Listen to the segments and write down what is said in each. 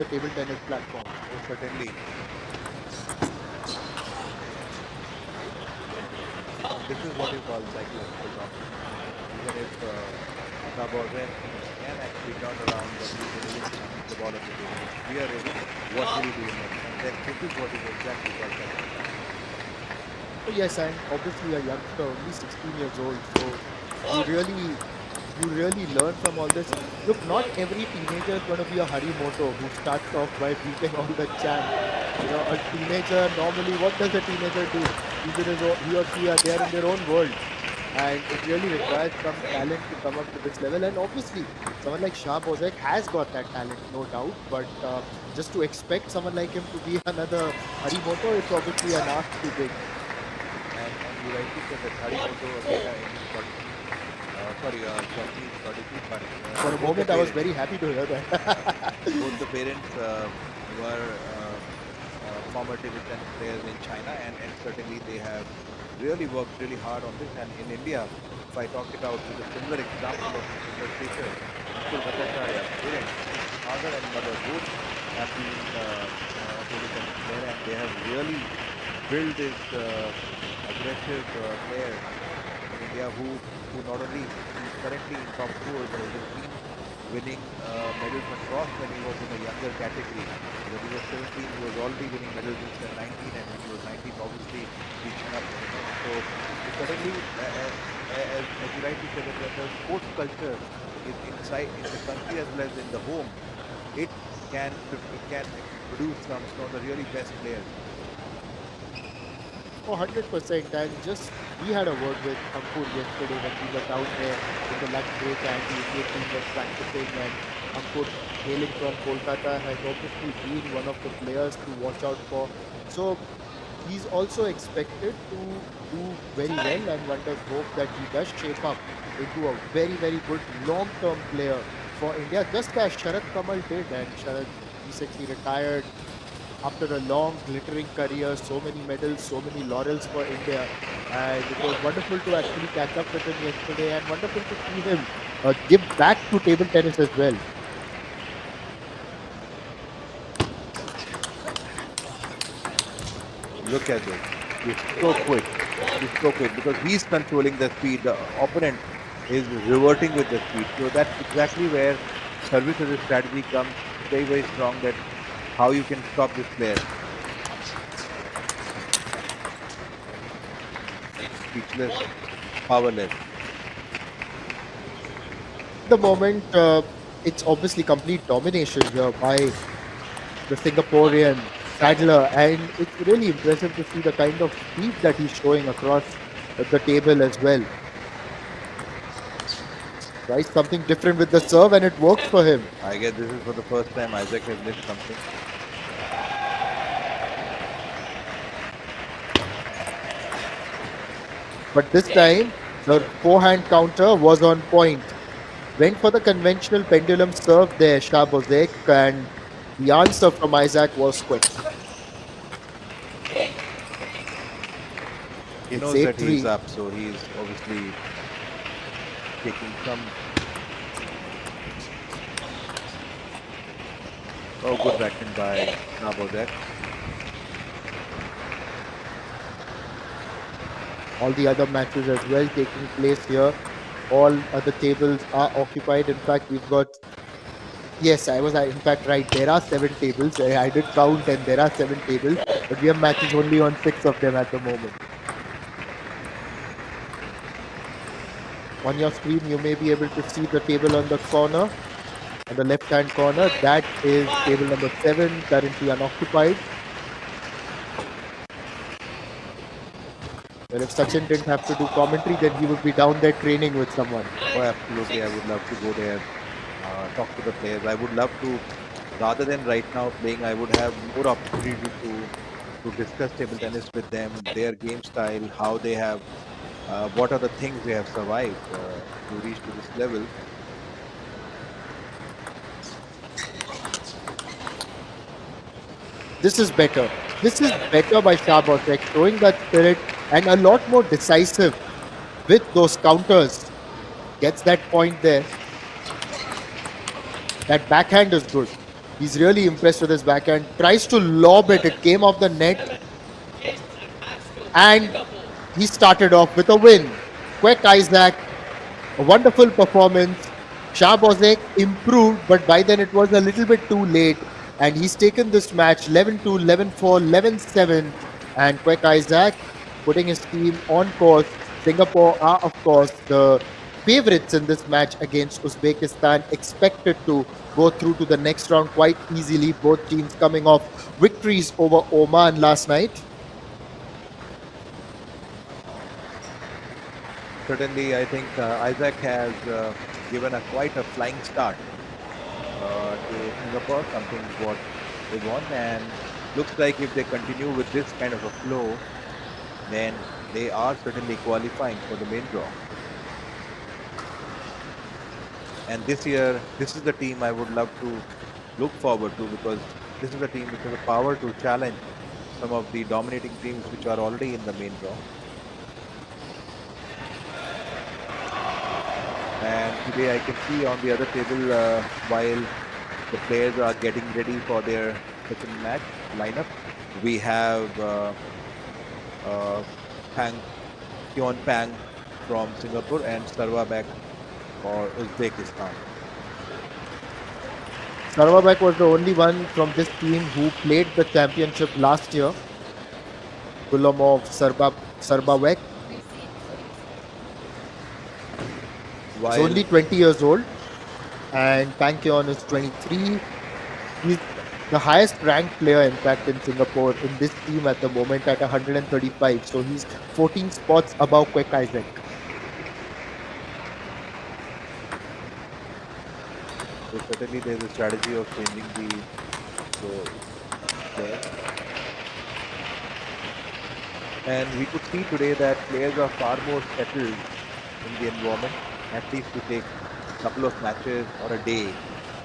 the table tennis platform. Oh, certainly. And this is what you call psychological dominance. Even if Shabazek can actually turn around, but he will eventually keep the ball on the table. It's clear is what will he do next? And then this is what is exactly called psychological dominance. So yes, and obviously a youngster, only 16 years old. So you really you really learn from all this. Look, not every teenager is going to be a Harimoto who starts off by beating all the champs. A teenager normally, what does a teenager do? He or she are there in their own world, and it really requires some talent to come up to this level. And obviously, someone like Shah Bozek has got that talent, no doubt. But just to expect someone like him to be another Harimoto, it's obviously an ask too big. And you rightly said that Harimoto data ending 43, sorry, Japanese 43, but For a both the moment, I was parents, very happy to hear that. both the parents were former table tennis players in China, and certainly they have really worked really hard on this. And in India, if I talk it out with a similar example of similar feature, Uncle Bhattacharya, parents, father and mother both have been table tennis player, and they have really built this aggressive player in India who not only is currently in top four, but has been winning medals across when he was in a younger category. When he was 17, he was already winning medals instead of 19, and when he was 19, obviously reaching up. So suddenly, as you rightly said, that when the sports culture is inside in the country as well as in the home, it can produce some of the really best players. Oh, 100%. And just we had a word with Ankur yesterday when we were down there in the lunch break and the Indian team was practicing. And Ankur, hailing from Kolkata, has obviously been one of the players to watch out for. So he's also expected to do very well, and one does hope that he does shape up into a very, very good long-term player for India, just as Sharad Kamal did. And Sharad recently retired after a long, glittering career, so many medals, so many laurels for India. And it was wonderful to actually catch up with him yesterday and wonderful to see him give back to table tennis as well. Look at this. He's so quick. He's so quick because he's controlling the speed. The opponent is reverting with the speed. So that's exactly where service as a strategy comes very, very strong, that how you can stop this player. Speechless, powerless. At the moment, it's obviously complete domination here by the Singaporean Sadler, and it's really impressive to see the kind of speed that he's showing across the table as well. Tries something different with the serve, and it works for him. I guess this is for the first time Isaac has missed something. But this time, the forehand counter was on point. Went for the conventional pendulum serve there, Shabozek, and the answer from Isaac was quick. He It's knows that he's 8-3. up, so he's obviously taking some. Oh, good backhand by Nabozek. All the other matches as well taking place here. All other tables are occupied. In fact, we've got. Yes, I was in fact right. There are 7 tables. I did count, and there are 7 tables, but we have matches only on 6 of them at the moment. On your screen, you may be able to see the table on the corner, on the left-hand corner. That is table number 7, currently unoccupied. Well, if Sachin didn't have to do commentary, then he would be down there training with someone. Oh, absolutely. I would love to go there, talk to the players. I would love to, rather than right now playing, I would have more opportunity to discuss table tennis with them, their game style, how they have, what are the things they have survived to reach to this level. This is better. This is better by Shabosek, showing that spirit and a lot more decisive with those counters. Gets that point there. That backhand is good. He's really impressed with his backhand. Tries to lob it. It came off the net, and he started off with a win. Quick Isaac, a wonderful performance. Shahbozek improved, but by then it was a little bit too late. And he's taken this match 11-2, 11-4, 11-7. And Quick Isaac putting his team on course. Singapore are, of course, the favorites in this match against Uzbekistan, expected to go through to the next round quite easily. Both teams coming off victories over Oman last night. Certainly, I think Isaac has given a quite a flying start to Singapore, something what they want, and looks like if they continue with this kind of a flow, then they are certainly qualifying for the main draw. And this year, this is the team I would love to look forward to, because this is a team which has the power to challenge some of the dominating teams which are already in the main draw. And today I can see on the other table, while the players are getting ready for their second match lineup, we have Pang, Kyon Pang from Singapore and Sarvabek for Uzbekistan. Sarvabek was the only one from this team who played the championship last year. Gulomov Sarbavek is While only 20 years old, and Pankion is 23. He's the highest ranked player, in fact, in Singapore in this team at the moment at 135. So he's 14 spots above Kwek Isaac. so certainly there's a strategy of changing the players. And we could see today that players are far more settled in the environment, at least to take a couple of matches or a day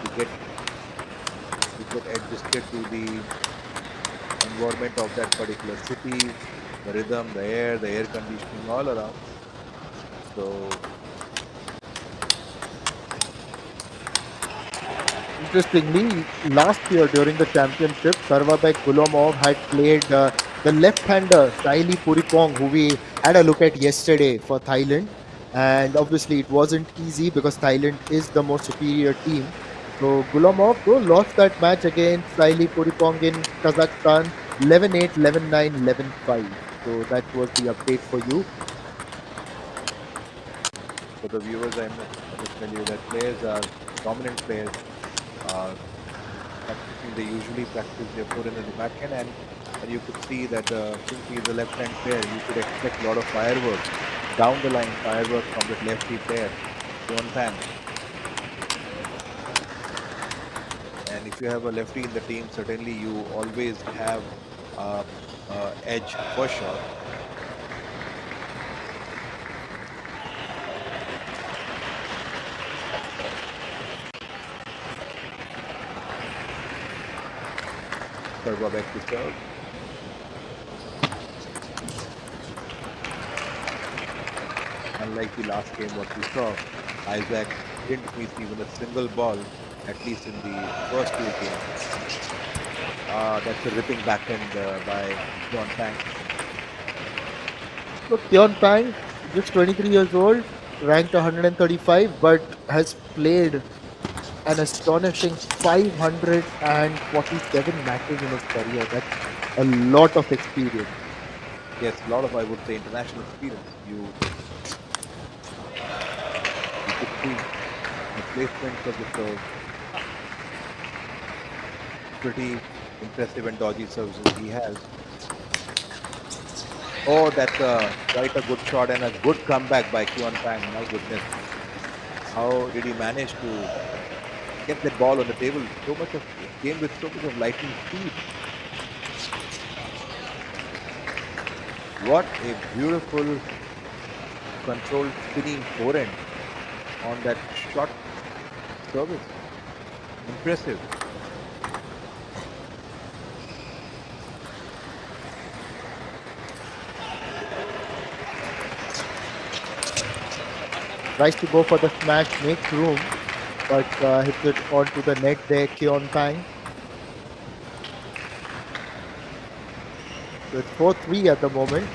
to get adjusted to the environment of that particular city, the rhythm, the air conditioning all around. So Interestingly, last year during the championship, Sarvabek Gulomov had played the left-hander Saili Puripong, who we had a look at yesterday for Thailand. And obviously, it wasn't easy because Thailand is the more superior team. So Gulomov, though, lost that match against Saili Puripong in Kazakhstan 11-8, 11-9, 11-5. So that was the update for you. for the viewers, I must tell you that players are dominant players are practicing. They usually practice their forehand and the backhand, and you could see that since he is a left-hand player, you could expect a lot of fireworks down the line, fireworks from that lefty player, John Pan. And if you have a lefty in the team, certainly you always have edge for sure. Serve back to serve. Unlike the last game what we saw, Isaac didn't miss even a single ball, at least in the first two games. That's a ripping backhand by John Tang. So Kyon Pang, just 23 years old, ranked 135, but has played an astonishing 547 matches in his career. That's a lot of experience. Yes, a lot of, I would say, international experience. You could see the placements of the serve, pretty impressive and dodgy services he has. Oh, that's quite a good shot and a good comeback by Kyon Pang. My goodness, how did he manage to get that ball on the table? So much of game with so much of lightning speed. What a beautiful controlled spinning forehand on that short service. Impressive. Tries to go for the smash, makes room, but hits it onto the net there, Kyon Pang. So it's 4-3 at the moment.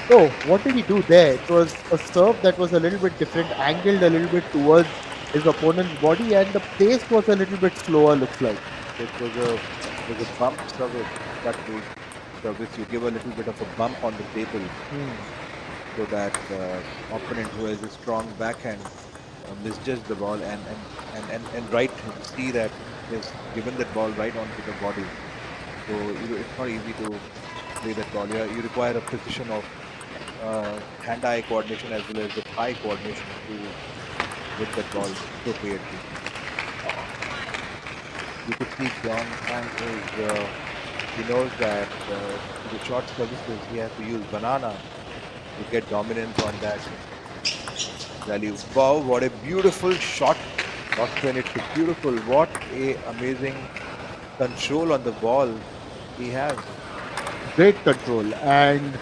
So what did he do there? It was a serve that was a little bit different, angled a little bit towards his opponent's body, and the pace was a little bit slower, looks like. It was a bump service, cut loose service. You give a little bit of a bump on the table Hmm. so that opponent who has a strong backhand misjudge the ball and right see that he has given that ball right onto the body. So it's not easy to play that ball. You require a precision of hand-eye coordination as well as the thigh coordination to hit that ball appropriately. You could see John Pang he knows that to the short services he has to use banana to get dominance on that value. Wow, what a beautiful shot. Not when it's beautiful. What a amazing control on the ball he has. Great control. And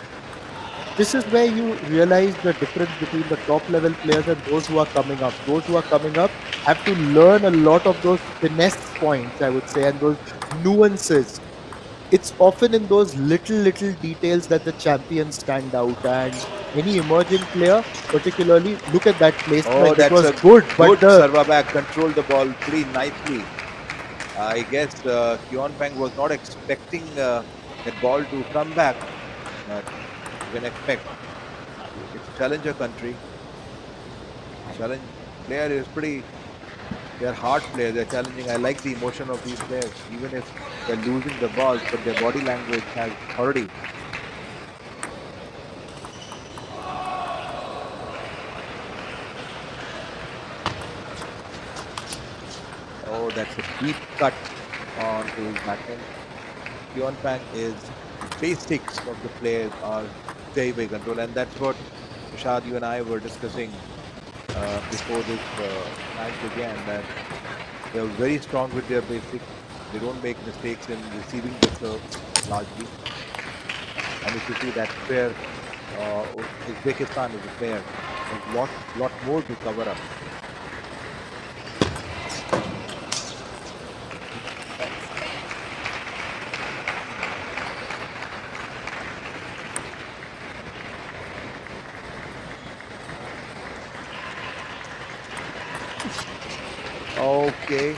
this is where you realize the difference between the top level players and those who are coming up. Those who are coming up have to learn a lot of those finesse points, I would say, and those nuances. It's often in those little details that the champions stand out. And any emerging player, particularly, look at that Oh, placement. It that's was a good, but good the serve back. Controlled the ball pretty nicely. I guess Kyon Peng was not expecting that ball to come back, but you can expect. It's a challenger country. Challenge player is pretty. They're hard players. They're challenging. I like the emotion of these players, even if they're losing the balls, but their body language has authority. Oh, that's a deep cut onto his backhand. Kyon Pang is the basics of the players are very, very control, and that's what Rashad, you and I were discussing before this match began. That they are very strong with their basics. They don't make mistakes in receiving the serve largely. And if you see that pair, Uzbekistan is a pair. There's lot more to cover up. Okay,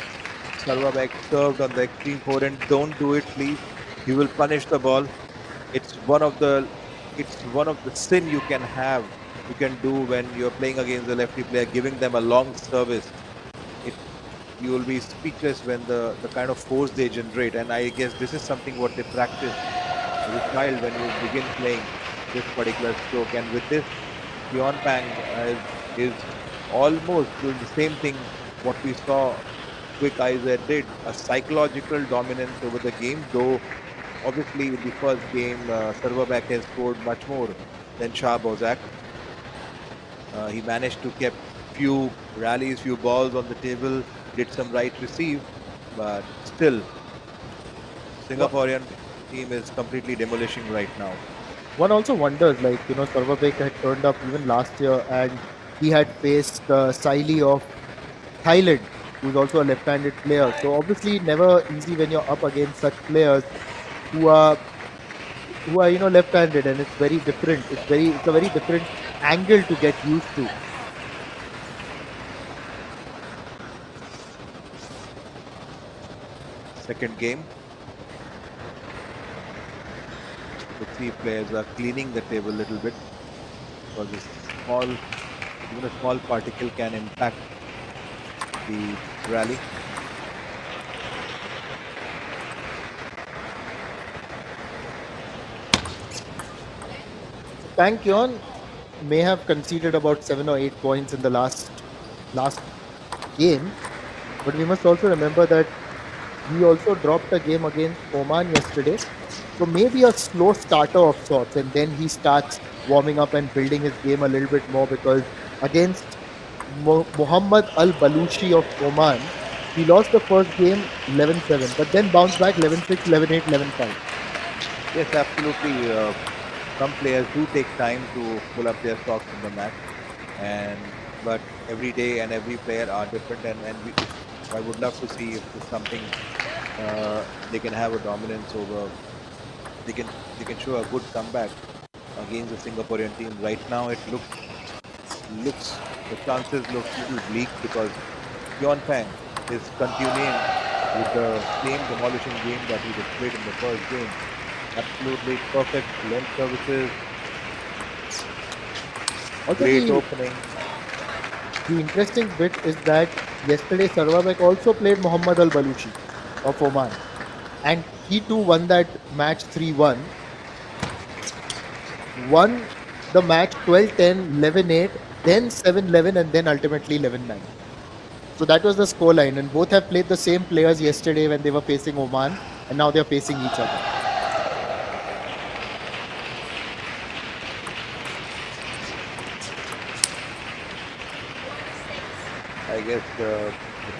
Sarvabek served on the extreme forehand. Don't do it, please. He will punish the ball. It's one of the it's one of the sin you can have. You can do when you're playing against a lefty player, giving them a long service. It You will be speechless when the kind of force they generate. And I guess this is something what they practice as a child when you begin playing this particular stroke. And with this, Kyon Pang is almost doing the same thing what we saw Quick Eyes did, a psychological dominance over the game, though obviously in the first game, Sarvabek has scored much more than Shah Bozak. He managed to keep few rallies, few balls on the table, did some right receive, but still, Singaporean team is completely demolishing right now. one also wonders, like, Sarvabek had turned up even last year and he had faced Siley of Thailand, who's also a left-handed player. So obviously never easy when you're up against such players who are left-handed, and it's very different. It's a very different angle to get used to. Second game, the three players are cleaning the table a little bit because even a small particle can impact the rally. So Pang Kyon may have conceded about 7 or 8 points in the last game, but we must also remember that he also dropped a game against Oman yesterday. So maybe a slow starter of sorts, and then he starts warming up and building his game a little bit more, because against Muhammad Al Balushi of Oman, he lost the first game 11-7, but then bounced back 11-6, 11-8, 11-5. Yes, absolutely. Some players do take time to pull up their stocks in the match, and but every day and every player are different. And if I would love to see if there's something they can have a dominance over. They can they can show a good comeback against the Singaporean team. Right now, it looks the chances look little bleak because Pyeonpang is continuing with the same demolishing game that he displayed in the first game. Absolutely perfect length services, Also, great opening. the interesting bit is that yesterday Sarvabek also played Mohammad Al Baluchi of Oman, and he too won that match 3-1, won the match 12-10, 11-8, then 7-11, and then ultimately 11-9. So that was the scoreline, and both have played the same players yesterday when they were facing Oman, and now they're facing each other. I guess the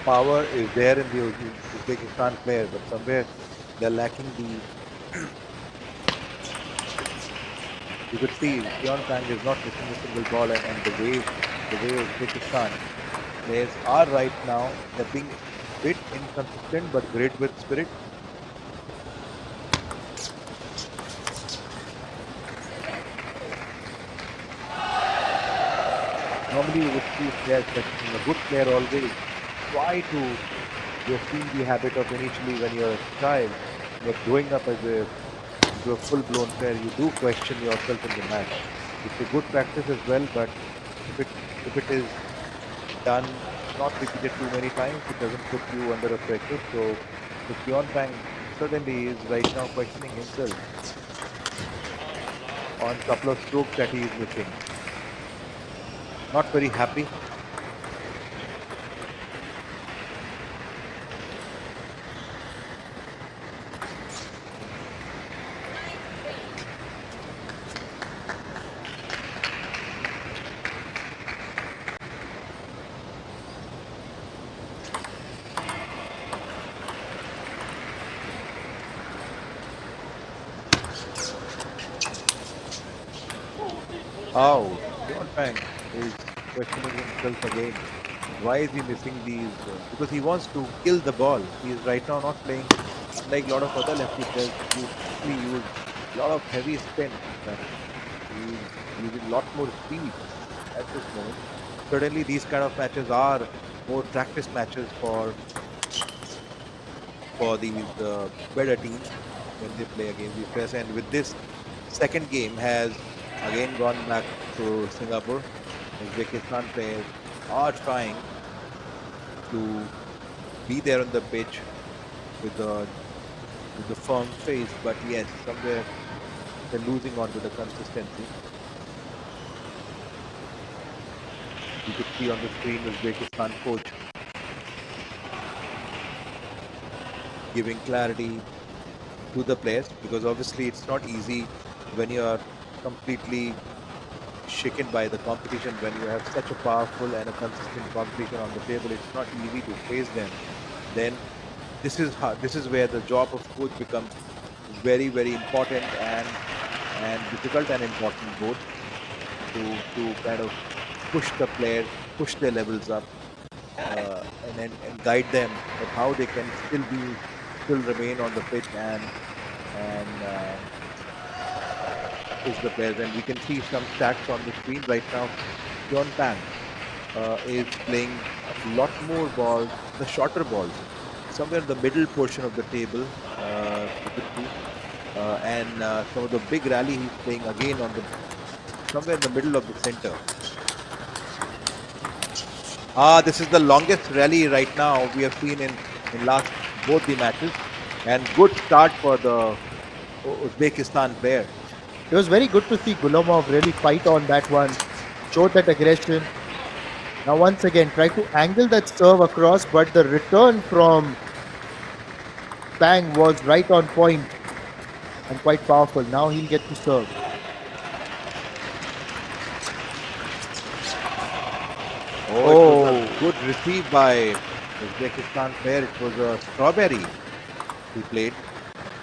power is there in the Uzbekistan player, but somewhere they're lacking the. You could see Pyeonpang is not missing a single ball, and the way Uzbekistan players are right now, they're being bit inconsistent but great with spirit. Normally, you would see players questioning a good player always try to. You've seen the habit of initially when you're a child, you're growing up as into a full-blown player, you do question yourself in the match. It's a good practice as well, but if it if it is done not repeated too many times, it doesn't put you under a pressure. So Pyeon Pang certainly is right now questioning himself on a couple of strokes that he is missing. Not very happy. How Pyeon Pang is questioning himself again. Why is he missing these? Because he wants to kill the ball. He is right now not playing, unlike a lot of other lefty players who typically use a lot of heavy spin. He's using a lot more speed at this moment. Certainly, these kind of matches are more practice matches for these better teams when they play against these players. And with this second game has again gone back to Singapore. Uzbekistan players are trying to be there on the pitch with the firm face, but yes, somewhere they're losing on to the consistency. You could see on the screen Uzbekistan coach giving clarity to the players because obviously it's not easy when you are completely shaken by the competition, when you have such a powerful and a consistent competition on the table. It's not easy to face them. Then this is where the job of coach becomes very very important and difficult and important both to kind of push the players, push their levels up, and guide them at how they can still remain on the pitch and push the players. And we can see some stats on the screen right now. John Pang is playing a lot more balls, the shorter balls, somewhere in the middle portion of the table. You could see, and some of the big rally he's playing again on the somewhere in the middle of the center. This is the longest rally right now we have seen in last both the matches, and good start for the Uzbekistan player. It was very good to see Gulomov really fight on that one, showed that aggression. Now, once again, try to angle that serve across, but the return from Pang was right on point and quite powerful. Now he'll get to serve. Oh, it was a good receive by Uzbekistan player. It was a strawberry he played.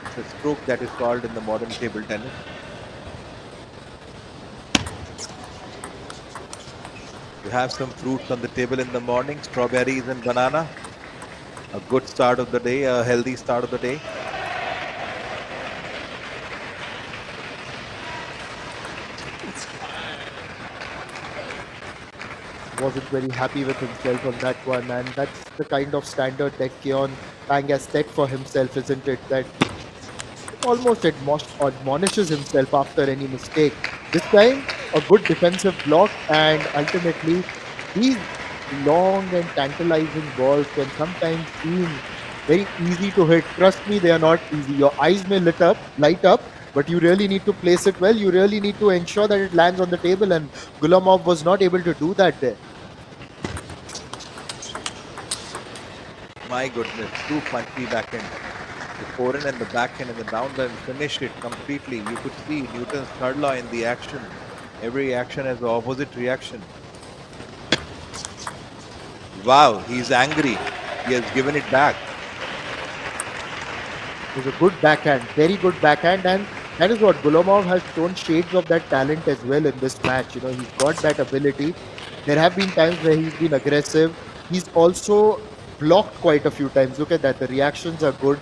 It's a stroke that is called in the modern table tennis. You have some fruits on the table in the morning, strawberries and banana. A good start of the day, a healthy start of the day. Wasn't very happy with himself on that one, and that's the kind of standard that Keon Pang has set for himself, isn't it? That almost admonishes himself after any mistake. This time, a good defensive block, and ultimately, these long and tantalizing balls can sometimes seem very easy to hit. Trust me, they are not easy. Your eyes may light up, but you really need to place it well. You really need to ensure that it lands on the table, and Gulamov was not able to do that there. My goodness, two punchy backhand. The forehand and the backhand and the downhand finished it completely. You could see Newton's third law in the action. Every action has the opposite reaction. Wow, he's angry. He has given it back. Was a good backhand, very good backhand, and that is what Gulomov has shown shades of that talent as well in this match. You know, he's got that ability. There have been times where he's been aggressive. He's also blocked quite a few times. Look at that; the reactions are good.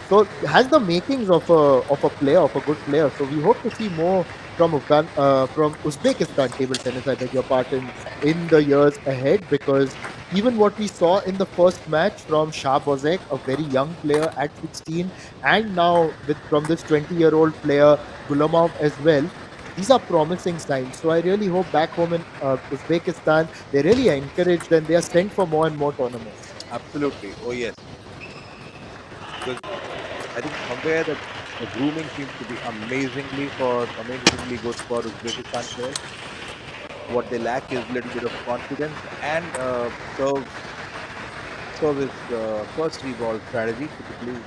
So has the makings of a player, of a good player. So we hope to see more from from Uzbekistan table tennis. I beg your pardon, in the years ahead, because even what we saw in the first match from Shah Bozek, a very young player at 16, and now with from this 20-year-old player Gulamov as well, these are promising signs. So I really hope back home in Uzbekistan they really are encouraged and they are sent for more and more tournaments. Absolutely. Oh yes. Because I think somewhere the grooming seems to be amazingly good for Uzbekistan players. What they lack is a little bit of confidence and service first three ball strategy. Typically,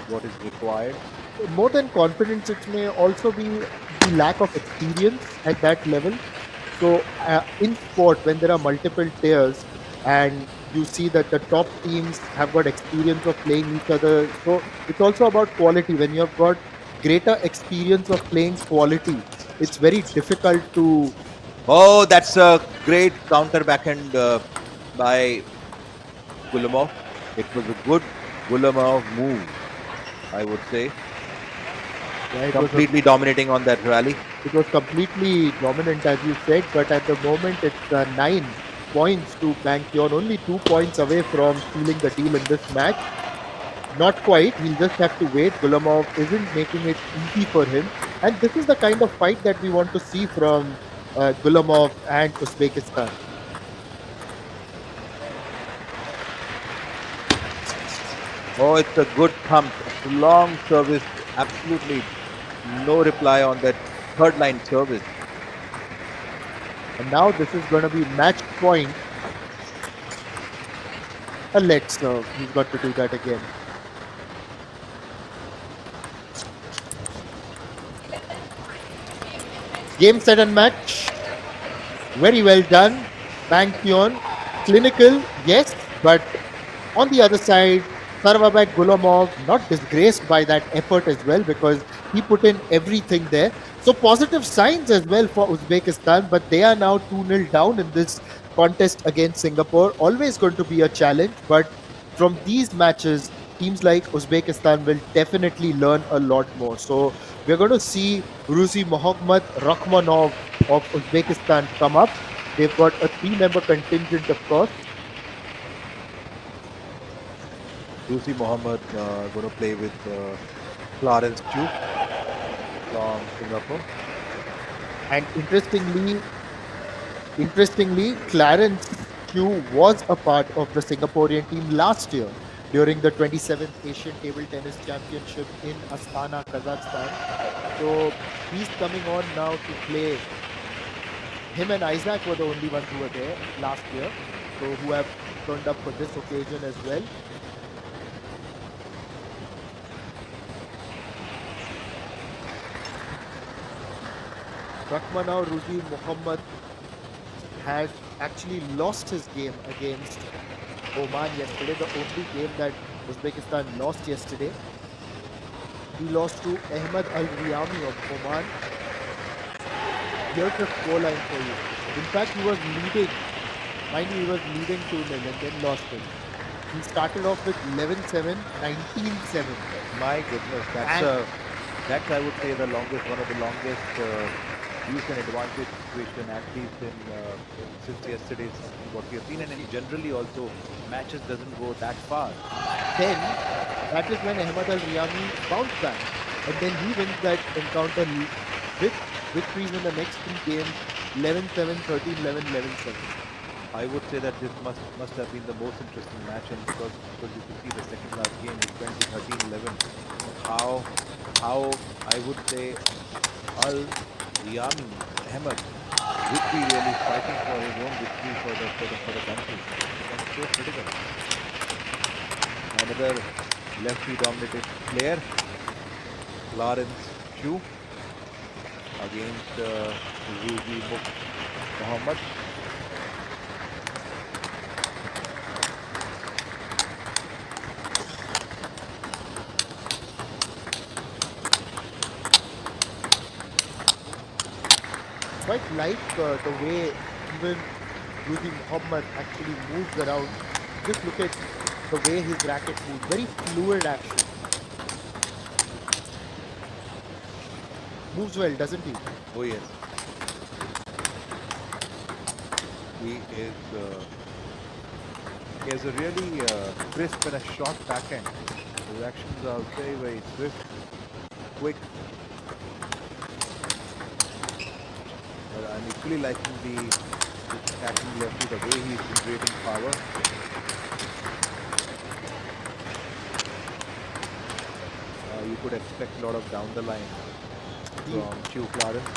what is required. More than confidence, it may also be the lack of experience at that level. So, in sport, when there are multiple tiers and you see that the top teams have got experience of playing each other, so it's also about quality. When you have got greater experience of playing quality, it's very difficult to. Oh, that's a great counter backhand by Gulamov. It was a good Gulamov move, I would say. Yeah, Completely dominating on that rally. it was completely dominant, as you said, but at the moment it's 9 points to Bangkyon, only 2 points away from sealing the deal in this match. Not quite. He'll just have to wait. Gulamov isn't making it easy for him. And this is the kind of fight that we want to see from Gulamov and Uzbekistan. Oh, it's a good thump. It's a long service. Absolutely no reply on that third line service. And now this is going to be match point. Let's serve. He's got to do that again. Game, set, and match. Very well done. Bangkyon. Clinical, yes, but on the other side, Sarvabek Gulomov not disgraced by that effort as well because he put in everything there. So positive signs as well for Uzbekistan, but they are now 2-0 down in this contest against Singapore. Always going to be a challenge, but from these matches, teams like Uzbekistan will definitely learn a lot more. So we're going to see Ruzi Mohammad Rakhmanov of Uzbekistan come up. They've got a three-member contingent, of course. Lucy Mohammed going to play with Clarence Chu from Singapore. And interestingly, Clarence Q was a part of the Singaporean team last year during the 27th Asian Table Tennis Championship in Astana, Kazakhstan. So he's coming on now to play. Him and Isaac were the only ones who were there last year, so who have turned up for this occasion as well. Rakhmanov Ruzi Muhammad had actually lost his game against Oman yesterday, the only game that Uzbekistan lost yesterday. He lost to Ahmed Al Riyami of Oman. Here's the scoreline for you. In fact, he was leading. Mind you, he was leading 2-0 and then lost it. He started off with 11-7, 19-7. My goodness, And that's I would say the longest, one of the longest use and advantage situation, at least since yesterday, something what we have seen, and in generally also matches doesn't go that far. then that is when Ahmad Al Riyami bounced back. And then he wins that encounter with victories in the next three games 11-7, 13-11, 11-7. I would say that this must have been the most interesting match, and because you could see the second last game it went to 13-11. How I would say Al Riyami Ahmed would be really fighting for his own victory for the country. That's so critical. Another lefty dominated player, Lawrence Chu, against Ruzi Muhammad. Quite like the way even Rudy Muhammad actually moves around. Just look at the way his racket moves. Very fluid action. Moves well, doesn't he? Oh yes, he is. He has a really crisp and a short backhand. His actions are very, very swift, quick. But I'm equally liking the attacking lefty, the way he's generating power. You could expect a lot of down the line The, from Chew Clarence.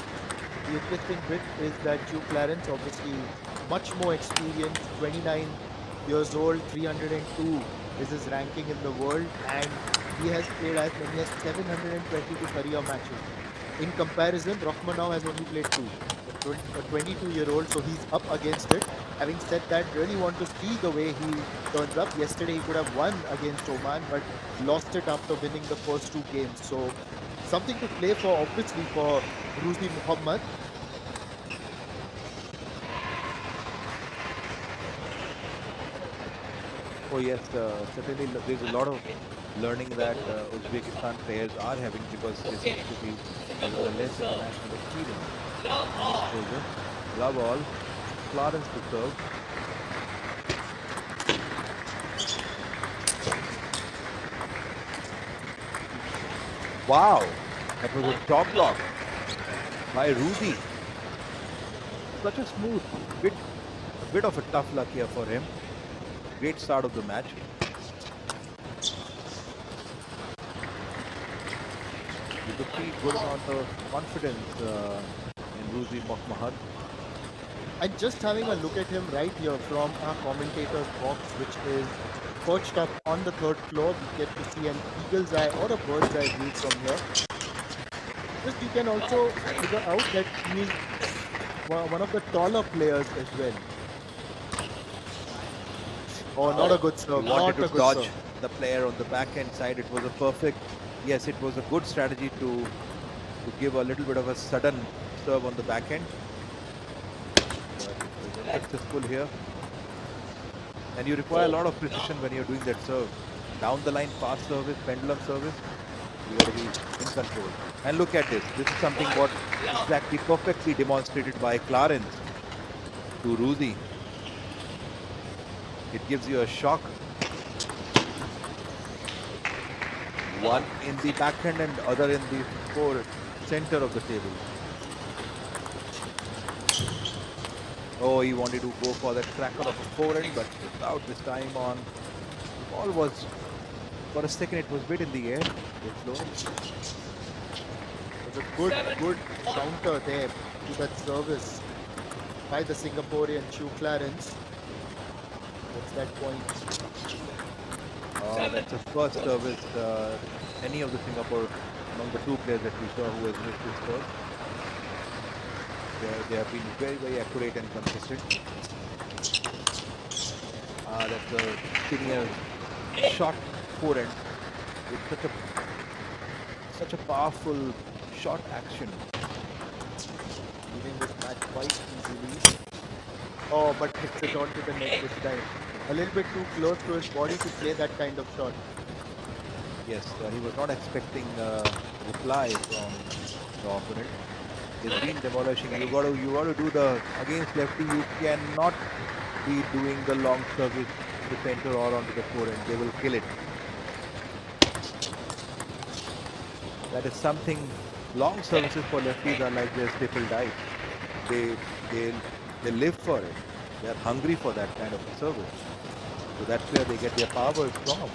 the interesting bit is that Hugh Clarence, obviously much more experienced, 29 years old, 302 is his ranking in the world, and he has played as many as 722 career matches. In comparison, Rachmanov has only played two. A 22-year-old, so he's up against it. Having said that, really want to see the way he turns up. Yesterday, he could have won against Oman, but lost it after winning the first two games. So, something to play for, obviously, for Ruzi Muhammad. Oh yes, certainly there's a lot of learning that Uzbekistan players are having because they seem to be less international experience. Love all. Clarence to serve. Wow, that was a top block by Rudy. Such a smooth, bit, a bit of a tough luck here for him. Great start of the match. You could see good amount of confidence in Ruzi Muhammad. And just having a look at him right here from our commentator's box, which is perched up on the third floor, we get to see an eagle's eye or a bird's eye view from here. Just you can also figure out that he is one of the taller players as well. Oh, not a good serve. He wanted Not a to good dodge serve. the player on the backhand side. It was a perfect, yes, it was a good strategy to give a little bit of a sudden serve on the backhand. But it was unsuccessful here. And you require a lot of precision when you're doing that serve. Down the line, fast service, pendulum service, you got to be in control. And look at this. This is something what exactly perfectly demonstrated by Clarence to Ruzi. It gives you a shock. One in the backhand and other in the center of the table. Oh, he wanted to go for that cracker of a forehand, but without this time on. The ball was, for a second, it was a bit in the air. It's low. It was a good counter there to that service by the Singaporean Chu Clarence. That's that point. That's the first service any of the Singapore, among the two players that we saw who has missed this first. They have been very, very accurate and consistent. That's a senior shot forehand with such a powerful shot action. Leaving this match quite easily. Oh, but hits it onto the net this time. A little bit too close to his body to play that kind of shot. Yes, he was not expecting reply from the opponent. He's been demolishing. You got to do the against lefty. You cannot be doing the long service to the center or onto the forehand. They will kill it. That is something. Long services for lefties are like their staple diet. They they they live for it. They are hungry for that kind of a service. So that's where they get their power from.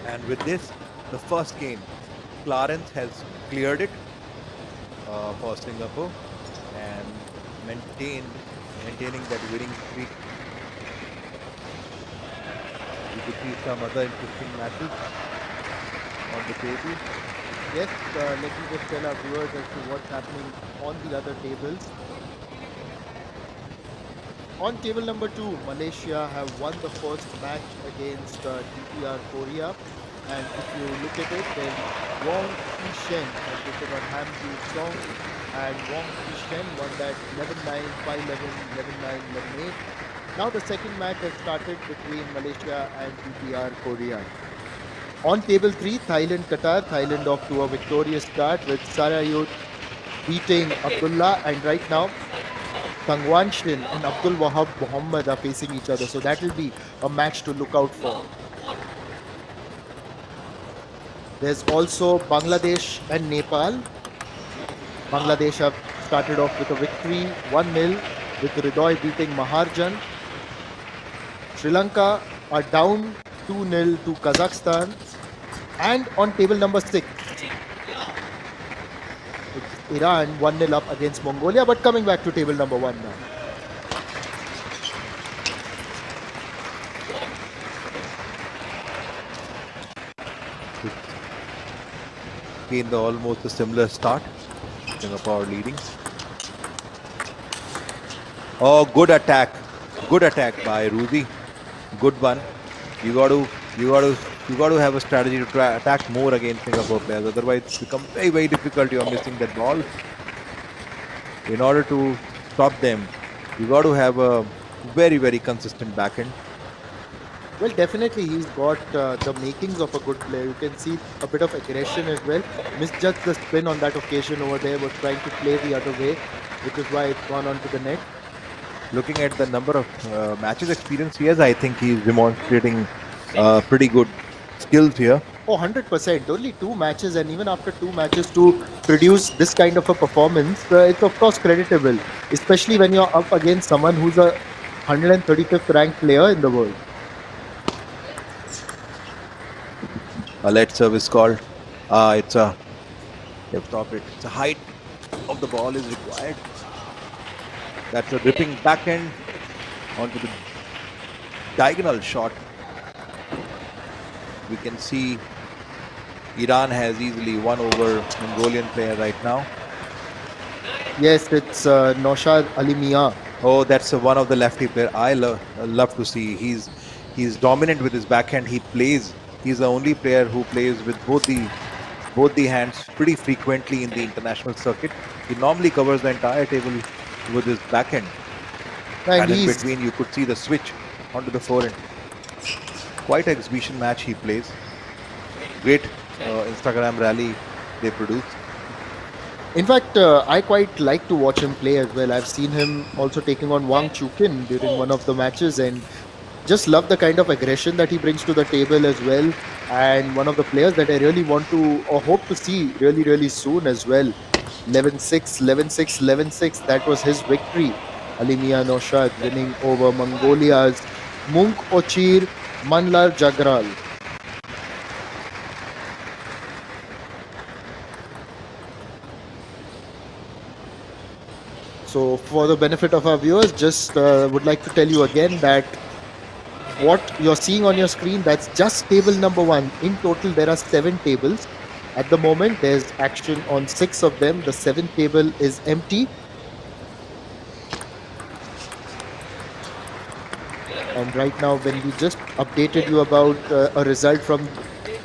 And with this, the first game, Clarence has cleared it for Singapore and maintaining that winning streak. You could see some other interesting matches on the table. Yes, let me just tell our viewers as to what's happening on the other tables. On table number 2, Malaysia have won the first match against DPR Korea. And if you look at it, then Wong Shen has taken on Ham Ju Song, and Wong Shen won that 11-9, 5-11, 11-9, 11-8. Now the second match has started between Malaysia and DPR Korea. On table 3, Thailand Qatar. Thailand off to a victorious start with Sarayut beating Abdullah, and right now Kangwan Shin and Abdul Wahab Muhammad are facing each other. So that will be a match to look out for. There's also Bangladesh and Nepal. Bangladesh have started off with a victory 1-0 with Hridoy beating Maharjan. Sri Lanka are down 2-0 to Kazakhstan. And on table number 6, it's Iran 1-0 up against Mongolia. But coming back to table number 1 now. Again, almost a similar start. Singapore leading. Oh, good attack by Rudy. Good one. You got to have a strategy to attack more against Singapore players. Otherwise, it becomes very difficult. You are missing that ball. In order to stop them, you got to have a very consistent backhand. Well, definitely he's got the makings of a good player. You can see a bit of aggression as well. Misjudged the spin on that occasion over there, was trying to play the other way, which is why it's gone onto the net. Looking at the number of matches experience he has, I think he's demonstrating pretty good skills here. Oh, 100%. Only 2 matches, and even after 2 matches to produce this kind of a performance, it's of course creditable, especially when you're up against someone who's a 135th ranked player in the world. A let service called. It's a stop it. It's a height of the ball is required. That's a ripping backhand onto the diagonal shot. We can see Iran has easily won over Mongolian player right now. Yes, it's Naushad Ali Mian. Oh, that's one of the lefty player I love to see. He's dominant with his backhand. He's the only player who plays with both the hands pretty frequently in the international circuit. He normally covers the entire table with his backhand. And in between, you could see the switch onto the forehand. Quite an exhibition match he plays. Great Instagram rally they produce. In fact, I quite like to watch him play as well. I've seen him also taking on Wang Chukin during one of the matches, and just love the kind of aggression that he brings to the table as well. And one of the players that I really want to or hope to see really soon as well. 11-6, 11-6, 11-6. That was his victory. Ali Mian Naushad winning over Mongolia's Munk Ochir Manlar Jagral. So for the benefit of our viewers, just would like to tell you again that what you're seeing on your screen, that's just table number 1. In total, there are 7 tables. At the moment, there's action on 6 of them. The 7th table is empty. And right now, when we just updated you about a result from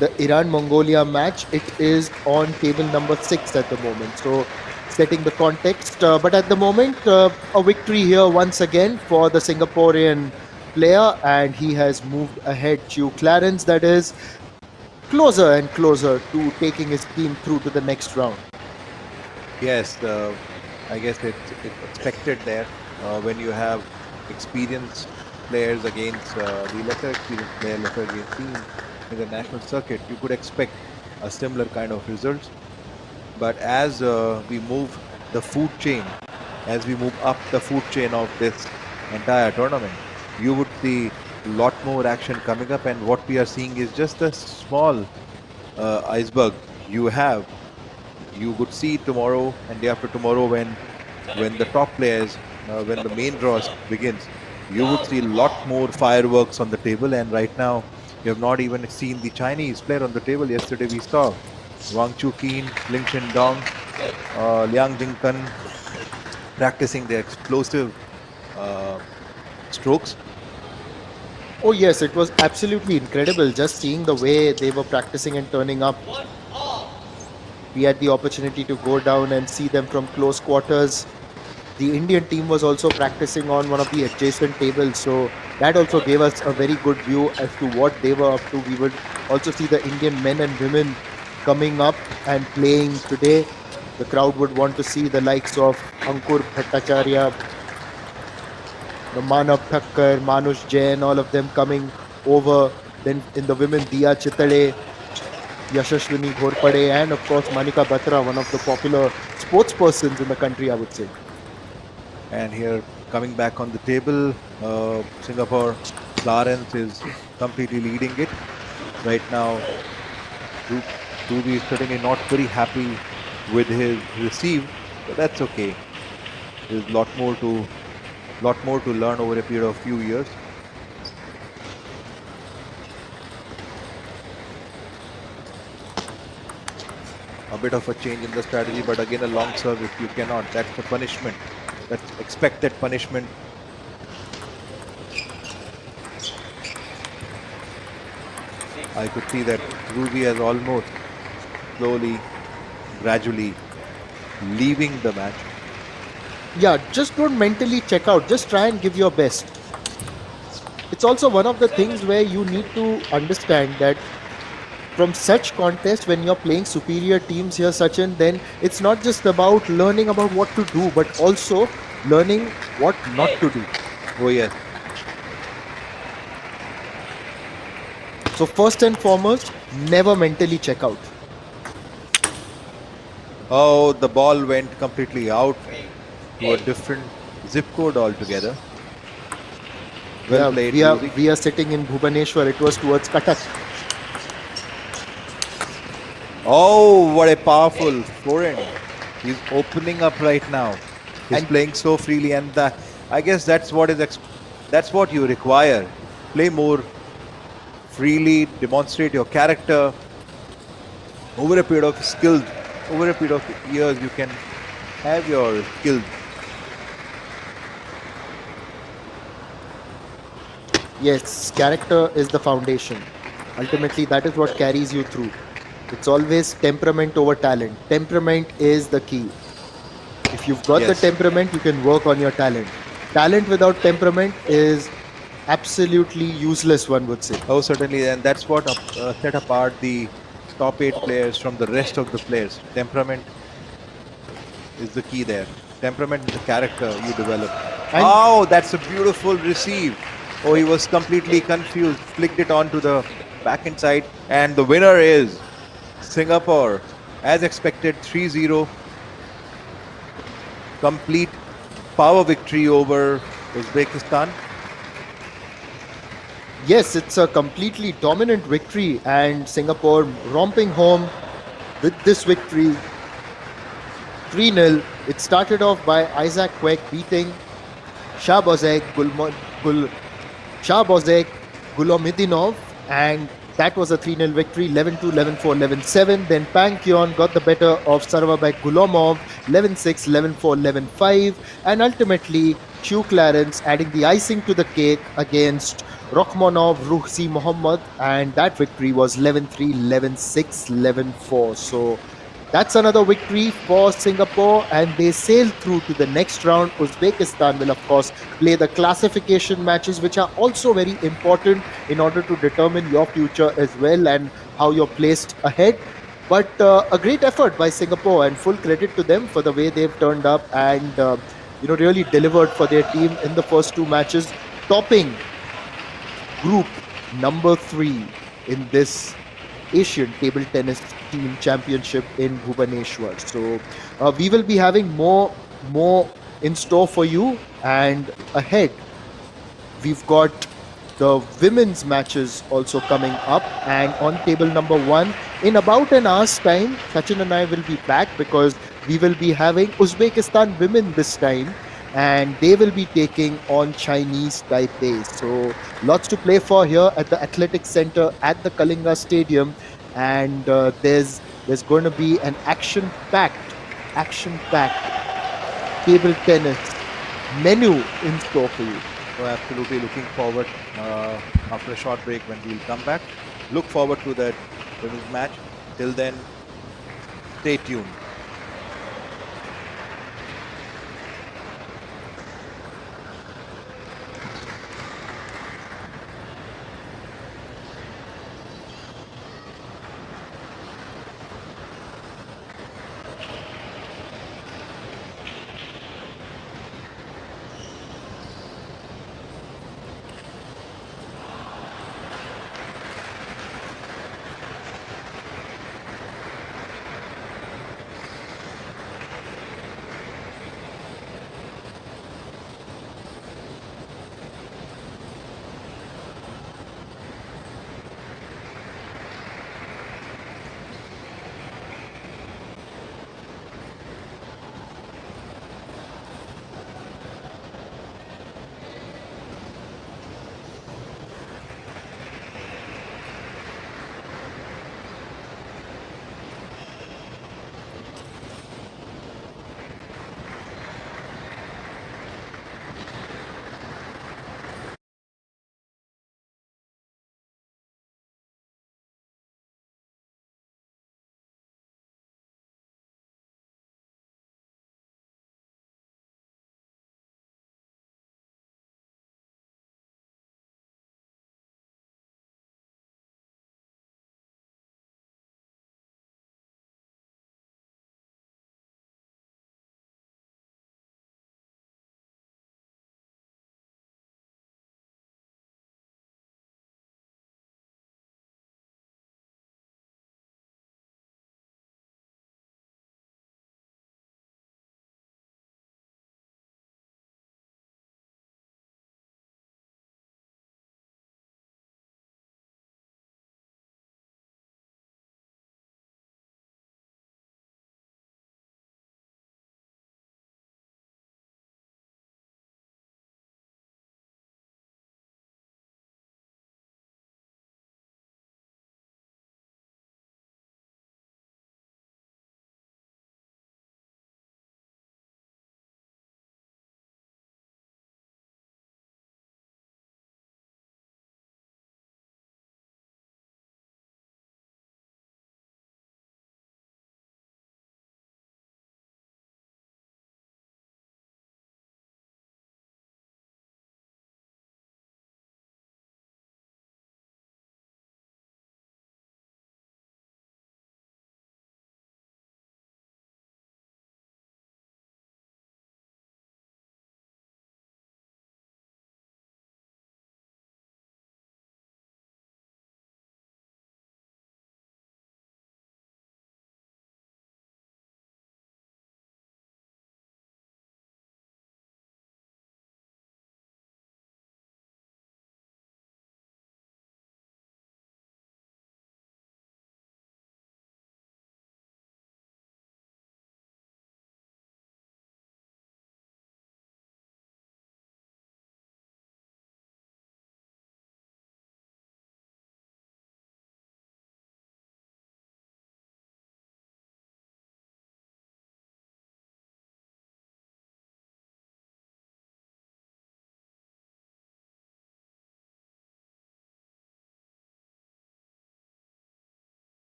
the Iran-Mongolia match, it is on table number 6 at the moment. So setting the context. But at the moment, a victory here once again for the Singaporean player, and he has moved ahead. Chu Clarence, that is, closer and closer to taking his team through to the next round. Yes, I guess it's expected there when you have experienced players against the lesser experienced player, lesser against team in the national circuit. You could expect a similar kind of results. But as we move the food chain, as we move up the food chain of this entire tournament, you would see a lot more action coming up. And what we are seeing is just a small iceberg you have. You would see tomorrow and day after tomorrow when the top players, when the main draw begins, you would see a lot more fireworks on the table. And right now, you have not even seen the Chinese player on the table. Yesterday we saw Wang Chuqin, Ling Shindong, Liang Jingkan practicing their explosive uh, strokes. Oh, yes, it was absolutely incredible just seeing the way they were practicing and turning up. We had the opportunity to go down and see them from close quarters. The Indian team was also practicing on one of the adjacent tables, so that also gave us a very good view as to what they were up to. We would also see the Indian men and women coming up and playing today. The crowd would want to see the likes of Ankur Bhattacharya, the Manav Thakkar, Manush Jain, all of them coming over. Then in the women, Diya Chitale, Yashashwini Ghorpade, and of course Manika Batra, one of the popular sports persons in the country, I would say. And here coming back on the table, Singapore, Clarence is completely leading it. Right now, Ruby is certainly not very happy with his receive, but that's okay. There's a lot more to learn over a period of few years. A bit of a change in the strategy, but again a long serve if you cannot. That's the punishment. That's expected punishment. I could see that Ruby has almost slowly, gradually leaving the match. Yeah, just don't mentally check out. Just try and give your best. It's also one of the things where you need to understand that from such contests, when you're playing superior teams here, Sachin, then it's not just about learning about what to do, but also learning what not to do. Oh yes. So first and foremost, never mentally check out. Oh, the ball went completely out to a different zip code altogether. Well played, Ruby. We are sitting in Bhubaneshwar. It was towards Cuttack. Oh, what a powerful forehand. He's opening up right now. He's And- playing so freely, and I guess that's what you require. Play more freely, demonstrate your character. Over a period of years, you can have your skills. Yes, character is the foundation. Ultimately, that is what carries you through. It's always temperament over talent. Temperament is the key. If you've got the Yes. temperament, you can work on your talent. Talent without temperament is absolutely useless, one would say. Oh, certainly, and that's what set apart the top 8 players from the rest of the players. Temperament is the key there. Temperament is the character you develop. And- Oh, that's a beautiful receive. Oh, he was completely confused. Flicked it onto the backhand side, and the winner is Singapore, as expected, 3-0. Complete power victory over Uzbekistan. Yes, it's a completely dominant victory, and Singapore romping home with this victory 3-0. It started off by Isaac Kwek beating Shahbozek Gulomidinov, and that was a 3-0 victory, 11-2, 11-4, 11-7. Then Pang Kyon got the better of Sarvabek Gulomov, 11-6, 11-4, 11-5. And ultimately, Chu Clarence adding the icing to the cake against Rokhmonov Ruhsi Mohammad, and that victory was 11-3, 11-6, 11-4. So That's another victory for Singapore, and they sail through to the next round. Uzbekistan will, of course, play the classification matches, which are also very important in order to determine your future as well and how you're placed ahead. But a great effort by Singapore, and full credit to them for the way they've turned up and really delivered for their team in the first two matches, topping group number three in this Asian Table Tennis Team Championship in Bhubaneshwar. So we will be having more in store for you, and ahead we've got the women's matches also coming up. And on table number one, in about an hour's time, Sachin and I will be back because we will be having Uzbekistan women this time, and they will be taking on Chinese Taipei. So lots to play for here at the Athletic Center at the Kalinga Stadium, and there's going to be an action packed table tennis menu in store for you. So absolutely looking forward after a short break when we'll come back. Look forward to that women's match. Till then, stay tuned.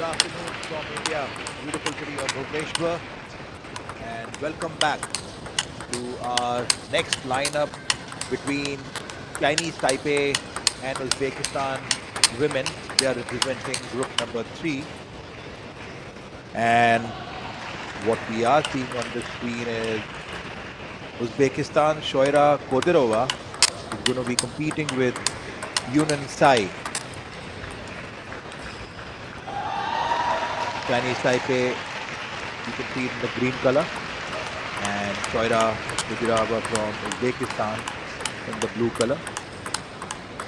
afternoon from India, beautiful city of Bhubaneshwar, and welcome back to our next lineup between Chinese Taipei and Uzbekistan women. They are representing group number 3, and what we are seeing on the screen is Uzbekistan Shoira Kodirova is going to be competing with Yunan Sai. Chinese Taipei, you can see it in the green color, and Shoira Kodirova from Uzbekistan in the blue color.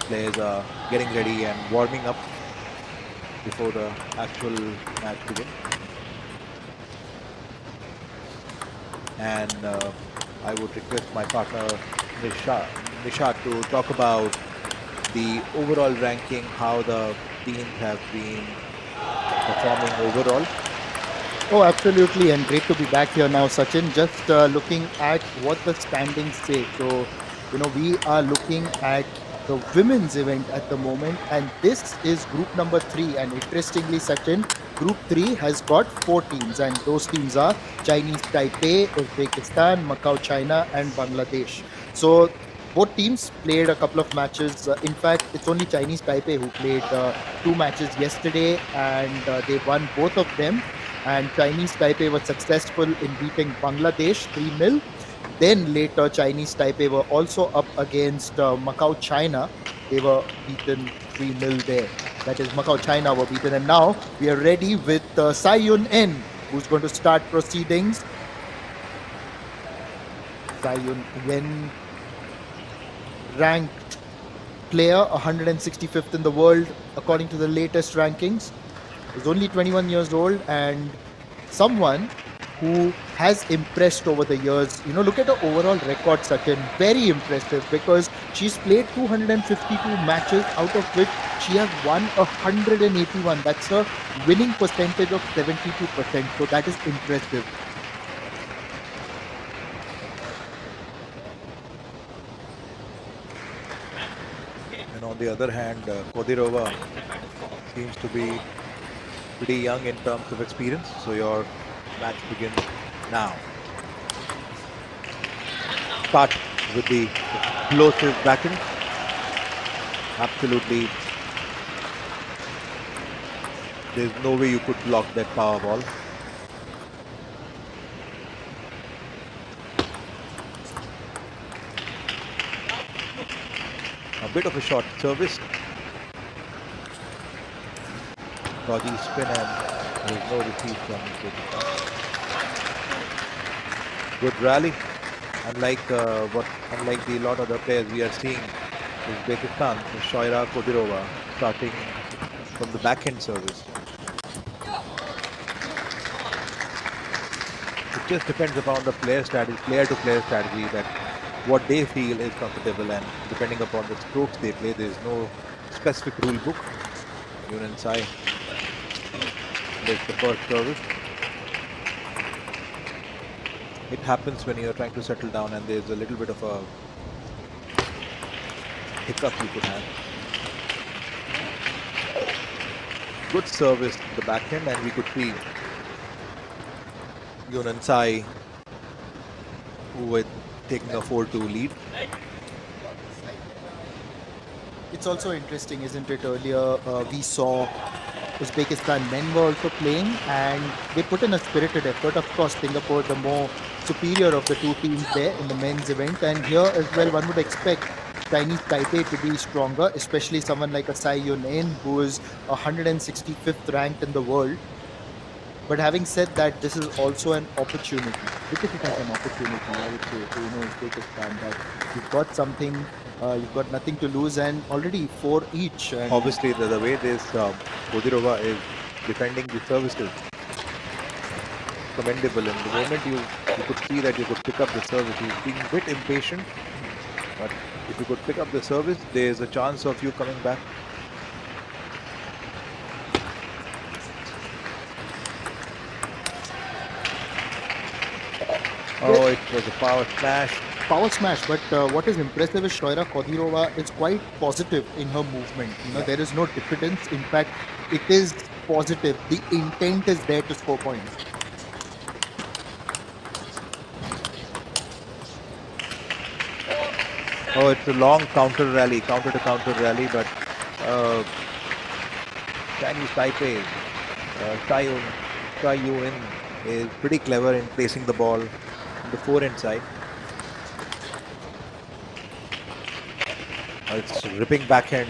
Players are getting ready and warming up before the actual match begins. And I would request my partner Nishat to talk about the overall ranking, how the teams have been performing overall. Oh, absolutely, and great to be back here now, Sachin. Just looking at what the standings say. So, we are looking at the women's event at the moment, and this is group number 3. And interestingly, Sachin, group 3 has got 4 teams, and those teams are Chinese Taipei, Uzbekistan, Macau, China, and Bangladesh. So, both teams played a couple of matches. In fact, it's only Chinese Taipei who played 2 matches yesterday, and they won both of them. And Chinese Taipei was successful in beating Bangladesh 3-0. Then later, Chinese Taipei were also up against Macau, China. They were beaten 3-0 there. That is, Macau, China were beaten. And now we are ready with Tsai Yun-en, who's going to start proceedings. Tsai Yun-en, ranked player, 165th in the world according to the latest rankings. Is only 21 years old and someone who has impressed over the years. Look at her overall record, Sachin. Very impressive because she's played 252 matches, out of which she has won 181. That's a winning percentage of 72%. So that is impressive. And on the other hand, Kodirova seems to be pretty young in terms of experience. So your match begins now. Start with the explosive backhand. Absolutely. There's no way you could block that power ball. A bit of a short service. Dodgy spin, and there's no receive from Uzbekistan. Good rally. Unlike the lot of the players we are seeing, Uzbekistan, Shoira Kodirova starting from the backhand service. It just depends upon the player to player strategy, that what they feel is comfortable, and depending upon the strokes they play, there is no specific rule book. Yunan Sai plays the first service. It happens when you're trying to settle down and there's a little bit of a hiccup you could have. Good service to the backhand, and we could see Yunan Sai with taking a 4-2 lead. It's also interesting, isn't it? Earlier, we saw Uzbekistan men were also playing, and they put in a spirited effort. Of course, Singapore, the more superior of the two teams there in the men's event. And here as well, one would expect Chinese Taipei to be stronger, especially someone like a Tsai Yun-en, who is 165th ranked in the world. But having said that, this is also an opportunity. Because it has an opportunity, I would say, to Uzbekistan, that you've got something, you've got nothing to lose, and already 4 each. And obviously, the way this Kodirova is defending the services, commendable. And the moment you could see that you could pick up the service, he's being a bit impatient, but if you could pick up the service, there's a chance of you coming back. Oh, it was a power smash. Power smash, but what is impressive is Shoira Kodirova is quite positive in her movement. There is no diffidence. In fact, it is positive. The intent is there to score points. Oh, it's a long counter rally, counter to counter rally, but uh, Chinese Taipei, Tsai Yun is pretty clever in placing the ball on the forehand side. It's ripping backhand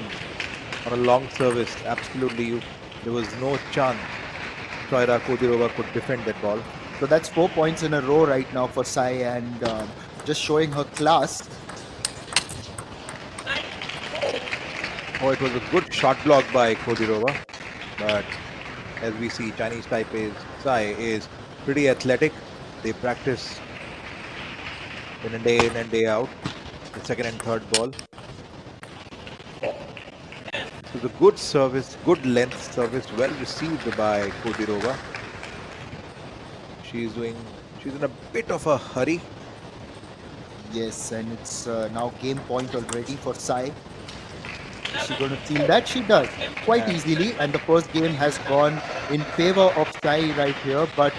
on a long service. Absolutely, there was no chance Troira Kodirova could defend that ball. So that's 4 points in a row right now for Sai, and just showing her class. Oh, it was a good shot block by Kodirova, but as we see, Chinese Taipei's Sai is pretty athletic. They practice in and day out, the second and third ball. This was a good service, good length service, well received by Kodirova. She's in a bit of a hurry. Yes, and it's now game point already for Sai. Is she going to seal that? She does quite easily, and the first game has gone in favor of Sai right here. But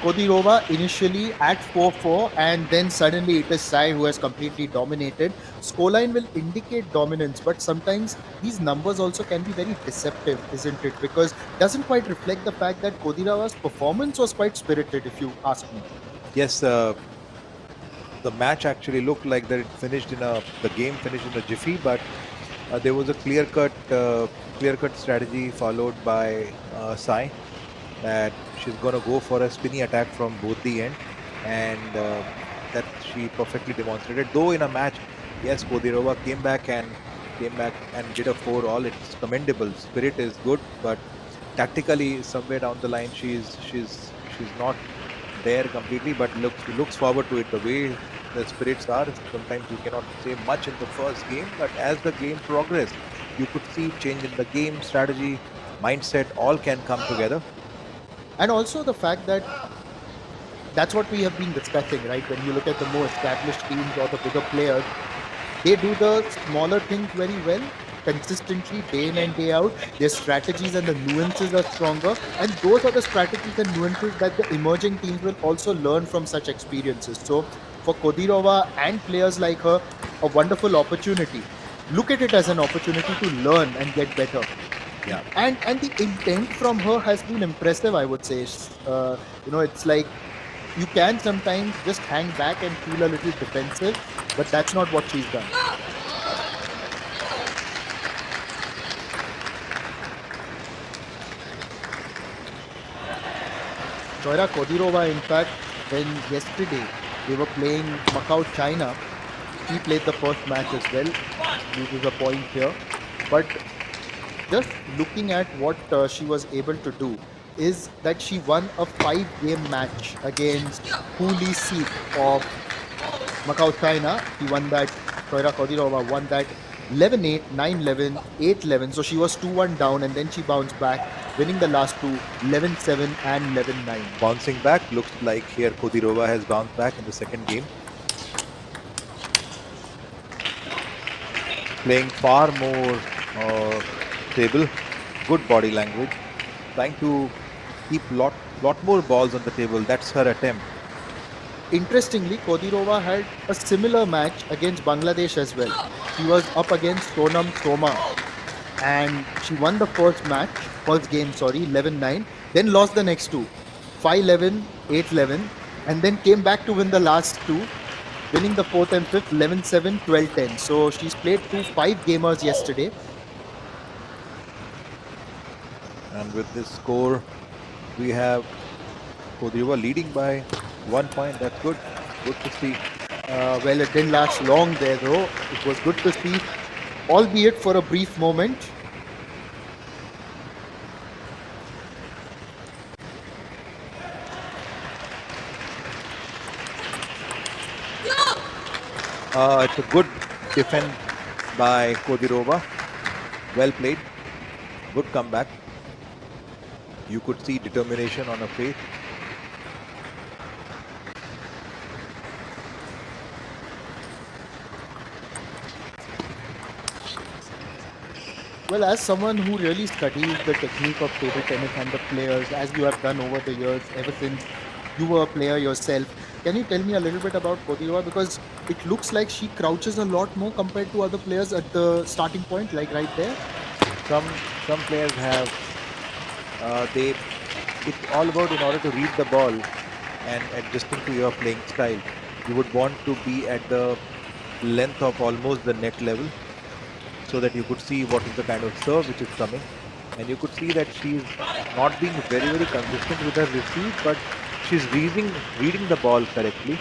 Kodirova initially at 4-4, and then suddenly it is Sai who has completely dominated. Scoreline will indicate dominance, but sometimes these numbers also can be very deceptive, isn't it? Because doesn't quite reflect the fact that Kodirova's performance was quite spirited, if you ask me. Yes, the match actually looked like that the game finished in a jiffy, but there was a clear-cut strategy followed by Sai that she's going to go for a spinny attack from both the end, and that she perfectly demonstrated. Though in a match, yes, Kodirova came back and did a 4-all. It's commendable. Spirit is good, but tactically, somewhere down the line, she's not there completely, but looks forward to it. The way the spirits are, sometimes you cannot say much in the first game, but as the game progressed, you could see change in the game strategy, mindset, all can come together. And also the fact that that's what we have been discussing, right? When you look at the more established teams or the bigger players, they do the smaller things very well, consistently, day in and day out. Their strategies and the nuances are stronger, and those are the strategies and nuances that the emerging teams will also learn from such experiences. So, for Kodirova and players like her, a wonderful opportunity. Look at it as an opportunity to learn and get better. Yeah. And the intent from her has been impressive, I would say. It's like you can sometimes just hang back and feel a little defensive, but that's not what she's done. Joyra Kodirova, in fact, when yesterday they were playing Macau China, she played the first match as well, loses a point here. But just looking at what she was able to do is that she won a 5-game match against Hu Li Sik of Macau China. He won that. Joyra Kodirova won that 11-8, 9-11, 8-11. So she was 2-1 down, and then she bounced back, winning the last two, 11-7 and 11-9. Bouncing back, looks like here Kodirova has bounced back in the second game. Playing far more table, good body language, trying to keep lot more balls on the table. That's her attempt. Interestingly, Kodirova had a similar match against Bangladesh as well. She was up against Sonam Soma, and she won the first game, 11-9, then lost the next two, 5-11, 8-11, and then came back to win the last two, winning the fourth and fifth, 11-7, 12-10. So she's played 2 5-gamers yesterday. And with this score, we have Kodirova leading by 1 point. That's good. Good to see. Well, it didn't last long there, though. It was good to see, albeit for a brief moment. It's a good defense by Kodirova. Well played. Good comeback. You could see determination on her face. Well, as someone who really studies the technique of table tennis and the players, as you have done over the years, ever since you were a player yourself, can you tell me a little bit about Kodirova? Because it looks like she crouches a lot more compared to other players at the starting point, like right there. Some players have they. It's all about in order to read the ball and adjusting to your playing style. You would want to be at the length of almost the net level so that you could see what is the kind of serve which is coming. And you could see that she's not being very consistent with her receive, but she's reading the ball correctly.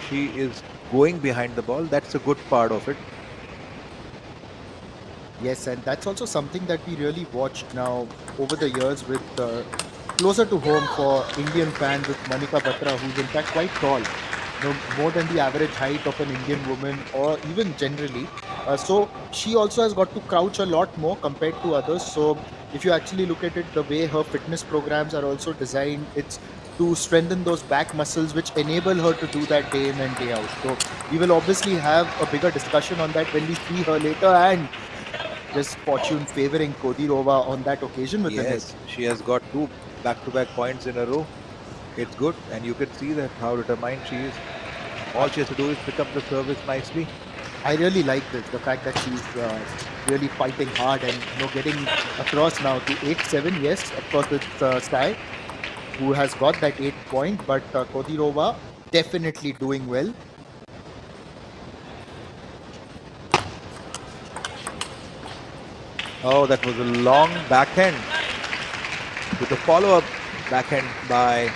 She is going behind the ball. That's a good part of it. Yes, and that's also something that we really watched now over the years with closer to home for Indian fans with Manika Batra, who's in fact quite tall, more than the average height of an Indian woman, or even generally. So she also has got to crouch a lot more compared to others. So if you actually look at it, the way her fitness programs are also designed, it's to strengthen those back muscles, which enable her to do that day in and day out. So we will obviously have a bigger discussion on that when we see her later, and just fortune favoring Kodirova on that occasion with the net. Yes, she has got two back-to-back points in a row. It's good, and you can see that how determined she is. All I, she has to do is pick up the service nicely. I really like this, the fact that she's really fighting hard and getting across now to 8-7. Yes, of course, it's Sai who has got that 8 point, but Kodirova definitely doing well. Oh, that was a long backhand with a follow-up backhand by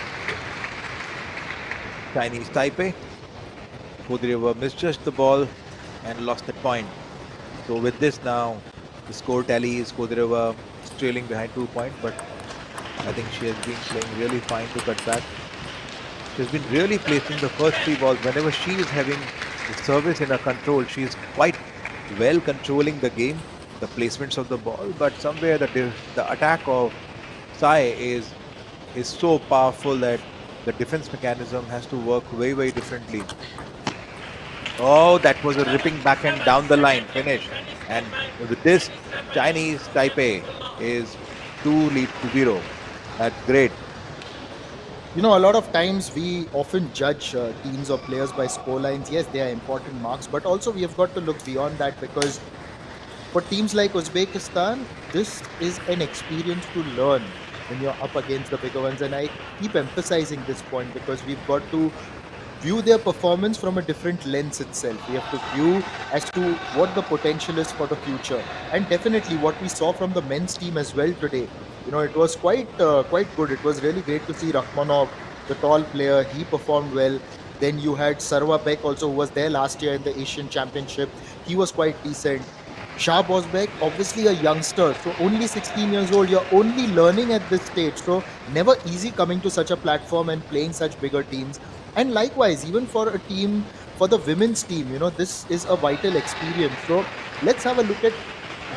Chinese Taipei. Kodirova misjudged the ball and lost that point. So with this now, the score tally is Kodirova trailing behind 2 points, but I think she has been playing really fine to cut back. She's been really placing the first three balls. Whenever she is having the service in her control, she is quite well controlling the game, the placements of the ball. But somewhere the attack of Sai is so powerful that the defense mechanism has to work very differently. Oh, that was a ripping backhand down the line finish. And with this, Chinese Taipei is 2 lead to 0. That's great. A lot of times we often judge teams or players by score lines. Yes, they are important marks, but also we have got to look beyond that, because for teams like Uzbekistan, this is an experience to learn when you're up against the bigger ones. And I keep emphasizing this point because we've got to view their performance from a different lens itself. We have to view as to what the potential is for the future. And definitely what we saw from the men's team as well today. It was quite good. It was really great to see Rakhmanov, the tall player. He performed well. Then you had Sarva Beck also, who was there last year in the Asian Championship. He was quite decent. Shah Bosbek, obviously a youngster, so only 16 years old. You're only learning at this stage, so never easy coming to such a platform and playing such bigger teams. And likewise, even for a team, for the women's team, this is a vital experience. So let's have a look at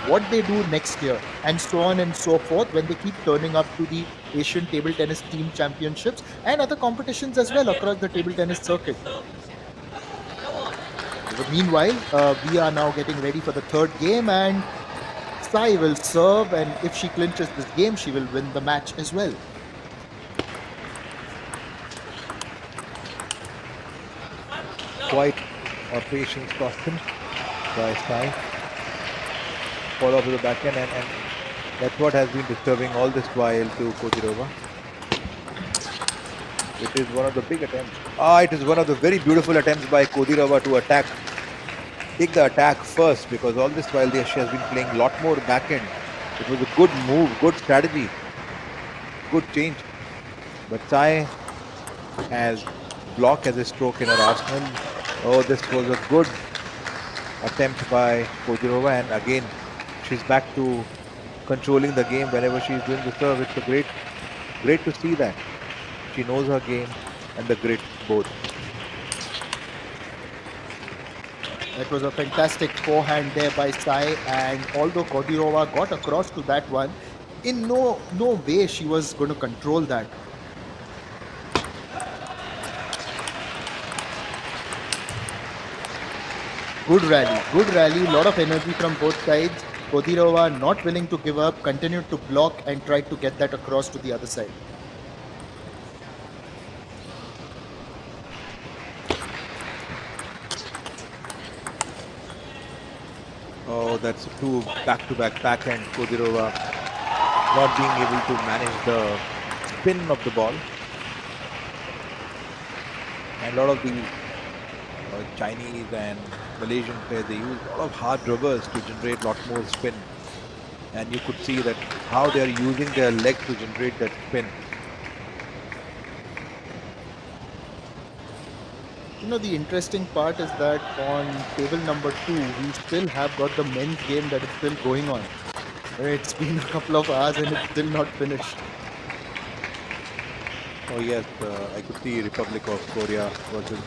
what they do next year, and so on and so forth, when they keep turning up to the Asian Table Tennis Team Championships and other competitions as well across the table tennis circuit. Meanwhile, we are now getting ready for the third game, and Sai will serve, and if she clinches this game, she will win the match as well. Quite a patience caution by Sai. Follow up with the backhand, and that's what has been disturbing all this while to Kodirova. It is one of the big attempts. It is one of the very beautiful attempts by Kodirova to take the attack first, because all this while she has been playing a lot more backhand. It was a good move, good strategy, good change. But Sai has block as a stroke in her arsenal. Oh, this was a good attempt by Kodirova, and again she's back to controlling the game whenever she's doing the serve. It's great to see that she knows her game and the grit both. That was a fantastic forehand there by Sai, and although Kodirova got across to that one, in no way she was going to control that. Good rally, lot of energy from both sides. Kodirova, not willing to give up, continued to block and tried to get that across to the other side. Oh, that's two back-to-back backhand. Kodirova not being able to manage the spin of the ball. And a lot of these Chinese and Malaysian players, they use a lot of hard rubbers to generate a lot more spin. And you could see that how they are using their legs to generate that spin. You know, the interesting part is that on table number 2, we still have got the men's game that is still going on. It's been a couple of hours and it's still not finished. Oh yes, I could see Republic of Korea versus.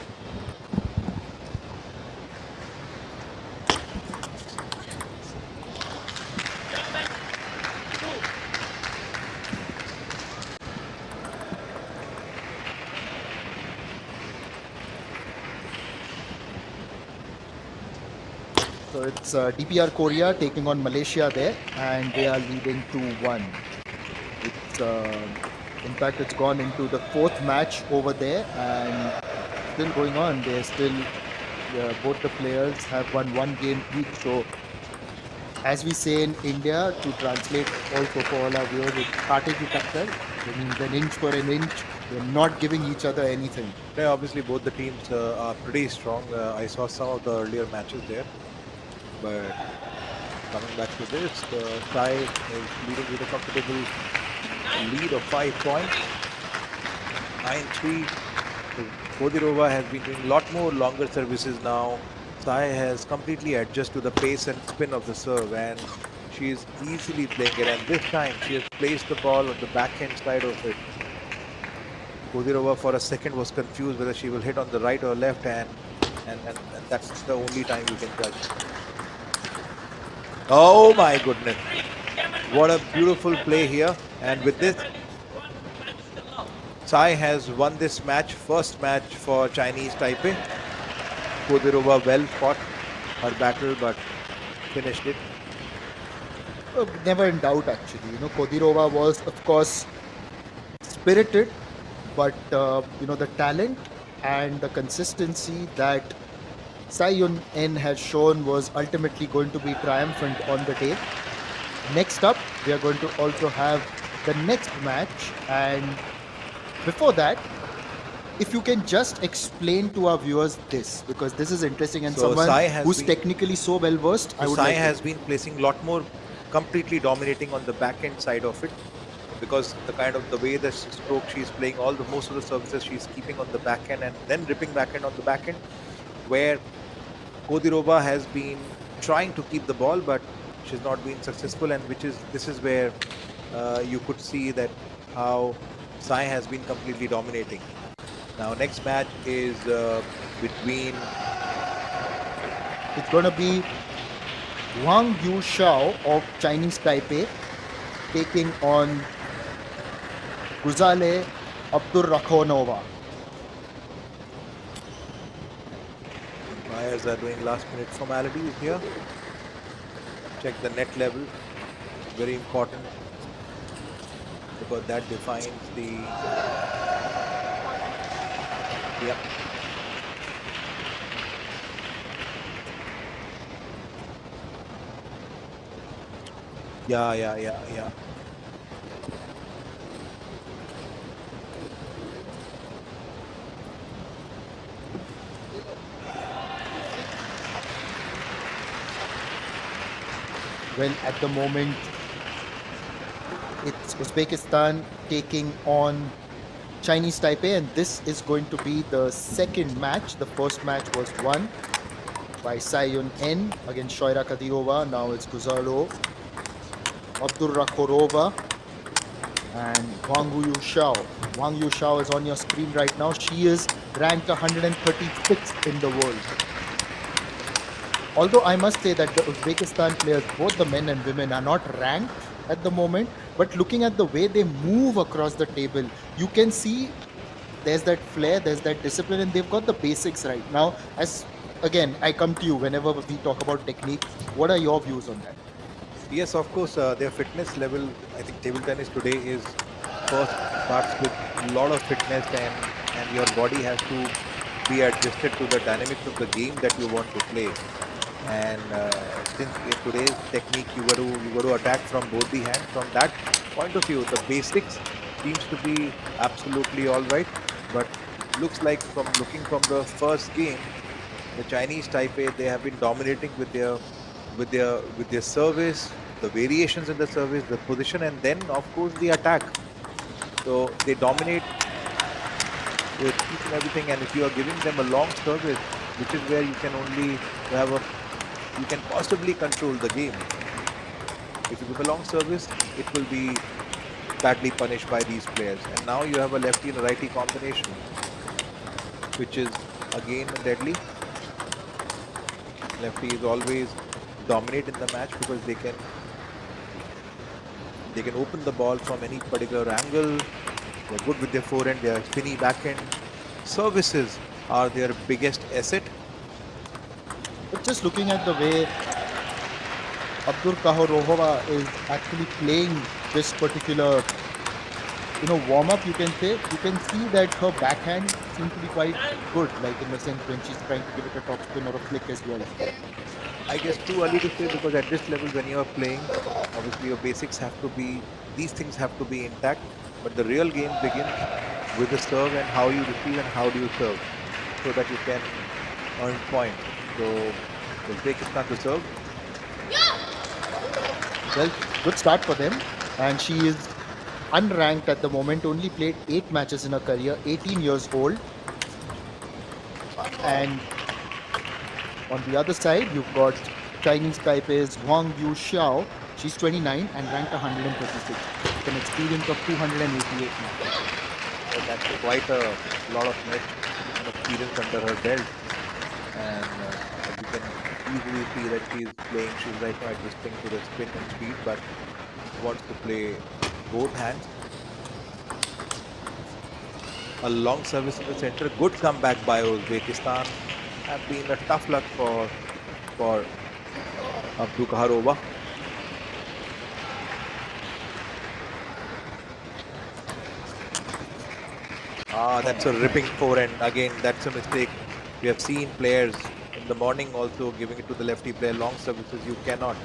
So it's DPR Korea taking on Malaysia there, and they are leading 2-1. It's in fact it's gone into the fourth match over there, and still going on. They're still both the players have won one game each. So as we say in India, to translate also for all our viewers, it's kaate ki takkar. That means an inch for an inch. They're not giving each other anything. Yeah, obviously both the teams are pretty strong. I saw some of the earlier matches there, but coming back to this, Thai is leading with a comfortable lead of 5 points. 9-3. Kodirova has been doing a lot more longer services now. Sai has completely adjusted to the pace and spin of the serve, and she is easily playing it. And this time she has placed the ball on the backhand side of it. Kodirova for a second was confused whether she will hit on the right or left, and that's the only time you can judge. Oh my goodness. What a beautiful play here. And with this, Sai has won this match, first match for Chinese Taipei. Kodirova well fought her battle but finished it. Never in doubt, actually. You know, Kodirova was, of course, spirited, but the talent and the consistency that Tsai Yun-en has shown was ultimately going to be triumphant on the day. Next up, we are going to also have the next match, and before that, if you can just explain to our viewers this, because this is interesting, and So someone who's technically so well versed, I would Sai like has been placing a lot more, completely dominating on the backhand side of it, because the way the stroke she's playing, most of the services she's keeping on the backhand and then ripping backhand on the backhand, where Kodirova has been trying to keep the ball but she's not been successful, and this is where you could see that how Sai has been completely dominating. Now next match is between, it's going to be Wang Yushao of Chinese Taipei taking on Guzale Abdurrakhonova. Players are doing last minute formalities here. Check the net level, very important, because that defines the, yep. Yeah. Well, at the moment, it's Uzbekistan taking on Chinese Taipei, and this is going to be the second match. The first match was won by Tsai Yun-en against Shoira Kadirova. Now it's Guzalo Abdurrakhorova and Wang Yushao. Wang Yushao is on your screen right now. She is ranked 136th in the world. Although I must say that the Uzbekistan players, both the men and women, are not ranked at the moment, but looking at the way they move across the table, you can see there's that flair, there's that discipline, and they've got the basics right. Now, as again, I come to you whenever we talk about technique. What are your views on that? Yes, of course, their fitness level. I think table tennis today is first starts with a lot of fitness, and your body has to be adjusted to the dynamics of the game that you want to play. And since in today's technique, you got to attack from both the hands. From that point of view, the basics seems to be absolutely all right. But looks like from looking from the first game, the Chinese Taipei, they have been dominating with their service, the variations in the service, the position, and then of course the attack. So they dominate with each and everything. And if you are giving them a long service, which is where you can only have a you can possibly control the game. If you give a long service, it will be badly punished by these players. And now you have a lefty and a righty combination, which is again deadly. Lefty is always dominate in the match because they can open the ball from any particular angle. They're good with their forehand, their spinny backhand. Services are their biggest asset. But just looking at the way Abdur Kahorova is actually playing this particular, warm up, you can say, you can see that her backhand seems to be quite good, like in the sense when she's trying to give it a top spin or a flick as well. I guess too early to say because at this level, when you are playing, obviously your basics have to be, these things have to be intact. But the real game begins with the serve and how you receive and how do you serve so that you can earn points. So Uzbekistan to serve. Well, good start for them. And she is unranked at the moment, only played 8 matches in her career, 18 years old. And on the other side, you've got Chinese Taipei's Wang Yu Xiao. She's 29 and ranked 136 with an experience of 288 matches. So that's quite a lot of match and experience under her belt. And as you can easily see that she's playing, she's right now adjusting to the spin and speed, but wants to play both hands. A long service in the center. Good comeback by Uzbekistan. Have been a tough luck for Abdukharova. That's a ripping forehand. Again, that's a mistake. We have seen players in the morning also giving it to the lefty player. Long services, you cannot.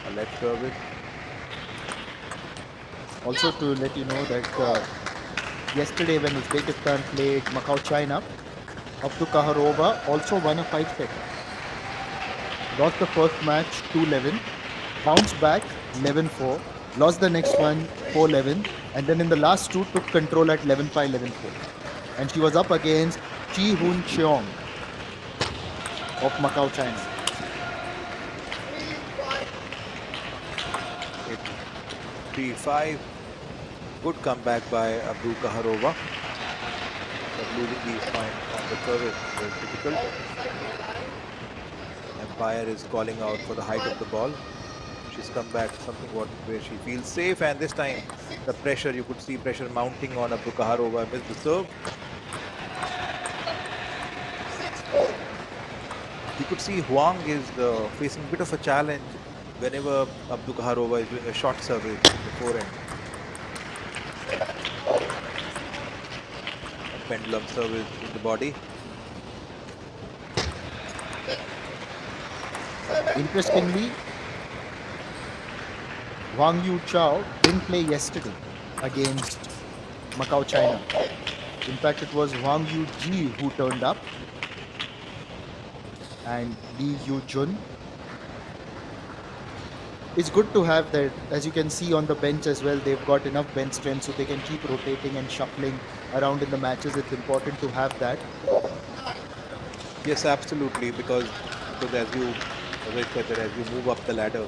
A left service. Also to let you know that yesterday when Uzbekistan played Macau China, Abdukharova also won a 5-set. Lost the first match 2-11, bounced back 11-4, lost the next one 4-11, and then in the last two took control at 11-5, 11-4. And she was up against Chi Hun Cheong of Macau, China. It's 3-5. Good comeback by Abdukharova. But losing these points on the service was difficult. Empire is calling out for the height of the ball. She's come back something where she feels safe, and this time the pressure, you could see pressure mounting on Abdukharova. Missed the serve. You could see Huang is facing a bit of a challenge whenever Abdukharova is doing a short service in the forehand. A pendulum service in the body. Interestingly, Wang Yu Chao didn't play yesterday against Macau, China. In fact, it was Wang Yu Ji who turned up and Lee Yu Jun. It's good to have that, as you can see on the bench as well, they've got enough bench strength so they can keep rotating and shuffling around in the matches. It's important to have that. Yes, absolutely, because as I said, that as you move up the ladder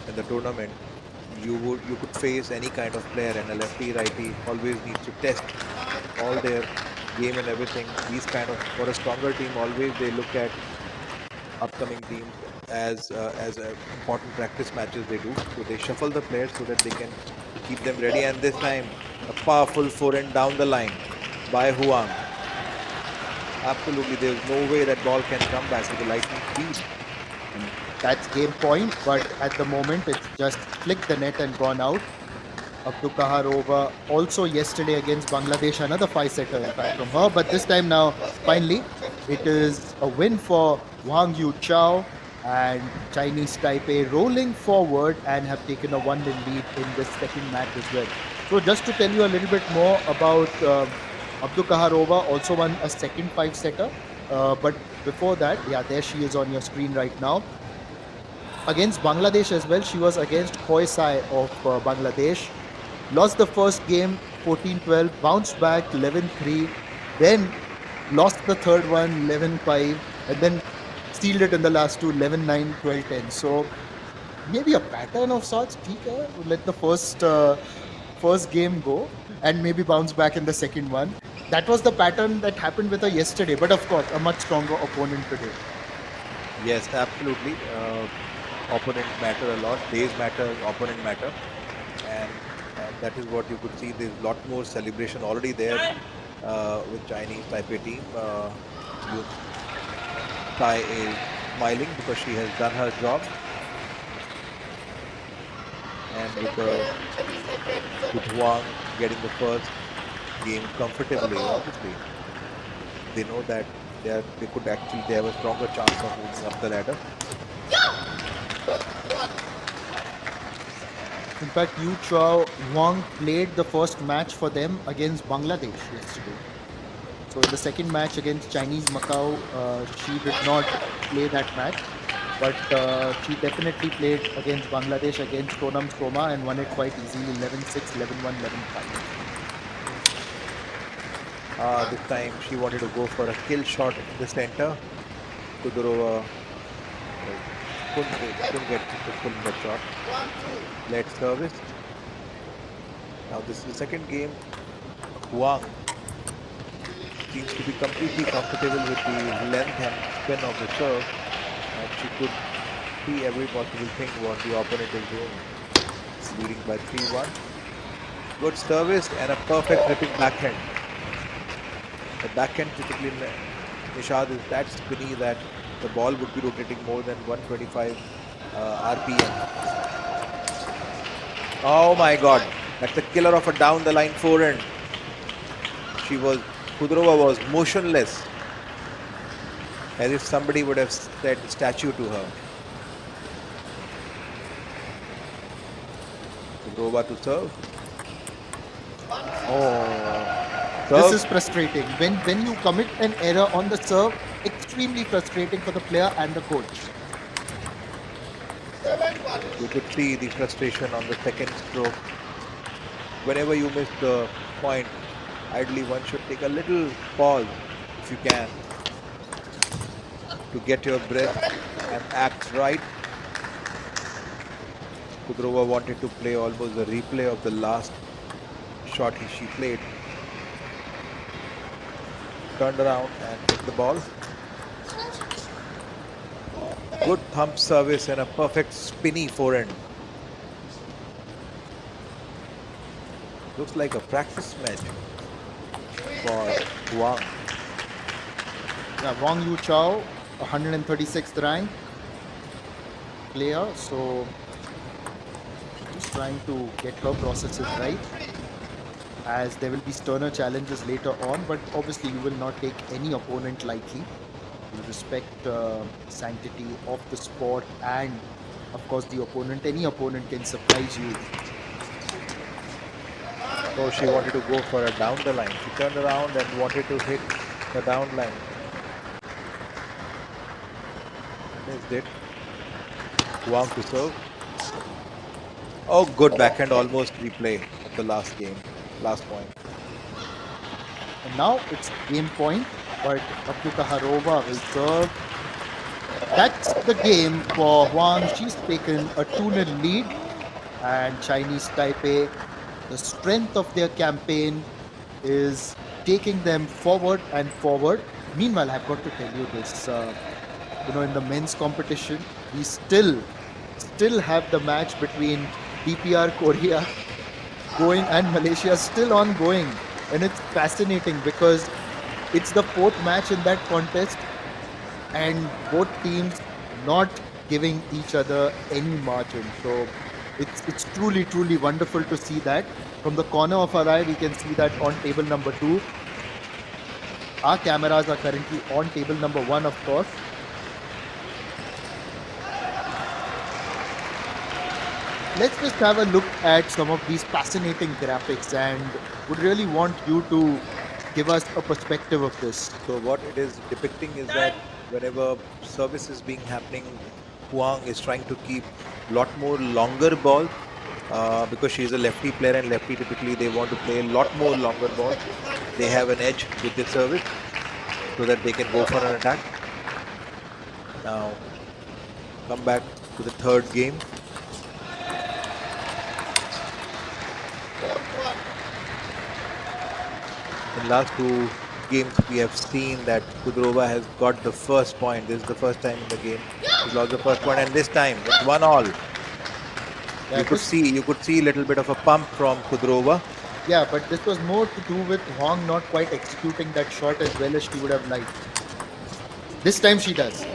in the tournament, you could face any kind of player, and a lefty righty always needs to test all their game and everything. These kind of, for a stronger team, always they look at upcoming teams as important practice matches they do. So they shuffle the players so that they can keep them ready. And this time, a powerful forehand down the line by Huang. Absolutely, there's no way that ball can come back with the lightning speed. That's game point, but at the moment it's just flicked the net and gone out. Abdukharova also yesterday against Bangladesh, another five-setter in fact from her, but this time now finally it is a win for Wang Yu Chao, and Chinese Taipei rolling forward and have taken a 1-0 lead in this second match as well. So just to tell you a little bit more about Abdukharova, also won a second five-setter, but before that, yeah, there she is on your screen right now. Against Bangladesh as well, she was against Khoisai of Bangladesh. Lost the first game 14-12, bounced back 11-3, then lost the third one 11-5, and then sealed it in the last two 11-9, 12-10. So maybe a pattern of sorts. Okay, let the first game go and maybe bounce back in the second one. That was the pattern that happened with her yesterday, but of course, a much stronger opponent today. Yes, absolutely. Opponent matter a lot. Days matter, opponent matter, and that is what you could see. There's a lot more celebration already there with Chinese Taipei team. Yun Tai is smiling because she has done her job, and with Wang getting the first game comfortably, obviously they know that they have a stronger chance of moving up the ladder. In fact, Yu Chao Wang played the first match for them against Bangladesh yesterday. So in the second match against Chinese Macau, she did not play that match, but she definitely played against Bangladesh against Tonam Soma and won it quite easily 11-6, 11-1, 11-5. This time she wanted to go for a kill shot in the center. Kudorova couldn't get successful in that shot. Led service. Now this is the second game. Huang seems to be completely comfortable with the length and spin of the serve, and she could see every possible thing what the opponent is doing. Leading by 3-1. Good service and a perfect ripping backhand. The backhand typically Nishad is that spinny that the ball would be rotating more than 125 RPM. Oh my god, that's the killer of a down the line forehand. Kudorova was motionless, as if somebody would have said statue to her. Kudorova to serve. This is frustrating. When you commit an error on the serve, extremely frustrating for the player and the coach. You could see the frustration on the second stroke. Whenever you miss the point, ideally one should take a little pause if you can to get your breath and act right. Kudorova wanted to play almost a replay of the last shot she played. Turned around and hit the ball. Good thump service and a perfect spinny forehand. Looks like a practice match for Wang. Yeah, Wang Yu Chao, 136th rank player, so just trying to get her processes right, as there will be sterner challenges later on, but obviously you will not take any opponent lightly. You respect sanctity of the sport and of course the opponent. Any opponent can surprise you. So she wanted to go for a down the line. She turned around and wanted to hit the down line. Missed it. Wang to serve. Oh, good backhand, almost replay of the last point. And now it's game point, but Abdukharova will serve. That's the game for Wang. She's taken a 2-0 lead, and Chinese Taipei, the strength of their campaign is taking them forward and forward. Meanwhile, I've got to tell you this, in the men's competition, we still have the match between DPR Korea going and Malaysia still ongoing. And it's fascinating because it's the fourth match in that contest and both teams not giving each other any margin. So it's truly wonderful to see that. From the corner of our eye, we can see that on table number 2. Our cameras are currently on table number 1, of course. Let's just have a look at some of these fascinating graphics, and would really want you to give us a perspective of this. So what it is depicting is that whenever service is being happening, Huang is trying to keep lot more longer balls because she is a lefty player, and lefty typically they want to play a lot more longer balls. They have an edge with the service so that they can go for an attack. Now come back to the third game. In last 2 games, we have seen that Kudrova has got the first point. This is the first time in the game she's lost the first point, and this time it's 1-all. Yeah, You could see a little bit of a pump from Kudrova. Yeah, but this was more to do with Huang not quite executing that shot as well as she would have liked. This time she does.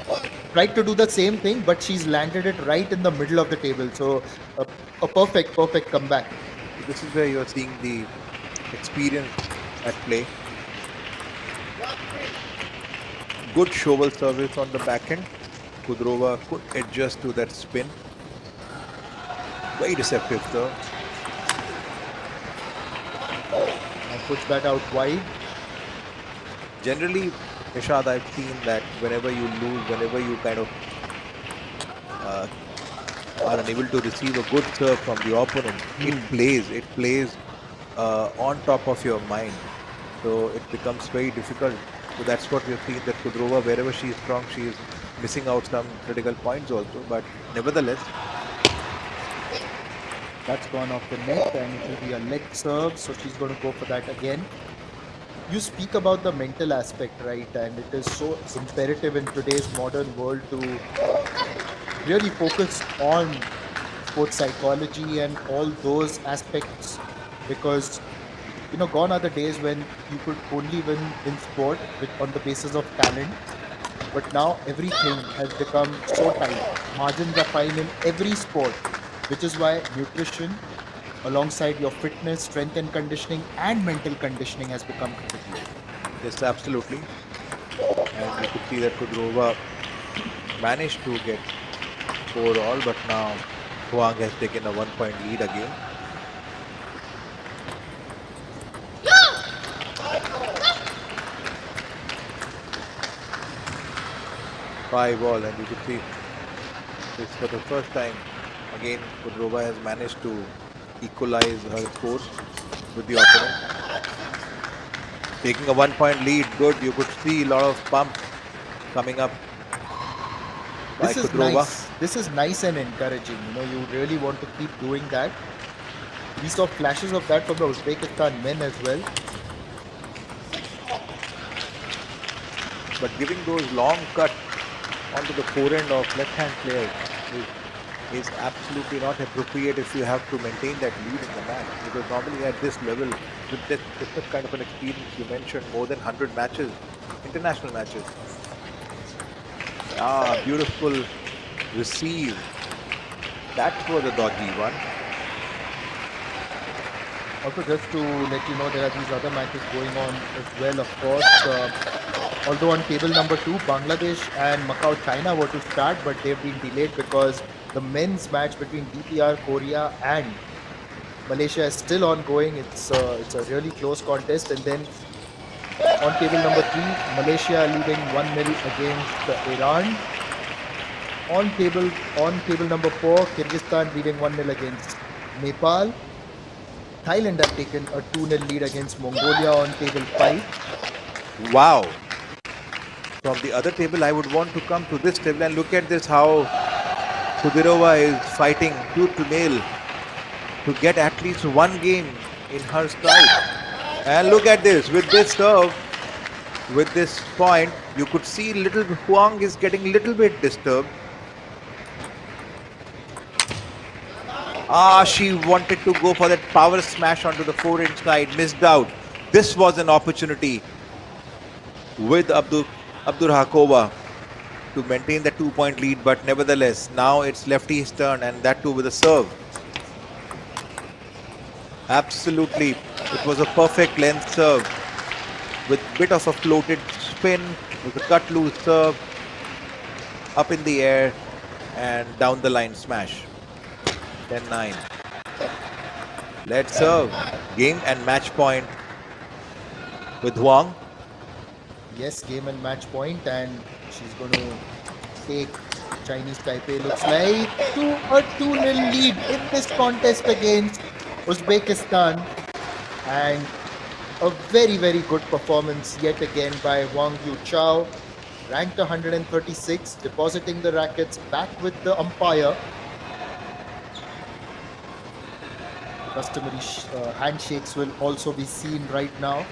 Tried to do the same thing, but she's landed it right in the middle of the table. So a perfect comeback. This is where you are seeing the experience at play. Good shovel service on the back end. Kudrova could adjust to that spin. Very deceptive serve. And puts that out wide. Generally, Nishad, I've seen that whenever you lose, whenever you kind of are unable to receive a good serve from the opponent, it plays on top of your mind. So it becomes very difficult. So that's what we've seen, that Kudrova, wherever she is strong, she is missing out some critical points also. But nevertheless, That's gone off the net, and it will be a leg serve. So she's going to go for that again. You speak about the mental aspect, right? And it is so imperative in today's modern world to really focus on sports psychology and all those aspects, because gone are the days when you could only win in sport on the basis of talent, but now everything has become so tight. Margins are fine in every sport, which is why nutrition alongside your fitness, strength and conditioning, and mental conditioning has become critical. yes, absolutely. And you could see that Kudrova managed to get 4-all, but now Huang has taken a 1-point lead again. Five all, and you could see this for the first time. Again, Kudrova has managed to equalize her scores with the opponent. Taking a 1-point lead, good. You could see a lot of pump coming up by This is Kudrova. nice. This is nice and encouraging. You really want to keep doing that. We saw flashes of that from the Uzbekistan men as well. But giving those long cuts onto the forehand of left-hand players is absolutely not appropriate if you have to maintain that lead in the match. Because normally at this level, with this kind of an experience, you mentioned more than 100 matches, international matches. Beautiful receive. That was a dodgy one. Also, just to let you know, there are these other matches going on as well, of course. Although on table number 2, Bangladesh and Macau, China were to start, but they've been delayed because the men's match between DPR Korea and Malaysia is still ongoing. It's a really close contest. And then on table number 3, Malaysia leading 1-0 against Iran. On table number 4, Kyrgyzstan leading 1-0 against Nepal. Thailand have taken a 2-0 lead against Mongolia on table 5. Wow. From the other table, I would want to come to this table and look at this, how Kudrova is fighting tooth to nail to get at least one game in her stride. And look at this, with this serve, with this point, you could see little Huang is getting a little bit disturbed. She wanted to go for that power smash onto the forehand side, missed out. This was an opportunity with Abdurhakova to maintain the 2-point lead, but nevertheless, now it's lefty's turn, and that too with a serve. Absolutely, it was a perfect length serve with bit of a floated spin, with a cut loose serve, up in the air and down the line smash. 10-9. Let's serve. Game and match point with Huang. Yes, game and match point, and she's going to take Chinese Taipei. Looks like to a 2-0 lead in this contest against Uzbekistan, and a very, very good performance yet again by Wang Yu Chao, ranked 136, depositing the rackets back with the umpire. Customary handshakes will also be seen right now.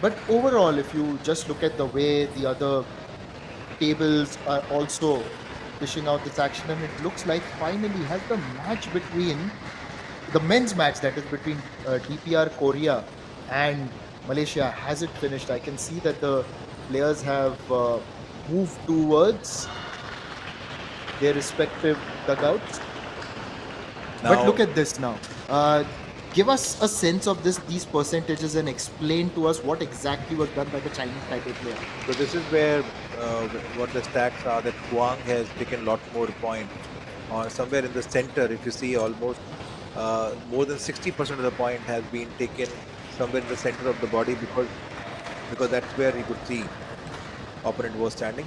But overall, if you just look at the way the other tables are also dishing out this action, and it looks like finally has the match between the men's match, that is between DPR Korea and Malaysia, has it finished. I can see that the players have moved towards their respective dugouts. But look at this now. Give us a sense of these percentages and explain to us what exactly was done by the Chinese Taipei player. So this is where what the stats are, that Huang has taken a lot more points. Somewhere in the center, if you see, almost more than 60% of the point has been taken somewhere in the center of the body, because that's where he could see opponent was standing.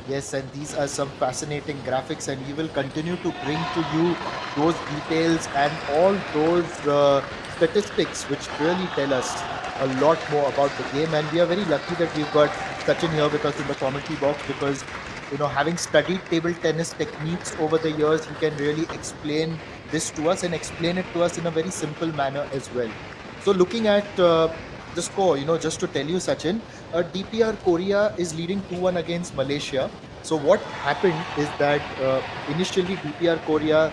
Yes, and these are some fascinating graphics, and we will continue to bring to you those details and all those statistics which really tell us a lot more about the game. And we are very lucky that we've got Sachin here with us in the commentary box, because having studied table tennis techniques over the years, he can really explain this to us and explain it to us in a very simple manner as well. So looking at the score, just to tell you, Sachin, DPR Korea is leading 2-1 against Malaysia. So what happened is that initially DPR Korea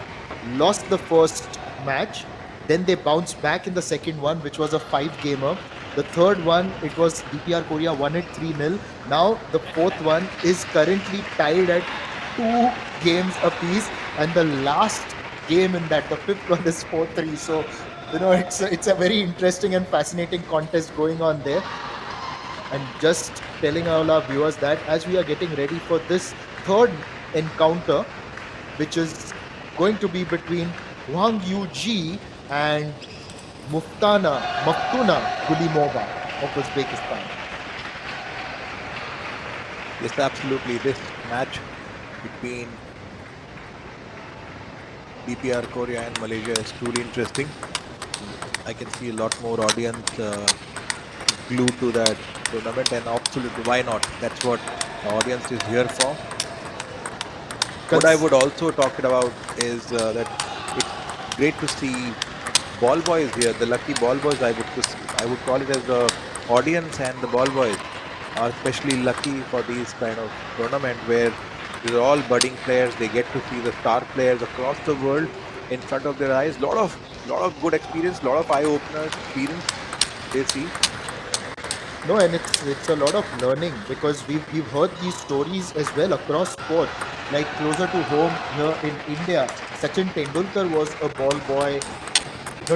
lost the first match, then they bounced back in the second one, which was a 5-gamer. The third one, it was DPR Korea won it 3-0. Now the fourth one is currently tied at 2 games apiece, and the last game in that, the fifth one, is 4-3. So it's a very interesting and fascinating contest going on there. And just telling all our viewers that as we are getting ready for this third encounter, which is going to be between Wang Yuji and Muftuna Gulimova of Uzbekistan. Yes, absolutely. This match between DPR Korea and Malaysia is truly interesting. I can see a lot more audience glued to that tournament, and absolutely, why not? That's what the audience is here for. What I would also talk about is that it's great to see ball boys here. The lucky ball boys, I would call it, as the audience, and the ball boys are especially lucky for these kind of tournament, where these are all budding players. They get to see the star players across the world in front of their eyes. Lot of good experience, lot of eye opener experience they see. No, and it's a lot of learning, because we've heard these stories as well across sport. Like closer to home here in India, Sachin Tendulkar was a ball boy,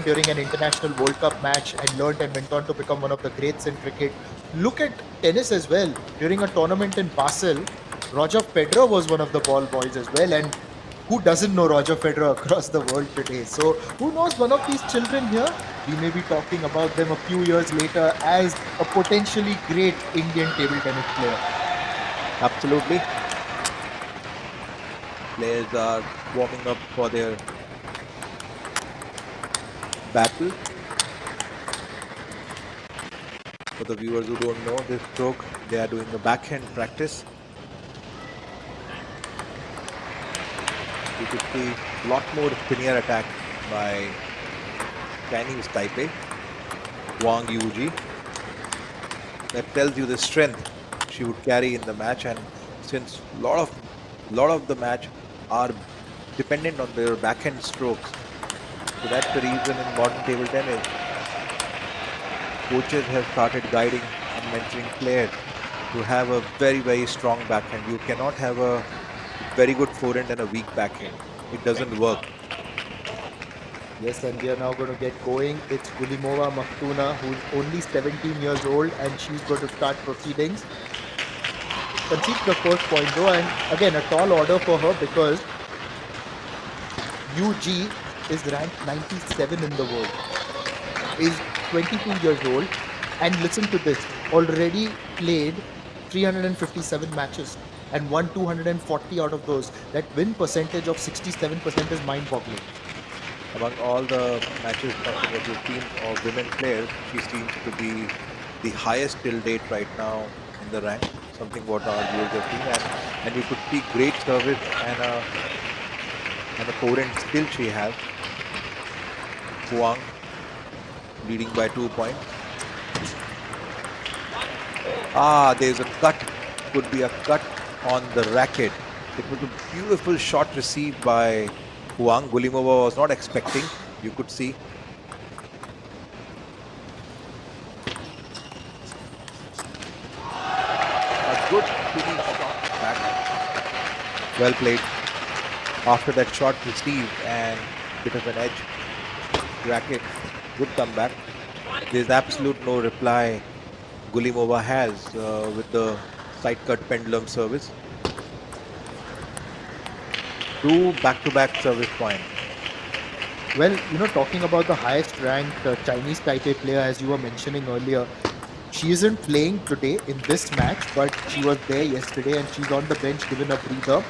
during an international World Cup match, and learned and went on to become one of the greats in cricket. Look at tennis as well. During a tournament in Basel, Roger Federer was one of the ball boys as well, and who doesn't know Roger Federer across the world today? So who knows, one of these children here, we may be talking about them a few years later as a potentially great Indian table tennis player. Absolutely. Players are warming up for their battle. For the viewers who don't know this stroke, they are doing a backhand practice. You could see a lot more spinner attack by Chinese Taipei, Wang Yuji. That tells you the strength she would carry in the match, and since lot of the match are dependent on their backhand strokes, so that's the reason in modern table tennis coaches have started guiding and mentoring players to have a very, very strong backhand. You cannot have a very good forehand and a weak backhand. It doesn't work. Yes, and we are now going to get going. It's Gulimova Maftuna, who's only 17 years old, and she's going to start proceedings. Concedes the first point though, and again a tall order for her because UG is ranked 97 in the world, is 22 years old, and listen to this, already played 357 matches and won 240 out of those. That win percentage of 67% is mind-boggling. Among all the matches talking about your team of women players, she seems to be the highest till date right now in the rank. Something what our viewers have seen, and you could see great service and a forehand skill she has. Huang leading by 2 points. There's a cut. Could be a cut on the racket. It was a beautiful shot received by Huang. Gulimova was not expecting. You could see. A good spinning shot back. Well played. After that shot received and bit of an edge racket, good comeback. There's absolute no reply Gulimova has with the side cut pendulum service. 2 back-to-back service points. Well, talking about the highest ranked Chinese Taipei player, as you were mentioning earlier, she isn't playing today in this match, but she was there yesterday and she's on the bench given a breather.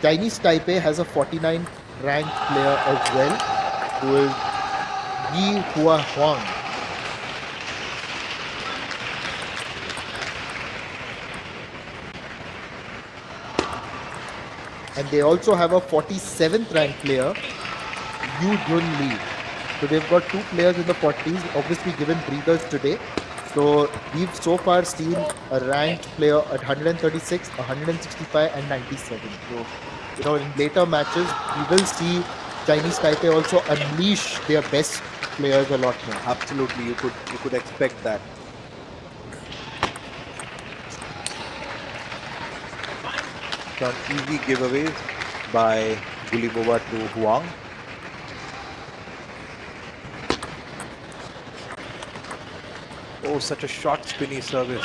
Chinese Taipei has a 49th ranked player as well, who is Yi Hua Huang. And they also have a 47th ranked player, Yu Jun Lee. So they've got 2 players in the 40s, obviously given breathers today. So we've so far seen a ranked player at 136, 165 and 97. So, in later matches, we will see Chinese Taipei also unleash their best players a lot more. Absolutely, you could expect that. Some easy giveaways by Gulimova to Huang. Oh, such a short spinny service.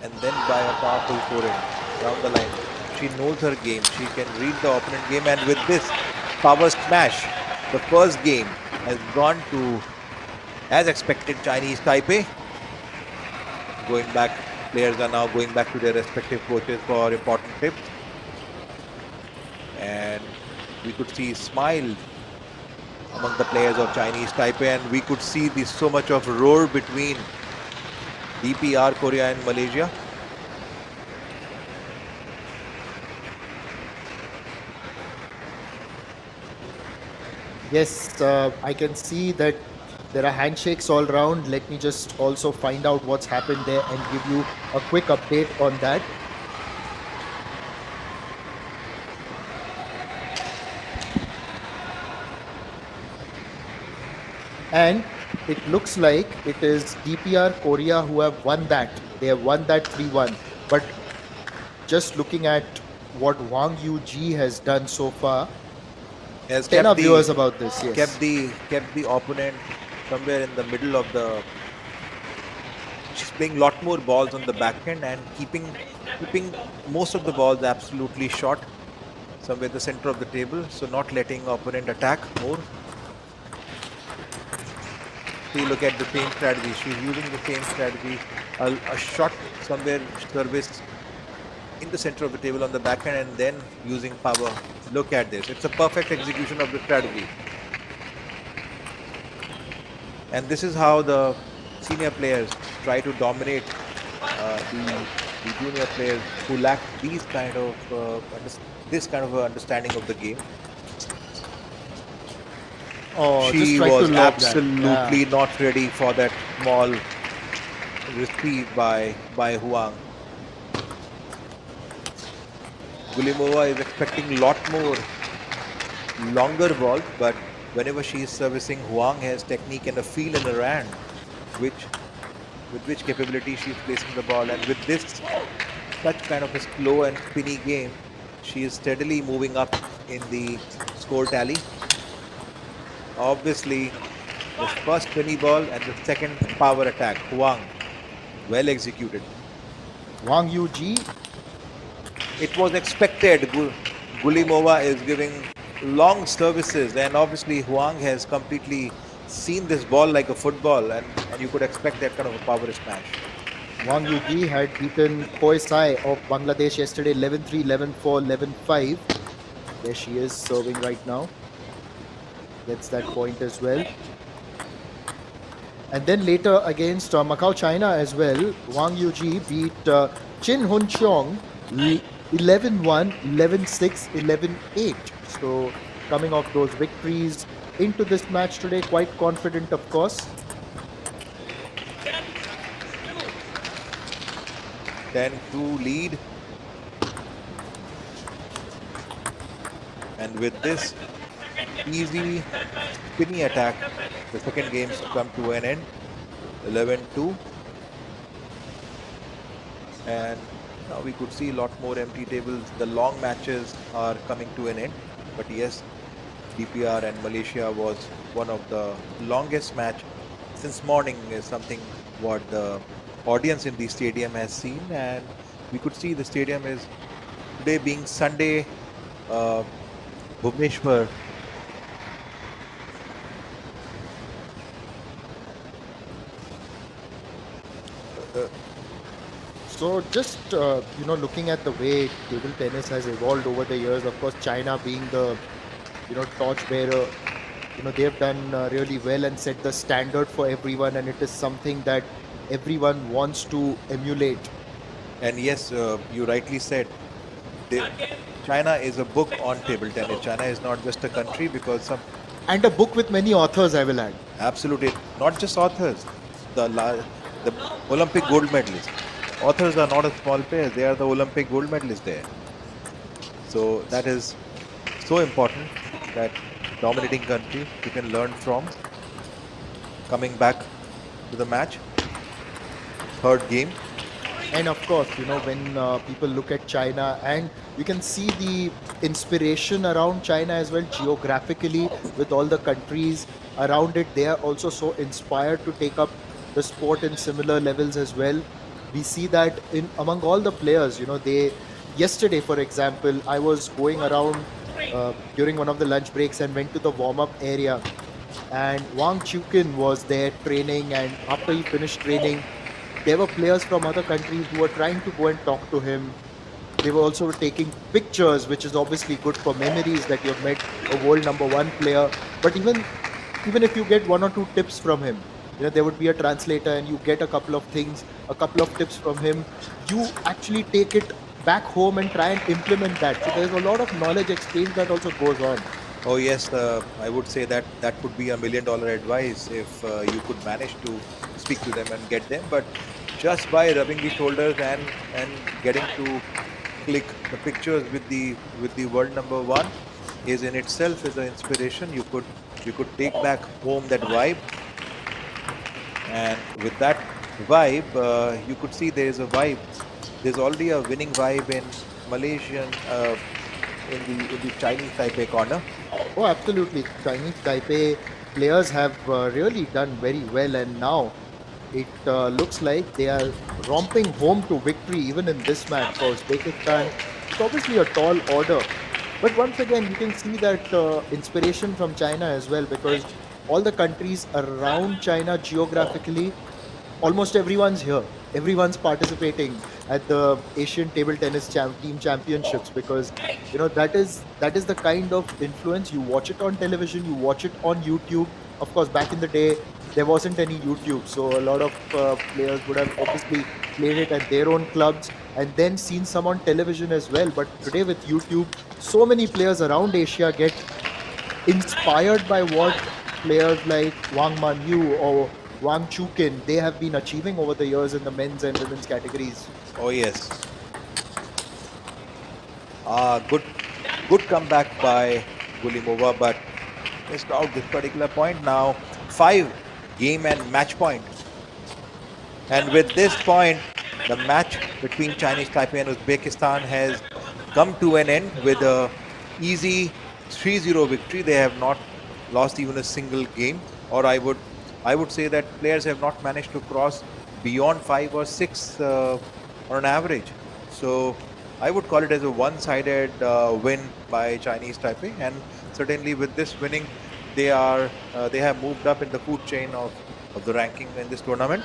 And then by a powerful forehand down the line. She knows her game. She can read the opponent game, and with this power smash, the first game has gone to, as expected, Chinese Taipei. Going back, players are now going back to their respective coaches for important tips. And we could see smile among the players of Chinese Taipei, and we could see so much of roar between DPR Korea and Malaysia. Yes, I can see that there are handshakes all around. Let me just also find out what's happened there and give you a quick update on that. And it looks like it is DPR Korea who have won that. They have won that 3-1. But just looking at what Wang Yu-ji has done so far, Has tell our kept viewers about this. Yes. kept the opponent somewhere in the middle of the. She's playing a lot more balls on the backhand and keeping most of the balls absolutely short, somewhere the center of the table. So not letting opponent attack more. See, look at the same strategy. She's using the same strategy. A shot somewhere service in the center of the table on the backhand and then using power. Look at this. It's a perfect execution of the strategy. And this is how the senior players try to dominate the junior players who lack this kind of understanding of the game. Oh, She just was to lob absolutely not ready for that small receive by Huang. Gulimova is expecting a lot more longer balls, but whenever she is servicing, Huang has technique and a feel in her hand, which with which capability she's placing the ball, and with this such kind of a slow and spinny game, she is steadily moving up in the score tally. Obviously, the first spinny ball and the second power attack, Huang, well executed. Wang Yuji. It was expected. Gulimova is giving long services, and obviously Huang has completely seen this ball like a football, and you could expect that kind of a power smash. Wang Yuji had beaten Koi Sai of Bangladesh yesterday 11-3, 11-4, 11-5. There she is serving right now. Gets that point as well. And then later against Macau, China as well, Wang Yuji beat Chin Hun Cheong 11-1, 11-6, 11-8. So coming off those victories into this match today, quite confident, of course. 10-2 lead. And with this easy spinny attack, the second game's come to an end. 11-2. And now we could see a lot more empty tables. The long matches are coming to an end. But yes, DPR and Malaysia was one of the longest match since morning, is something what the audience in the stadium has seen. And we could see the stadium is today being Sunday, Bhubaneshwar. So just looking at the way table tennis has evolved over the years, of course, China being the torchbearer, they've done really well and set the standard for everyone, and it is something that everyone wants to emulate. And yes, you rightly said, they, China is a book on table tennis. China is not just a country, because some And a book with many authors, I will add. absolutely not just authors, the Olympic gold medalists. Authors are not a small player; they are the Olympic gold medalists there. So that is so important that dominating country you can learn from. Coming back to the match, third game. And of course, when people look at China, and you can see the inspiration around China as well, geographically, with all the countries around it, they are also so inspired to take up the sport in similar levels as well. We see that in among all the players, yesterday, for example, I was going around during one of the lunch breaks and went to the warm up area, and Wang Chukin was there training, and after he finished training, there were players from other countries who were trying to go and talk to him. They were also taking pictures, which is obviously good for memories that you've met a world number one player. But even if you get one or two tips from him, there would be a translator, and you get a couple of things, a couple of tips from him. You actually take it back home and try and implement that. So there's a lot of knowledge exchange that also goes on. Oh yes, I would say that that would be $1 million advice if you could manage to speak to them and get them. But just by rubbing the shoulders and getting to click the pictures with the world number one is in itself is an inspiration. You could take back home that vibe, and with that vibe, you could see there is a vibe. There's already a winning vibe in Malaysian in the Chinese Taipei corner. Oh, absolutely. Chinese Taipei players have really done very well, and now it looks like they are romping home to victory even in this match for Uzbekistan. It's obviously a tall order, but once again, you can see that inspiration from China as well, because all the countries around China geographically, almost everyone's here. Everyone's participating at the Asian Table Tennis Team Championships, because that is the kind of influence. You watch it on television, you watch it on YouTube. Of course, back in the day, there wasn't any YouTube, so a lot of players would have obviously played it at their own clubs and then seen some on television as well. But today, with YouTube, so many players around Asia get inspired by what players like Wang Manyu or Wang Chukin they have been achieving over the years in the men's and women's categories. Oh yes, good comeback by Gulimova, but missed out this particular point. Now 5 game and match point. And with this point, the match between Chinese Taipei and Uzbekistan has come to an end with a easy 3-0 victory. They have not lost even a single game, or I would say that players have not managed to cross beyond 5 or 6 on an average. So I would call it as a one-sided win by Chinese Taipei, and certainly with this winning, they have moved up in the food chain of the ranking in this tournament.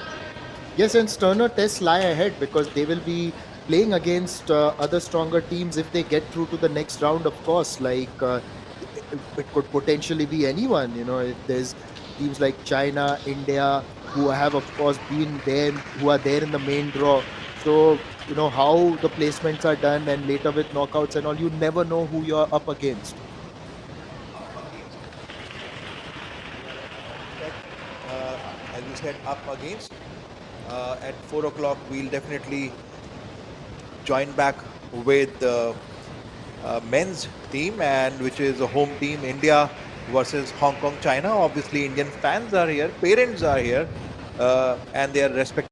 Yes, and sterner tests lie ahead because they will be playing against other stronger teams if they get through to the next round. Of course, it could potentially be anyone. You know, if there's teams like China, India, who have of course been there, who are there in the main draw. So you know how the placements are done, and later with knockouts and all, you never know who you're up against. As we said, up against. At 4 o'clock, we'll definitely join back with the men's team, and which is a home team, India versus Hong Kong, China. Obviously, Indian fans are here, parents are here, and they are respecting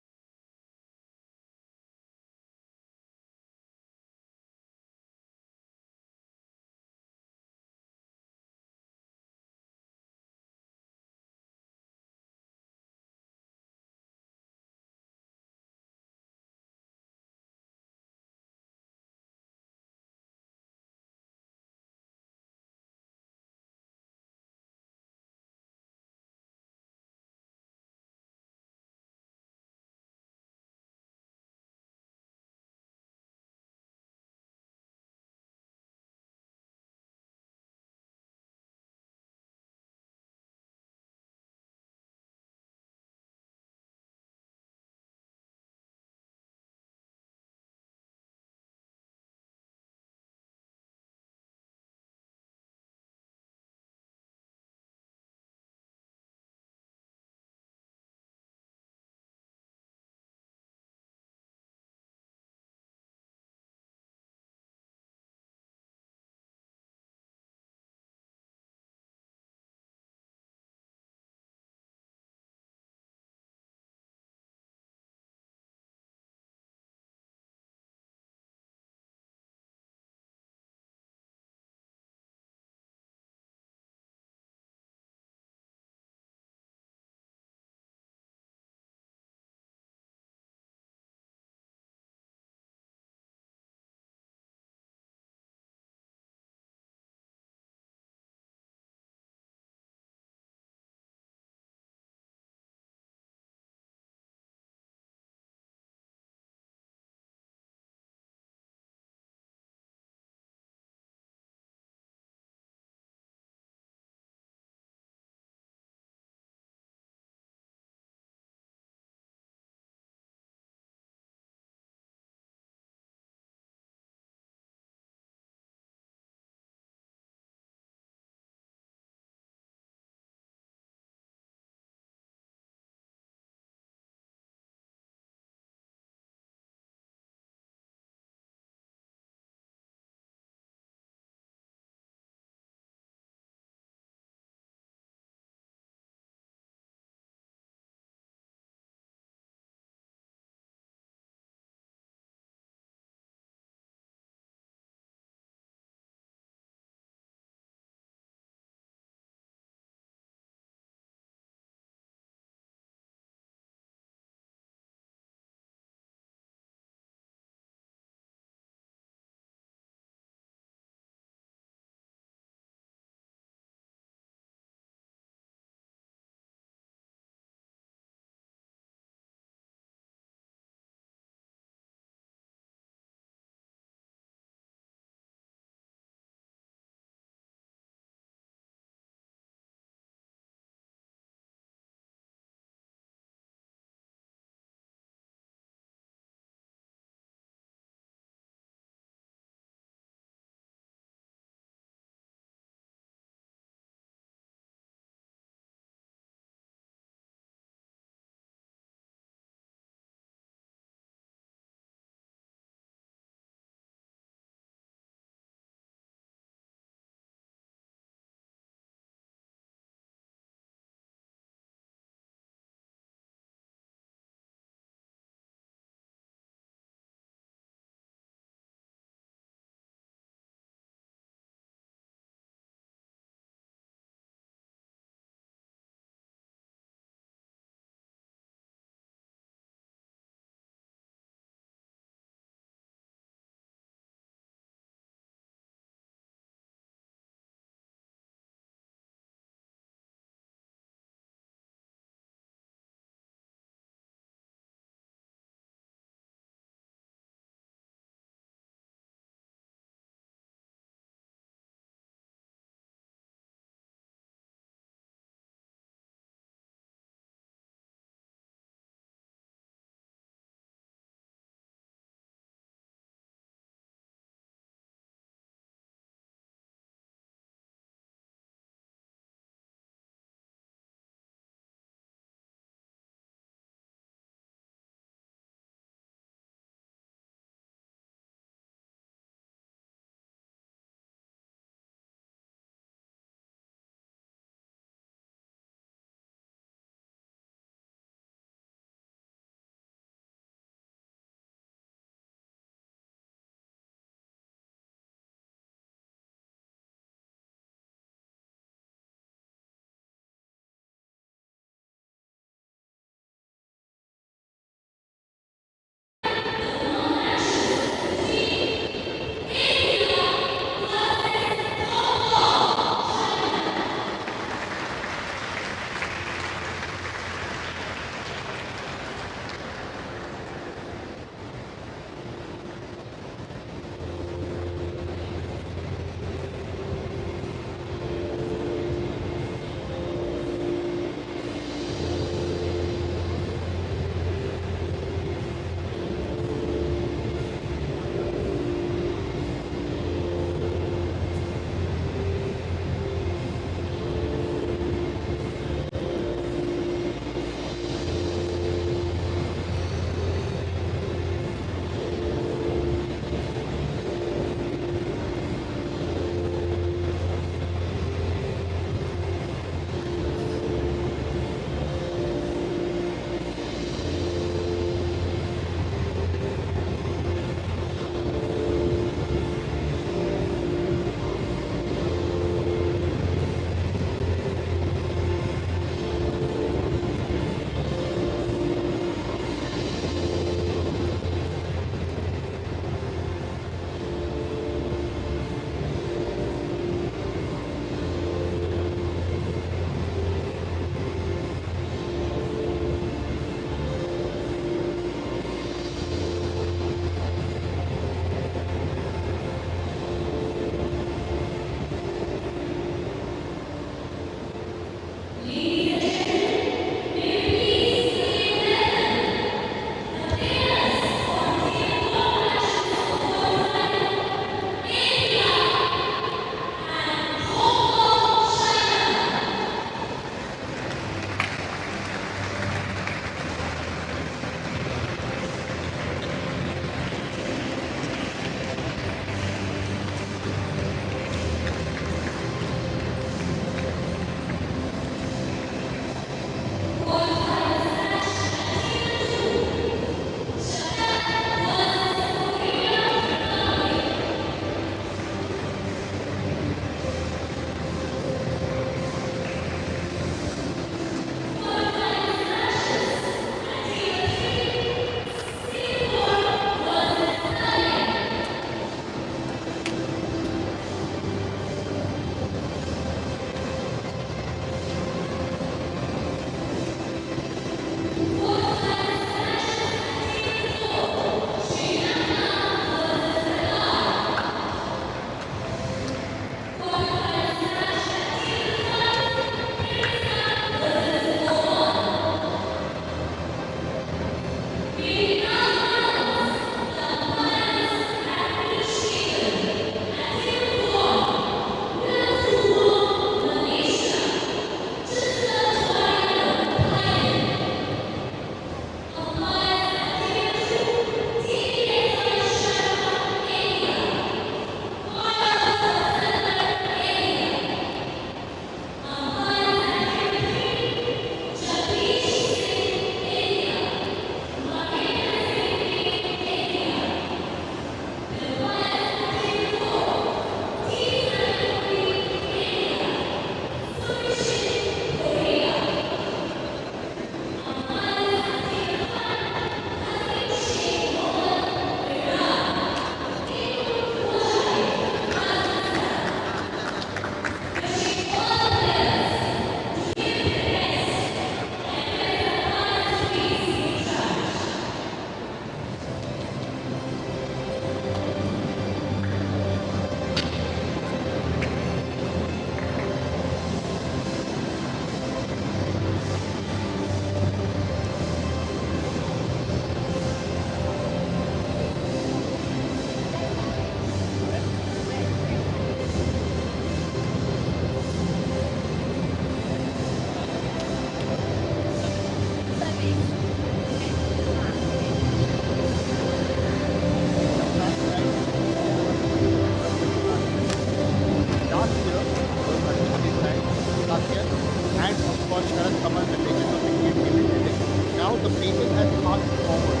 or Sharad Kamal, the legend of Indian table tennis. Now the paving has passed forward.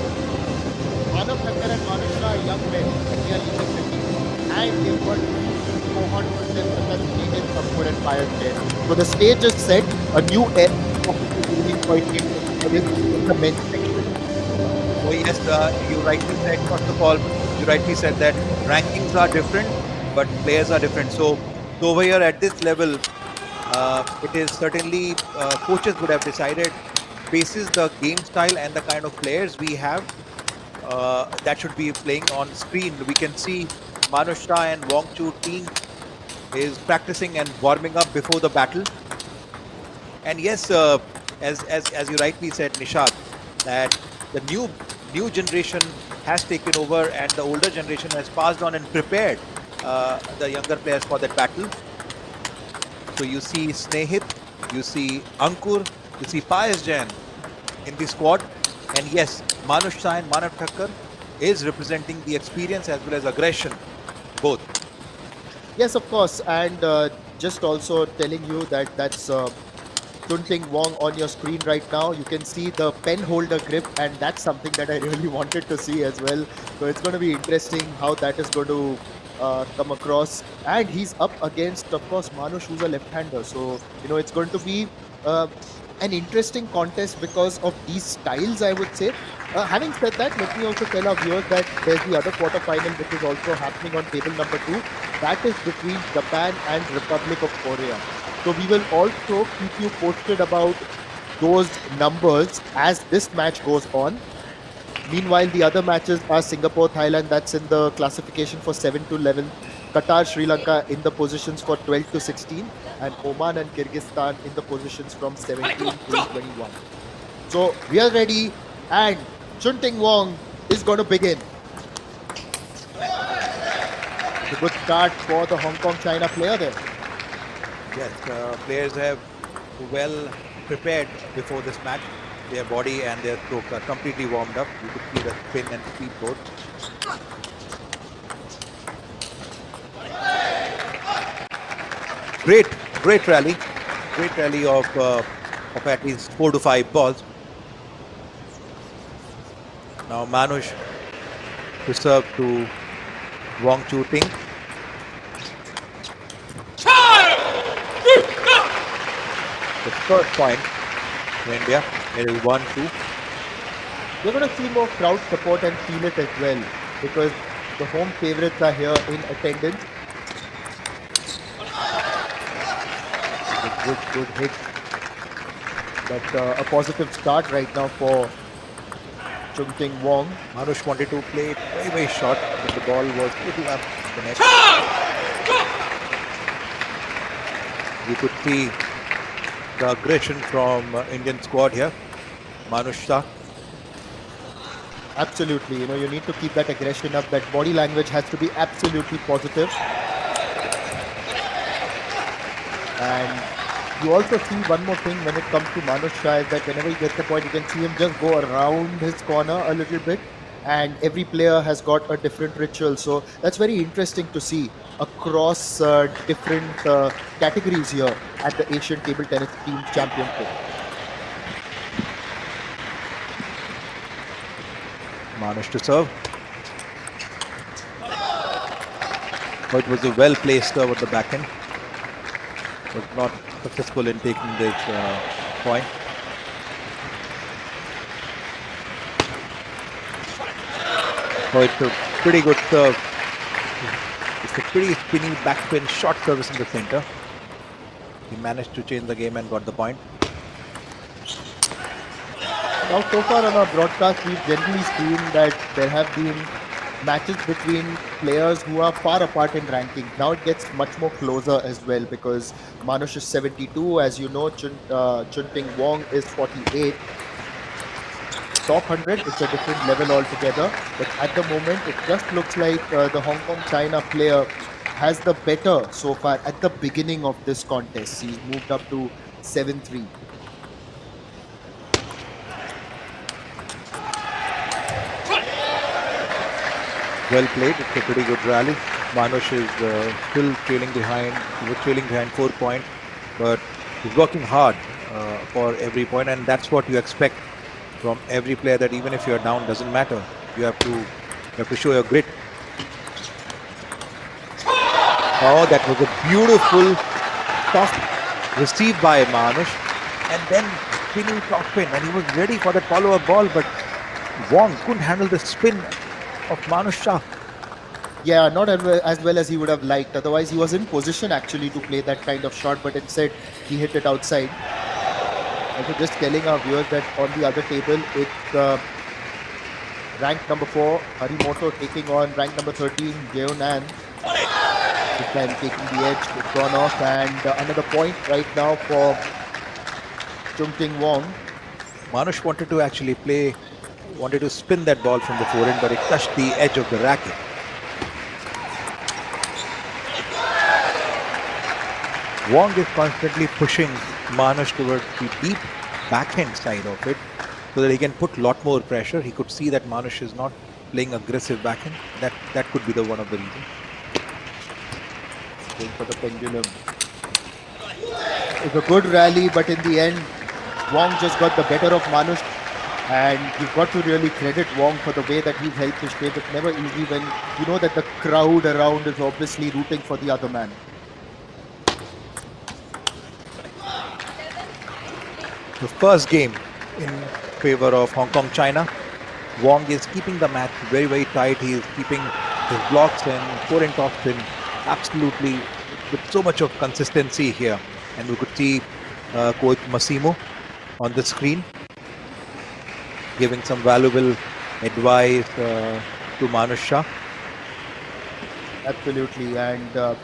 Manav Thakkar and Manu Shah are young men, nearly in the teens, and they've got two cohorts with them, such as Snehit, Ankur, and Payal Jain. So the stage is set. A new era is beginning for Indian table tennis in the men's section. So yes, you rightly said. First of all, you rightly said that rankings are different, but players are different. So over here at this level, it is certainly coaches would have decided basis the game style and the kind of players we have that should be playing on screen. We can see Manu Shah and Wong Chu team is practicing and warming up before the battle. And yes, as you rightly said, Nishad, that the new generation has taken over, and the older generation has passed on and prepared the younger players for that battle. So you see Snehit, you see Ankur, you see Payas Jain in the squad, and yes, Manu Shah and Manav Thakkar is representing the experience as well as aggression, both. Yes, of course. And just also telling you that that's Chunting Wong on your screen right now. You can see the pen holder grip, and that's something that I really wanted to see as well. So it's going to be interesting how that is going to come across. And he's up against, of course, Manush, who's a left-hander. So it's going to be uh, an interesting contest because of these styles, I would say. Having said that, let me also tell our viewers that there's the other quarterfinal which is also happening on table number 2. That is between Japan and Republic of Korea. So we will also keep you posted about those numbers as this match goes on. Meanwhile, the other matches are Singapore, Thailand, that's in the classification for 7 to 11. Qatar, Sri Lanka in the positions for 12 to 16. And Oman and Kyrgyzstan in the positions from 17 to 21. So we are ready, and Chunting Wong is going to begin. It's a good start for the Hong Kong China player there. Yes, players have well prepared before this match. Their body and their strokes are completely warmed up. You could see the spin and speed both. Great rally. Great rally of at least 4 to 5 balls. Now Manush to serve to Wong Chu Ting. The first point in India. It is 1-2. You're going to see more crowd support and feel it as well because the home favorites are here in attendance. Good hit. But a positive start right now for Chunting Wong. Manush wanted to play it very short, but the ball was hitting up the net. You could see the aggression from Indian squad here. Manush Shah. Absolutely. You need to keep that aggression up. That body language has to be absolutely positive. And you also see one more thing when it comes to Manush Shah is that whenever he gets the point, you can see him just go around his corner a little bit. And every player has got a different ritual. So that's very interesting to see across different categories here at the Asian Table Tennis Team Championship. Manush to serve. But it was a well-placed serve at the back end. Was not successful in taking this point. Oh, it's a pretty good serve. It's a pretty spinny backspin short service in the center. He managed to change the game and got the point. Now, so far on our broadcast, we've generally seen that there have been matches between players who are far apart in ranking. Now it gets much more closer as well because Manush is 72, as you know, Chunting Wong is 48. Top 100, it's a different level altogether. But at the moment, it just looks like the Hong Kong China player has the better so far at the beginning of this contest. He's moved up to 7-3. Well played. It's a pretty good rally. Manush is still trailing behind. He was trailing behind 4 points, but he's working hard for every point, and that's what you expect from every player. That even if you're down, doesn't matter. You have to show your grit. Oh, that was a beautiful tough received by Manush, and then spinning top spin, and he was ready for that follow-up ball, but Wong couldn't handle the spin of Manush Shah. Yeah, not as well as he would have liked. Otherwise, he was in position actually to play that kind of shot, but instead he hit it outside. Also, just telling our viewers that on the other table, it's ranked number 4, Harimoto, taking on ranked number 13, Jeonan. This time taking the edge, it's gone off, and another point right now for Chung Ting Wong. Manush wanted to spin that ball from the forehand, but it touched the edge of the racket. Wong is constantly pushing Manush towards the deep backhand side of it so that he can put a lot more pressure. He could see that Manush is not playing aggressive backhand. That could be the one of the reasons. Going for the pendulum. It's a good rally, but in the end, Wong just got the better of Manush. And you've got to really credit Wong for the way that he's helped his shape. It's never easy when you know that the crowd around is obviously rooting for the other man. The first game in favor of Hong Kong, China. Wong is keeping the match very, very tight. He is keeping his blocks and forehand top spin absolutely with so much of consistency here. And we could see Coach Massimo on the screen giving some valuable advice to Manush Shah. Absolutely. And,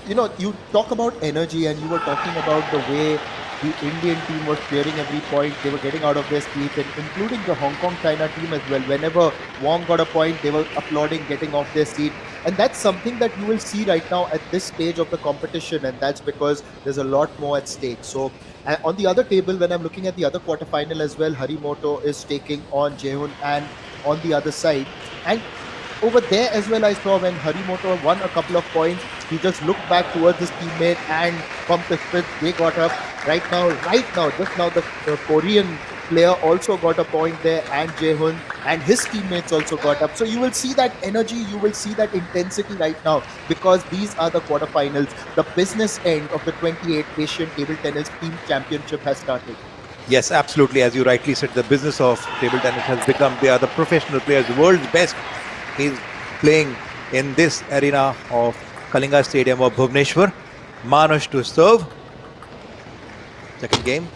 you talk about energy, and you were talking about the way the Indian team was clearing every point. They were getting out of their seats, and including the Hong Kong China team as well. Whenever Wong got a point, they were applauding, getting off their seat. And that's something that you will see right now at this stage of the competition. And that's because there's a lot more at stake. So on the other table, when I'm looking at the other quarterfinal as well, Harimoto is taking on Jaehoon and on the other side. And over there as well, I saw when Harimoto won a couple of points, he just looked back towards his teammate and pumped his fist. They got up. Right now, just now, the Korean player also got a point there, and Jaehoon and his teammates also got up. So you will see that energy, you will see that intensity right now, because these are the quarterfinals. The business end of the 28th Asian Table Tennis Team Championship has started. Yes, absolutely. As you rightly said, the business of table tennis has become, they are the professional players, the world's best. He's playing in this arena of Kalinga Stadium of Bhubaneshwar. Manush to serve. Second game.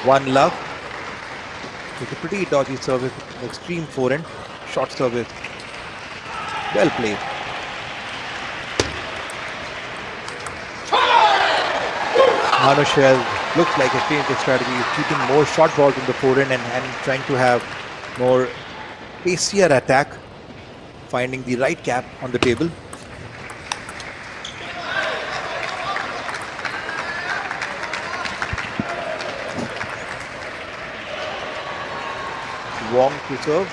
1-love. It's a pretty dodgy service, extreme forehand, short service. Well played. Manush looks like a change of strategy. He's keeping more short balls in the forehand and trying to have more pacier attack, finding the right cap on the table. Wong to serve.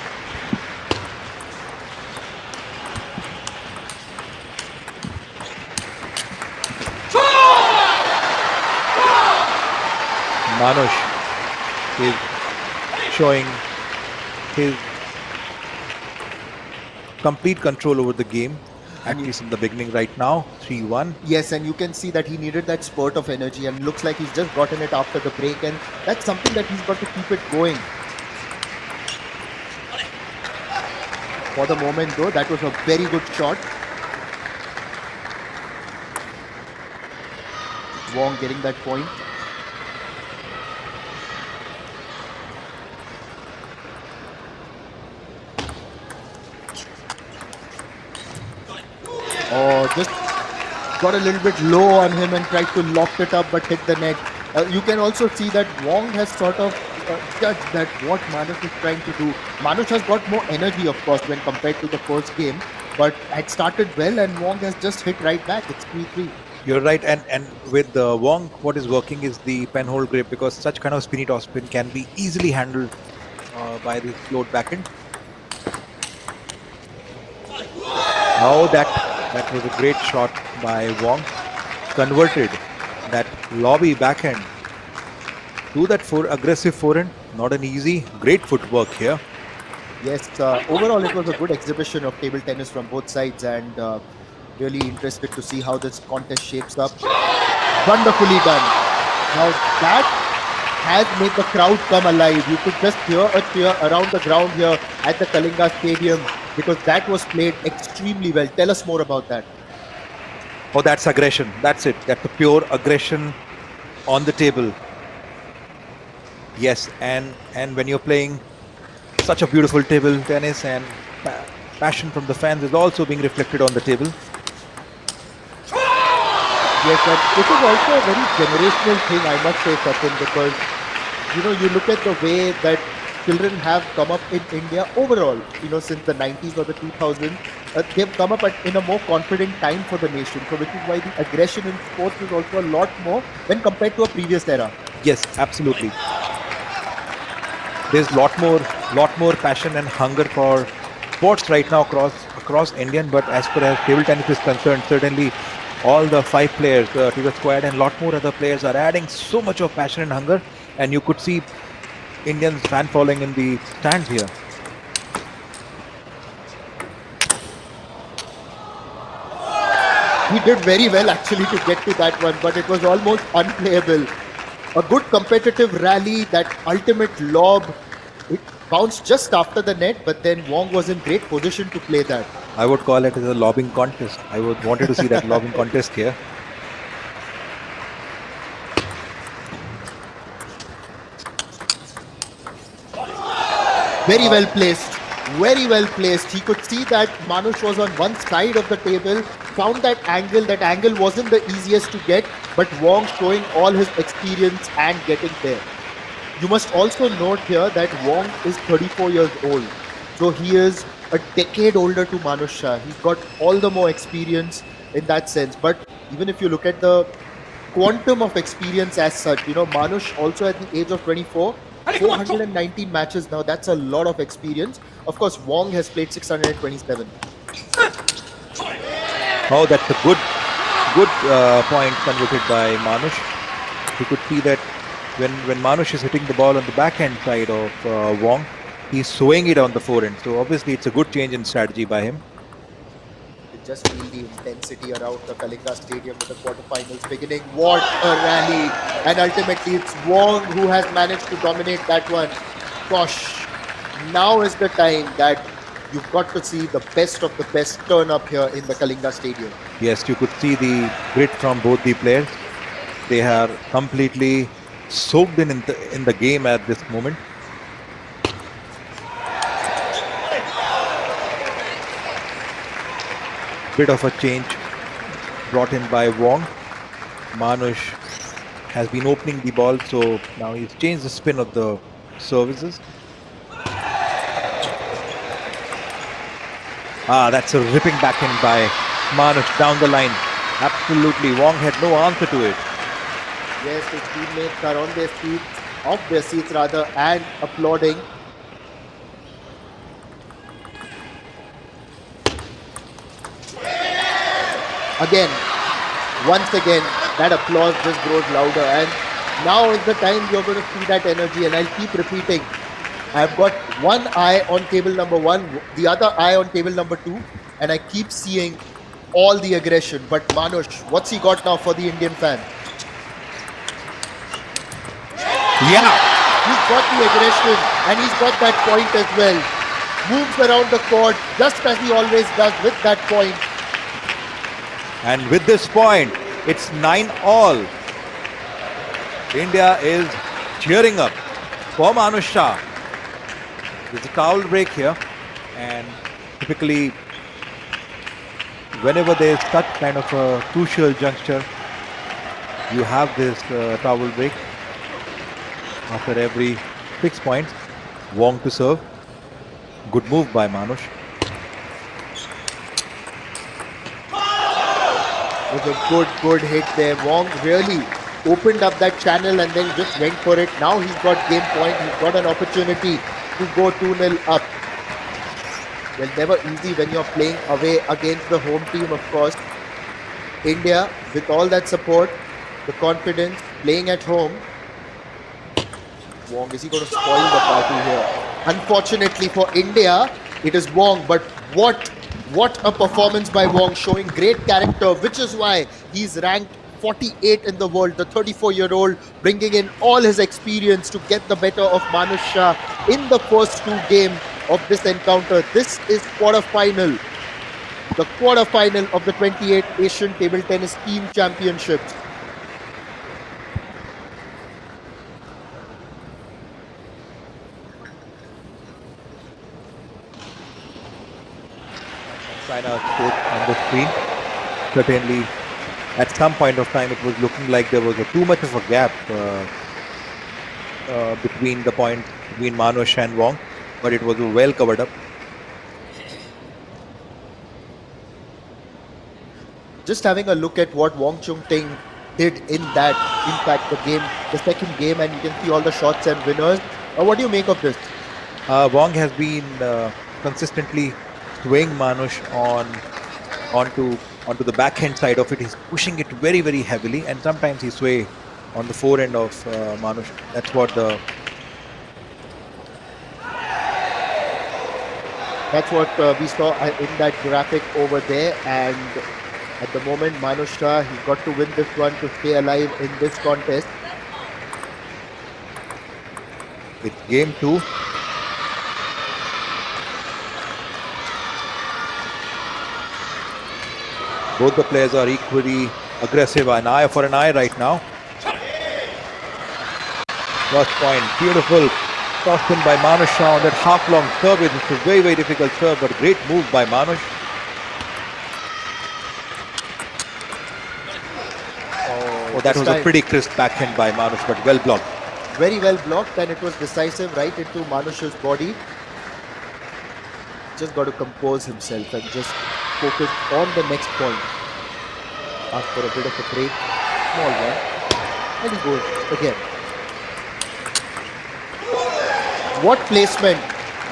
Manush is showing his complete control over the game, at least in the beginning right now. 3-1. Yes, and you can see that he needed that spurt of energy, and looks like he's just gotten it after the break, and that's something that he's got to keep it going. For the moment though, that was a very good shot. Wong getting that point. Oh, just got a little bit low on him and tried to loft it up but hit the net. You can also see that Wong has sort of judged that what Manush is trying to do. Manush has got more energy, of course, when compared to the first game, but had started well, and Wong has just hit right back. It's 3-3. You're right, and with Wong, what is working is the penhold grip, because such kind of spinny top spin can be easily handled by the float backhand. Oh, that was a great shot by Wong. Converted That lobby backhand to that aggressive forehand. Not an easy, great footwork here. Yes, overall it was a good exhibition of table tennis from both sides, and really interested to see how this contest shapes up. Wonderfully done. Now that has made the crowd come alive. You could just hear a cheer around the ground here at the Kalinga Stadium because that was played extremely well. Tell us more about that. Oh, that's aggression. That's it. That's the pure aggression on the table. Yes, and when you're playing such a beautiful table tennis and passion from the fans is also being reflected on the table. Yes, and this is also a very generational thing, I must say, Sachin, because you look at the way that children have come up in India overall, since the 90s or the 2000s, they've come up in a more confident time for the nation. So, which is why the aggression in sports is also a lot more when compared to a previous era. Yes, absolutely. There's lot more passion and hunger for sports right now across Indian. But as far as table tennis is concerned, certainly all the 5 players to the squad and lot more other players are adding so much of passion and hunger, and you could see Indians fan following in the stands here. He did very well actually to get to that one, but it was almost unplayable. A good competitive rally, that ultimate lob, it bounced just after the net, but then Wong was in great position to play that. I would call it as a lobbing contest. I would wanted to see that lobbing contest here. Very well placed. Very well placed. He could see that Manush was on one side of the table, found that angle. That angle wasn't the easiest to get, but Wong showing all his experience and getting there. You must also note here that Wong is 34 years old. So he is a decade older to Manush Shah. He's got all the more experience in that sense. But even if you look at the quantum of experience as such, Manush also at the age of 24, 419 matches now. That's a lot of experience. Of course, Wong has played 627. Oh, that's a good point converted by Manush. You could see that when Manush is hitting the ball on the backhand side of Wong, he's swaying it on the forehand. So obviously it's a good change in strategy by him. You just feel the intensity around the Kalinga Stadium with the quarterfinals beginning. What a rally! And ultimately it's Wong who has managed to dominate that one. Gosh, now is the time that you've got to see the best of the best turn up here in the Kalinga Stadium. Yes, you could see the grit from both the players. They are completely soaked in the game at this moment. Bit of a change brought in by Wong. Manush has been opening the ball, so now he's changed the spin of the services. That's a ripping backhand by Manush down the line. Absolutely, Wong had no answer to it. Yes, his teammates are on their feet, off their seats rather, and applauding. Again, once again, that applause just grows louder. And now is the time you're going to see that energy. And I'll keep repeating. I've got one eye on table number 1, the other eye on table number 2, and I keep seeing all the aggression. But Manush, what's he got now for the Indian fan? Yeah. He's got the aggression and he's got that point as well. Moves around the court just as he always does with that point. And with this point, it's 9-all. India is cheering up for Manush Shah. There's a towel break here, and typically whenever there's such kind of a crucial juncture, you have this towel break after every 6 points. Wong to serve. Good move by Manush. It was a good hit there. Wong really opened up that channel and then just went for it. Now he's got game point. He's got an opportunity to go 2-0 up. Well, never easy when you're playing away against the home team, of course. India, with all that support, the confidence, playing at home. Wong, is he going to spoil the party here? Unfortunately for India, it is Wong, but what a performance by Wong, showing great character, which is why he's ranked 48 in the world, the 34-year-old, bringing in all his experience to get the better of Manush Shah in the first two games of this encounter. This is quarterfinal, the quarterfinal of the 28th Asian Table Tennis Team Championships. China coach on the screen. Certainly, at some point of time, it was looking like there was too much of a gap between the point between Manush and Wong, but it was well covered up. Just having a look at what Wong Chung Ting did in that, in fact, the second game, and you can see all the shots and winners. What do you make of this? Wong has been consistently swaying Manush onto the backhand side of it. He's pushing it very, very heavily, and sometimes he sway on the forehand of Manush. That's what we saw in that graphic over there. And at the moment, Manush Shah, he's got to win this one to stay alive in this contest. It's game 2. Both the players are equally aggressive, an eye for an eye right now. First point, beautiful toss in by Manush Shah on that half-long serve. It's a very, very difficult serve, but great move by Manush. Oh, that was a pretty crisp backhand by Manush, but well blocked. Very well blocked, and it was decisive right into Manush's body. Just got to compose himself and just focus on the next point. Ask for a bit of a break, small one, and he goes again. What placement!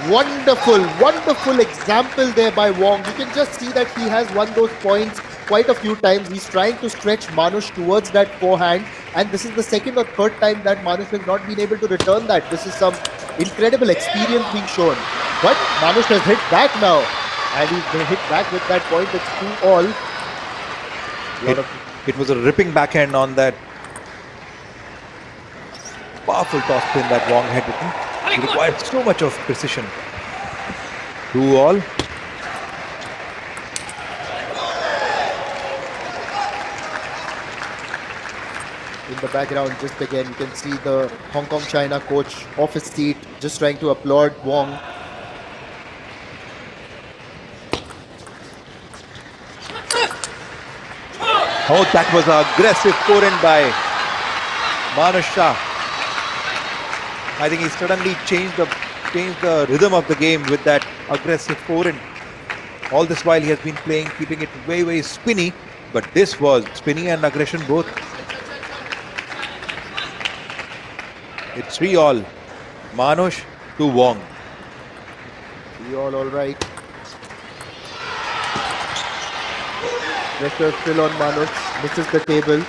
Wonderful, wonderful example there by Wong. You can just see that he has won those points quite a few times. He's trying to stretch Manush towards that forehand, and this is the second or third time that Manush has not been able to return that. This is some incredible experience being shown. But Manush has hit back now, and he's going to hit back with that point. It's 2-all. It was a ripping backhand on that powerful toss spin that Wong had written. It required so much of precision. 2-all. In the background, just again, you can see the Hong Kong China coach off his seat, just trying to applaud Wong. Oh, that was an aggressive forehand by Manush Shah. I think he suddenly changed the rhythm of the game with that aggressive forehand. All this while he has been playing, keeping it very, very spinny, but this was spinny and aggression both. It's 3-all. Manush to Wong. 3-all, all right. Pressure still on Manush, misses the table.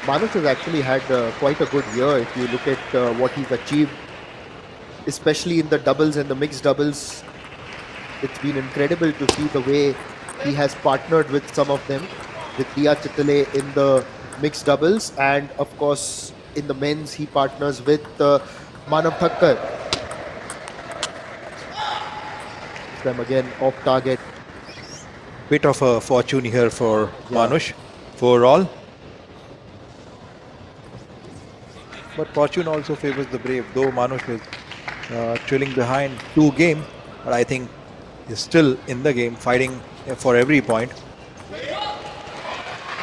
Manush has actually had quite a good year if you look at what he's achieved, especially in the doubles and the mixed doubles. It's been incredible to see the way he has partnered with some of them, with Dia Chitale in the mixed doubles, and of course in the men's he partners with Manav Thakkar. Them again off target. Bit of a fortune here for Manush. 4-all. But fortune also favors the brave. Though Manush is trailing behind 2 games, but I think he's still in the game, fighting for every point.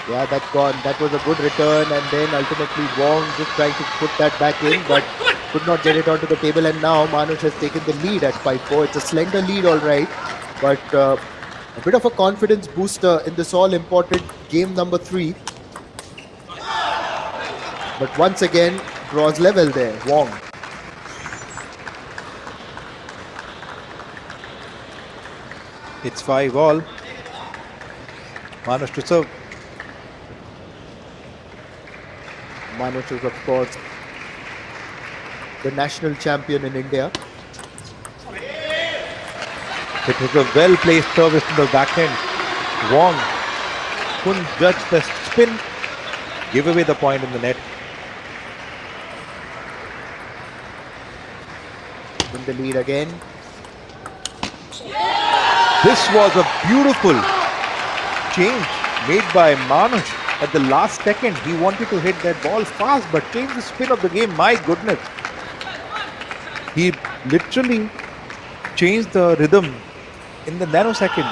Yeah, that's gone. That was a good return, and then ultimately Wong just trying to put that back in, but could not get it onto the table. And now Manush has taken the lead at 5-4. It's a slender lead, all right, but a bit of a confidence booster in this all-important game number 3. But once again, draws level there, Wong. It's 5-all. Manush to serve. Manush is, of course, the national champion in India. It was a well-placed service in the backhand. Wong couldn't judge the spin, give away the point in the net. In the lead again. This was a beautiful change made by Manush at the last second. He wanted to hit that ball fast, but changed the spin of the game. My goodness. He literally changed the rhythm in the nanosecond.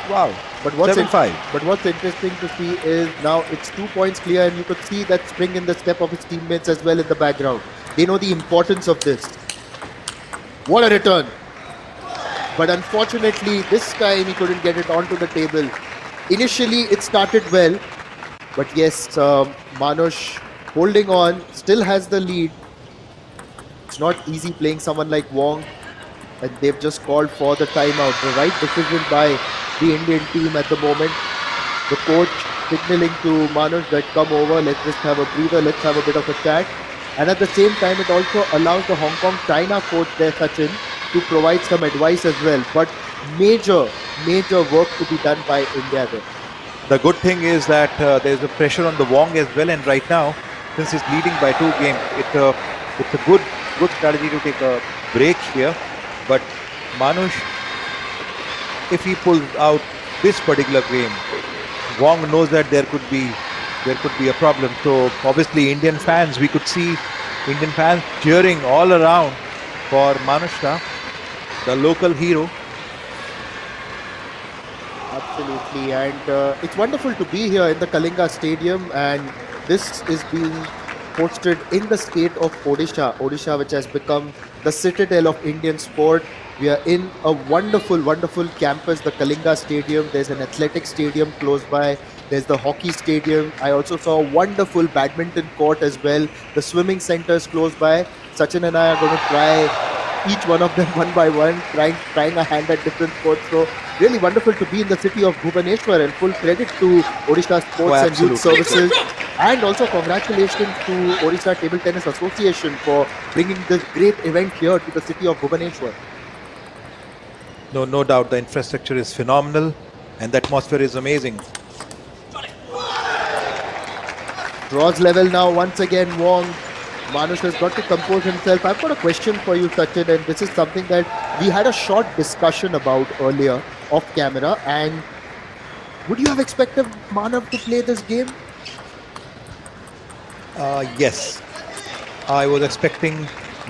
Wow. But what's 7-5. But what's interesting to see is now it's 2 points clear, and you could see that spring in the step of his teammates as well in the background. They know the importance of this. What a return! But unfortunately, this time he couldn't get it onto the table. Initially, it started well, but yes, Manush holding on, still has the lead. It's not easy playing someone like Wong, and they've just called for the timeout. The right decision by the Indian team at the moment. The coach signaling to Manush that come over, let's just have a breather, let's have a bit of a chat. And at the same time, it also allows the Hong Kong China coach there, Sachin, to provide some advice as well. But major work to be done by India there. The good thing is that there's a pressure on the Wong as well, and right now, since he's leading by 2 games, it's a good strategy to take a break here. But Manush, if he pulls out this particular game, Wong knows that there could be a problem. So obviously, Indian fans, we could see Indian fans cheering all around for Manush Shah, the local hero. Absolutely, and it's wonderful to be here in the Kalinga Stadium, and this is being hosted in the state of Odisha, which has become the citadel of Indian sport. We are in a wonderful campus, the Kalinga Stadium. There's an athletic stadium close by. There's the hockey stadium. I also saw a wonderful badminton court as well. The swimming centers close by. Sachin and I are going to try each one of them one by one, trying a hand at different sports. So really wonderful to be in the city of Bhubaneshwar, and full credit to Odisha Sports and Youth Services, and also congratulations to Odisha Table Tennis Association for bringing this great event here to the city of Bhubaneshwar. No doubt the infrastructure is phenomenal and the atmosphere is amazing. Draws level now once again. Wong. Manush has got to compose himself. I've got a question for you, Sachin, and this is something that we had a short discussion about earlier off camera. And would you have expected Manav to play this game? Yes, I was expecting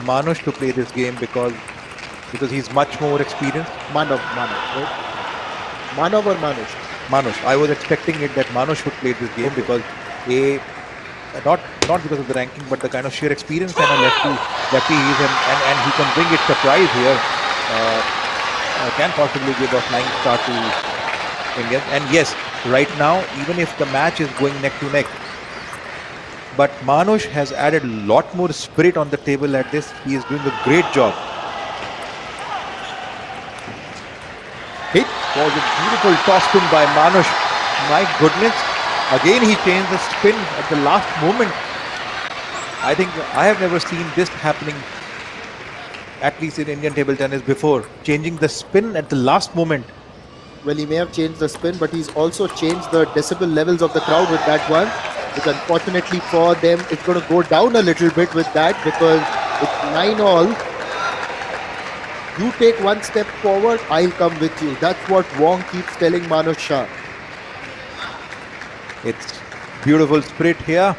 Manush to play this game because he's much more experienced. Manav, right? Manav or Manush? Manush. I was expecting it that Manush would play this game because not because of the ranking, but the kind of sheer experience and a lefty he is, and he can bring it surprise here. Can possibly give a flying start to India. And yes, right now, even if the match is going neck to neck, but Manush has added a lot more spirit on the table at this. He is doing a great job. Hit was a beautiful toss spin by Manush. My goodness. Again, he changed the spin at the last moment. I think I have never seen this happening, at least in Indian table tennis before. Changing the spin at the last moment. Well, he may have changed the spin, but he's also changed the decibel levels of the crowd with that one. Which unfortunately for them, it's going to go down a little bit with that because it's 9-all. You take one step forward, I'll come with you. That's what Wong keeps telling Manush Shah. It's beautiful spirit here.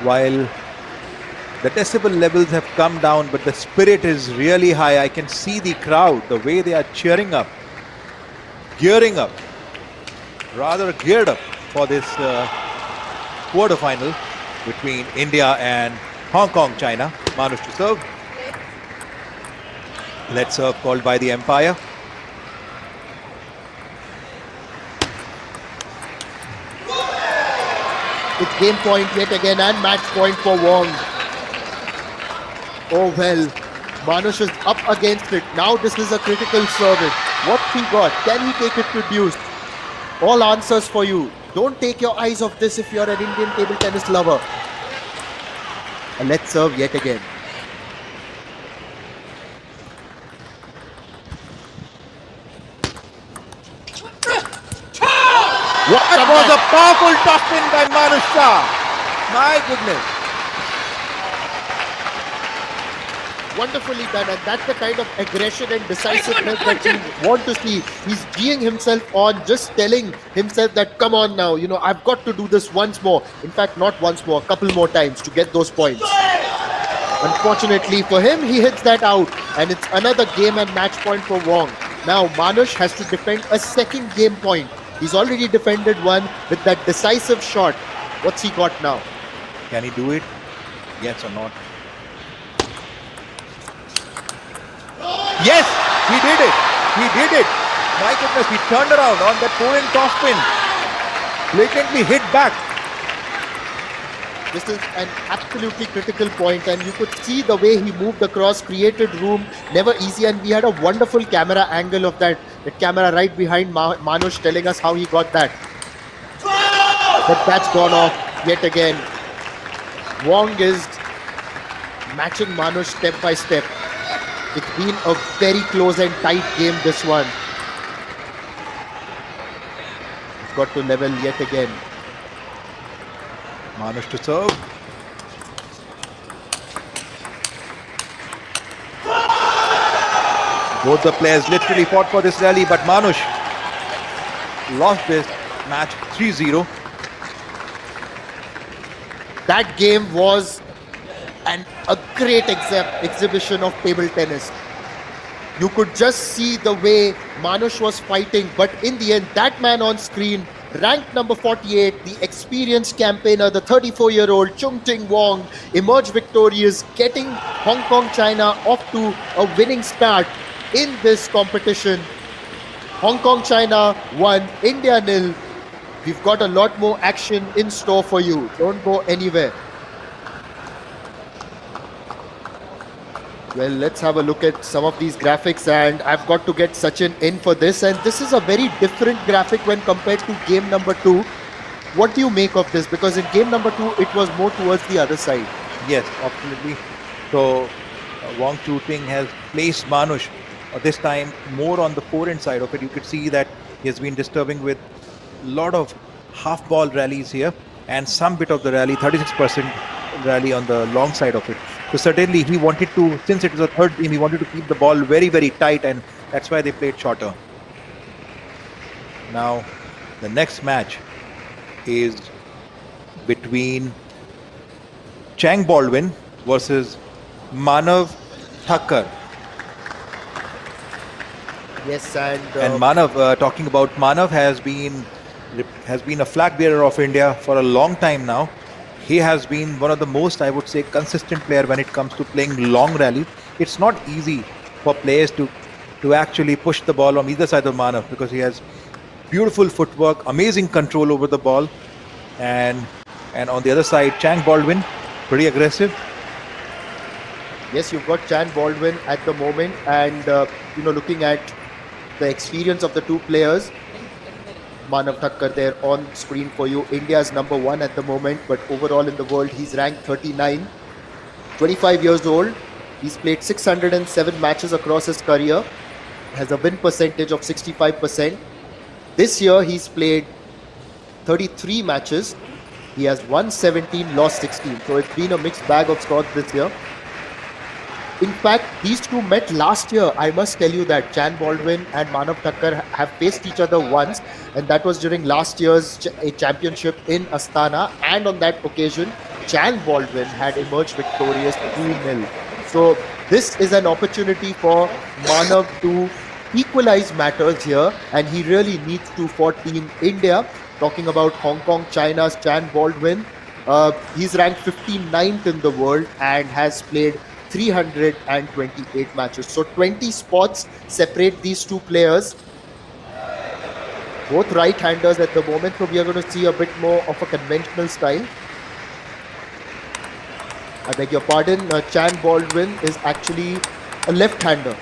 While the decibel levels have come down, but the spirit is really high. I can see the crowd, the way they are cheering up, gearing up, rather geared up for this quarterfinal between India and Hong Kong, China. Manush to serve. Let's serve called by the umpire. It's game point yet again and match point for Wong. Oh well, Manush is up against it. Now this is a critical service. What's he got? Can he take it to deuce? All answers for you. Don't take your eyes off this if you're an Indian table tennis lover. Let's serve yet again. What That was comeback! a powerful topspin by Manu Shah. My goodness. Wonderfully done, and that's the kind of aggression and decisiveness that you want to see. He's geeing himself on, just telling himself that, come on now, I've got to do this once more. In fact, not once more, a couple more times to get those points. Unfortunately for him, he hits that out, and it's another game and match point for Wong. Now, Manush has to defend a second game point. He's already defended one with that decisive shot. What's he got now? Can he do it? Yes or not? Yes, he did it. He did it. My goodness, he turned around on that 4-in topspin. Blatantly hit back. This is an absolutely critical point, and you could see the way he moved across, created room, never easy, and we had a wonderful camera angle of that camera right behind Manush telling us how he got that. But that's gone off yet again. Wong is matching Manush step by step. It's been a very close and tight game, this one. He's got to level yet again. Manush to serve. Both the players literally fought for this rally, but Manush lost this match 3-0. That game was a great exhibition of table tennis. You could just see the way Manush was fighting, but in the end, that man on screen, ranked number 48, the experienced campaigner, the 34-year-old Chung Ting Wong, emerged victorious, getting Hong Kong, China off to a winning start in this competition. Hong Kong, China won, India nil. We've got a lot more action in store for you. Don't go anywhere. Well, let's have a look at some of these graphics, and I've got to get Sachin in for this, and this is a very different graphic when compared to game number 2. What do you make of this? Because in game number 2, it was more towards the other side. Yes, absolutely. So Wong Chu Ting has placed Manush this time more on the 4-in side of it. You could see that he has been disturbing with a lot of half ball rallies here, and some bit of the rally, 36% rally on the long side of it. So certainly he wanted to, since it was a third game, he wanted to keep the ball very, very tight, and that's why they played shorter. Now, the next match is between Chang Baldwin versus Manav Thakkar. Yes, and Manav, talking about Manav, has been a flag bearer of India for a long time now. He has been one of the most, I would say, consistent player when it comes to playing long rallies. It's not easy for players to actually push the ball on either side of Manav, because he has beautiful footwork, amazing control over the ball, and on the other side, Chang Baldwin, pretty aggressive. Yes, you've got Chan Baldwin at the moment, and looking at the experience of the two players, Manav Thakkar there on screen for you. India's number 1 at the moment, but overall in the world, he's ranked 39. 25 years old. He's played 607 matches across his career. Has a win percentage of 65%. This year, he's played 33 matches. He has won 17, lost 16. So it's been a mixed bag of scores this year. In fact, these two met last year. I must tell you that Chan Baldwin and Manav Thakkar have faced each other once, and that was during last year's championship in Astana. And on that occasion, Chan Baldwin had emerged victorious 2-0. So this is an opportunity for Manav to equalize matters here, and he really needs to for Team India. Talking about Hong Kong, China's Chan Baldwin, he's ranked 59th in the world and has played 328 matches. So 20 spots separate these two players. Both right-handers at the moment, so we are going to see a bit more of a conventional style. I beg your pardon, Chan Baldwin is actually a left-hander.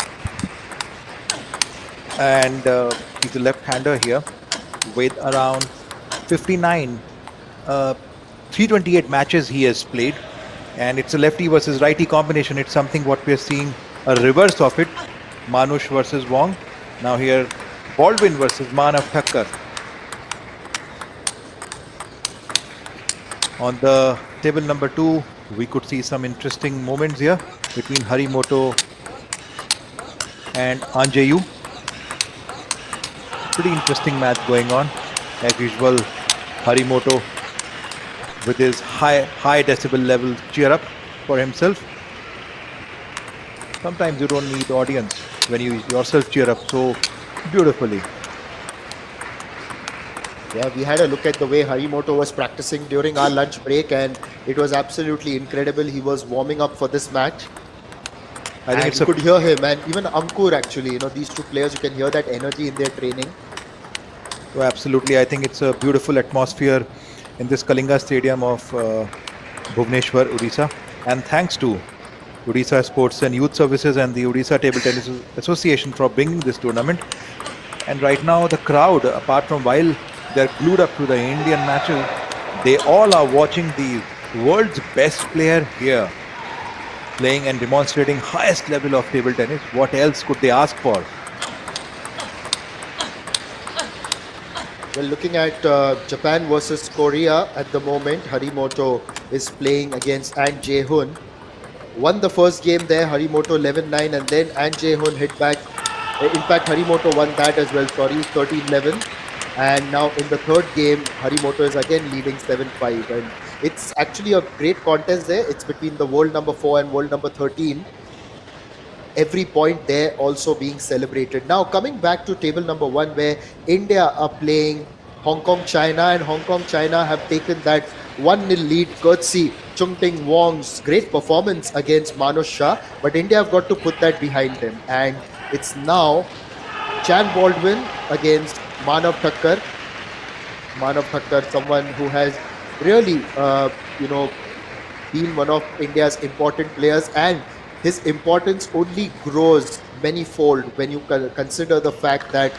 And he's a left-hander here with around 59, 328 matches he has played. And it's a lefty versus righty combination. It's something what we're seeing a reverse of it. Manush versus Wong. Now here Baldwin versus Manav Thakkar. On the table number 2, we could see some interesting moments here between Harimoto and Anjayu. Pretty interesting match going on. As usual, Harimoto with his high decibel level cheer up for himself. Sometimes you don't need audience when you yourself cheer up so beautifully. Yeah, we had a look at the way Harimoto was practicing during our lunch break, and it was absolutely incredible. He was warming up for this match. I think you could hear him, and even Ankur actually, you know, these two players, you can hear that energy in their training. Oh, absolutely. I think it's a beautiful atmosphere in this Kalinga Stadium of Bhubaneshwar, Odisha. And thanks to Odisha Sports and Youth Services and the Odisha Table Tennis Association for bringing this tournament. And right now the crowd, apart from while they're glued up to the Indian matches, they all are watching the world's best player here playing and demonstrating highest level of table tennis. What else could they ask for? Well, looking at Japan versus Korea at the moment, Harimoto is playing and Jae-hoon. Won the first game there, Harimoto 11-9, and then Jae-hoon hit back. In fact, Harimoto won that as well, 13-11. And now in the third game, Harimoto is again leading 7-5. And it's actually a great contest there. It's between the world number 4 and world number 13. Every point there also being celebrated. Now coming back to table number 1, where India are playing Hong Kong China, and Hong Kong China have taken that 1-0 lead courtesy Chungting Wong's great performance against Manoj Shah, but India have got to put that behind them, and it's now Chan Baldwin against Manav Thakkar. Manav Thakkar, someone who has really been one of India's important players, and his importance only grows many-fold when you consider the fact that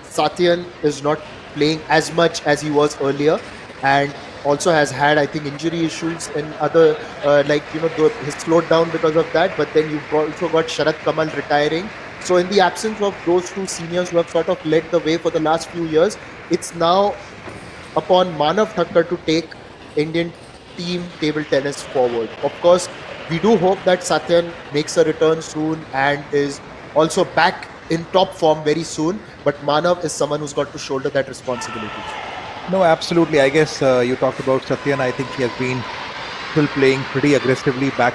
Satyan is not playing as much as he was earlier, and also has had, I think, injury issues and other, he's slowed down because of that. But then you've also got Sharat Kamal retiring. So in the absence of those two seniors who have sort of led the way for the last few years, it's now upon Manav Thakkar to take Indian team table tennis forward. Of course, we do hope that Satyan makes a return soon and is also back in top form very soon. But Manav is someone who's got to shoulder that responsibility. No, absolutely. I guess you talked about Satyan. I think he has been still playing pretty aggressively back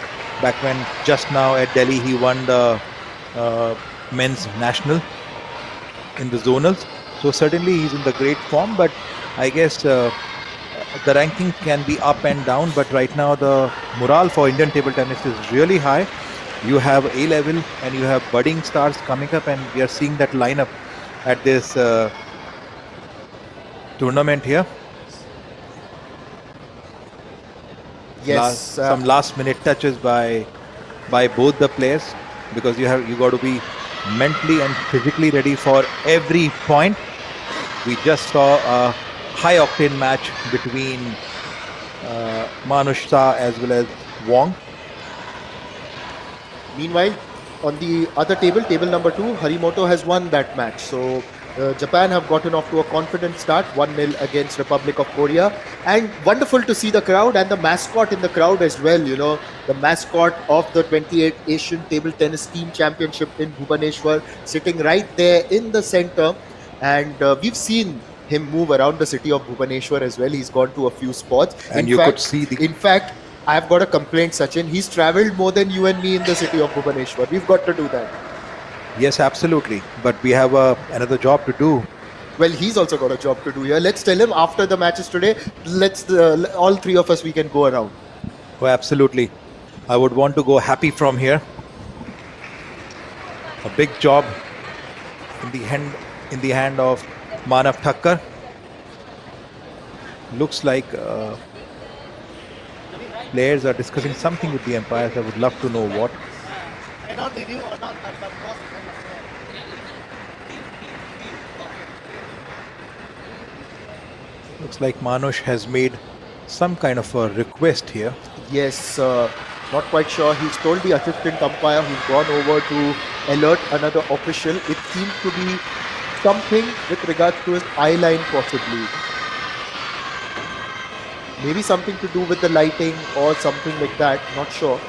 when just now at Delhi he won the men's national in the zonals. So certainly he's in the great form, but I guess the ranking can be up and down, but right now the morale for Indian table tennis is really high. You have A-level and you have budding stars coming up, and we are seeing that lineup at this tournament here. Yes, some last-minute touches by both the players, because you got to be mentally and physically ready for every point. We just saw a high-octane match between Manush Shah as well as Wong. Meanwhile, on the other table number 2, Harimoto has won that match. So Japan have gotten off to a confident start, 1-0 against Republic of Korea. And wonderful to see the crowd and the mascot in the crowd as well. You know, the mascot of the 28th Asian Table Tennis Team Championship in Bhubaneshwar, sitting right there in the center. And we've seen him move around the city of Bhubaneshwar as well. He's gone to a few spots. And could see in fact, I've got a complaint, Sachin. He's traveled more than you and me in the city of Bhubaneshwar. We've got to do that. Yes, absolutely. But we have another job to do. Well, he's also got a job to do here. Let's tell him after the matches today, all three of us, we can go around. Oh, absolutely. I would want to go happy from here. A big job in the hand of Manav Thakkar. Looks like players are discussing something with the umpires. I would love to know what. Looks like Manush has made some kind of a request here. Yes, not quite sure. He's told the assistant umpire who's gone over to alert another official. It seems to be something with regards to his eye line, possibly. Maybe something to do with the lighting or something like that. Not sure.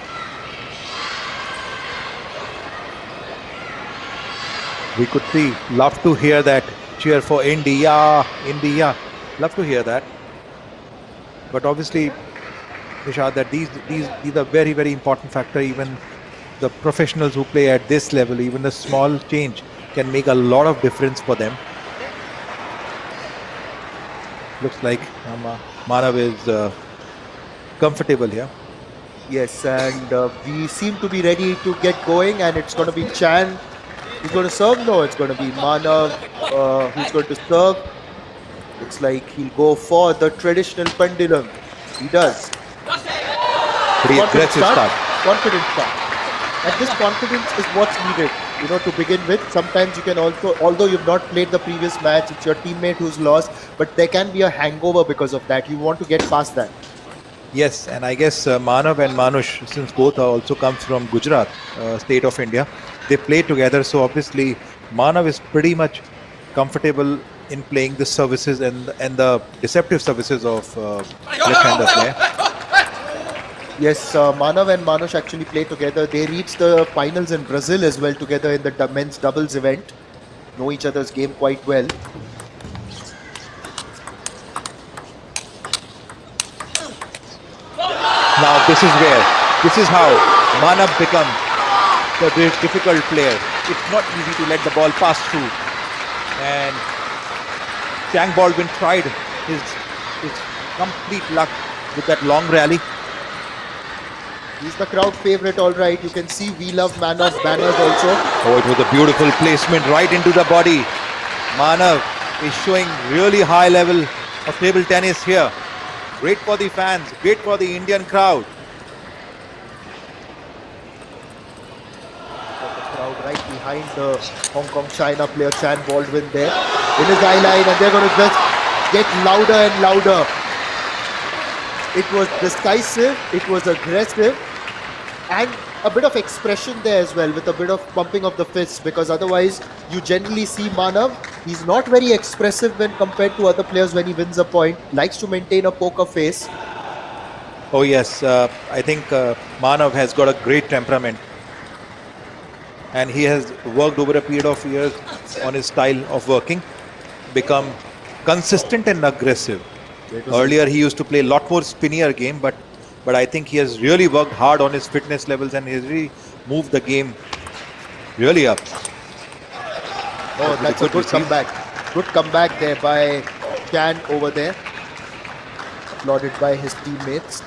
We could see, love to hear that cheer for India, India. Love to hear that. But obviously, Nishad, that these are very, very important factor. Even the professionals who play at this level, even a small change can make a lot of difference for them. Looks like Manav is comfortable here. Yes, and we seem to be ready to get going, and it's going to be Chan who's going to serve. No, it's going to be Manav who's going to serve. Looks like he'll go for the traditional pendulum. He does. Pretty aggressive start. Confident start. And this confidence is what's needed, to begin with. Sometimes you can also, although you've not played the previous match, it's your teammate who's lost, but there can be a hangover because of that. You want to get past that. Yes, and I guess Manav and Manush, since both also comes from Gujarat, state of India, they play together. So obviously, Manav is pretty much comfortable in playing the services and the deceptive services of left-hander player. Yes, Manav and Manush actually play together. They reached the finals in Brazil as well together in the men's doubles event. Know each other's game quite well. Now this is how Manav becomes the difficult player. It's not easy to let the ball pass through. And Chang Baldwin tried his complete luck with that long rally. He's the crowd favorite, all right. You can see We Love Manav banners also. Oh, it was a beautiful placement right into the body. Manav is showing really high level of table tennis here. Great for the fans, great for the Indian crowd. The crowd right behind the Hong Kong-China player Chan Baldwin there in his eye line, and they're going to just get louder and louder. It was decisive, it was aggressive, and a bit of expression there as well, with a bit of pumping of the fists, because otherwise you generally see Manav, he's not very expressive when compared to other players when he wins a point, likes to maintain a poker face. Oh yes, I think Manav has got a great temperament, and he has worked over a period of years on his style of working, become consistent and aggressive. Earlier he used to play a lot more spinnier game, but I think he has really worked hard on his fitness levels, and he's really moved the game really up. Oh, that's a good comeback. Good comeback there by Chan over there. Applauded by his teammates.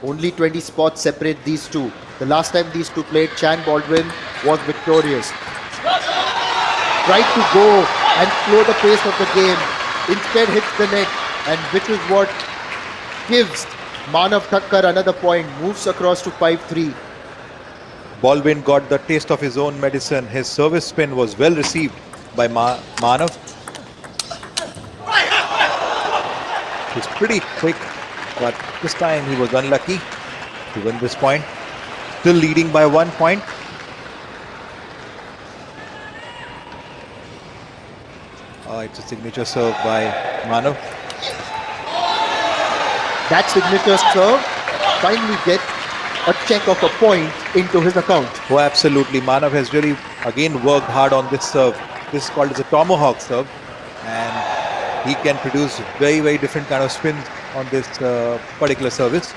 Only 20 spots separate these two. The last time these two played, Chan Baldwin was victorious. Tried to go and slow the pace of the game. Instead hits the net, and which is what gives Manav Thakkar another point. Moves across to 5-3. Baldwin got the taste of his own medicine. His service spin was well received by Manav. He's pretty quick, but this time he was unlucky to win this point. Still leading by 1 point. It's a signature serve by Manav. That signature serve finally gets a check of a point into his account. Oh, absolutely. Manav has really again worked hard on this serve. This is called as a tomahawk serve, and he can produce very, very different kind of spins on this particular service.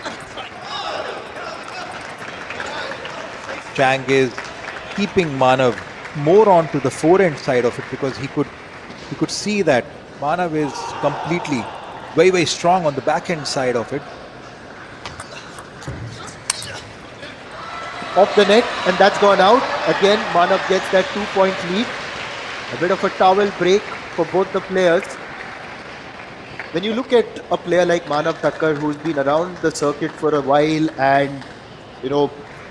Chang is keeping Manav more onto the forehand side of it, because he could see that Manav is completely very, very strong on the backhand side of it. Off the net, and that's gone out. Again, Manav gets that 2-point lead. A bit of a towel break for both the players. When you look at a player like Manav Thakkar, who's been around the circuit for a while and,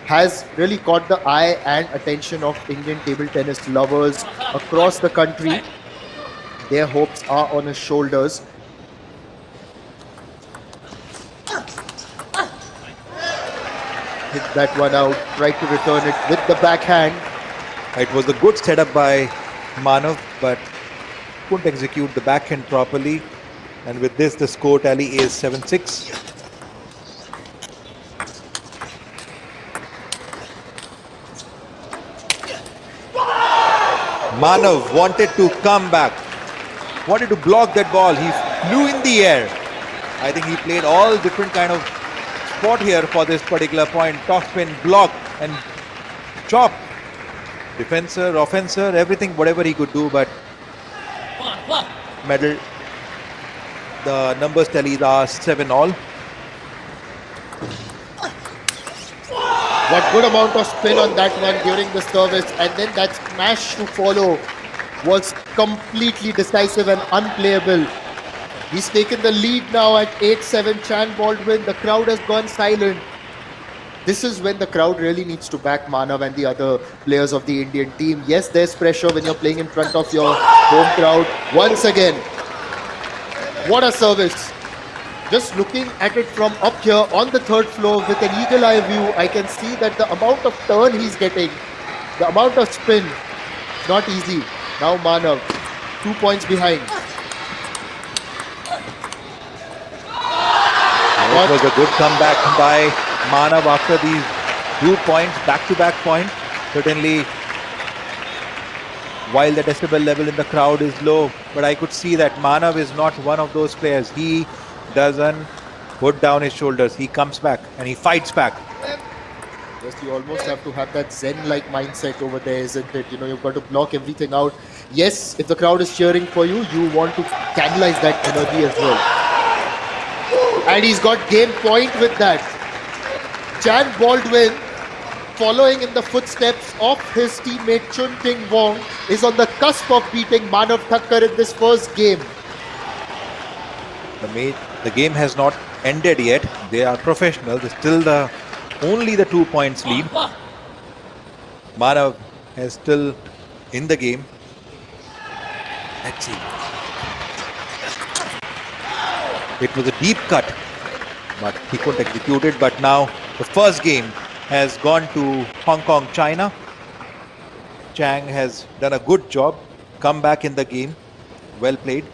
has really caught the eye and attention of Indian table tennis lovers across the country, their hopes are on his shoulders. hit that one out, tried to return it with the backhand. It was a good setup by Manav, but couldn't execute the backhand properly. And with this, the score tally is 7-6. Manav wanted to come back, wanted to block that ball. He flew in the air. I think he played all different kind of spot here for this particular point. Top spin, block and chop. Defensor, offensor, everything, whatever he could do, but medal. The numbers tallies are 7-all. What good amount of spin on that one during the service, and then that smash to follow was completely decisive and unplayable. He's taken the lead now at 8-7. Chan Baldwin. The crowd has gone silent. This is when the crowd really needs to back Manav and the other players of the Indian team. Yes, there's pressure when you're playing in front of your home crowd. Once again, what a service. Just looking at it from up here on the third floor with an eagle eye view, I can see that the amount of turn he's getting, the amount of spin, not easy. Now Manav, 2 points behind. It was a good comeback by Manav after these 2 points, back-to-back points. Certainly, while the decibel level in the crowd is low, but I could see that Manav is not one of those players. He doesn't put down his shoulders. He comes back and he fights back. Yes, you almost have to have that Zen-like mindset over there, isn't it? You know, you've got to block everything out. Yes, if the crowd is cheering for you, you want to canalize that energy as well. And he's got game point with that. Chan Baldwin, following in the footsteps of his teammate Chun Ting Wong, is on the cusp of beating Manav Thakkar in this first game. The game has not ended yet. They are professional. There's still only the 2 points lead. Manav is still in the game. Let's see. It was a deep cut, but he couldn't execute it. But now the first game has gone to Hong Kong, China. Chang has done a good job. Come back in the game. Well played.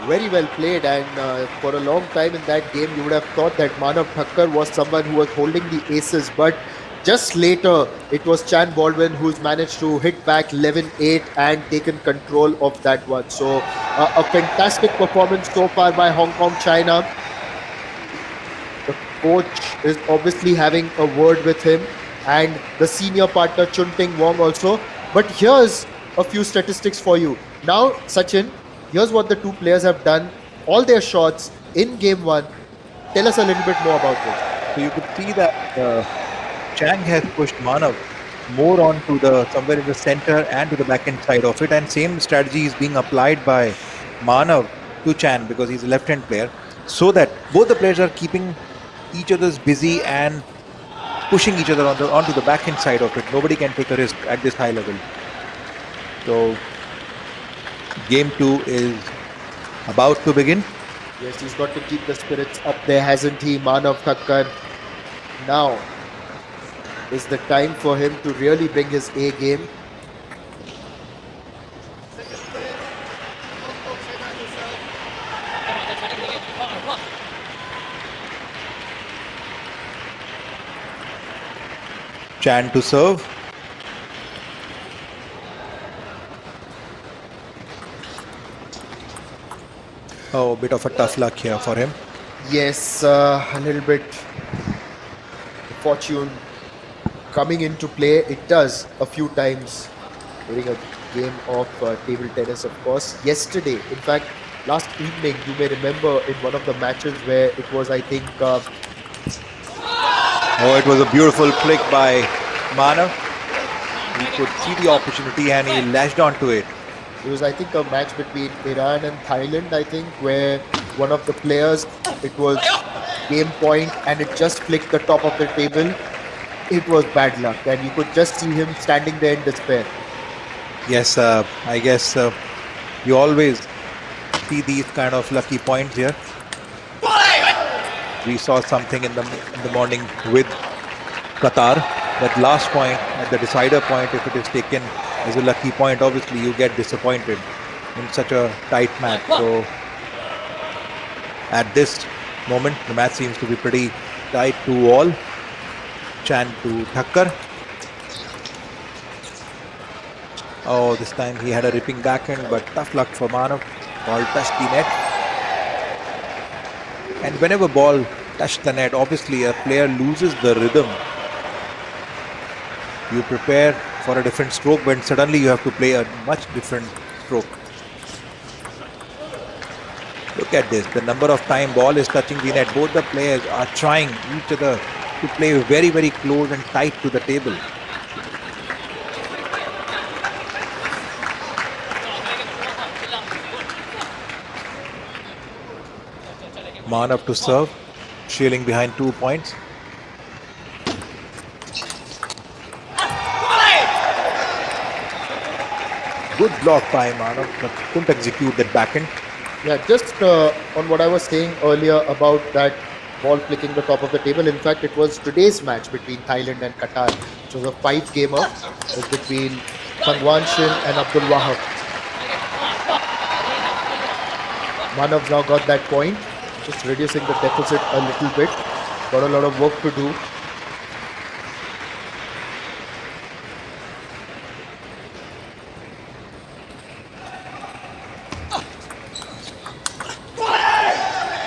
Very well played, and for a long time in that game you would have thought that Manav Thakkar was someone who was holding the aces, but just later it was Chan Baldwin who's managed to hit back 11-8 and taken control of that one. So a fantastic performance so far by Hong Kong, China. The coach is obviously having a word with him, and the senior partner Chun Ting Wong also. But here's a few statistics for you. Now, Sachin, here's what the two players have done. All their shots in game one. Tell us a little bit more about this. So you could see that Chang has pushed Manav more on to somewhere in the center and to the back-end side of it, and same strategy is being applied by Manav to Chan because he's a left-hand player, so that both the players are keeping each other's busy and pushing each other onto the back-end side of it. Nobody can take a risk at this high level. So game 2 is about to begin. Yes, he's got to keep the spirits up there, hasn't he, Manav Thakkar? Now is the time for him to really bring his A game. Chan to serve. Oh, a bit of a tough luck here for him. Yes, a little bit fortune coming into play. It does a few times during a game of table tennis, of course. Yesterday, in fact, last evening, you may remember in one of the matches where it was, I think... Oh, it was a beautiful flick by Manav. He could see the opportunity and he lashed onto it. It was, I think, a match between Iran and Thailand, I think, where one of the players, it was game point and it just flicked the top of the table. It was bad luck, and you could just see him standing there in despair. Yes, I guess you always see these kind of lucky points here. We saw something in the morning with Qatar. That last point at the decider point, if it is taken as a lucky point, obviously you get disappointed in such a tight match. So at this moment, the match seems to be pretty tight to all. Chan to Thakkar. Oh, this time he had a ripping backhand, but tough luck for Manav. Ball touched the net. And whenever ball touched the net, obviously a player loses the rhythm. You prepare for a different stroke, but suddenly you have to play a much different stroke. Look at this, the number of time ball is touching the net. Both the players are trying each other to play very, very close and tight to the table. Manav to serve, trailing behind 2 points. Good block by Manav, but couldn't execute that backhand. Yeah, just on what I was saying earlier about that ball flicking the top of the table. In fact, it was today's match between Thailand and Qatar, which was a 5-gamer. It was between Sangwan Shin and Abdul Wahab. Manav now got that point, just reducing the deficit a little bit. Got a lot of work to do.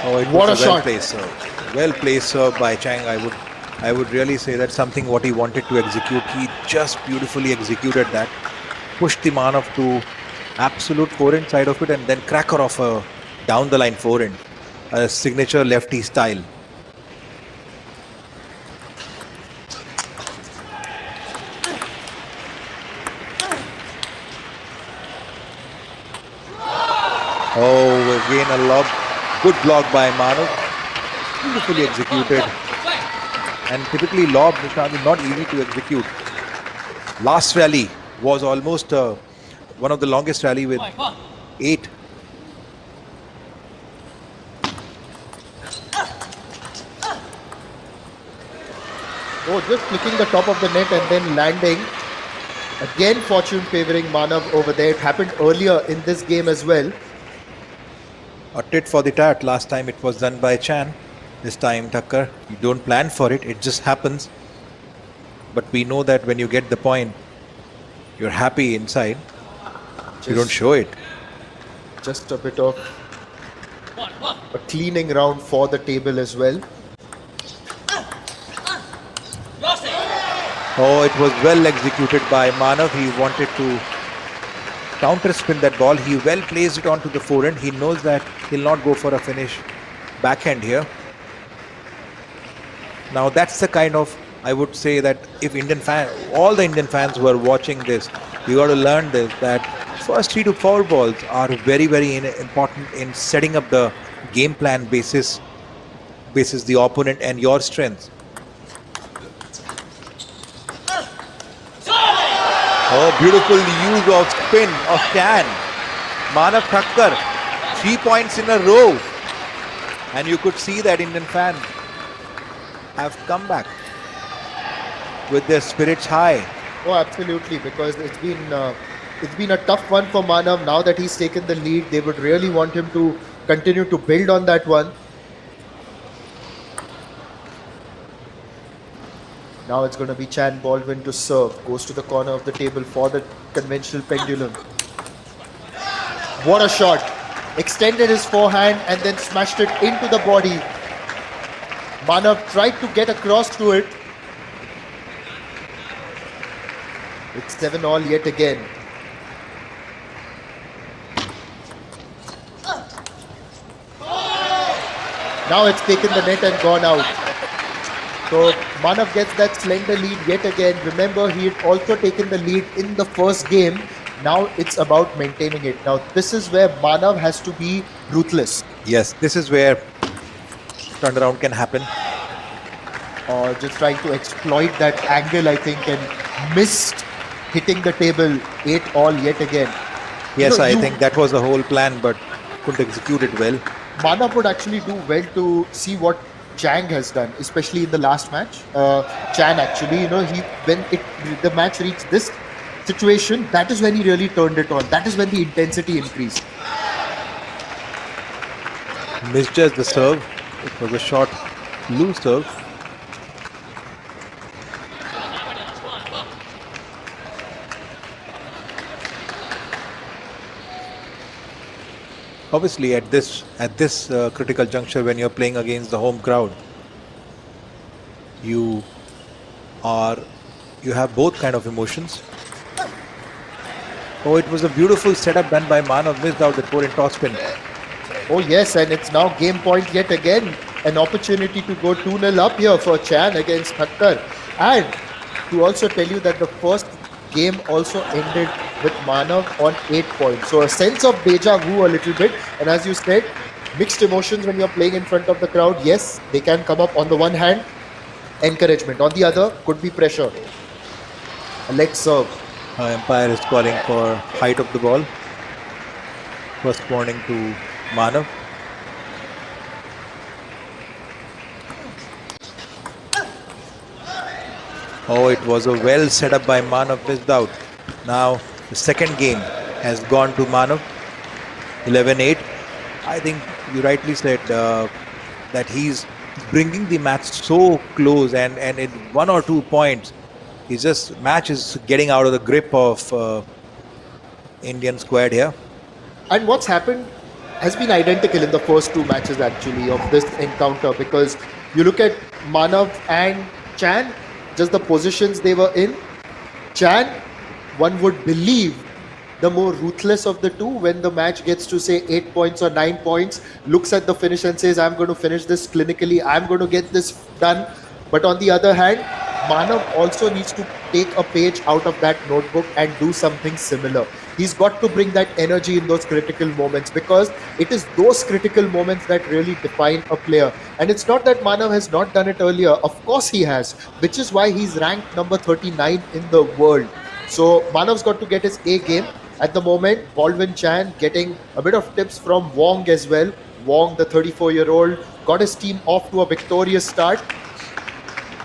Oh, it What was a well shot. placed serve. Well placed serve by Chang. I would really say that's something what he wanted to execute. He just beautifully executed that. Pushed the Manav to absolute forehand side of it and then cracker off a down the line forehand. A signature lefty style. Oh, again a lob. Good block by Manav. Beautifully executed. And typically lob, Nishant, is not easy to execute. Last rally was almost one of the longest rally with 8. Oh, just flicking the top of the net and then landing. Again, fortune favoring Manav over there. It happened earlier in this game as well. A tit for the tat. Last time it was done by Chan. This time, Thakkar, you don't plan for it. It just happens. But we know that when you get the point, you're happy inside. You don't show it. Just a bit of a cleaning round for the table as well. Oh, it was well executed by Manav. He wanted to counter spin that ball. He well placed it onto the forehand. He knows that he'll not go for a finish backhand here. Now that's the kind of, I would say that if all the Indian fans who are watching this, you got to learn this, that first 3 to 4 balls are very, very important in setting up the game plan basis the opponent and your strengths. Oh, beautiful use of spin of Chan. Manav Thakkar, 3 points in a row. And you could see that Indian fans have come back with their spirits high. Oh, absolutely, because it's been a tough one for Manav. Now that he's taken the lead, they would really want him to continue to build on that one. Now it's going to be Chan Baldwin to serve. Goes to the corner of the table for the conventional pendulum. What a shot. Extended his forehand and then smashed it into the body. Manav tried to get across to it. It's 7-all yet again. Now it's taken the net and gone out. So Manav gets that slender lead yet again. Remember, he had also taken the lead in the first game. Now it's about maintaining it. Now this is where Manav has to be ruthless. Yes, this is where turnaround can happen. Or just trying to exploit that angle, I think, and missed hitting the table. 8-all yet again. Yes, I think that was the whole plan, but couldn't execute it well. Manav would actually do well to see what Chang has done, especially in the last match. Chan actually, he when the match reached this situation, that is when he really turned it on. That is when the intensity increased. Misjudged the serve. It was a short, loose serve. Obviously, at this critical juncture, when you're playing against the home crowd, you are you have both kind of emotions. Oh, it was a beautiful setup done by Manav. Missed out the foreign toss spin. Oh yes, and it's now game point yet again. An opportunity to go 2-0 up here for Chan against Thakkar. And to also tell you that the first game also ended with Manav on 8 points. So a sense of deja vu a little bit. And as you said, mixed emotions when you're playing in front of the crowd. Yes, they can come up on the one hand, encouragement. On the other, could be pressure. A leg serve. Umpire is calling for height of the ball. First warning to Manav. Oh, it was a well set up by Manav, missed out. Now the second game has gone to Manav. 11-8. I think you rightly said that he's bringing the match so close, and in 1 or 2 points, match is getting out of the grip of Indian squad here. And what's happened has been identical in the first 2 matches actually of this encounter, because you look at Manav and Chan, just the positions they were in. Chan, one would believe, the more ruthless of the two. When the match gets to say 8 points or 9 points, looks at the finish and says, I'm going to finish this clinically, I'm going to get this done. But on the other hand, Manav also needs to take a page out of that notebook and do something similar. He's got to bring that energy in those critical moments, because it is those critical moments that really define a player. And it's not that Manav has not done it earlier. Of course he has, which is why he's ranked number 39 in the world. So Manav's got to get his A game. At the moment, Baldwin Chan getting a bit of tips from Wong as well. Wong, the 34-year-old, got his team off to a victorious start.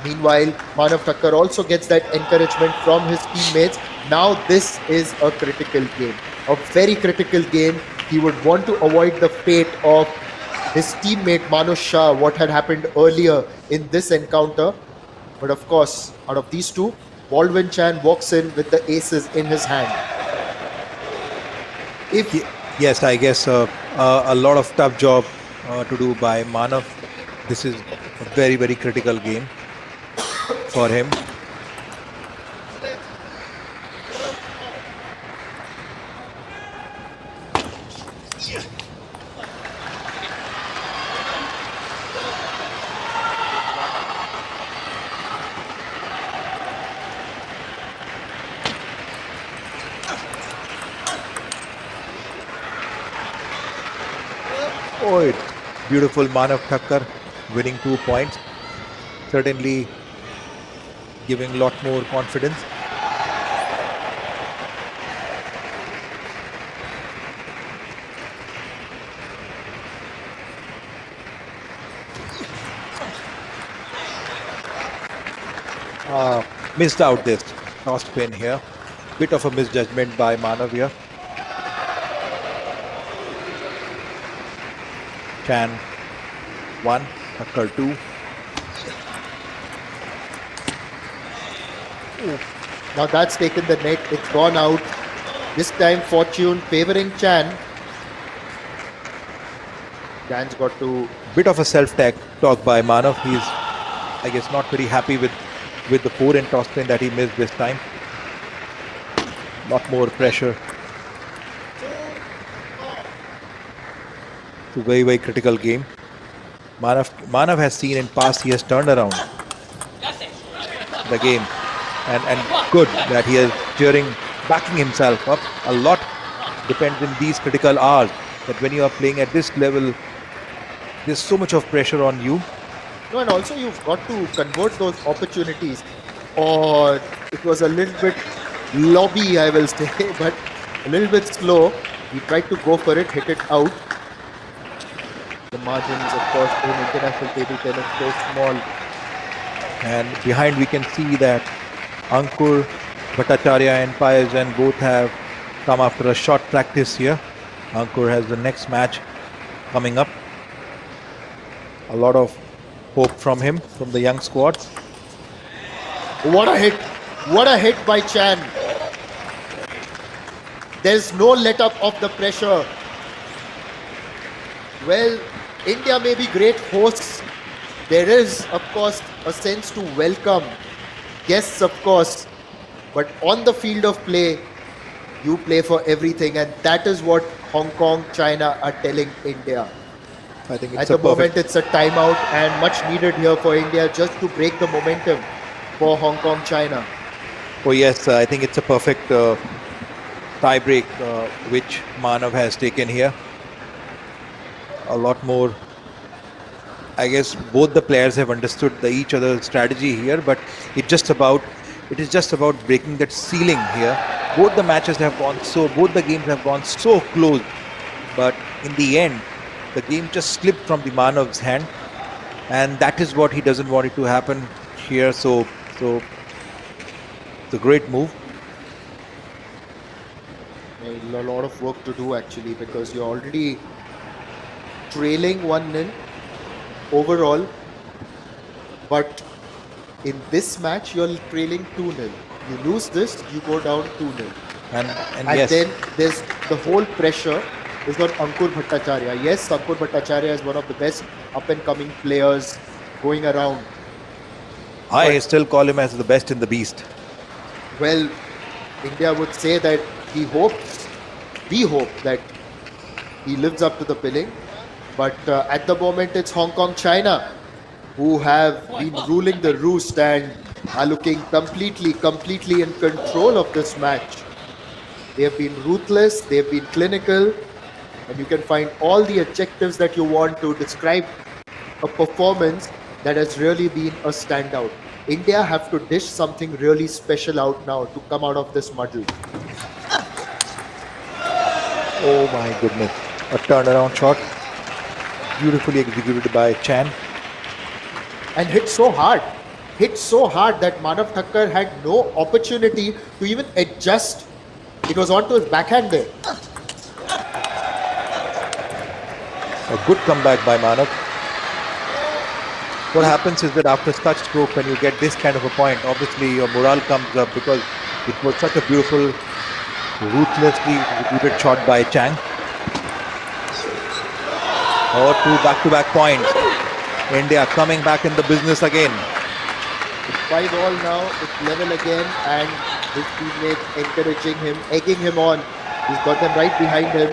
Meanwhile, Manav Thakkar also gets that encouragement from his teammates. Now this is a critical game, a very critical game. He would want to avoid the fate of his teammate Manoj Shah, what had happened earlier in this encounter. But of course, out of these two, Baldwin Chan walks in with the aces in his hand. Yes, I guess a lot of tough job to do by Manav. This is a very, very critical game for him. Oh, beautiful Manav Thakkar winning 2 points. Certainly giving a lot more confidence. Missed out this toss spin here. Bit of a misjudgment by Manav here. Chan 1, Thakkar 2. Now that's taken the net, it's gone out. This time fortune favoring Chan. Chan's got to... Bit of a self-talk by Manav. He's, I guess, not very happy with the 4 and toss spin that he missed this time. Lot more pressure. It's a very, very critical game. Manav has seen in past, he has turned around the game. And good that he is backing himself up a lot. Depends in these critical hours, that when you are playing at this level, there's so much of pressure on you. No, and also you've got to convert those opportunities. Or it was a little bit lobby, I will say, but a little bit slow. He tried to go for it, hit it out. The margins, of course, in international table tennis so small. And behind we can see that Ankur, Bhattacharya and Payajan both have come after a short practice here. Ankur has the next match coming up. A lot of hope from him, from the young squad. What a hit! What a hit by Chan. There's no let up of the pressure. Well, India may be great hosts. There is, of course, a sense to welcome guests, of course. But on the field of play, you play for everything. And that is what Hong Kong, China are telling India. I think At the moment, it's a timeout and much needed here for India just to break the momentum for Hong Kong, China. Oh yes, I think it's a perfect tie break which Manav has taken here. A lot more. I guess both the players have understood each other's strategy here, but it is just about breaking that ceiling here. Both the matches have gone both the games have gone so close, but in the end, the game just slipped from the Manav's hand, and that is what he doesn't want it to happen here. So it's a great move. A lot of work to do actually, because you're already trailing 1-0 overall, but in this match you're trailing 2-0. You lose this, you go down 2-0. And And then there's the whole pressure is on Ankur Bhattacharya. Yes, Ankur Bhattacharya is one of the best up-and-coming players going around. I still call him as the best in the beast. Well, India would say that we hope that he lives up to the billing. But at the moment, it's Hong Kong, China who have been ruling the roost and are looking completely in control of this match. They have been ruthless, they have been clinical, and you can find all the adjectives that you want to describe a performance that has really been a standout. India have to dish something really special out now to come out of this muddle. Oh my goodness. A turnaround shot. Beautifully executed by Chan. And hit so hard that Manav Thakkar had no opportunity to even adjust. It was onto his backhand there. A good comeback by Manav. What happens is that after such stroke, when you get this kind of a point, obviously your morale comes up because it was such a beautiful, ruthlessly executed shot by Chang. Or two back-to-back points. India coming back in the business again. It's 5-all now, it's level again, and his teammates encouraging him, egging him on. He's got them right behind him.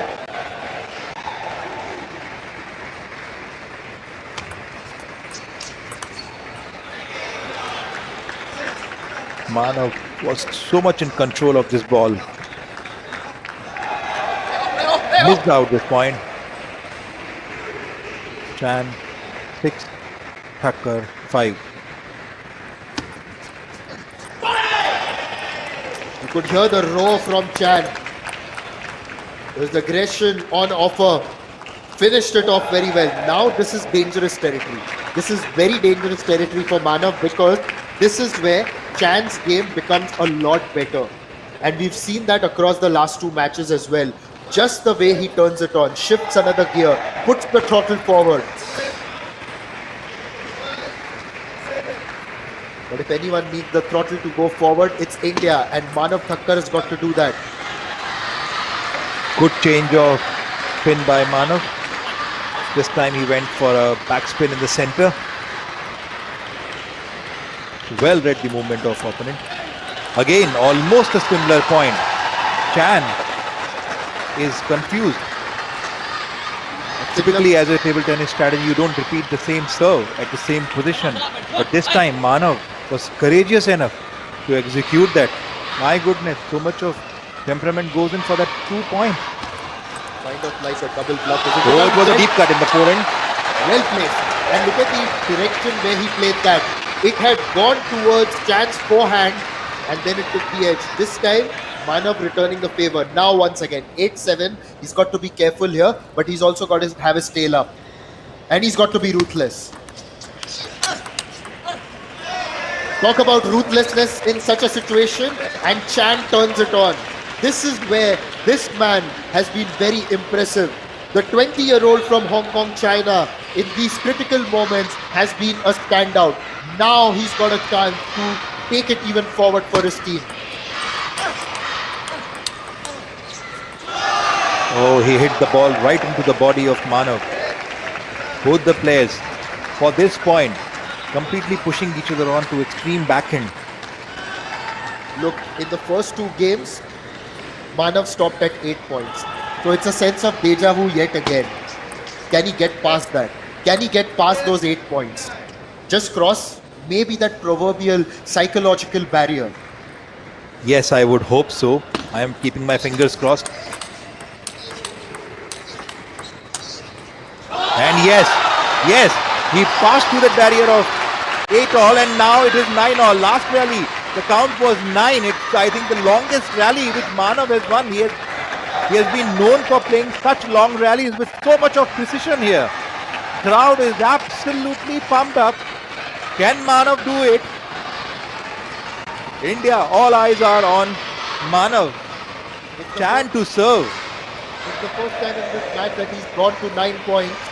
Manav was so much in control of this ball. Missed out this point. Chan 6, Thakkar 5. You could hear the roar from Chan. There's aggression on offer. Finished it off very well. Now this is dangerous territory. This is very dangerous territory for Manav, because this is where Chan's game becomes a lot better. And we've seen that across the last two matches as well. Just the way he turns it on, shifts another gear, puts the throttle forward. But if anyone needs the throttle to go forward, it's India, and Manav Thakkar has got to do that. Good change of spin by Manav. This time he went for a backspin in the center. Well read the movement of opponent. Again, almost a similar point. Chan is confused. Typically, as a table tennis strategy, you don't repeat the same serve at the same position. But this time, Manav was courageous enough to execute that. My goodness, so much of temperament goes in for that 2 points. Kind of like a double bluff. Oh, it was a deep cut in the forehand. Well placed. And look at the direction where he played that. It had gone towards Chan's forehand, and then it took the edge. This time, Manav returning the favor. Now once again, 8-7. He's got to be careful here, but he's also got to have his tail up. and he's got to be ruthless. Talk about ruthlessness in such a situation, and Chan turns it on. This is where this man has been very impressive. The 20-year-old from Hong Kong, China, in these critical moments has been a standout. Now he's got a chance to take it even forward for his team. Oh, he hit the ball right into the body of Manav. Both the players, for this point, completely pushing each other on to extreme backhand. Look, in the first two games, Manav stopped at 8 points. So it's a sense of deja vu yet again. Can he get past that? Can he get past those 8 points? Just cross maybe that proverbial psychological barrier. Yes, I would hope so. I am keeping my fingers crossed. And yes, he passed through the barrier of 8 all, and now it is 9 all. Last rally, the count was 9. It's, I think, the longest rally which Manav has won. He has been known for playing such long rallies with so much of precision here. Crowd is absolutely pumped up. Can Manav do it? India, all eyes are on Manav. Chan to serve. It's the first time in this match that he's gone to 9 points.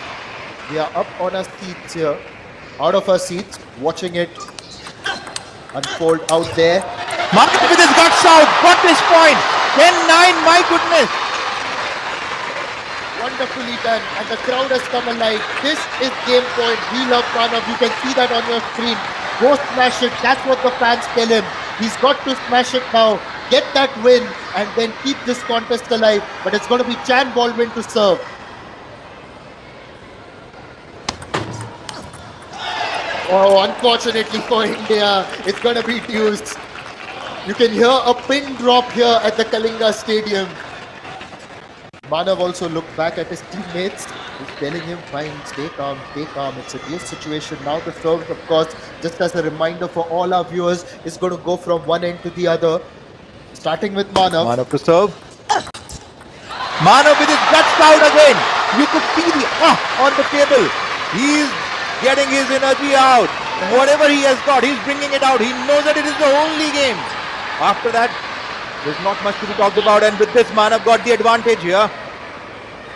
We are up on our seats here, out of our seats, watching it unfold out there. Manav with his guts out, got this point. 10-9, my goodness. Wonderfully done, and the crowd has come alive. This is game point. We love Manav. You can see that on your screen. Go smash it. That's what the fans tell him. He's got to smash it now, get that win, and then keep this contest alive. But it's going to be Chan Baldwin to serve. Oh, unfortunately for India, it's going to be deuced. You can hear a pin drop here at the Kalinga Stadium. Manav also looked back at his teammates. He's telling him, fine, stay calm, stay calm. It's a deuce situation. Now the serve, of course, just as a reminder for all our viewers, is going to go from one end to the other. Starting with Manav. Manav to serve. Manav with his guts out again. You could see the on the table. He's getting his energy out. Whatever he has got, he's bringing it out. He knows that it is the only game. After that, there's not much to be talked about, and with this, Manav got the advantage here.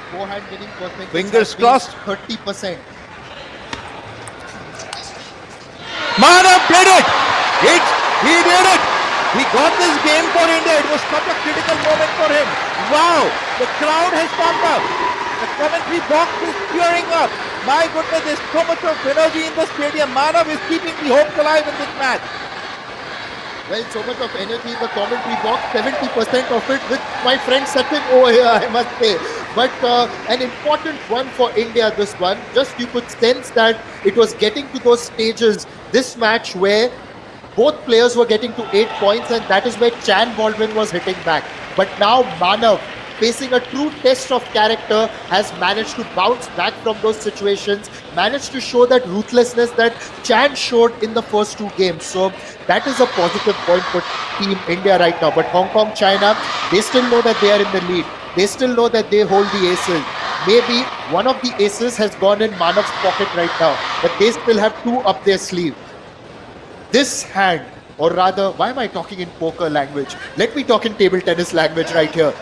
Forehand winning percentage. Fingers crossed. 30%. Manav did it! He did it! He got this game for India. It was such a critical moment for him. Wow! The crowd has pumped up. The commentary box is cheering up. My goodness, there's so much of energy in the stadium. Manav is keeping the hopes alive in this match. Well, so much of energy in the commentary box, 70% of it with my friend Sachin over here, I must say. But an important one for India, this one. Just you could sense that it was getting to those stages, this match where both players were getting to 8 points, and that is where Chan Baldwin was hitting back. But now Manav, facing a true test of character, has managed to bounce back from those situations, managed to show that ruthlessness that Chan showed in the first two games. So that is a positive point for Team India right now. But Hong Kong, China, they still know that they are in the lead. They still know that they hold the aces. Maybe one of the aces has gone in Manav's pocket right now, but they still have two up their sleeve. This hand, or rather, why am I talking in poker language? Let me talk in table tennis language right here.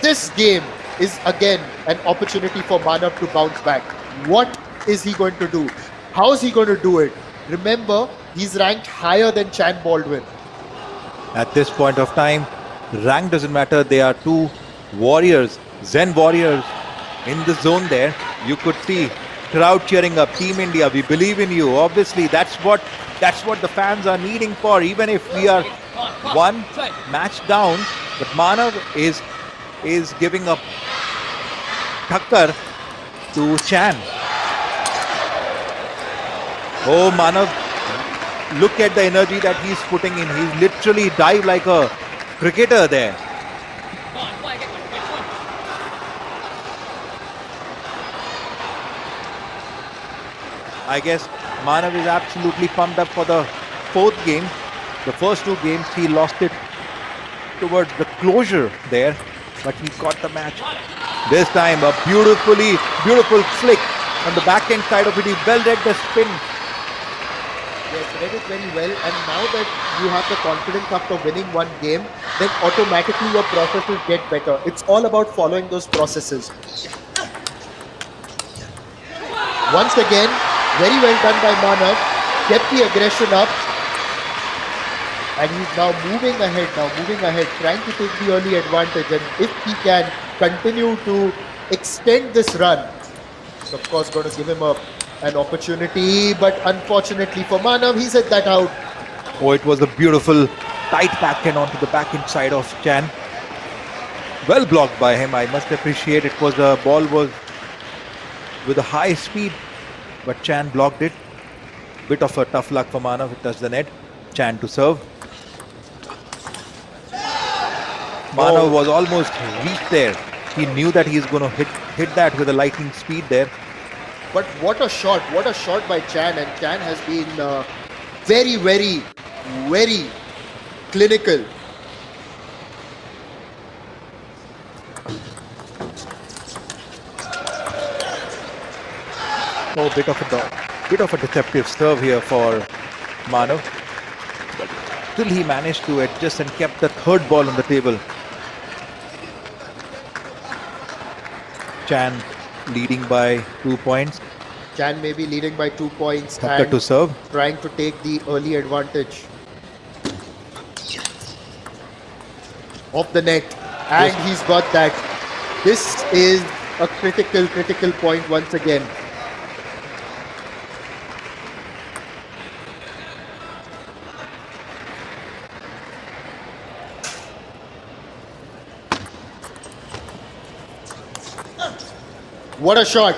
This game is again an opportunity for Manav to bounce back. What is he going to do? How is he going to do it? Remember, he's ranked higher than Chan Baldwin. At this point of time, rank doesn't matter. They are two warriors, Zen warriors in the zone there. You could see crowd cheering up. Team India, we believe in you. Obviously, that's what the fans are needing for. Even if we are one match down, but Manav is giving up Thakkar to Chan. Oh, Manav, look at the energy that he's putting in. He's literally dived like a cricketer there. I guess Manav is absolutely pumped up for the fourth game. The first two games he lost it towards the closure there, but he got the match. This time a beautiful flick on the backhand side of it. He well read the spin. Yes, read it very well. And now that you have the confidence after winning one game, then automatically your processes get better. It's all about following those processes. Once again, very well done by Manav. Kept the aggression up. And he's now moving ahead, trying to take the early advantage. And if he can continue to extend this run, it's of course going to give him an opportunity. But unfortunately for Manav, he's hit that out. Oh, it was a beautiful tight backhand onto the backhand side of Chan. Well blocked by him. I must appreciate it. Was the ball was with a high speed, but Chan blocked it. Bit of a tough luck for Manav. It touched the net. Chan to serve. Manav was almost reached there. He knew that he's going to hit that with a lightning speed there. But what a shot by Chan. And Chan has been very, very, very clinical. Oh, bit of a deceptive serve here for Manav. But still he managed to adjust and kept the third ball on the table. Chan leading by 2 points. Chan may be leading by 2 points. Thakkar and to serve. trying to take the early advantage of the net. And he's got that. This is a critical point once again. What a shot.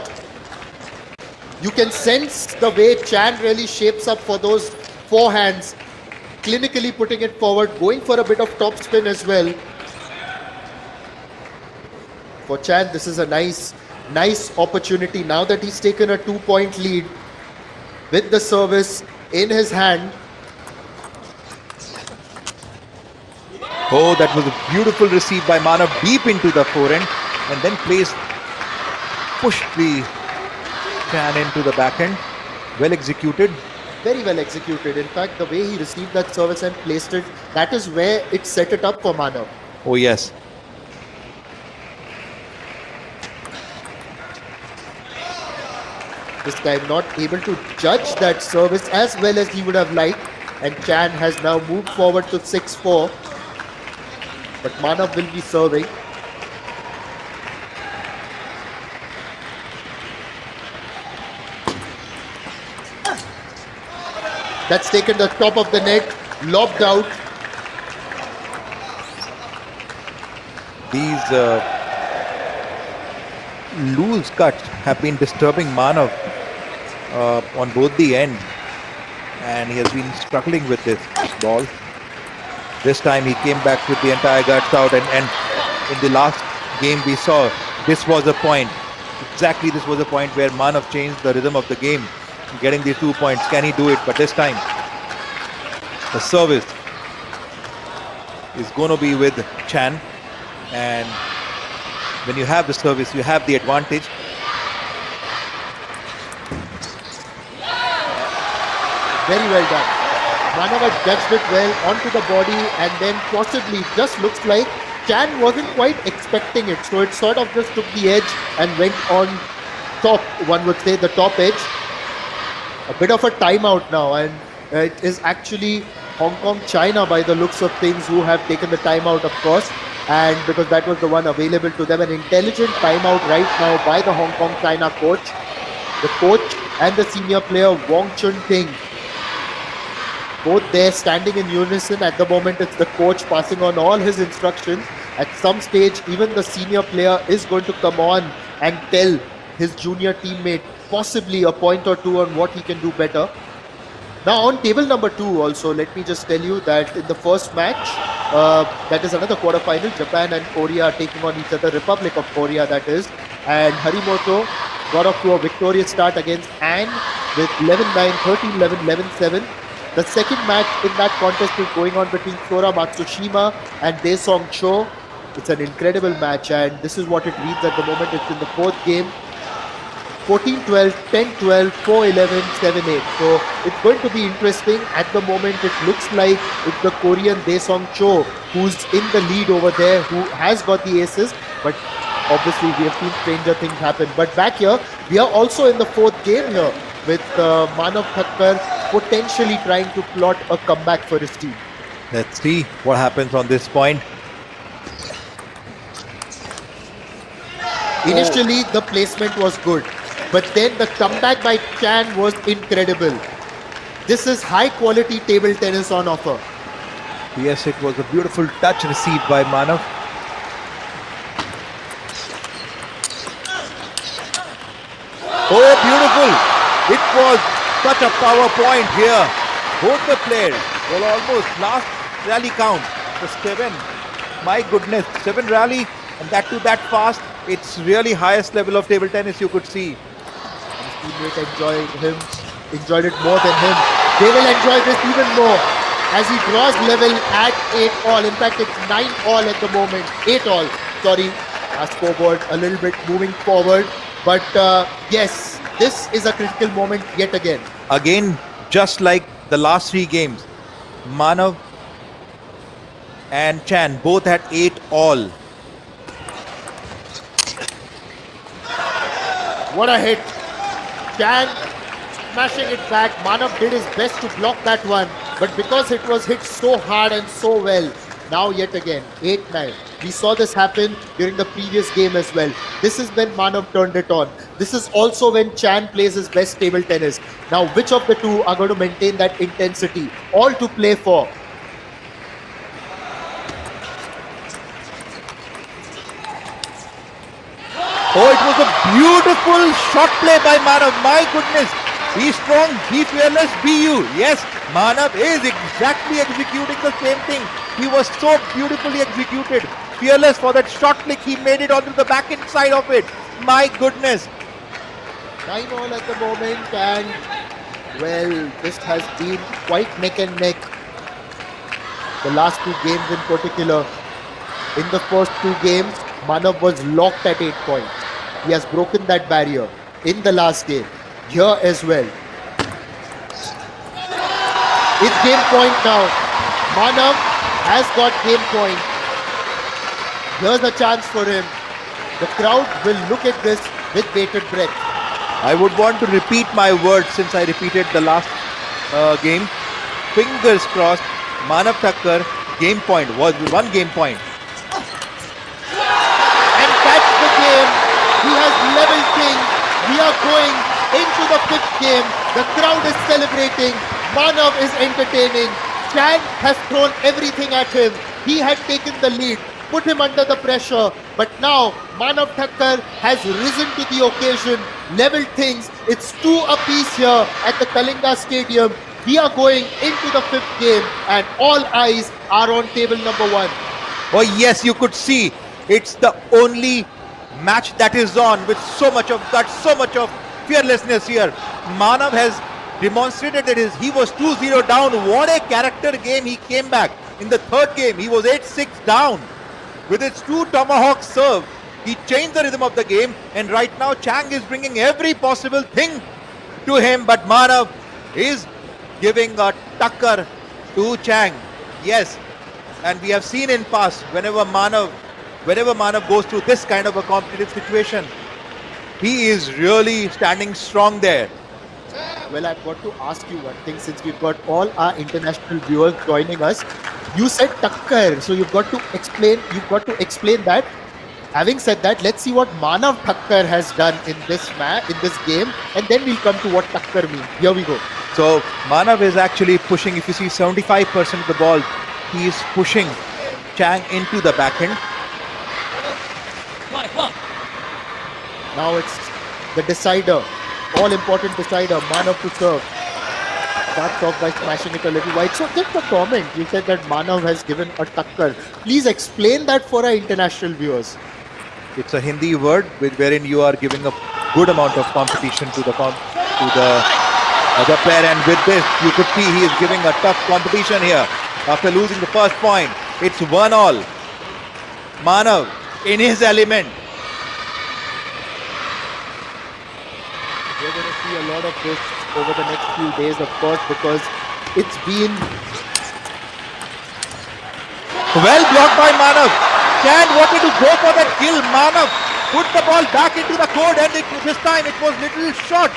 You can sense the way Chan really shapes up for those forehands, clinically putting it forward, going for a bit of top spin as well. For Chan, this is a nice opportunity now that he's taken a 2-point lead with the service in his hand. Oh, that was a beautiful receive by Manav deep into the forehand and then pushed the Chan into the backhand. Well executed. Very well executed. In fact, the way he received that service and placed it, that is where it set it up for Manav. Oh, yes. This time not able to judge that service as well as he would have liked. And Chan has now moved forward to 6-4. But Manav will be serving. That's taken the top of the net, lobbed out. These loose cuts have been disturbing Manav on both the ends, and he has been struggling with this ball. This time he came back with the entire guts out, and in the last game we saw this was a point. Exactly, this was a point where Manav changed the rhythm of the game, getting the 2 points. Can he do it? But this time the service is going to be with Chan, and when you have the service, you have the advantage. Very well done. Manav had judged it well onto the body, and then possibly just looks like Chan wasn't quite expecting it. So it sort of just took the edge and went on top, one would say, the top edge. A bit of a timeout now, and it is actually Hong Kong, China by the looks of things who have taken the timeout, of course. And because that was the one available to them, an intelligent timeout right now by the Hong Kong, China coach. The coach and the senior player, Wong Chun Ting, both there standing in unison. At the moment, it's the coach passing on all his instructions. At some stage, even the senior player is going to come on and tell his junior teammate possibly a point or two on what he can do better. Now on table number 2 also, let me just tell you that in the first match, that is another quarterfinal, Japan and Korea are taking on each other, Republic of Korea that is, and Harimoto got off to a victorious start against Anne with 11-9, 13-11, 11-7. The second match in that contest is going on between Sora Matsushima and Daesung Cho. It's an incredible match, and this is what it reads at the moment. It's in the 4th game. 14-12, 10-12, 4-11, 7-8. So it's going to be interesting. At the moment, it looks like it's the Korean Daesung Cho who's in the lead over there, who has got the aces. But obviously, we have seen stranger things happen. But back here, we are also in the fourth game here with Manav Thakkar potentially trying to plot a comeback for his team. Let's see what happens on this point. Initially, the placement was good, but then the comeback by Chan was incredible. This is high quality table tennis on offer. Yes, it was a beautiful touch received by Manav. Oh, beautiful! It was such a power point here. Both the players were almost last rally count. The 7. My goodness, 7 rally, and that too that fast. It's really highest level of table tennis you could see. His teammate enjoyed it more than him. They will enjoy this even more as he draws level at 8-all. In fact, it's 9-all at the moment. 8-all. Sorry, our scoreboard a little bit moving forward. But yes, this is a critical moment yet again. Again, just like the last 3 games, Manav and Chan both had 8-all. What a hit. Chan smashing it back. Manav did his best to block that one. But because it was hit so hard and so well, now yet again, 8-9. We saw this happen during the previous game as well. This is when Manav turned it on. This is also when Chan plays his best table tennis. Now, which of the two are going to maintain that intensity? All to play for. Oh, it was a beautiful shot play by Manav. My goodness. Be strong, be fearless, be you. Yes, Manav is exactly executing the same thing. He was so beautifully executed. Fearless for that shot flick. He made it onto the back end side of it. My goodness. 9-all at the moment, and well, this has been quite neck and neck. The last 2 games in particular. In the first 2 games, Manav was locked at 8 points. He has broken that barrier in the last game. Here as well. It's game point now. Manav has got game point. Here's a chance for him. The crowd will look at this with bated breath. I would want to repeat my words since I repeated the last game. Fingers crossed. Manav Thakkar game point was 1 game point. And that's the game. He has leveled things. We are going into the 5th game. The crowd is celebrating. Manav is entertaining. Chan has thrown everything at him. He had taken the lead, put him under the pressure. But now Manav Thakkar has risen to the occasion, leveled things. It's 2 apiece here at the Kalinga Stadium. We are going into the 5th game and all eyes are on table number 1. Oh yes, you could see it's the only match that is on with so much of guts, so much of fearlessness here. Manav has demonstrated that he was 2-0 down. What a character game. He came back. In the 3rd game, he was 8-6 down. With his 2 tomahawk serve, he changed the rhythm of the game, and right now Chang is bringing every possible thing to him, but Manav is giving a tucker to Chang. Yes, and we have seen in past, whenever Manav goes through this kind of a competitive situation, he is really standing strong there. Well, I've got to ask you one thing since we've got all our international viewers joining us. You said Thakkar, so you've got to explain that. Having said that, let's see what Manav Thakkar has done in this game, and then we'll come to what Thakkar means. Here we go. So Manav is actually pushing. If you see 75% of the ball, he is pushing Chang into the backhand. Now it's the decider, all-important decider, Manav to serve. Starts off by smashing it a little wide. So just a comment, you said that Manav has given a Thakkar. Please explain that for our international viewers. It's a Hindi word wherein you are giving a good amount of competition to the other player, and with this you could see he is giving a tough competition here. After losing the first point, it's 1-all. Manav in his element. a lot of this over the next few days, of course, because it's been Well blocked by Manav. Chan wanted to go for that kill. Manav put the ball back into the court, and this time it was little short.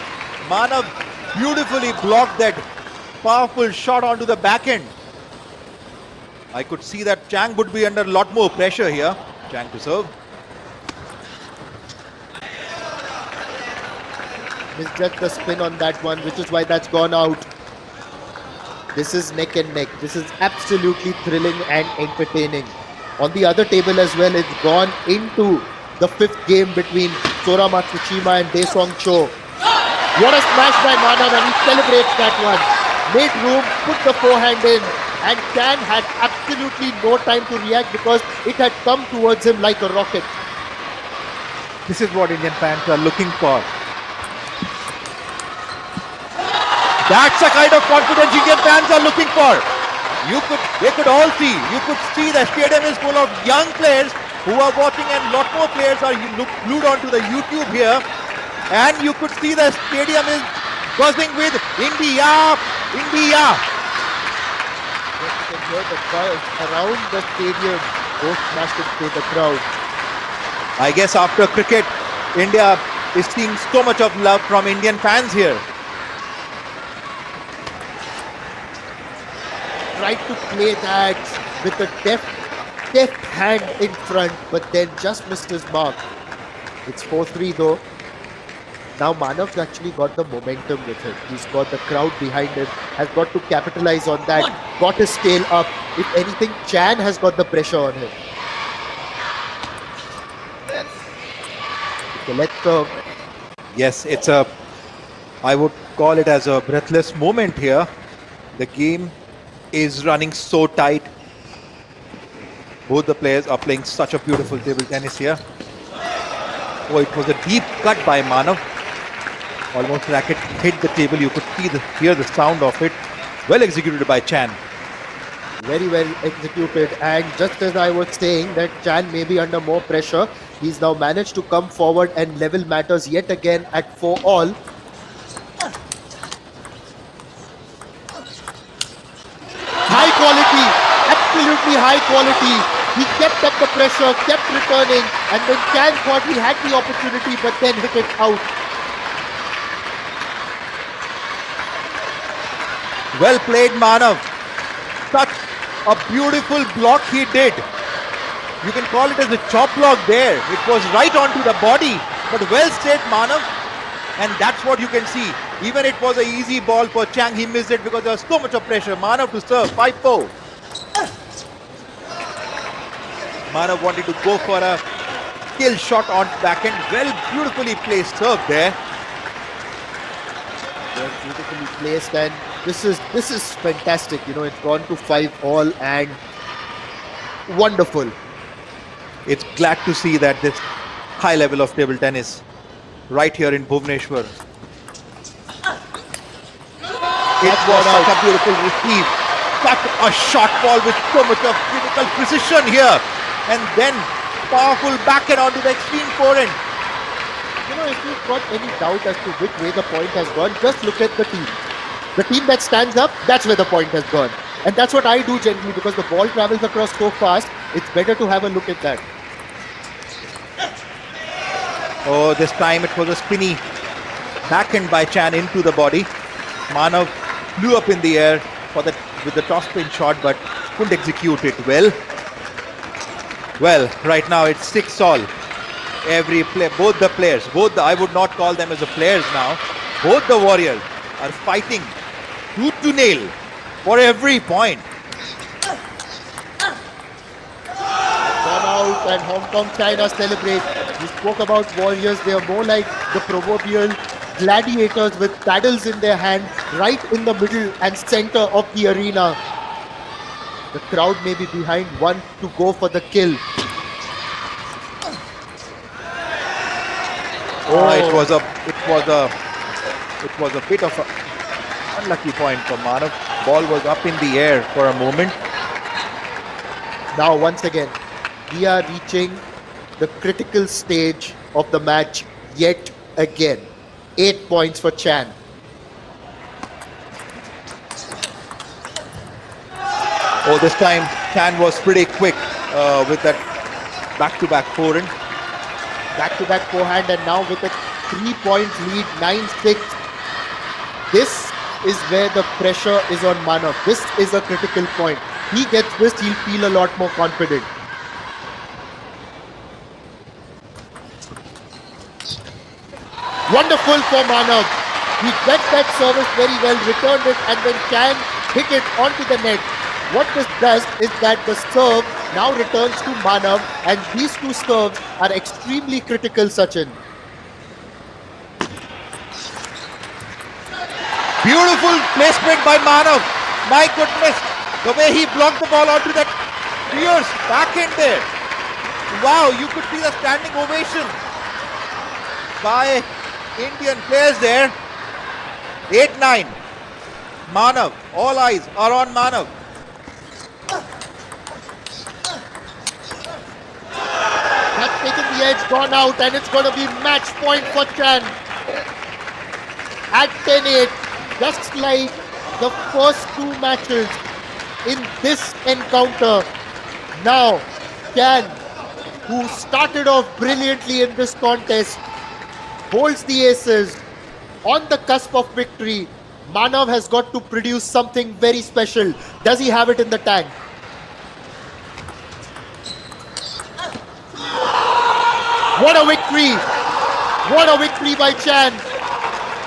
Manav beautifully blocked that powerful shot onto the back end. I could see that Chang would be under a lot more pressure here. Chang to serve. misjudged the spin on that one, which is why that's gone out. This is neck and neck. This is absolutely thrilling and entertaining. On the other table as well, it's gone into the fifth game between Sora Matsushima and Daesung Cho. What a smash by Manav, and he celebrates that one. Made room, put the forehand in, and Chan had absolutely no time to react because it had come towards him like a rocket. This is what Indian fans are looking for. That's the kind of confidence Indian fans are looking for. They could all see. You could see the stadium is full of young players who are watching, and lot more players are glued onto the YouTube here. And you could see the stadium is buzzing with India, India. Yes, you can hear the buzz around the stadium. Both smashed it to the crowd. I guess after cricket, India is seeing so much of love from Indian fans here. Tried to play that with a deft hand in front, but then just missed his mark. It's 4-3 though. Now Manav's actually got the momentum with him. He's got the crowd behind him, has got to capitalize on that, got his scale up. If anything, Chan has got the pressure on him. Okay, let's go. Yes, I would call it as a breathless moment here. The game is running so tight. Both the players are playing such a beautiful table tennis here. Oh, it was a deep cut by Manav. Almost racket hit the table. You could hear the sound of it. Well executed by Chan. Very well executed, and just as I was saying that Chan may be under more pressure, he's now managed to come forward and level matters yet again at 4-all. High quality, absolutely high quality. He kept up the pressure, kept returning, and then Chan thought he had the opportunity, but then hit it out. Well played, Manav. Such a beautiful block he did. You can call it as a chop block there. It was right onto the body, but well said, Manav. And that's what you can see. Even it was an easy ball for Chang, he missed it because there was so much of pressure. Manav to serve, 5-4. Manav wanted to go for a kill shot on backhand. Well, beautifully placed serve there. Well, beautifully placed, and this is fantastic. You know, it's gone to 5-all and wonderful. It's glad to see that this high level of table tennis right here in Bhubaneshwar. It was such a beautiful receive. Such a shot ball with so much of critical precision here. And then powerful backhand onto the extreme forehand. You know, if you've got any doubt as to which way the point has gone, just look at the team. The team that stands up, that's where the point has gone. And that's what I do generally, because the ball travels across so fast, it's better to have a look at that. Oh, this time it was a spinny backhand by Chan into the body. Manav flew up in the air with the toss spin shot, but couldn't execute it well. Well, right now it's 6-all. Both the players, I would not call them as the players now. Both the warriors are fighting tooth to nail for every point. Gone out, and Hong Kong, China celebrate. We spoke about warriors. They are more like the proverbial gladiators with paddles in their hand, right in the middle and center of the arena. The crowd may be behind one to go for the kill. Oh, it was a bit of an unlucky point for Manav. Ball was up in the air for a moment. Now, once again, we are reaching the critical stage of the match yet again. 8 points for Chan. Oh, this time Chan was pretty quick with that back-to-back forehand. Back-to-back forehand, and now with a 3-point lead, 9-6. This is where the pressure is on Manav. This is a critical point. He gets this, he'll feel a lot more confident. Wonderful for Manav. He gets that service very well, returned it, and then Chan hit it onto the net. What this does is that the serve now returns to Manav, and these two serves are extremely critical, Sachin. Beautiful placement by Manav. My goodness, the way he blocked the ball onto that fierce backhand there. Wow, you could see the standing ovation by Indian players there. 8-9. Manav, all eyes are on Manav. That's taken the edge, gone out, and it's going to be match point for Chan. At 10-8, just like the first two matches in this encounter. Now, Chan, who started off brilliantly in this contest, holds the aces on the cusp of victory. Manav has got to produce something very special. Does he have it in the tank? What a victory! What a victory by Chan.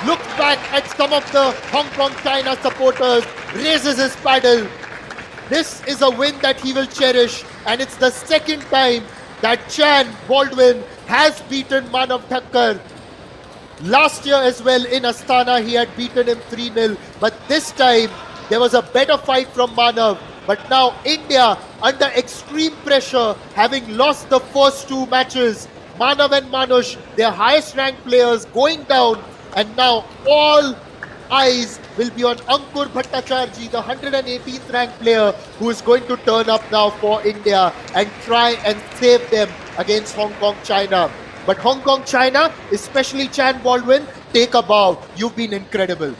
Looks back at some of the Hong Kong China supporters, raises his paddle. This is a win that he will cherish, and it's the second time that Chan Baldwin has beaten Manav Thakkar. Last year as well in Astana, he had beaten him 3-0, but this time there was a better fight from Manav. But now India, under extreme pressure, having lost the first two matches, Manav and Manush, their highest ranked players, going down, and now all eyes will be on Ankur Bhattacharjee, the 118th ranked player, who is going to turn up now for India and try and save them against Hong Kong China. But Hong Kong China, especially Chan Baldwin, take a bow. You've been incredible.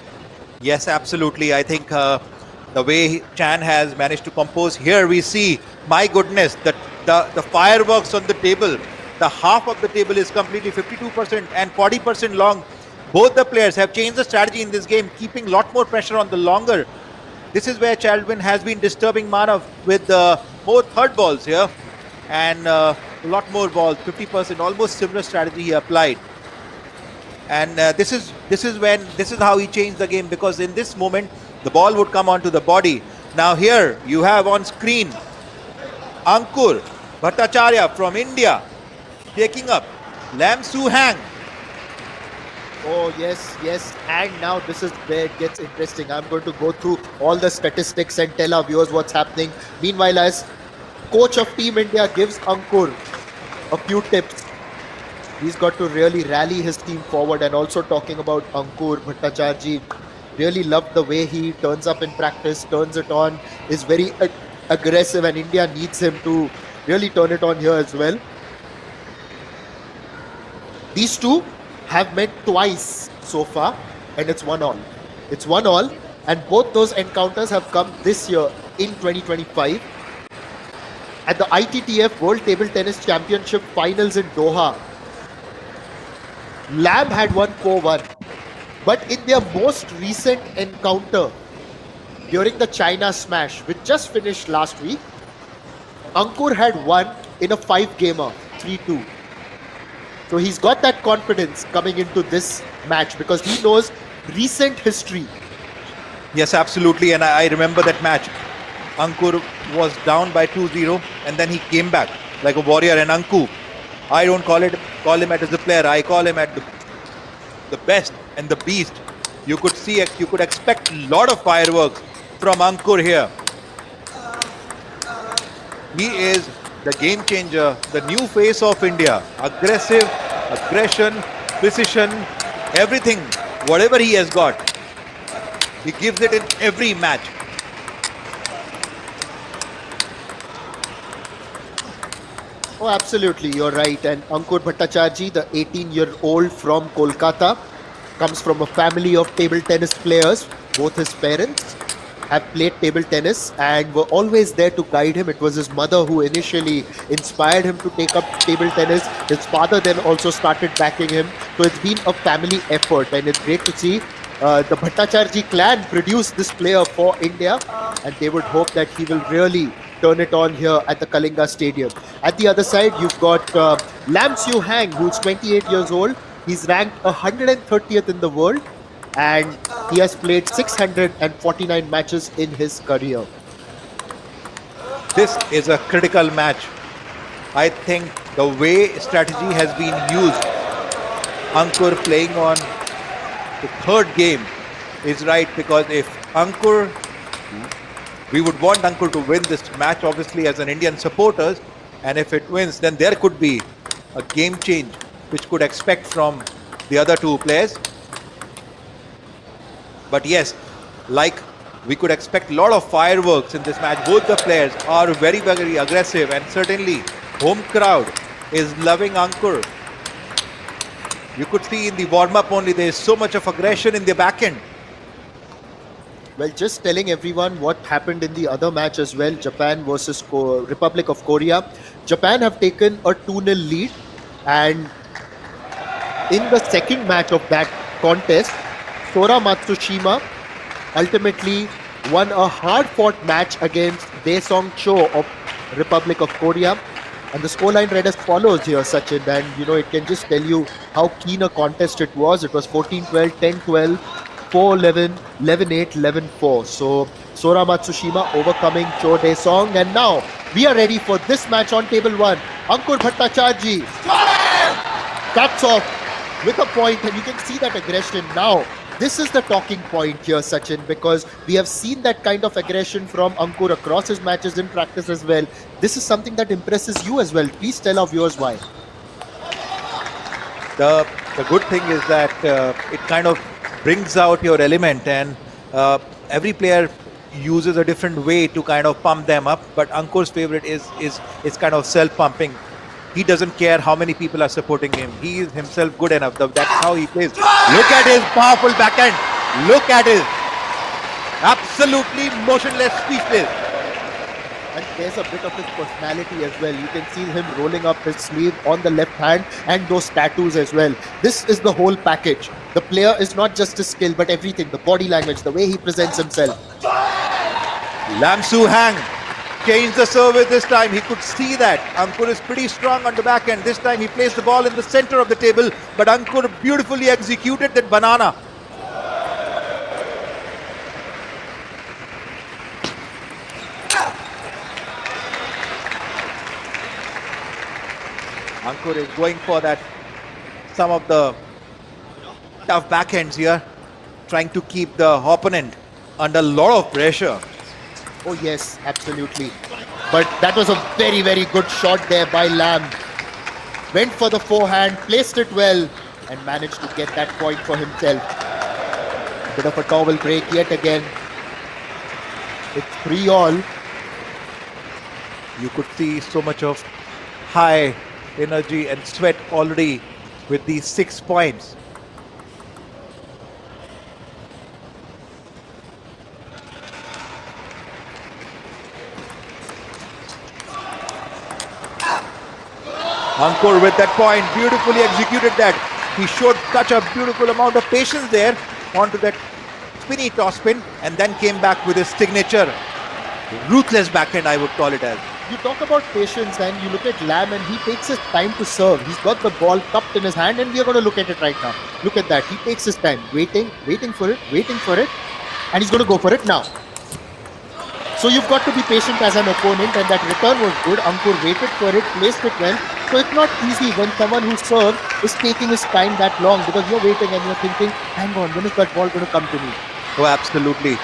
Yes, absolutely. I think the way Chan has managed to compose here, we see, my goodness, the fireworks on the table. The half of the table is completely 52% and 40% long. Both the players have changed the strategy in this game, keeping a lot more pressure on the longer. This is where Baldwin has been disturbing Manav with more third balls here and a lot more balls, 50%, almost similar strategy he applied. And this is how he changed the game, because in this moment the ball would come onto the body. Now here you have on screen Ankur Bhattacharya from India taking up Lam Su Hang. Oh, yes. And now this is where it gets interesting. I'm going to go through all the statistics and tell our viewers what's happening. Meanwhile, as coach of Team India gives Ankur a few tips. He's got to really rally his team forward. And also talking about Ankur Bhattacharjee, really love the way he turns up in practice, turns it on, is very aggressive, and India needs him to really turn it on here as well. These two have met twice so far, and it's 1-1. It's 1-1, and both those encounters have come this year in 2025 at the ITTF World Table Tennis Championship Finals in Doha. Lam had won 4-1, but in their most recent encounter during the China Smash, which just finished last week, Ankur had won in a 5-gamer, 3-2. So he's got that confidence coming into this match because he knows recent history. Yes, absolutely. And I remember that match. Ankur was down by 2-0 and then he came back like a warrior. And Anku, I don't call him as a player. I call him at the best and the beast. You could expect a lot of fireworks from Ankur here. He is the game changer, the new face of India. Aggressive, aggression, precision, everything, whatever he has got, he gives it in every match. Oh, absolutely, you're right. And Ankur Bhattacharjee, the 18-year-old from Kolkata, comes from a family of table tennis players. Both his parents have played table tennis and were always there to guide him. It was his mother who initially inspired him to take up table tennis. His father then also started backing him. So it's been a family effort, and it's great to see the Bhattacharjee clan produce this player for India, and they would hope that he will really turn it on here at the Kalinga Stadium. At the other side, you've got Lam Siu Hang, who's 28 years old. He's ranked 130th in the world, and he has played 649 matches in his career. This is a critical match. I think the way strategy has been used, Ankur playing on the third game is right, because if Ankur, we would want Ankur to win this match obviously as an Indian supporters, and if it wins, then there could be a game change which could expect from the other two players. But yes, like we could expect a lot of fireworks in this match. Both the players are very, very aggressive, and certainly home crowd is loving Ankur. You could see in the warm-up only there is so much of aggression in the back end. Well, just telling everyone what happened in the other match as well, Japan versus Republic of Korea. Japan have taken a 2-0 lead, and in the second match of that contest, Sora Matsushima ultimately won a hard-fought match against Daesung Cho of Republic of Korea. And the scoreline read as follows here, Sachin. And, it can just tell you how keen a contest it was. It was 14-12, 10-12, 4-11, 11-8, 11-4. So, Sora Matsushima overcoming Cho Daesung. And now, we are ready for this match on table 1. Ankur Bhattacharjee cuts off with a point, and you can see that aggression now. This is the talking point here, Sachin, because we have seen that kind of aggression from Ankur across his matches in practice as well. This is something that impresses you as well. Please tell our viewers why. The good thing is that it kind of brings out your element, and every player uses a different way to kind of pump them up. But Ankur's favorite is kind of self-pumping. He doesn't care how many people are supporting him. He is himself good enough. That's how he plays. Look at his powerful backhand. Look at his absolutely motionless, speechless. And there's a bit of his personality as well. You can see him rolling up his sleeve on the left hand, and those tattoos as well. This is the whole package. The player is not just his skill, but everything. The body language, the way he presents himself. Lam Siu Hang changed the service this time. He could see that Ankur is pretty strong on the back end. This time he placed the ball in the center of the table, but Ankur beautifully executed that banana. Ankur is going for that, some of the tough backhands here, trying to keep the opponent under a lot of pressure. Oh yes, absolutely. But that was a very, very good shot there by Lam. Went for the forehand, placed it well, and managed to get that point for himself. Bit of a towel break yet again. It's 3-all. You could see so much of high energy and sweat already with these 6 points. Ankur with that point, beautifully executed that. He showed such a beautiful amount of patience there onto that spinny toss spin, and then came back with his signature ruthless backhand, I would call it as. You talk about patience, and you look at Lam, and he takes his time to serve. He's got the ball cupped in his hand, and we are going to look at it right now. Look at that. He takes his time, waiting for it, and he's going to go for it now. So you've got to be patient as an opponent, and that return was good. Ankur waited for it, placed it well. So it's not easy when someone who serves is taking his time that long, because you're waiting and you're thinking, hang on, when is that ball going to come to me? Oh, absolutely.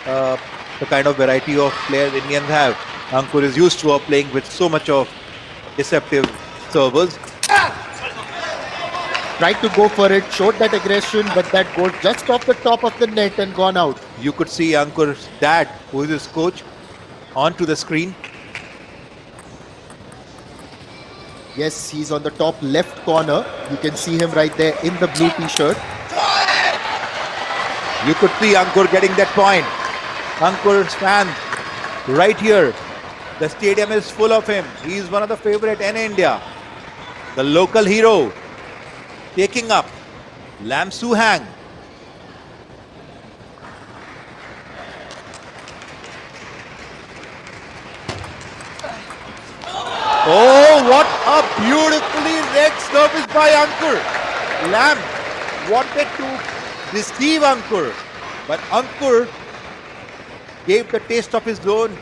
The kind of variety of players Indians have. Ankur is used to playing with so much of deceptive servers. Tried to go for it, showed that aggression, but that goes just off the top of the net and gone out. You could see Ankur's dad, who is his coach, onto the screen. Yes, he's on the top left corner. You can see him right there in the blue t-shirt. You could see Ankur getting that point. Ankur stands right here. The stadium is full of him. He is one of the favorite in India. The local hero taking up Lam Suhang. Oh, what a beautifully read service by Ankur. Lam wanted to deceive Ankur, but Ankur gave the taste of his own.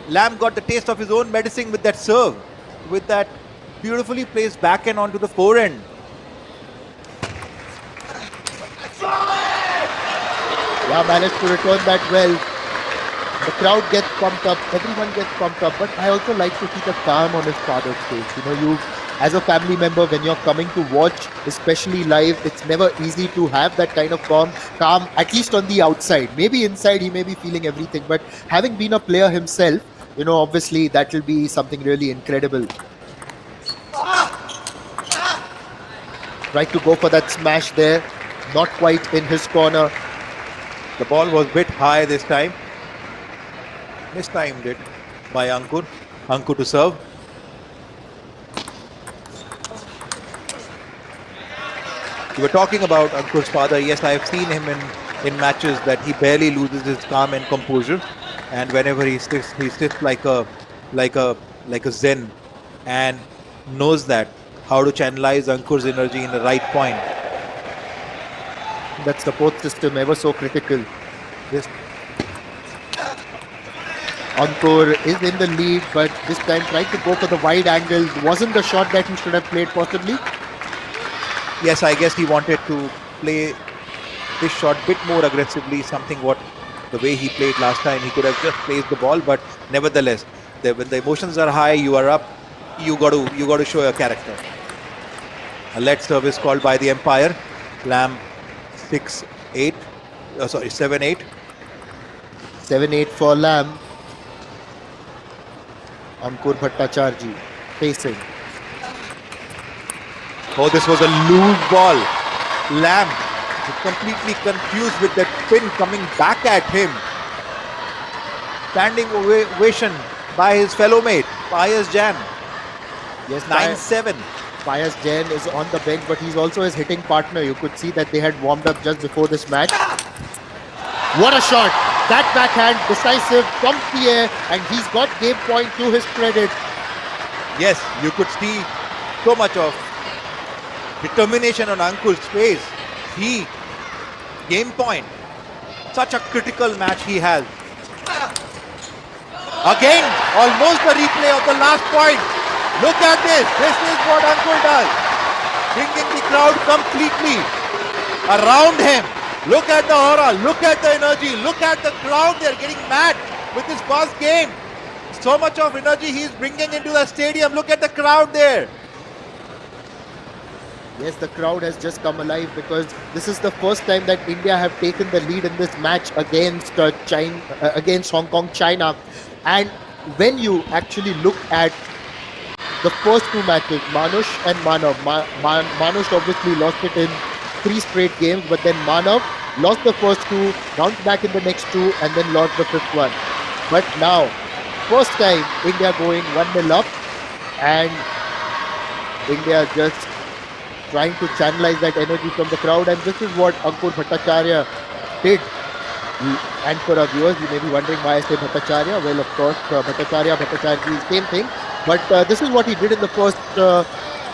Lam got the taste of his own medicine with that serve, with that beautifully placed backhand onto the forehand. Yeah, managed to return that well. The crowd gets pumped up, everyone gets pumped up, but I also like to see the calm on his father's face. You know, you, as a family member, when you're coming to watch, especially live, it's never easy to have that kind of calm, at least on the outside. Maybe inside he may be feeling everything, but having been a player himself, you know, obviously that will be something really incredible. Tried to go for that smash there, not quite in his corner. The ball was a bit high this time. Mistimed it by Ankur. Ankur to serve. You were talking about Ankur's father. Yes, I have seen him in matches that he barely loses his calm and composure, and whenever he sits like a zen, and knows that how to channelize Ankur's energy in the right point. That support system ever so critical. This Ankur is in the lead, but this time tried to go for the wide angle. Wasn't the shot that he should have played possibly? Yes, I guess he wanted to play this shot a bit more aggressively, something what the way he played last time. He could have just placed the ball, but nevertheless, when the emotions are high, you are up, you got to show your character. A let service called by the umpire. Lam 7-8. 7-8 for Lam. Ankur Bhattacharjee facing. Oh, this was a loose ball. Lam is completely confused with that pin coming back at him. Standing ovation by his fellow mate, Payas Jan. Yes, 9-7. Payas Jain is on the bench, but he's also his hitting partner. You could see that they had warmed up just before this match. What a shot! That backhand, decisive, from the air, and he's got game point to his credit. Yes, you could see so much of determination on Ankur's face. He, game point. Such a critical match he has. Again, almost the replay of the last point. Look at this. This is what Ankur does. Bringing the crowd completely around him. Look at the aura. Look at the energy. Look at the crowd. They're getting mad with this past game. So much of energy he's bringing into the stadium. Look at the crowd there. Yes, the crowd has just come alive because this is the first time that India have taken the lead in this match against against Hong Kong, China. And when you actually look at the first two matches, Manush and Manav, Manush obviously lost it in 3 straight games, but then Manav lost the first 2, bounced back in the next 2, and then lost the 5th one. But now, first time India going 1-0 up, and India just trying to channelize that energy from the crowd, and this is what Ankur Bhattacharya did. And for our viewers, you may be wondering why I say Bhattacharya. Well, of course, Bhattacharya, same thing. But this is what he did in the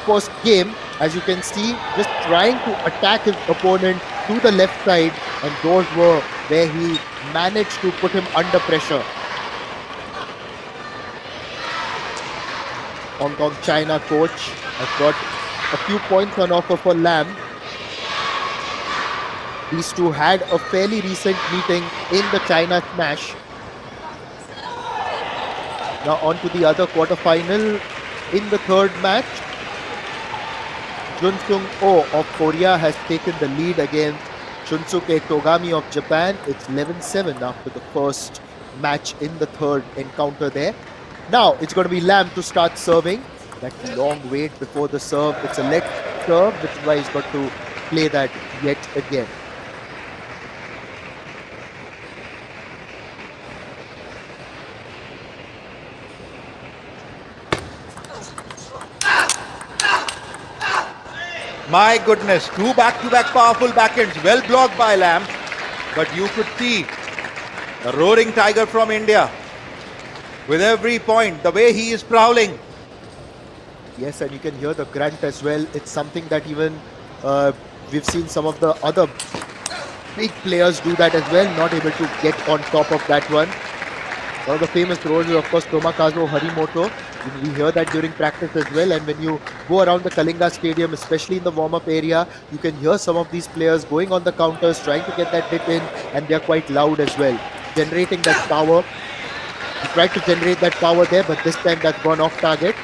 first game. As you can see, just trying to attack his opponent to the left side, and those were where he managed to put him under pressure. Hong Kong China coach has got a few points on offer for Lam. These two had a fairly recent meeting in the China Smash. Now on to the other quarterfinal. In the third match, Jun Sung-oh of Korea has taken the lead against Shunsuke Togami of Japan. It's 11-7 after the first match in the third encounter there. Now it's going to be Lam to start serving. That long wait before the serve. It's a let serve, which is why he's got to play that yet again. My goodness, two back-to-back powerful backhands, well blocked by Lamb, but you could see the roaring tiger from India with every point, the way he is prowling. Yes, and you can hear the grunt as well. It's something that even we've seen some of the other big players do that as well, not able to get on top of that one. One of the famous roles is, of course, Tomakazu Harimoto. We hear that during practice as well. And when you go around the Kalinga Stadium, especially in the warm-up area, you can hear some of these players going on the counters, trying to get that hit in, and they're quite loud as well, generating that power. He tried to generate that power there, but this time that's gone off target.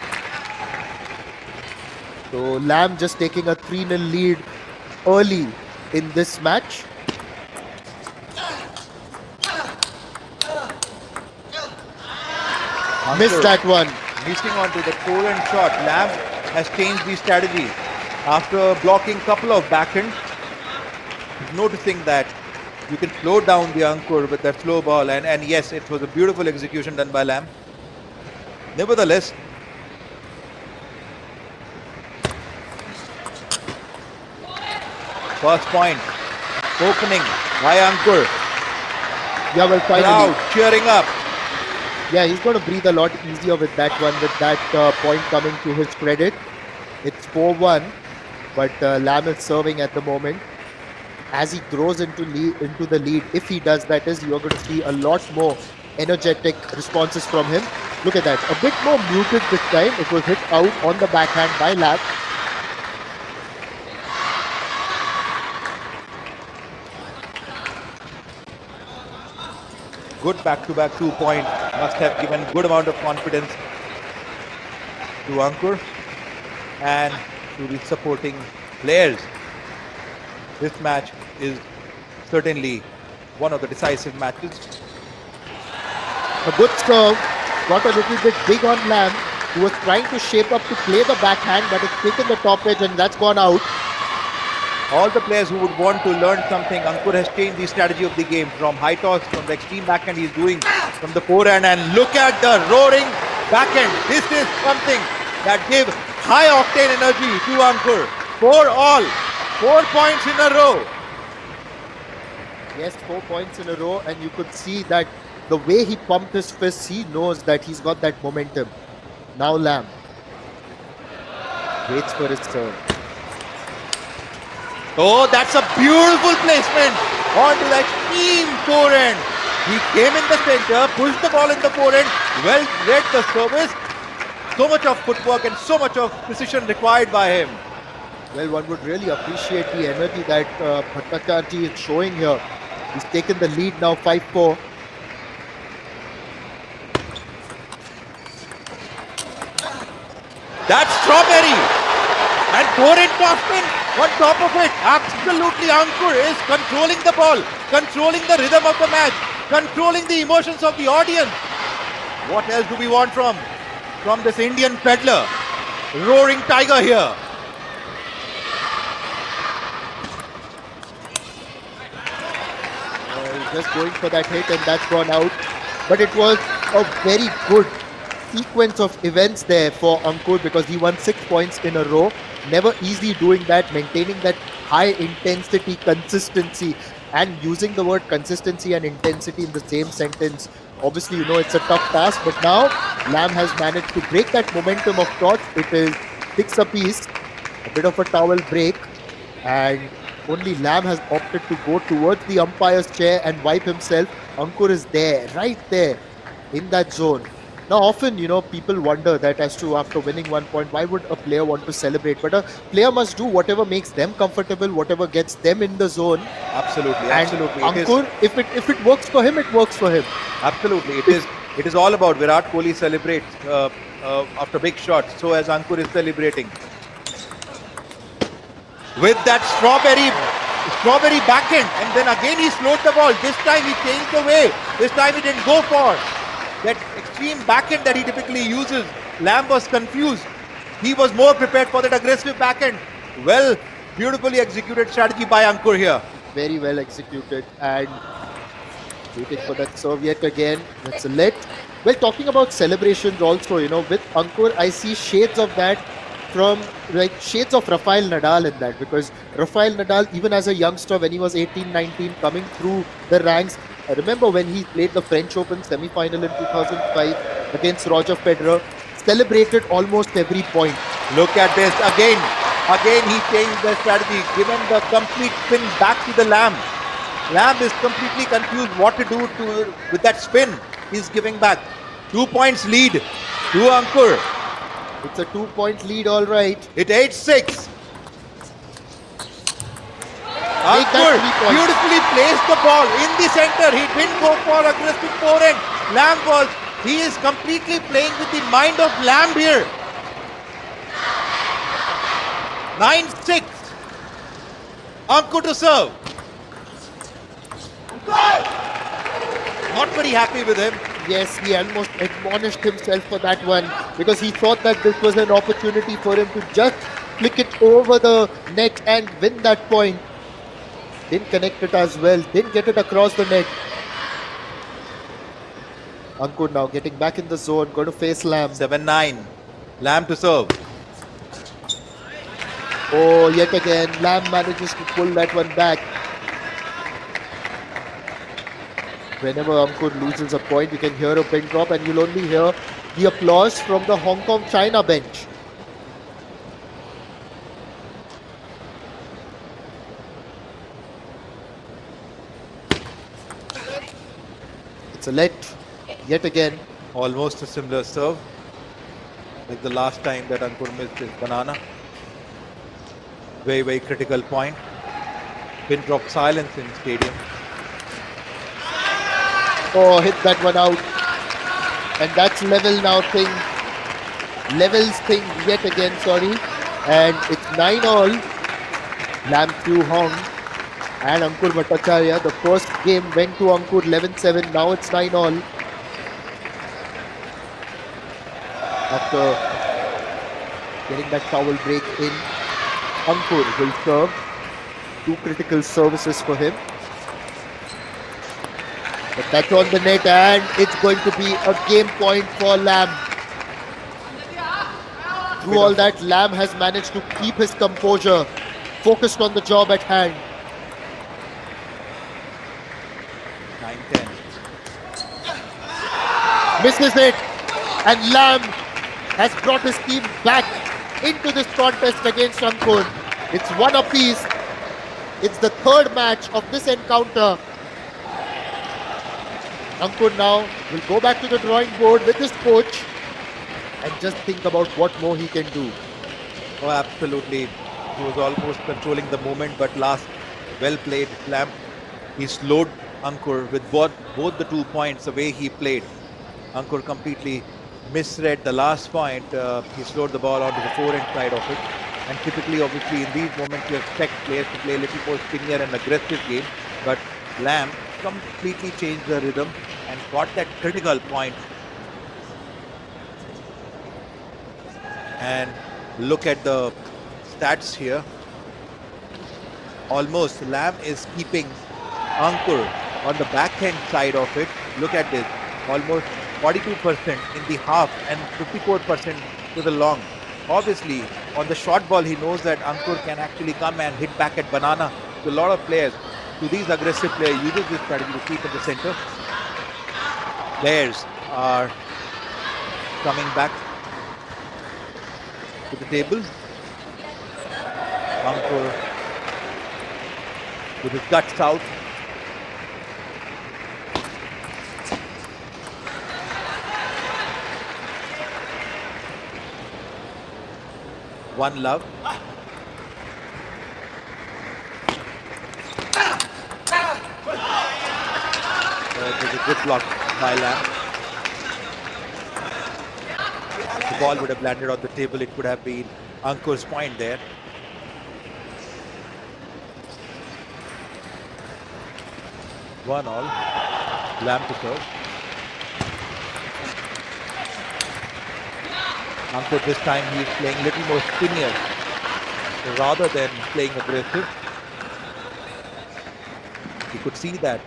So Lamb just taking a 3-0 lead early in this match. Missed that one. Missing onto the forehand shot. Lamb has changed the strategy. After blocking couple of backhands, he's noticing that you can slow down the Ankur with that slow ball. And yes, it was a beautiful execution done by Lamb. Nevertheless, first point, opening by Ankur. Yeah, well, finally. Crowd cheering up. Yeah, he's going to breathe a lot easier with that one, with that point coming to his credit. It's 4-1, but Lamb is serving at the moment. As he grows into the lead, if he does, that is, you're going to see a lot more energetic responses from him. Look at that, a bit more muted this time. It was hit out on the backhand by Lamb. Good back-to-back 2-point. Must have given good amount of confidence to Ankur and to the supporting players. This match is certainly one of the decisive matches. A good serve, got a little bit big on Lamb, who was trying to shape up to play the backhand, but it's taken the top edge and that's gone out. All the players who would want to learn something, Ankur has changed the strategy of the game from high toss, from the extreme backhand he's doing from the forehand, and look at the roaring backhand. This is something that gives high octane energy to Ankur. 4 points in a row. Yes, 4 points in a row, and you could see that the way he pumped his fists, he knows that he's got that momentum. Now Lamb waits for his turn. Oh, that's a beautiful placement onto the extreme forehand. He came in the center, pushed the ball in the forehand, well read the service. So much of footwork and so much of precision required by him. Well, one would really appreciate the energy that Bhattacharjee is showing here. He's taken the lead now, 5-4. That's strawberry. And Corin Kaufman on top of it. Absolutely, Ankur is controlling the ball, controlling the rhythm of the match, controlling the emotions of the audience. What else do we want from this Indian peddler? Roaring tiger here. Just going for that hit and that's gone out. But it was a very good sequence of events there for Ankur because he won 6 points in a row. Never easy doing that, maintaining that high intensity, consistency, and using the word consistency and intensity in the same sentence. Obviously, you know it's a tough task, but now Lamb has managed to break that momentum of thought. It is 6 apiece, a bit of a towel break, and only Lamb has opted to go towards the umpire's chair and wipe himself. Ankur is there, right there, in that zone. Now, often, you know, people wonder that as to after winning 1 point, why would a player want to celebrate? But a player must do whatever makes them comfortable, whatever gets them in the zone. Absolutely, and absolutely. Ankur, if it works for him, it works for him. Absolutely, it is all about Virat Kohli celebrates after big shots. So as Ankur is celebrating with that strawberry backhand, and then again he slowed the ball. This time he changed the way. This time he didn't go for that extreme backhand that he typically uses. Lamb was confused. He was more prepared for that aggressive backhand. Well, beautifully executed strategy by Ankur here. Very well executed, and waiting for that serve yet again. That's a let. Well, talking about celebrations also, you know, with Ankur, I see shades of that from like shades of Rafael Nadal in that, because Rafael Nadal, even as a youngster, when he was 18, 19, coming through the ranks, I remember when he played the French Open semi-final in 2005 against Roger Federer, celebrated almost every point. Look at this again. Again, he changed the strategy, given the complete spin back to the Lamb. Lamb is completely confused what to do with that spin. He's giving back. 2 points lead to Ankur. It's a 2-point lead, all right. It 8-6. Make that Ankur 3 points. beautifully placed the ball in the center. He didn't go for aggressive forehand. Lamb was, he is completely playing with the mind of Lamb here. 9-6. Ankur to serve. Not very happy with him. Yes, he almost admonished himself for that one, because he thought that this was an opportunity for him to just flick it over the net and win that point. Didn't connect it as well, didn't get it across the net. Ankur now getting back in the zone, going to face Lamb. 7-9. Lamb to serve. Oh, yet again, Lamb manages to pull that one back. Whenever Ankur loses a point, you can hear a pin drop, and you'll only hear the applause from the Hong Kong-China bench. It's a let, yet again. Almost a similar serve, like the last time that Ankur missed his banana. Very, very critical point. Pin drop silence in stadium. Oh, hit that one out. And that's level now thing. Levels thing yet again, sorry. And it's 9-all. Lamb Kyu Hong and Ankur Bhattacharya. The first game went to Ankur 11-7. Now it's 9-all. After getting that towel break in, Ankur will serve. 2 critical services for him. But that's on the net, and it's going to be a game point for Lamb. Through all that, Lamb has managed to keep his composure, focused on the job at hand. 9-10. Misses it, and Lamb has brought his team back into this contest against Ankur. It's one apiece. It's the third match of this encounter. Ankur now will go back to the drawing board with his coach and just think about what more he can do. Oh, absolutely. He was almost controlling the moment, but last, well played, Lamb. He slowed Ankur with both the 2 points, the way he played. Ankur completely misread the last point. He slowed the ball onto the forehand side of it. And typically, obviously, in these moments, you expect players to play a little more spinnier and aggressive game. But Lamb completely changed the rhythm and got that critical point. And look at the stats here. Almost Lamb is keeping Ankur on the backhand side of it. Look at this. Almost 42% in the half and 54% to the long. Obviously, on the short ball, he knows that Ankur can actually come and hit back at banana. To a lot of players, to these aggressive players, uses this strategy to keep at the center. Players are coming back to the table. Ankur with his guts out. One love. There's a good block by Lamb. The ball would have landed on the table. It would have been Ankur's point there. One all. Lamb to serve. Ankur this time he is playing a little more spinnier rather than playing aggressive. You could see that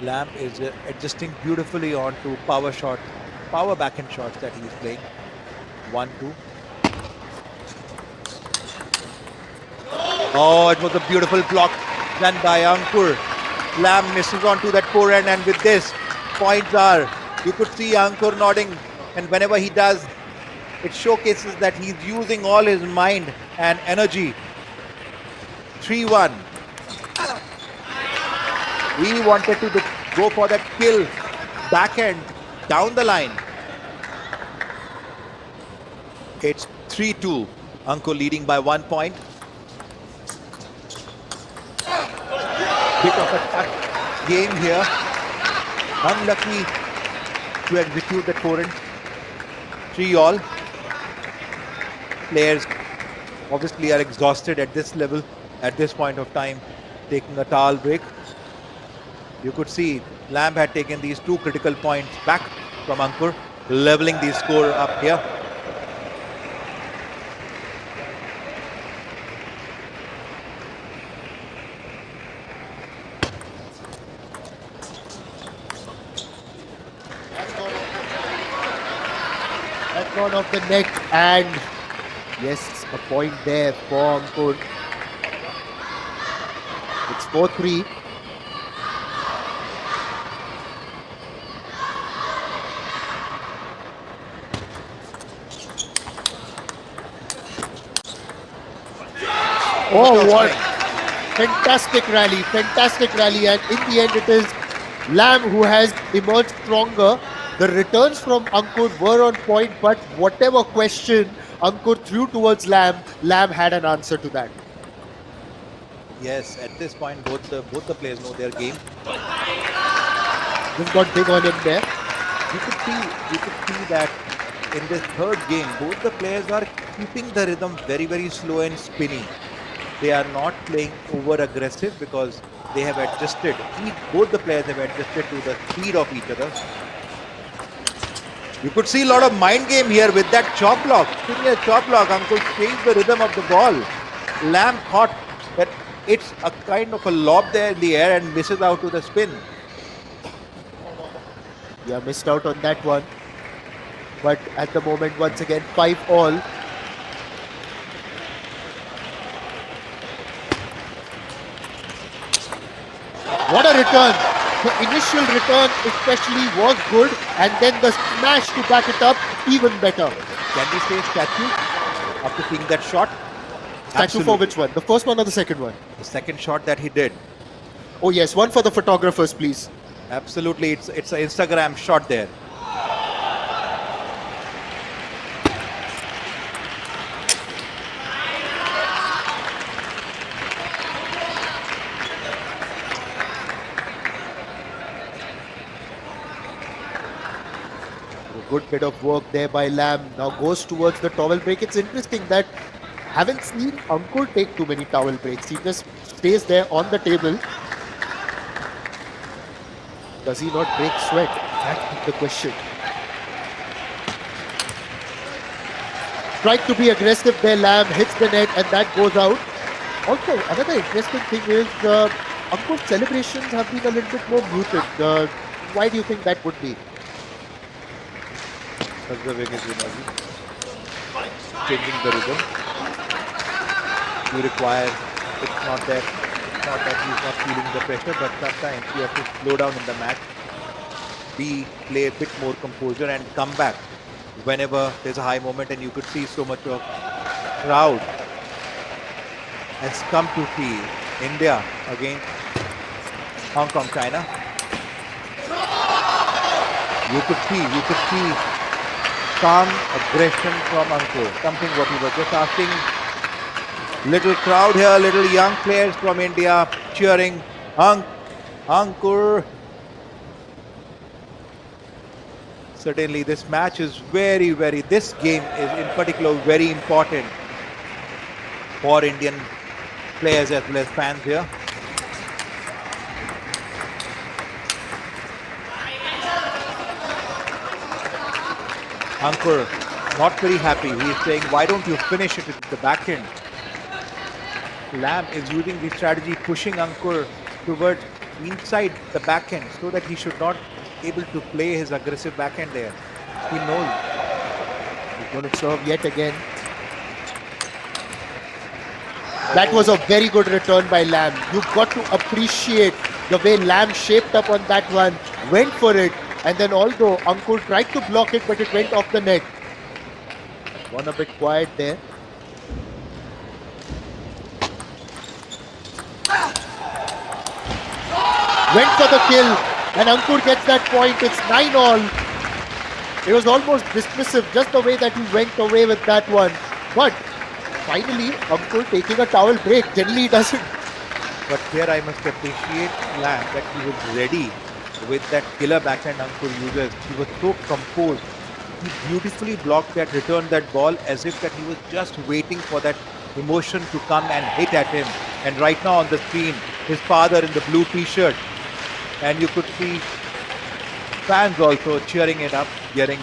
Lamb is adjusting beautifully onto power shots, power backhand shots that he is playing. 1-2. Oh, it was a beautiful block done by Ankur. Lamb misses onto that forehand, and with this, points are. You could see Ankur nodding, and whenever he does, it showcases that he's using all his mind and energy. 3-1. He wanted to go for that kill backhand down the line. It's 3-2. Ankur leading by 1 point. Bit of a tough game here. Unlucky to execute that forehand. 3-all. Players obviously are exhausted at this level, at this point of time, taking a towel break. You could see Lamb had taken these 2 critical points back from Ankur, leveling the score up here. That's gone off the net, and yes, a point there for Ankur. It's 4-3. Oh, what fantastic rally, and in the end it is Lamb who has emerged stronger. The returns from Ankur were on point, but whatever question Ankur threw towards Lamb, Lamb had an answer to that. Yes, at this point, both the players know their game. This got big on him there. You could see that in this third game, both the players are keeping the rhythm very, very slow and spinny. They are not playing over aggressive because they have adjusted. Both the players have adjusted to the speed of each other. You could see a lot of mind game here with that chop block. Senior chop block, Ankur changed the rhythm of the ball. Lamb thought that it's a kind of a lob there in the air and misses out to the spin. Yeah, missed out on that one. But at the moment, once again, 5-all. What a return! The initial return especially was good, and then the smash to back it up, even better. Can we say statue after seeing that shot? Statue for which one? The first one or the second one? The second shot that he did. Oh yes, one for the photographers, please. Absolutely, it's an Instagram shot there. A good bit of work there by Lamb. Now goes towards the towel break. It's interesting that haven't seen Ankur take too many towel breaks. He just stays there on the table. Does he not break sweat? That's the question. Tried to be aggressive there, Lamb hits the net and that goes out. Also, another interesting thing is Ankur's celebrations have been a little bit more muted. Why do you think that would be? Observing his energy, changing the rhythm. You require, it's not that he's not feeling the pressure, but sometimes you have to slow down in the match, play a bit more composure and come back whenever there's a high moment. And you could see so much of crowd has come to see India against Hong Kong, China. You could see calm aggression from Ankur, something what he was just asking. Little crowd here, little young players from India cheering Ankur. Certainly this match is this game is in particular very important for Indian players as well as fans here. Ankur not very happy. He is saying, why don't you finish it at the back end? Lamb is using the strategy, pushing Ankur towards inside the backhand so that he should not able to play his aggressive backhand there. He knows. He's going to serve yet again. That was a very good return by Lam. You've got to appreciate the way Lam shaped up on that one, went for it, and then although Ankur tried to block it, but it went off the net. Gone a bit quiet there. Went for the kill, and Ankur gets that point. It's 9-all. It was almost dismissive, just the way that he went away with that one. But finally, Ankur taking a towel break. Generally, he doesn't. But here I must appreciate Lam that he was ready with that killer backhand Ankur uses. He was so composed. He beautifully blocked that, returned that ball as if that he was just waiting for that emotion to come and hit at him. And right now on the screen, his father in the blue t-shirt. And you could see fans also cheering it up, cheering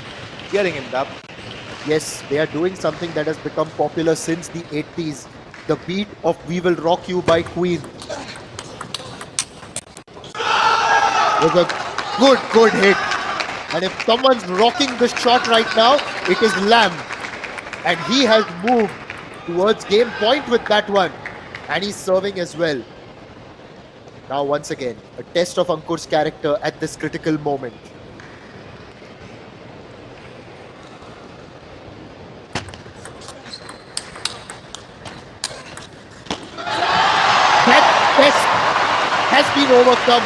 him up. Yes, they are doing something that has become popular since the 80s. The beat of We Will Rock You by Queen. Was a good hit. And if someone's rocking the shot right now, it is Lam. And he has moved towards game point with that one. And he's serving as well. Now once again, a test of Ankur's character at this critical moment. That test has been overcome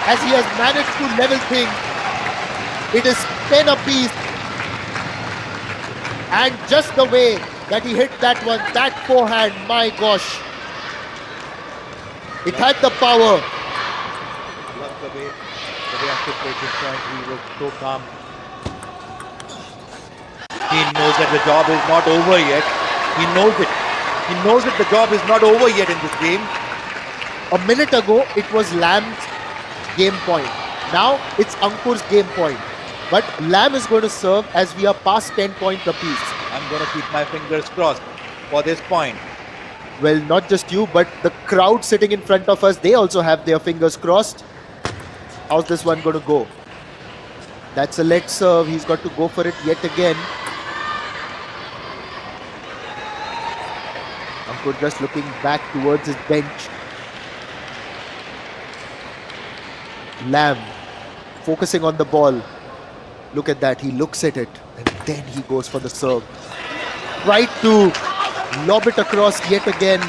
as he has managed to level things. It is 10 apiece. And just the way that he hit that one, that forehand, my gosh. It had the power. Love the way Ankur played this point. He was so calm. He knows that the job is not over yet. He knows it. He knows that the job is not over yet in this game. A minute ago, it was Lam's game point. Now, it's Ankur's game point. But Lam is going to serve as we are past 10 points apiece. I'm going to keep my fingers crossed for this point. Well, not just you, but the crowd sitting in front of us, they also have their fingers crossed. How's this one going to go? That's a leg serve. He's got to go for it yet again. Ankur just looking back towards his bench. Lam focusing on the ball. Look at that. He looks at it and then he goes for the serve. Right to lob it across yet again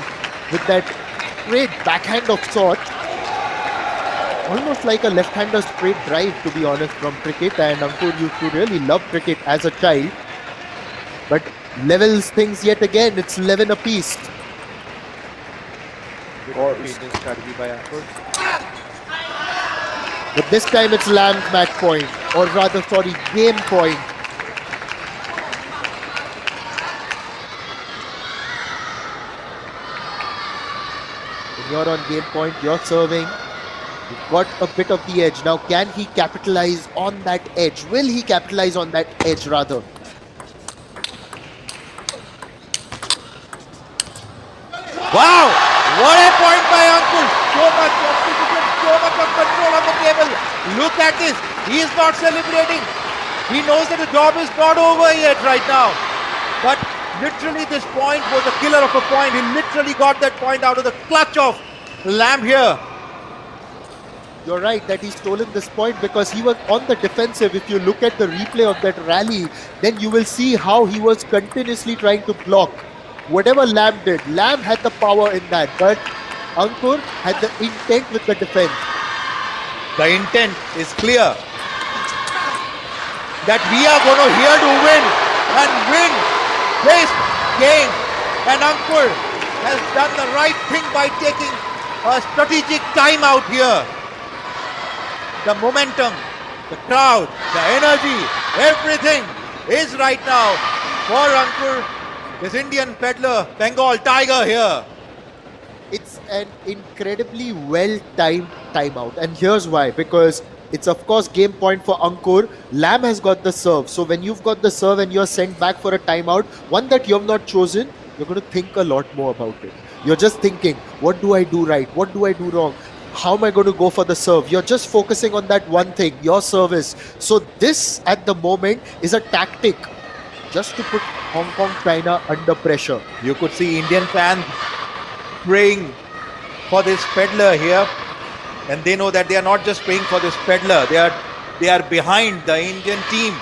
with that straight backhand of sorts. Almost like a left-hander straight drive, to be honest, from cricket. And Ankur used to really love cricket as a child. But levels things yet again. It's 11 apiece. Good fielding strategy by Ankur. But this time it's Lam's match point. Or rather, sorry, game point. When you're on game point, you're serving. You've got a bit of the edge. Now, can he capitalize on that edge? Will he capitalize on that edge, rather? Wow! What a point by Ankur! So much of precision, so much of control on the table. Look at this. He is not celebrating. He knows that the job is not over yet right now. But literally this point was a killer of a point. He literally got that point out of the clutch of Lam here. You're right that he's stolen this point because he was on the defensive. If you look at the replay of that rally, then you will see how he was continuously trying to block. Whatever Lam did, Lam had the power in that, but Ankur had the intent with the defense. The intent is clear that we are going to here to win and win this game. And Ankur has done the right thing by taking a strategic timeout here. The momentum, the crowd, the energy, everything is right now for Ankur, this Indian peddler, Bengal Tiger here. It's an incredibly well-timed timeout. And here's why. Because it's, of course, game point for Ankur. Lam has got the serve. So when you've got the serve and you're sent back for a timeout, one that you have not chosen, you're going to think a lot more about it. You're just thinking, what do I do right? What do I do wrong? How am I going to go for the serve? You're just focusing on that one thing, your service. So this, at the moment, is a tactic just to put Hong Kong, China under pressure. You could see Indian fans praying for this peddler here, and they know that they are not just praying for this peddler. They are behind the Indian team.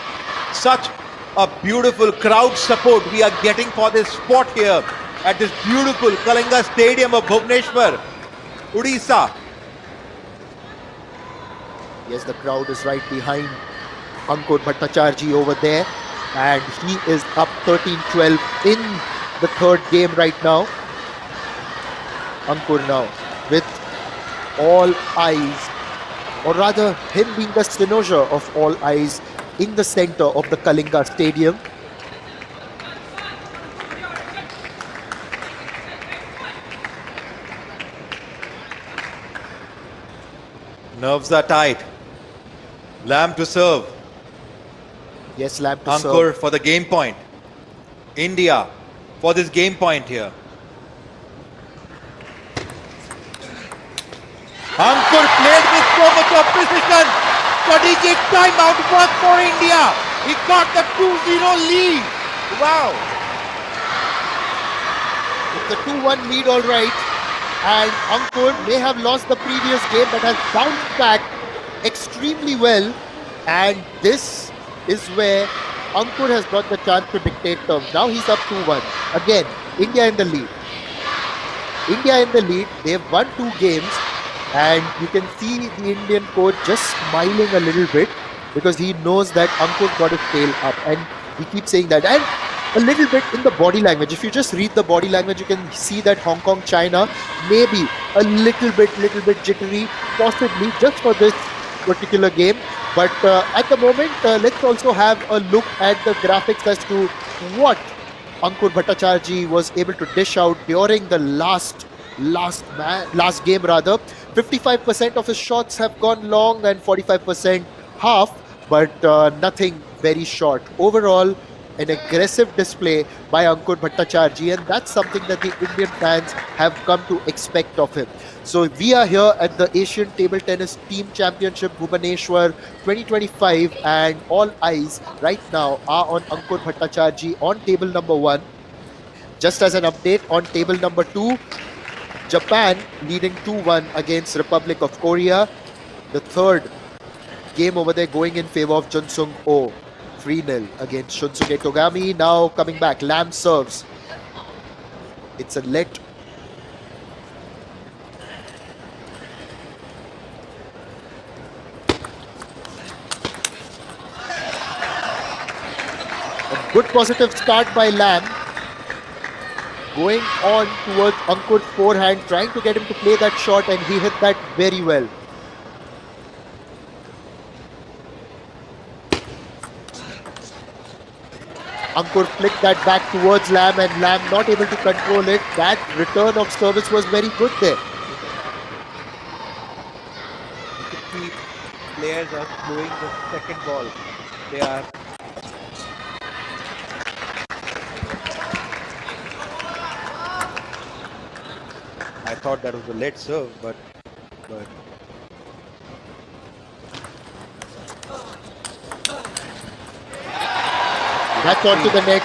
Such a beautiful crowd support we are getting for this spot here at this beautiful Kalinga Stadium of Bhubaneshwar, Odisha. Yes, the crowd is right behind Ankur Bhattacharjee over there, and he is up 13-12 in the third game right now. Ankur now with all eyes, or rather him being the cynosure of all eyes in the center of the Kalinga Stadium. Nerves are tight. Lamb to serve. Yes, Lamb to Ankur serve. for the game point. India for this game point here. Ankur played with so much of precision. Strategic timeout work for India. He got the 2-0 lead. Wow. It's a 2-1 lead, all right. And Ankur may have lost the previous game, but has bounced back extremely well. And this is where Ankur has got the chance to dictate terms. Now he's up 2-1. Again, India in the lead. India in the lead. They've won 2 games. And you can see the Indian coach just smiling a little bit because he knows that Ankur got his tail up. And he keeps saying that. And a little bit in the body language. If you just read the body language, you can see that Hong Kong, China, maybe a little bit jittery, possibly just for this particular game. But at the moment, let's also have a look at the graphics as to what Ankur Bhattacharjee was able to dish out during the last game rather. 55% of his shots have gone long and 45% half, but nothing very short. Overall, an aggressive display by Ankur Bhattacharjee, and that's something that the Indian fans have come to expect of him. So we are here at the Asian Table Tennis Team Championship Bhubaneshwar 2025, and all eyes right now are on Ankur Bhattacharjee on table number 1. Just as an update, on table number 2, Japan leading 2-1 against Republic of Korea. The third game over there going in favor of Chun Sung Oh. 3-0 against Shunsuke Togami. Now coming back, Lamb serves. It's a let. A good positive start by Lamb. Going on towards Ankur's forehand, trying to get him to play that shot, and he hit that very well. Ankur flicked that back towards Lamb, and Lamb not able to control it. That return of service was very good there. You can see players are throwing the second ball. They are I thought that was a late serve, but That's onto the net.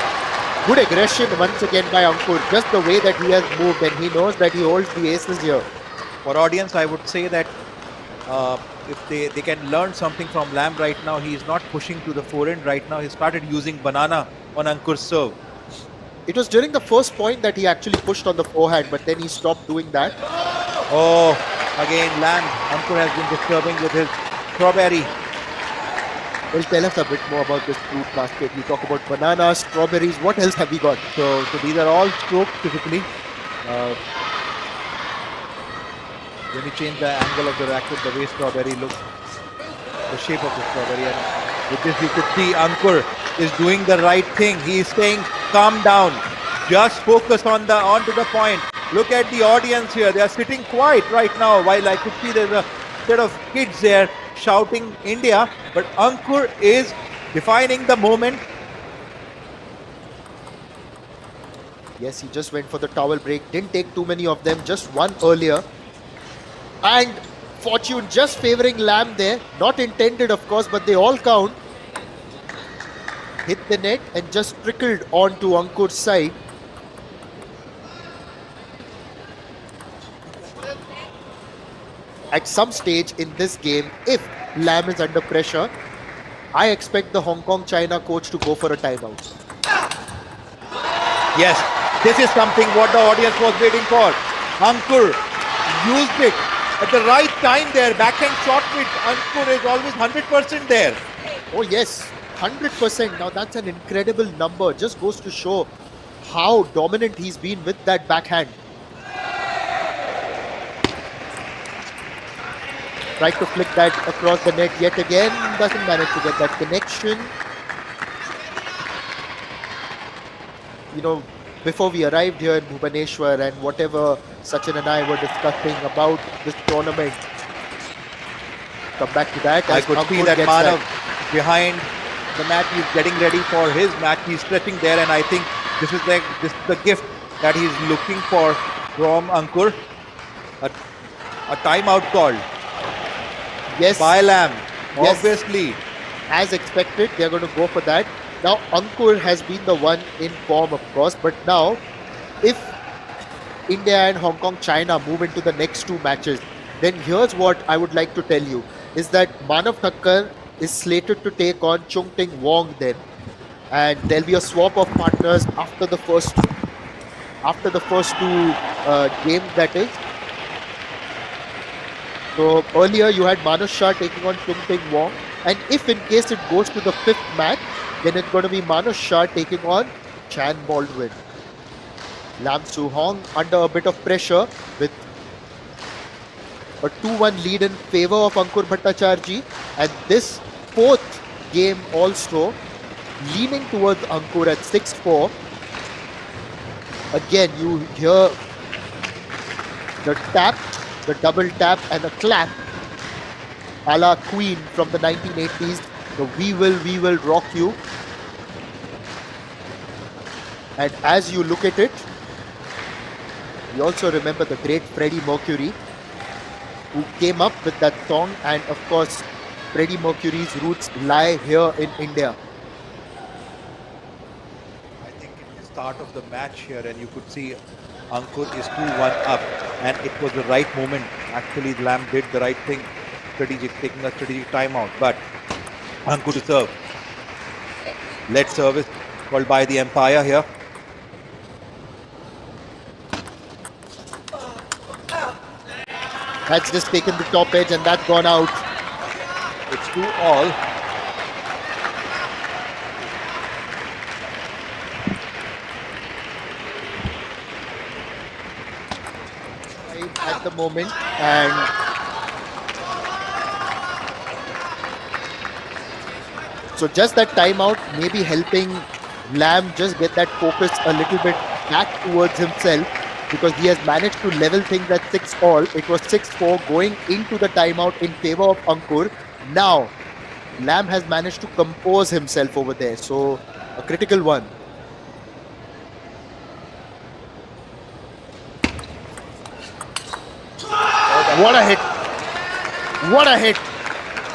Good aggression once again by Ankur. Just the way that he has moved, and he knows that he holds the aces here. for audience, I would say that if they can learn something from Lamb right now. He is not pushing to the forehand right now. He started using banana on Ankur's serve. It was during the first point that he actually pushed on the forehand, but then he stopped doing that. Oh, again Lamb. Ankur has been disturbing with his strawberry. Well, tell us a bit more about this fruit basket. We talk about bananas, strawberries. What else have we got? So these are all strokes typically. When you change the angle of the racket, the way strawberry looks, the shape of the strawberry, and with this you could see Ankur is doing the right thing. He is saying, calm down, just focus on onto the point. Look at the audience here; they are sitting quiet right now. While I could see there's a set of kids there shouting India, but Ankur is defining the moment. Yes, he just went for the towel break. Didn't take too many of them, just one earlier. And fortune just favoring Lamb there. Not intended, of course, but they all count. Hit the net and just trickled onto Ankur's side. at some stage in this game, if Lam is under pressure, I expect the Hong Kong China coach to go for a timeout. Yes, this is something what the audience was waiting for. Ankur used it at the right time there. Backhand shot with Ankur is always 100% there. Oh yes, 100%. Now that's an incredible number. Just goes to show how dominant he's been with that backhand. Tried to flick that across the net yet again. Doesn't manage to get that connection. You know, before we arrived here in Bhubaneshwar and whatever Sachin and I were discussing about this tournament, come back to that. I could see that Manav behind the mat. He's getting ready for his match. He's stretching there, and I think this is the gift that he's looking for from Ankur. A timeout called. Yes. By Lam. Yes. Obviously. As expected, they're going to go for that. Now, Ankur has been the one in form, of course, but now, if India and Hong Kong China move into the next two matches, then here's what I would like to tell you, is that Manav Thakkar is slated to take on Chung Ting Wong then. And there'll be a swap of partners after the first two games, that is. So earlier you had Manus Shah taking on Chung Ting Wong, and if in case it goes to the fifth match, then it's going to be Manus Shah taking on Chan Baldwin. Lam Su Hong under a bit of pressure with a 2-1 lead in favor of Ankur Bhattacharjee, and this fourth game also leaning towards Ankur at 6-4. Again, you hear the tap, the double tap and a clap a la Queen from the 1980s, the we will rock you. And as you look at it, you also remember the great Freddie Mercury, who came up with that song, and of course Freddie Mercury's roots lie here in India. I think in the start of the match here, and you could see Ankur is 2-1 up, and it was the right moment. Actually, Lam did the right thing, taking a strategic timeout, but Ankur to serve. Lead service called by the umpire here. That's just taken the top edge and that's gone out. It's 2-all. At the moment, and so just that timeout may be helping Lam just get that focus a little bit back towards himself, because he has managed to level things at 6-all. It was 6-4 going into the timeout in favor of Ankur. Now Lam has managed to compose himself over there, so a critical one. What a hit! What a hit!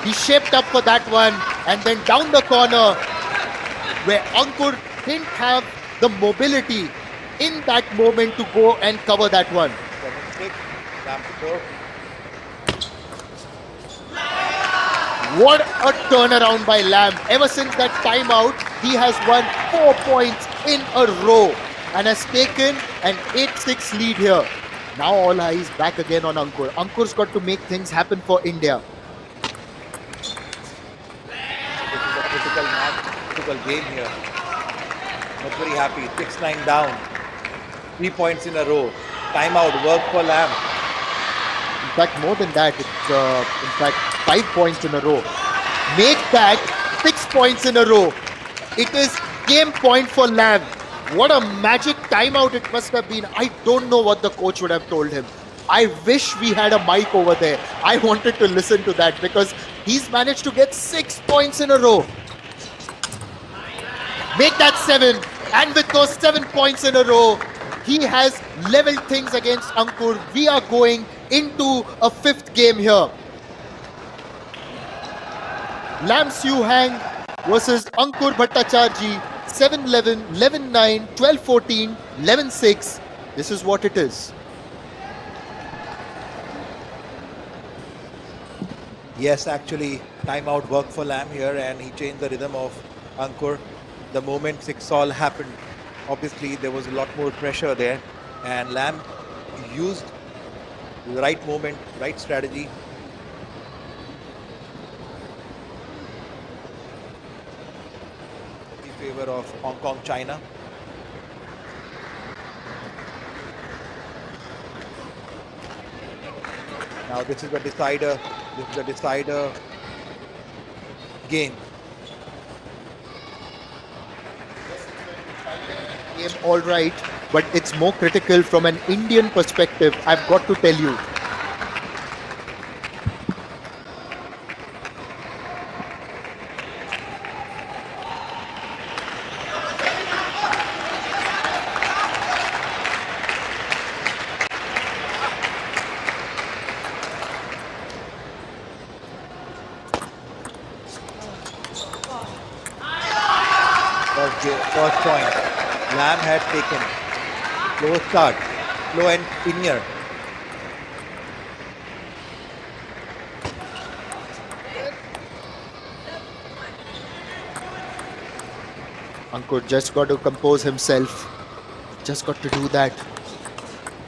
He shaped up for that one, and then down the corner where Ankur didn't have the mobility in that moment to go and cover that one. What a turnaround by Lam. Ever since that timeout, he has won 4 points in a row and has taken an 8-6 lead here. Now all eyes back again on Ankur. Ankur's got to make things happen for India. This is a critical match, critical game here. Not very happy. 6-9 down. 3 points in a row. Timeout. Work for Lam. In fact, more than that, it's in fact 5 points in a row. Make that 6 points in a row. It is game point for Lam. What a magic timeout it must have been. I don't know what the coach would have told him. I wish we had a mic over there. I wanted to listen to that, because he's managed to get 6 points in a row. Make that 7. And with those 7 points in a row, he has leveled things against Ankur. We are going into a 5th game here. Lam Siu Hang versus Ankur Bhattacharjee. 7-11, 11-9, 12-14, 11-6. This is what it is. Yes, actually, timeout worked for Lam here, and he changed the rhythm of Ankur. The moment 6-all happened, obviously there was a lot more pressure there, and Lam used the right moment, right strategy in favor of Hong Kong, China. Now this is the decider. This is the decider game. Game all right, but it's more critical from an Indian perspective, I've got to tell you. First point. Lam had taken. Slow start. Slow and linear. Ankur just got to compose himself. Just got to do that.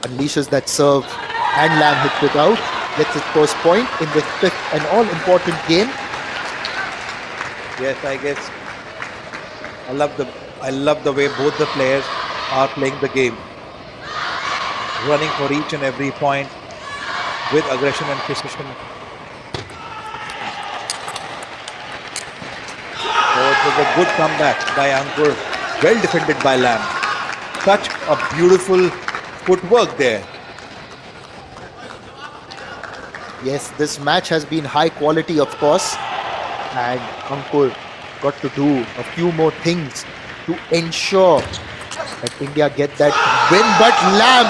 Unleashes that serve. And Lam hits it out. Gets his first point in this fifth and all-important game. Yes, I guess I love the way both the players are playing the game. Running for each and every point with aggression and precision. So it was a good comeback by Ankur. Well defended by Lam. Such a beautiful footwork there. Yes, this match has been high quality, of course. And Ankur got to do a few more things to ensure that India get that win. But Lam,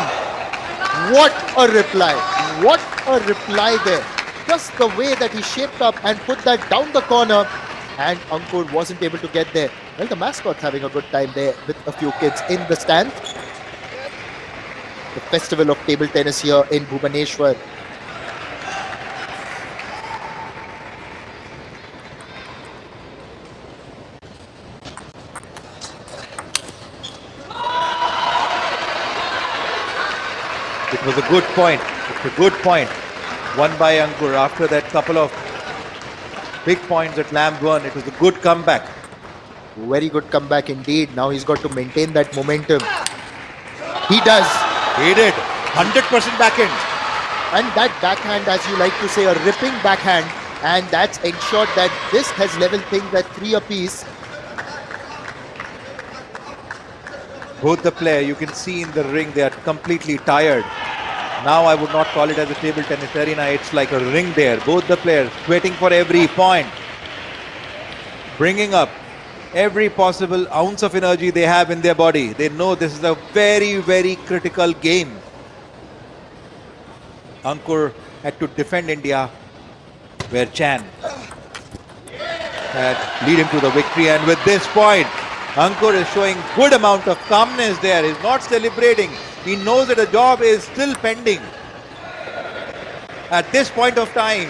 what a reply. What a reply there. Just the way that he shaped up and put that down the corner. And Ankur wasn't able to get there. Well, the mascot's having a good time there with a few kids in the stand. The festival of table tennis here in Bhubaneshwar. It was a good point. It's a good point. Won by Ankur after that couple of big points that Lam won. It was a good comeback. Very good comeback indeed. Now he's got to maintain that momentum. He does. He did. 100% backhand. And that backhand, as you like to say, a ripping backhand. And that's ensured that this has leveled things at 3 apiece. Both the player, you can see in the ring, they are completely tired. Now I would not call it as a table tennis arena. It's like a ring there. Both the players waiting for every point. Bringing up every possible ounce of energy they have in their body. They know this is a very, very critical game. Ankur had to defend India, where Chan had lead him to the victory. And with this point, Ankur is showing good amount of calmness there. He's not celebrating. He knows that the job is still pending. At this point of time,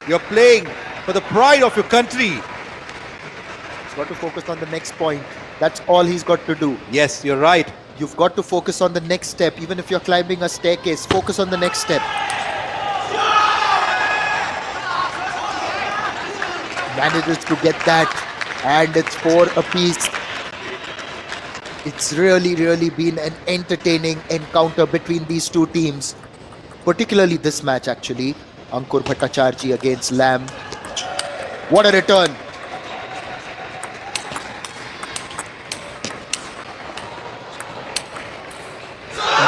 you're playing for the pride of your country. He's got to focus on the next point. That's all he's got to do. Yes, you're right. You've got to focus on the next step. Even if you're climbing a staircase, focus on the next step. Manages to get that. And it's 4 apiece. It's really, really been an entertaining encounter between these two teams. Particularly this match, actually. Ankur Bhattacharjee against Lam. What a return.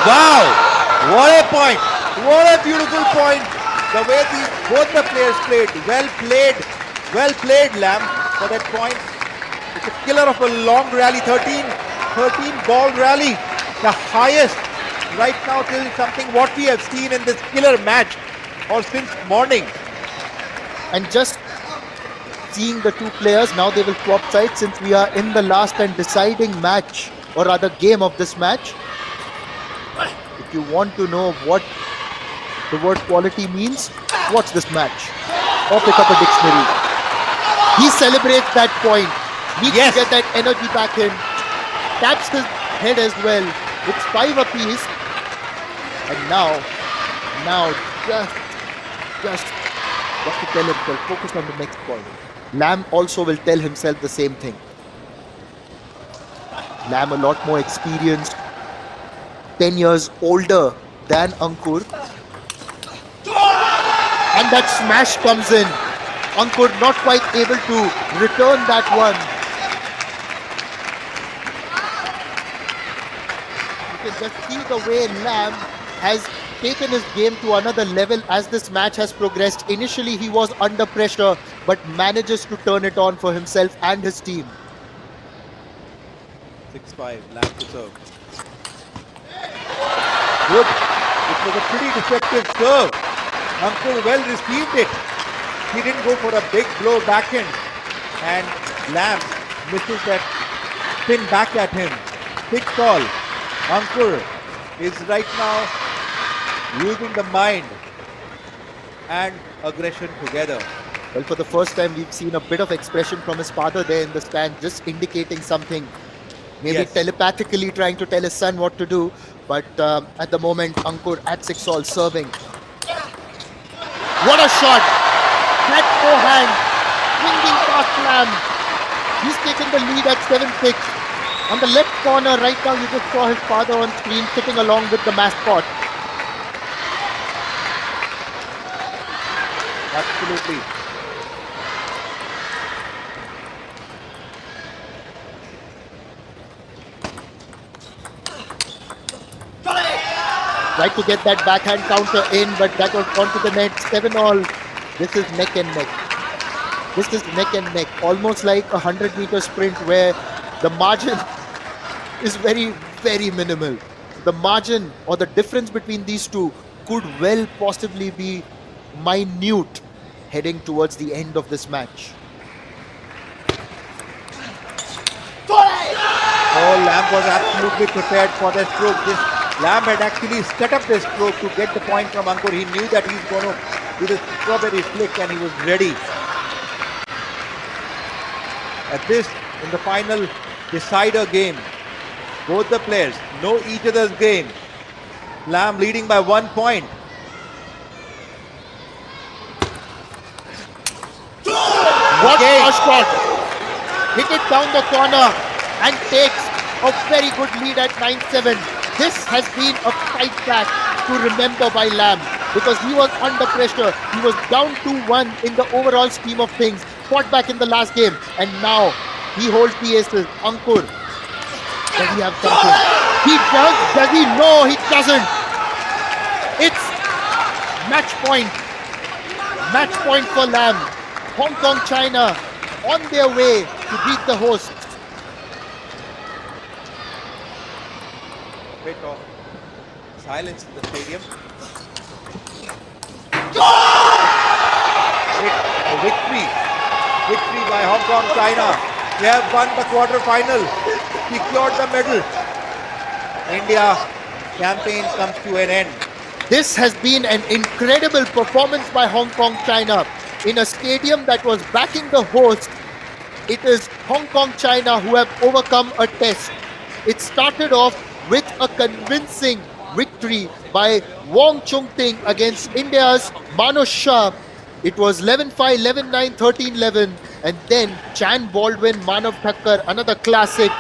Wow! What a point! What a beautiful point! The way both the players played. Well played, Lam, for that point. It's a killer of a long rally, 13 ball rally. The highest right now till something what we have seen in this killer match or since morning. And just seeing the two players, now they will swap sides since we are in the last and deciding match, or rather game of this match. If you want to know what the word quality means, watch this match. or pick up a dictionary. He celebrates that point, needs Yes. to get that energy back in, taps his head as well. It's 5 apiece. And now just got to tell himself, focus on the next point. Lamb also will tell himself the same thing. Lamb a lot more experienced, 10 years older than Ankur. And that smash comes in. Ankur not quite able to return that one. You can just see the way Lamb has taken his game to another level as this match has progressed. Initially, he was under pressure, but manages to turn it on for himself and his team. 6-5, Lamb to serve. Good. It was a pretty deceptive serve. Ankur well received it. He didn't go for a big blow backhand. And Lamb misses that spin back at him. 6 all. Ankur is right now using the mind and aggression together. Well, for the first time, we've seen a bit of expression from his father there in the stand, just indicating something. Maybe Yes. telepathically trying to tell his son what to do. But at the moment, Ankur at 6 all serving. What a shot! That forehand, swinging past Lamb. He's taken the lead at 7-6. On the left corner, right now, you just saw his father on screen sitting along with the mascot. Absolutely. Tried to get that backhand counter in, but that was onto the net. 7 all. This is neck and neck. This is neck and neck. Almost like a 100-meter sprint where the margin is very, very minimal. The margin or the difference between these two could well possibly be minute heading towards the end of this match. Oh, Lamb was absolutely prepared for the stroke. Lamb had actually set up the stroke to get the point from Ankur. He knew that he's going to do the strawberry flick and he was ready. At this, in the final decider game, both the players know each other's game. Lamb leading by 1 point. What a shot! Hit it down the corner and takes a very good lead at 9-7. This has been a fight back to remember by Lamb because he was under pressure. He was down 2-1 in the overall scheme of things. Fought back in the last game and now he holds the aces. Ankur, does he have something? He does. Does he? No, he doesn't. It's match point. Match point for Lamb. Hong Kong, China on their way to beat the hosts. Bit of silence in the stadium. A victory by Hong Kong, China. They have won the quarterfinal, secured the medal. India campaign comes to an end. This has been an incredible performance by Hong Kong, China in a stadium that was backing the host. It is Hong Kong, China who have overcome a test. It started off with a convincing victory by Wong Chung Ting against India's Manoj Shah. It was 11-5, 11-9, 13-11, and then Chan Baldwin, Manav Thakkar, another classic,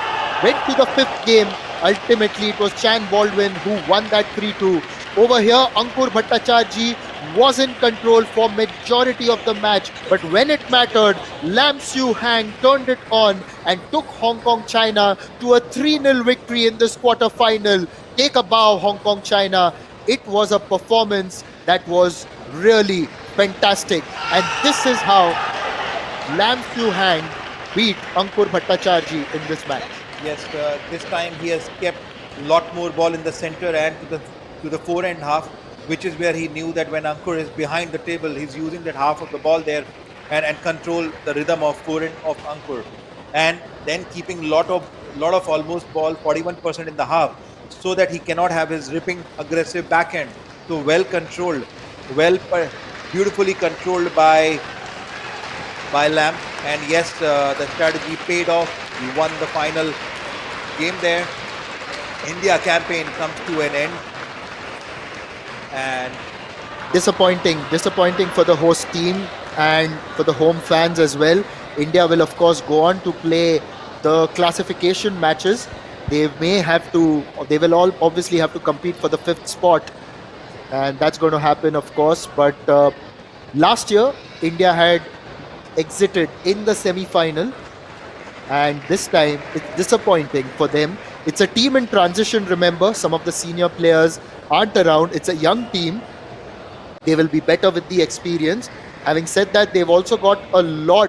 went to the 5th game. Ultimately, it was Chan Baldwin who won that 3-2. Over here, Ankur Bhattacharjee was in control for majority of the match, but when it mattered, Lam Siu Hang turned it on and took Hong Kong China to a 3-0 victory in this quarter-final. Take a bow, Hong Kong China. It was a performance that was really fantastic, and this is how Lam Siu Hang beat Ankur Bhattacharjee in this match. Yes, this time he has kept a lot more ball in the center and to the forehand half, which is where he knew that when Ankur is behind the table, he's using that half of the ball there and control the rhythm of forehand of Ankur, and then keeping lot of almost ball 41% in the half, so that he cannot have his ripping aggressive backhand. So well controlled, beautifully controlled by by Lamb. And yes, the strategy paid off. We won the final game there. India campaign comes to an end, and Disappointing for the host team and for the home fans as well. India will of course go on to play the classification matches. They will all obviously have to compete for the fifth spot, and that's going to happen of course. But last year India had exited in the semi final, and this time it's disappointing for them. It's a team in transition, remember, some of the senior players aren't around. It's a young team. They will be better with the experience. Having said that, they've also got a lot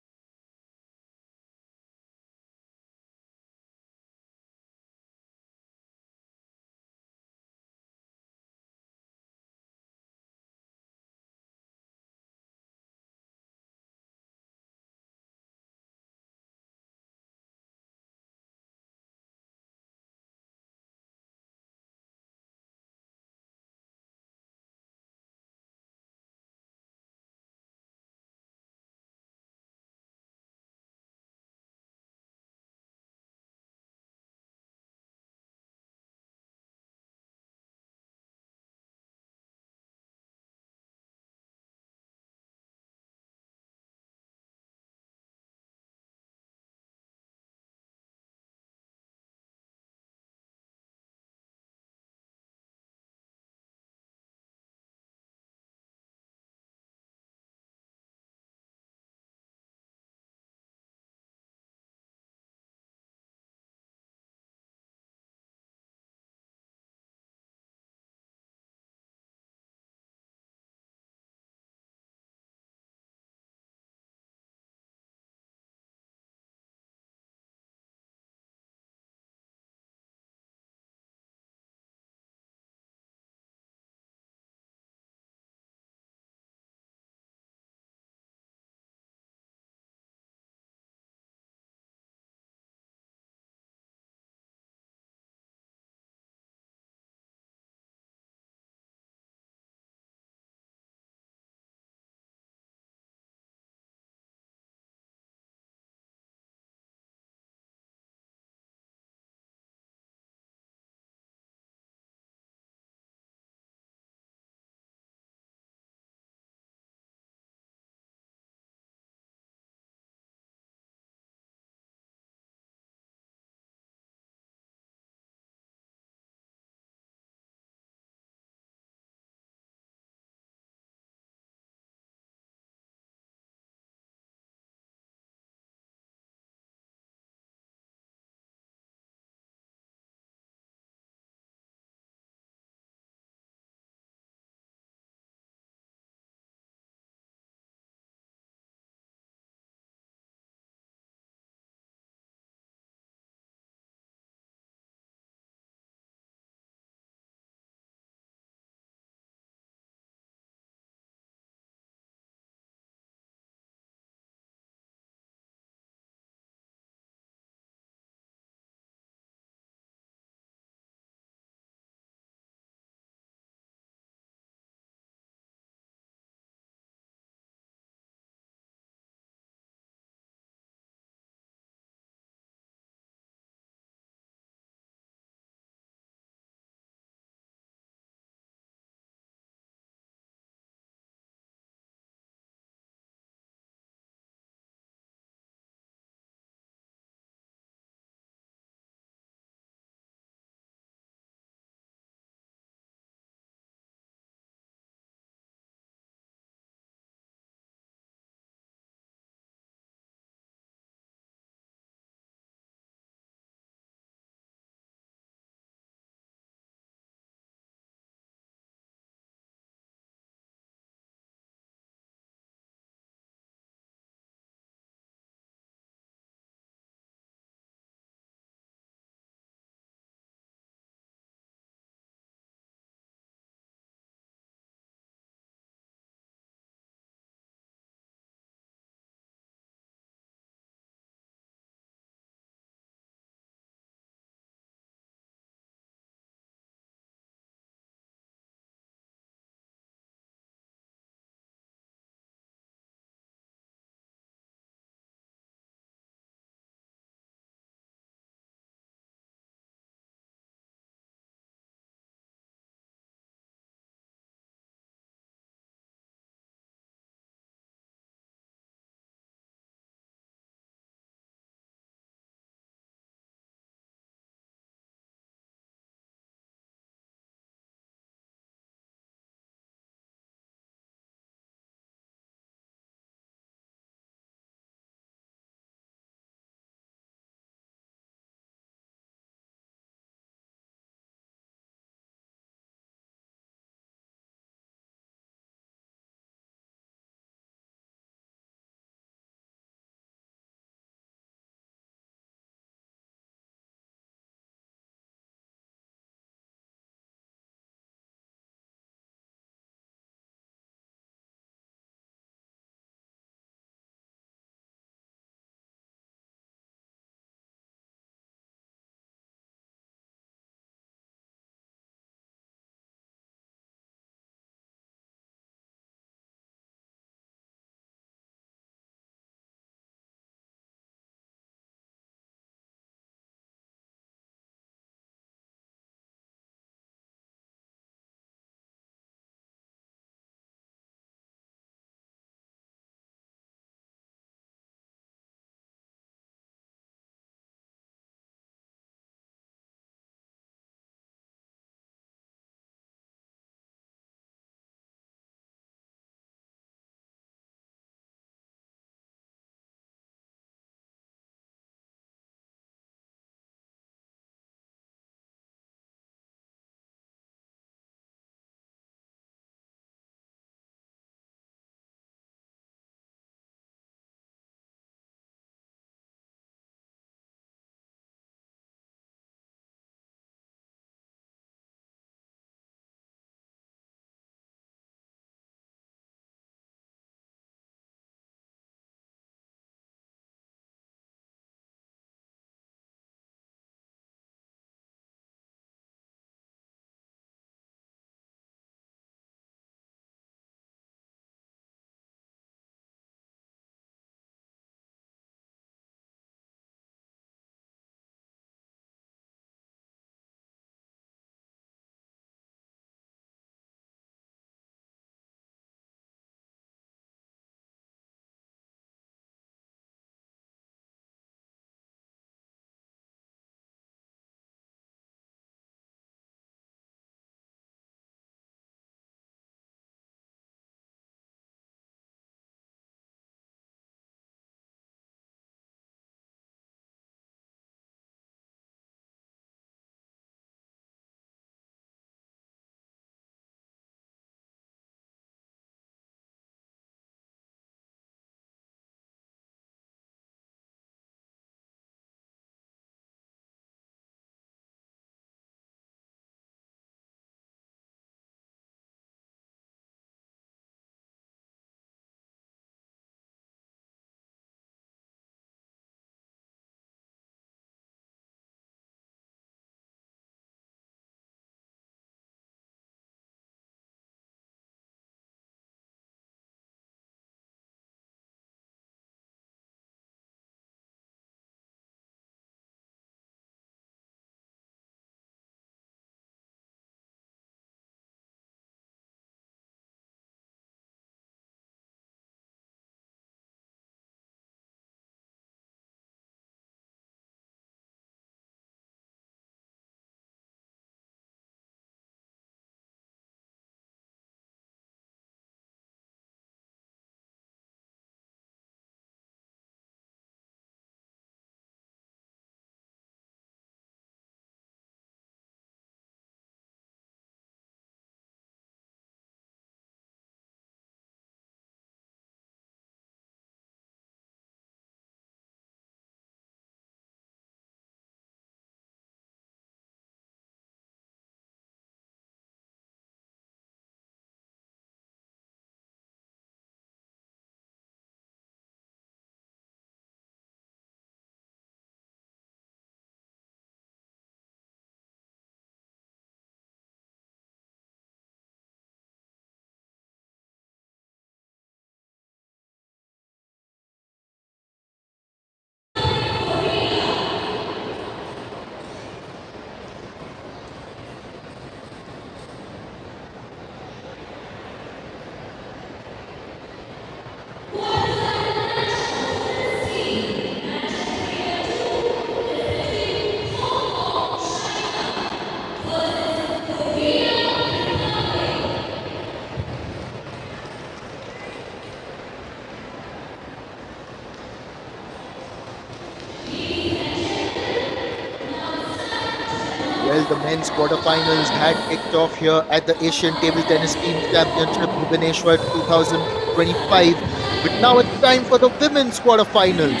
men's quarterfinals had kicked off here at the Asian Table Tennis Team Championship Bhubaneshwar 2025. But now it's time for the women's quarterfinals.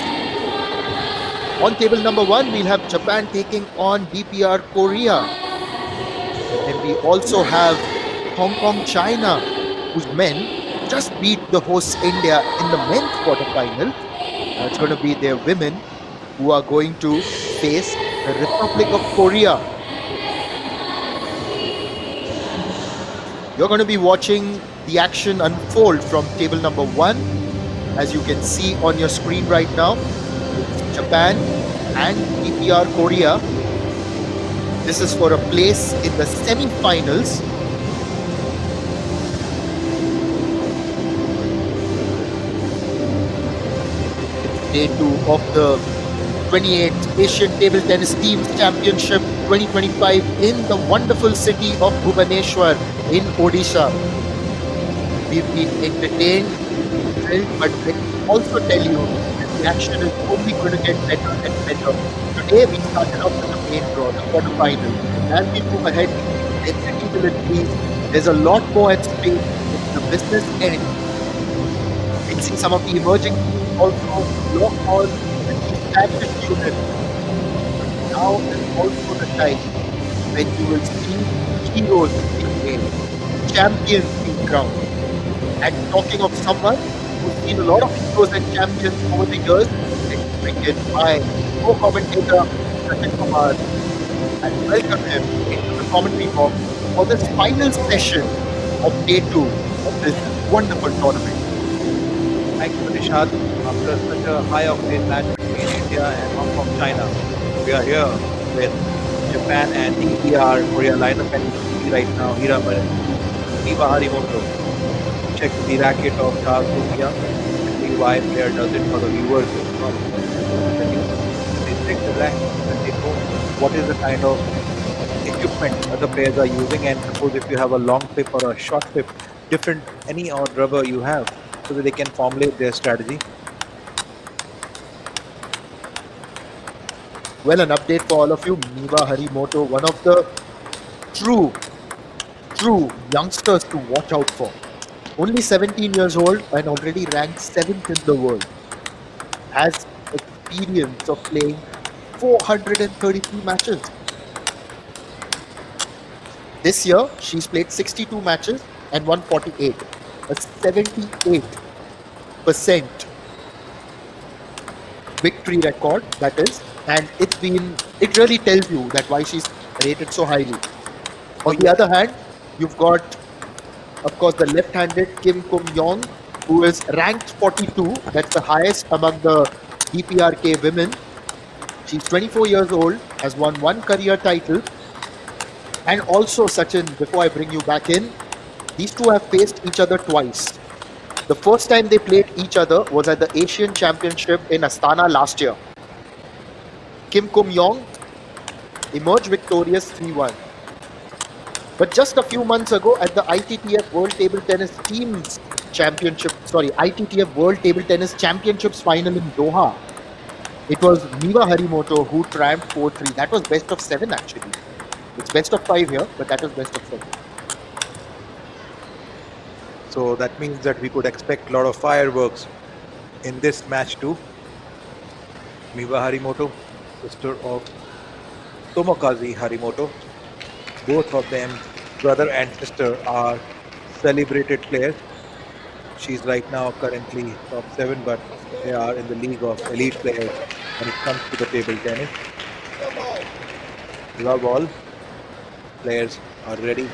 On table number one, we'll have Japan taking on DPR Korea. And then we also have Hong Kong, China, whose men just beat the hosts India in the men's quarterfinal. Now it's going to be their women who are going to face the Republic of Korea. You're going to be watching the action unfold from table number one. As you can see on your screen right now, it's Japan and DPR Korea. This is for a place in the semi-finals. It's day two of the 28th Asian Table Tennis Teams Championship 2025 in the wonderful city of Bhubaneshwar in Odisha. We've been entertained, thrilled, but let me also tell you that the action is only going to get better and better. Today we started off with the main draw, the quarterfinal. As we move ahead, the intensity will increase. There's a lot more at stake. It's the business end. We'll see some of the emerging teams also, your calls, and the established units. Now is also the time when you will see heroes being named, champions being crowned. And talking of someone who's seen a lot of heroes and champions over the years, let's bring in my co-commentator, Sachin Kumar, and welcome him into the commentary box for this final session of day two of this wonderful tournament. Thank you, Nishad. After such a high-octane match between India and Hong Kong, China, we are here with Japan and DPR Korea lineup, and you can see right now Hira Niva Harimoto. Check the racket of Charles Sophia. See why player does it for the viewers. They check the racket and they know what is the kind of equipment other players are using, and suppose if you have a long tip or a short tip, different any odd rubber you have, so that they can formulate their strategy. Well, an update for all of you. Niva Harimoto, one of the true youngsters to watch out for. Only 17 years old and already ranked 7th in the world. Has experience of playing 433 matches. This year, she's played 62 matches and won 48. A 78% victory record, that is. And it really tells you that why she's rated so highly. On the other hand, you've got, of course, the left-handed Kim Kum-yong, who is ranked 42. That's the highest among the DPRK women. She's 24 years old, has won one career title. And also, Sachin, before I bring you back in, these two have faced each other twice. The first time they played each other was at the Asian Championship in Astana last year. Kim Kum-yong emerged victorious 3-1. But just a few months ago at the ITTF World Table Tennis Teams Championship, ITTF World Table Tennis Championships final in Doha, it was Niva Harimoto who triumphed 4-3. That was best of 7 actually. It's best of 5 here, but that was best of 7. So that means that we could expect a lot of fireworks in this match too. Niva Harimoto, sister of Tomokazu Harimoto. Both of them, brother and sister, are celebrated players. She's right now currently top 7, but they are in the league of elite players when it comes to the table tennis. Love all. Players are ready.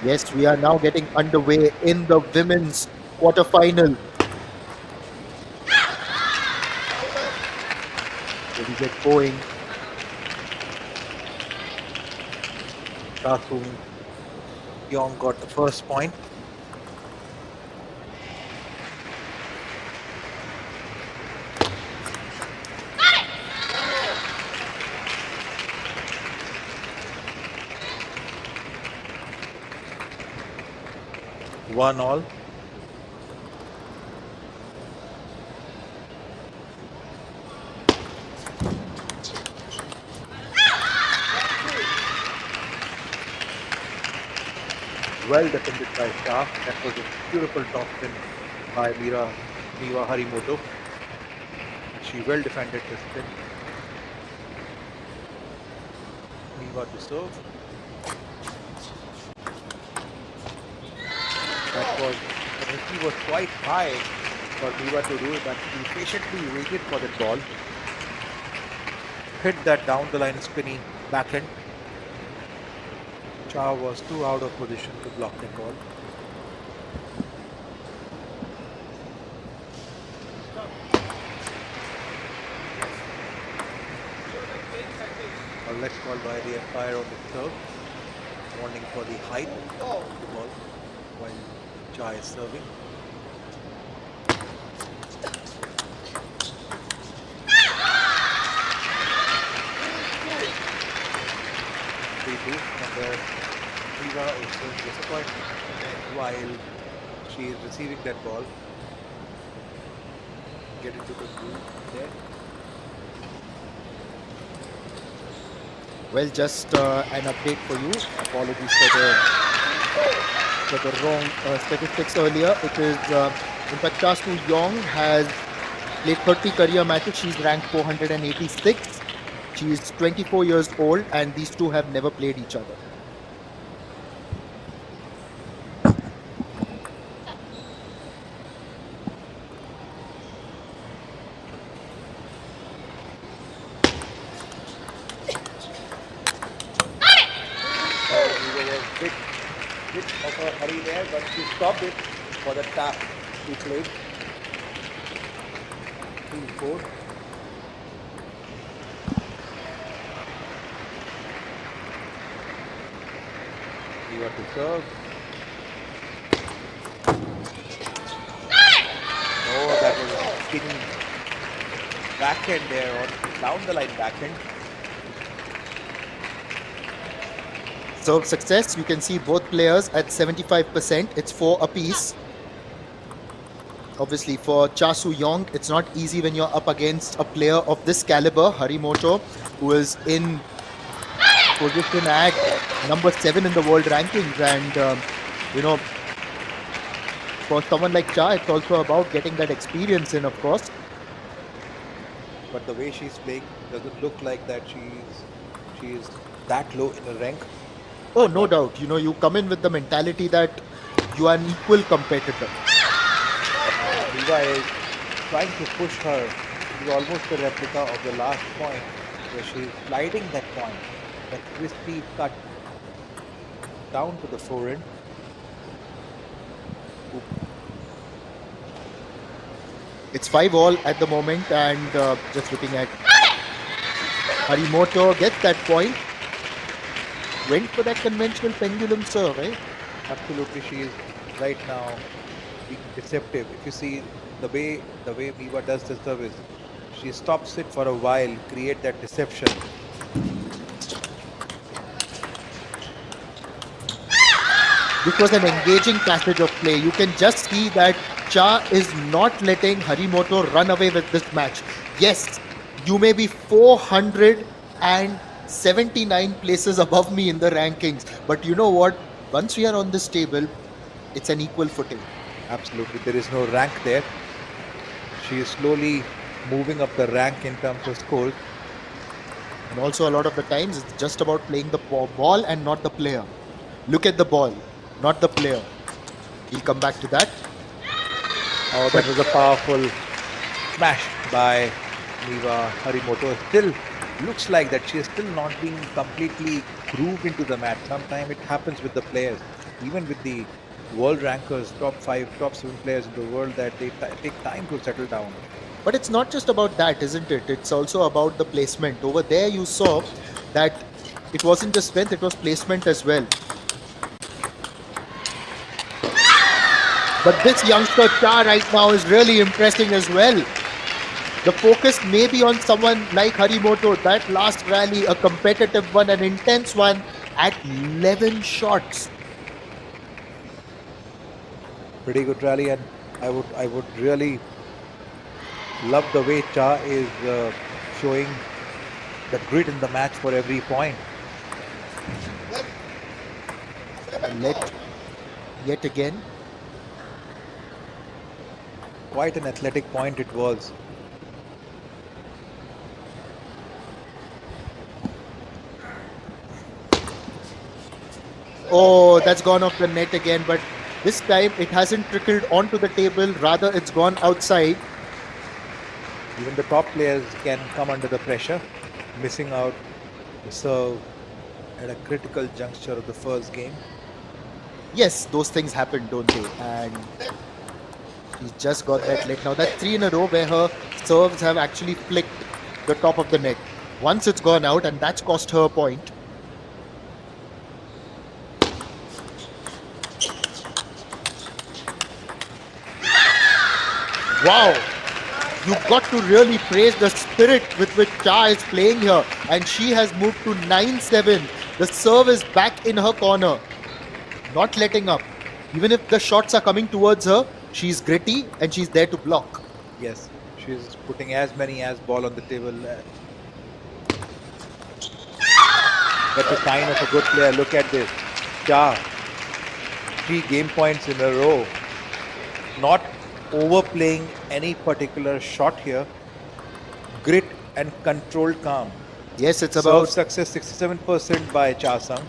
Yes, we are now getting underway in the women's quarterfinal. So we get going. Cha Sung-yong got the first point. One all. Well defended by Shah. That was a beautiful top spin by Miwa Harimoto. She well defended the spin. Miwa to serve. The energy was quite high for Miwa to do it, but she patiently waited for that ball. Hit that down the line spinny backhand. Shah was too out of position to block that ball. A leg call by the umpire on the serve, warning for the height of the ball while Shah is serving. And Eva is showing disappointment while she is receiving that ball. Get into the groove there. Well, just an update for you. Apologies for the wrong statistics earlier. It is, in fact, Cha Soo-young has played 30 career matches. She's ranked 486. She's 24 years old, and these two have never played each other. Bit of a hurry there, but she stopped it for the tap she played. 3-4. You have to serve. Oh, that was a skinny backhand there, or down the line backhand. Serve success. You can see both players at 75%. It's 4 apiece. Obviously, for Cha Soo-young, it's not easy when you're up against a player of this caliber, Harimoto, who is in position at number 7 in the world rankings. And, for someone like Cha, it's also about getting that experience in, of course. But the way she's playing doesn't look like that she is that low in the rank. Oh, no doubt. You come in with the mentality that you are an equal competitor. Riva is trying to push her. It is almost a replica of the last point where she is sliding that point, that crispy cut down to the forehand. It's 5-all at the moment, and just looking at Harimoto gets that point. Went for that conventional pendulum serve, eh? Absolutely, she is right now being deceptive. If you see the way Miwa does the service, she stops it for a while, create that deception. This was an engaging passage of play. You can just see that Cha is not letting Harimoto run away with this match. Yes, you may be 479 places above me in the rankings, but you know what? Once we are on this table, it's an equal footing. Absolutely, there is no rank there. She is slowly moving up the rank in terms of scores. And also a lot of the times, it's just about playing the ball and not the player. Look at the ball, not the player. We'll come back to that. Oh, that was a powerful smash by Miwa Harimoto. Still looks like that she is still not being completely grooved into the match. Sometimes it happens with the players, even with the world rankers, top 5, top 7 players in the world, that they take time to settle down. But it's not just about that, isn't it? It's also about the placement. Over there, you saw that it wasn't just strength, it was placement as well. But this youngster Cha right now is really impressing as well. The focus may be on someone like Harimoto. That last rally, a competitive one, an intense one, at 11 shots. Pretty good rally, and I would really love the way Cha is showing the grit in the match for every point. Let yet again. Quite an athletic point it was. Oh, that's gone off the net again, but this time it hasn't trickled onto the table, rather it's gone outside. Even the top players can come under the pressure, missing out the serve at a critical juncture of the first game. Yes, those things happen, don't they? And she's just got that net. Now that's three in a row where her serves have actually flicked the top of the net. Once it's gone out, and that's cost her a point. Wow, you've got to really praise the spirit with which Cha is playing here. And she has moved to 9-7. The serve is back in her corner, not letting up. Even if the shots are coming towards her, she's gritty and she's there to block. Yes, she's putting as many as ball on the table. That's a sign of a good player. Look at this. Cha, 3 game points in a row. Not overplaying any particular shot here. Grit and controlled calm. Yes, it's Serve about success 67% by Cha Sang.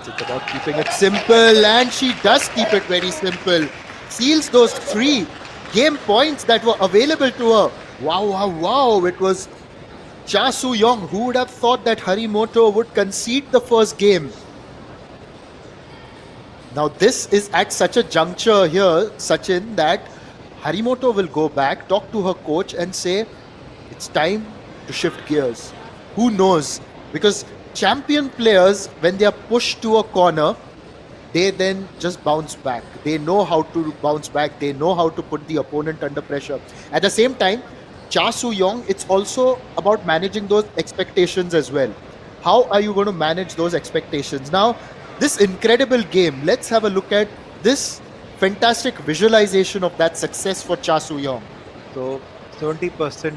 it's about keeping it simple, and she does keep it very simple. Seals those 3 game points that were available to her. Wow, wow, wow! It was Cha Soo-young. Who would have thought that Harimoto would concede the first game? Now, this is at such a juncture here, Sachin, that Harimoto will go back, talk to her coach, and say, it's time to shift gears. Who knows? Because champion players, when they are pushed to a corner, they then just bounce back. They know how to bounce back. They know how to put the opponent under pressure. At the same time, Cha Soo-young, it's also about managing those expectations as well. How are you going to manage those expectations? Now, this incredible game, let's have a look at this fantastic visualization of that success for Cha Soo-young. So 70%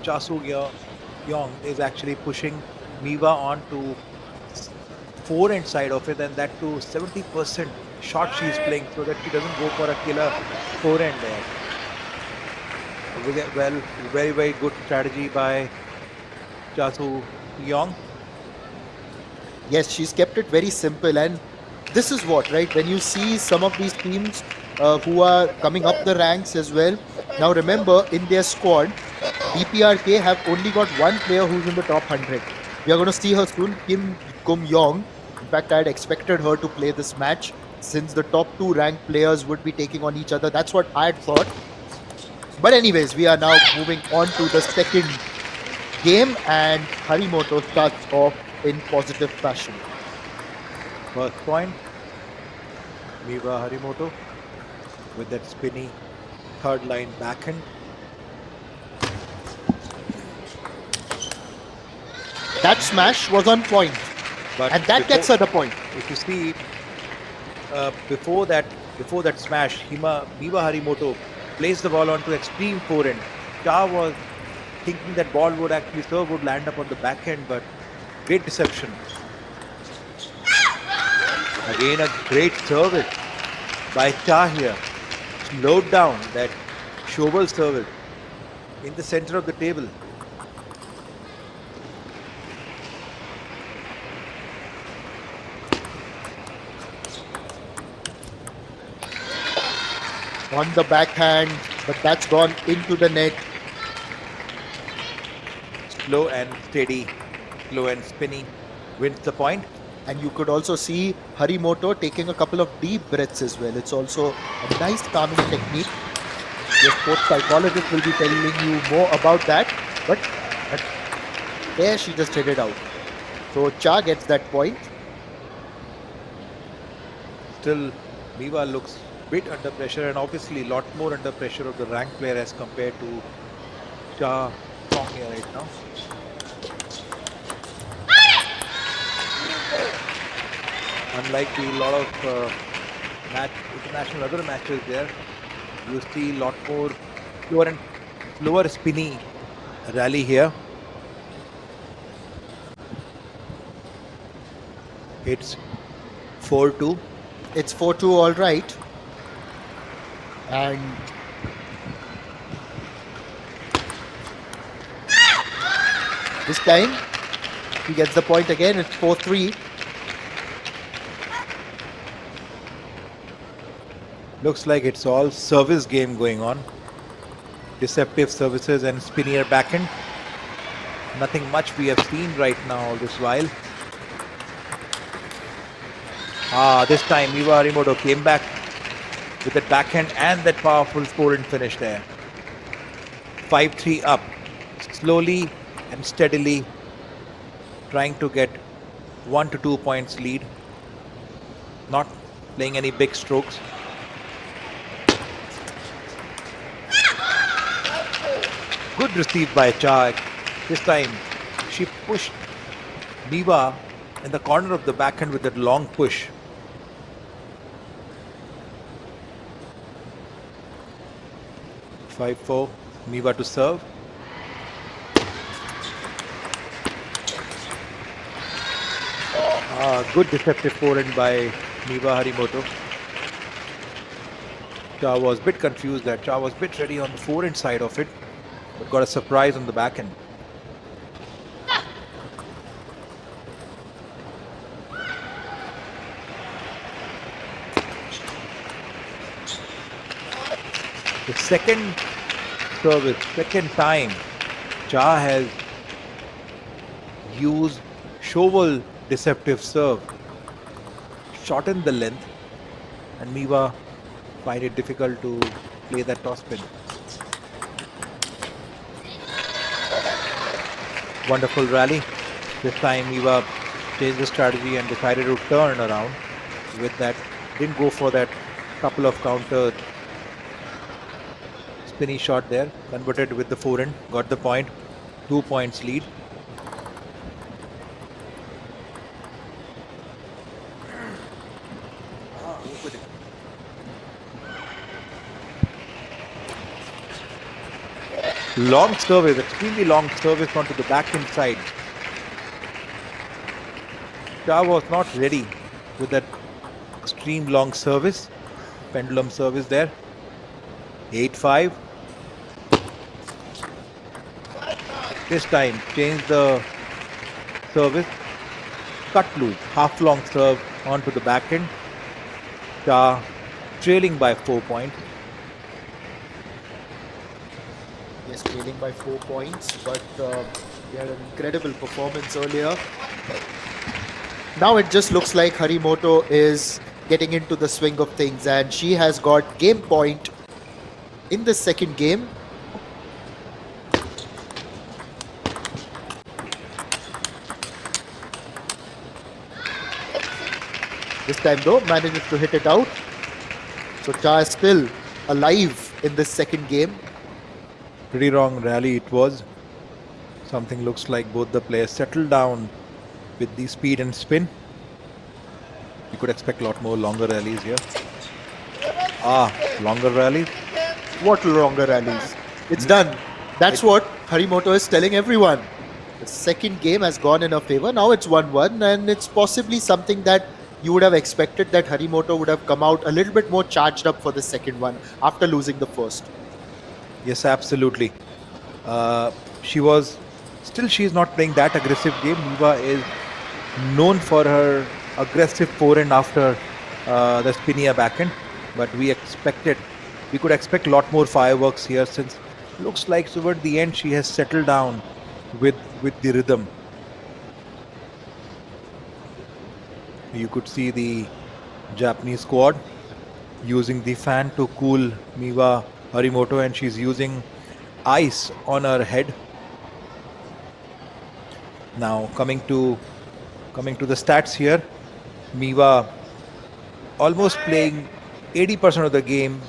Cha Soo-young is actually pushing Miwa on to forehand side of it, and that to 70% shot she is playing so that she doesn't go for a killer forehand there. Well, very, very good strategy by Cha Soo-young. Yes, she's kept it very simple, and this is what, right? When you see some of these teams who are coming up the ranks as well. Now remember, in their squad, DPRK have only got one player who's in the top 100. We are going to see her soon, Kim Kum-yong. In fact, I had expected her to play this match since the top 2 ranked players would be taking on each other. That's what I had thought. But anyways, we are now moving on to the second game, and Harimoto starts off in positive fashion. First point, Miwa Harimoto with that spinny third line backhand. That smash was on point, But and that gets her the point. If you see, before that smash, Miwa Harimoto placed the ball onto extreme forehand. Cha was thinking that ball would actually serve, would land up on the backhand, but great deception. Again, a great service by Cha here. Slowed down that shovel service in the center of the table. On the backhand, but that's gone into the net. Slow and steady, slow and spinny wins the point. And you could also see Harimoto taking a couple of deep breaths as well. It's also a nice calming technique. Your sports psychologist will be telling you more about that. But there she just hit it out. So Cha gets that point. Still, Miwa looks bit under pressure, and obviously a lot more under pressure of the ranked player as compared to Cha Song here right now. Unlike a lot of international other matches there, you see a lot more slower spinny rally here. It's 4-2. It's 4-2, all right. And this time, he gets the point again. It's 4-3. Looks like it's all service game going on. Deceptive services and spinnier backhand. Nothing much we have seen right now all this while. This time Miwa Harimoto came back with that backhand and that powerful forehand finish there. 5-3 up. Slowly and steadily trying to get 1 to 2 points lead. Not playing any big strokes. Good received by Cha. This time she pushed Miwa in the corner of the backhand with that long push. (5-4), Miwa to serve. Good deceptive forehand by Miwa Harimoto. Cha was a bit confused there. Cha was a bit ready on the forehand side of it, but got a surprise on the backhand. The second service, second time, Cha has used Shovel deceptive serve, shortened the length, and Miwa find it difficult to play that toss spin. Wonderful rally. This time Miwa changed the strategy and decided to turn around with that. Didn't go for that couple of counter spinny shot there. Converted with the forehand. Got the point. 2 points lead. Long service, extremely long service onto the backhand side. Cha was not ready with that extreme long service. Pendulum service there. 8-5. This time changed the service. Cut loose, half long serve onto the backhand. Cha trailing by 4 points. Yes, trailing by 4 points, but he had an incredible performance earlier. Now it just looks like Harimoto is getting into the swing of things, and she has got game point in the second game. This time though, manages to hit it out. So Cha is still alive in this second game. Pretty wrong rally it was. Something looks like both the players settled down with the speed and spin. You could expect a lot more longer rallies here. Longer rallies. What longer rallies? It's done. That's what Harimoto is telling everyone. The second game has gone in her favor. Now it's 1-1, and it's possibly something that you would have expected, that Harimoto would have come out a little bit more charged up for the second one after losing the first. Yes, absolutely. She's not playing that aggressive game. Miwa is known for her aggressive forehand after the spinnier backhand, but we could expect a lot more fireworks here, since looks like toward the end she has settled down with the rhythm. You could see the Japanese squad using the fan to cool Miwa Harimoto, and she's using ice on her head. Now coming to the stats here, Miwa almost playing 80% of the game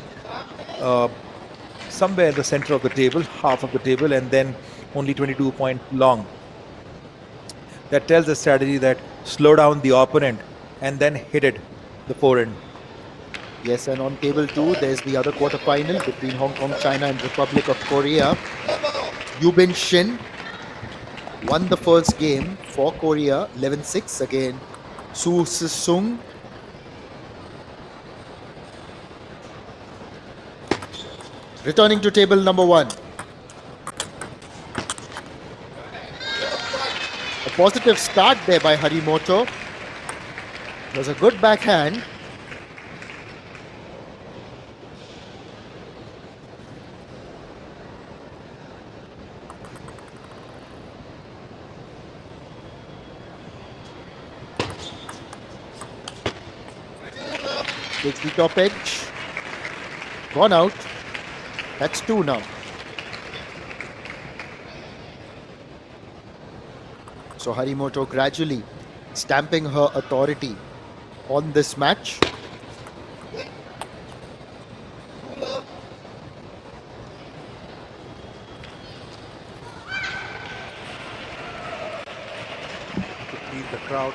somewhere in the center of the table, half of the table, and then only 22 points long. That tells the strategy that slow down the opponent and then hit it, the forehand. Yes, and on table 2, there's the other quarterfinal between Hong Kong, China and Republic of Korea. Yubin Shin won the first game for Korea, 11-6 again. Su Sung. Returning to table number 1. A positive start there by Harimoto. It was a good backhand. Takes the top edge. Gone out. That's 2 now. So Harimoto gradually stamping her authority on this match. To feel the crowd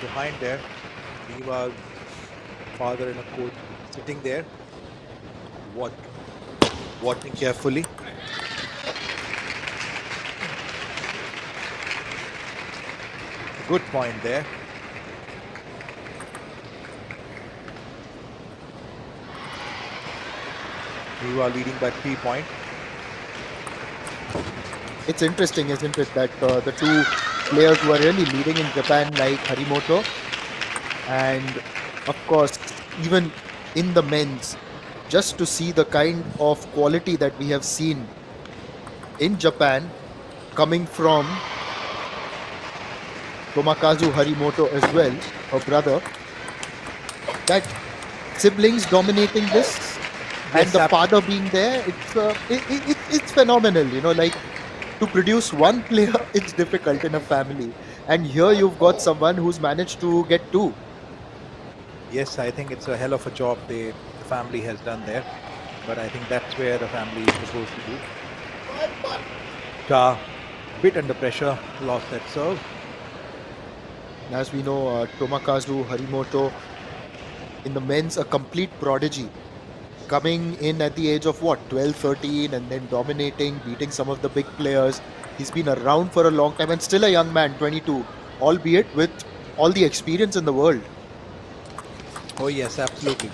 behind there. Neva's father and a coach sitting there, watching carefully. Good point there. Neva leading by 3 points. It's interesting, isn't it, that the two players who are really leading in Japan, like Harimoto, and of course, even in the men's, just to see the kind of quality that we have seen in Japan coming from Tomakazu Harimoto as well, her brother, that siblings dominating this and Yes, the father being there, it's phenomenal, like to produce one player, it's difficult in a family, and here you've got someone who's managed to get two. yes, I think it's a hell of a job the family has done there. But I think that's where the family is supposed to do. Ja, bit under pressure, lost that serve. As we know, Tomakazu Harimoto in the men's, a complete prodigy, coming in at the age of 12, 13, and then dominating, beating some of the big players. He's been around for a long time and still a young man, 22, albeit with all the experience in the world. Oh yes, absolutely.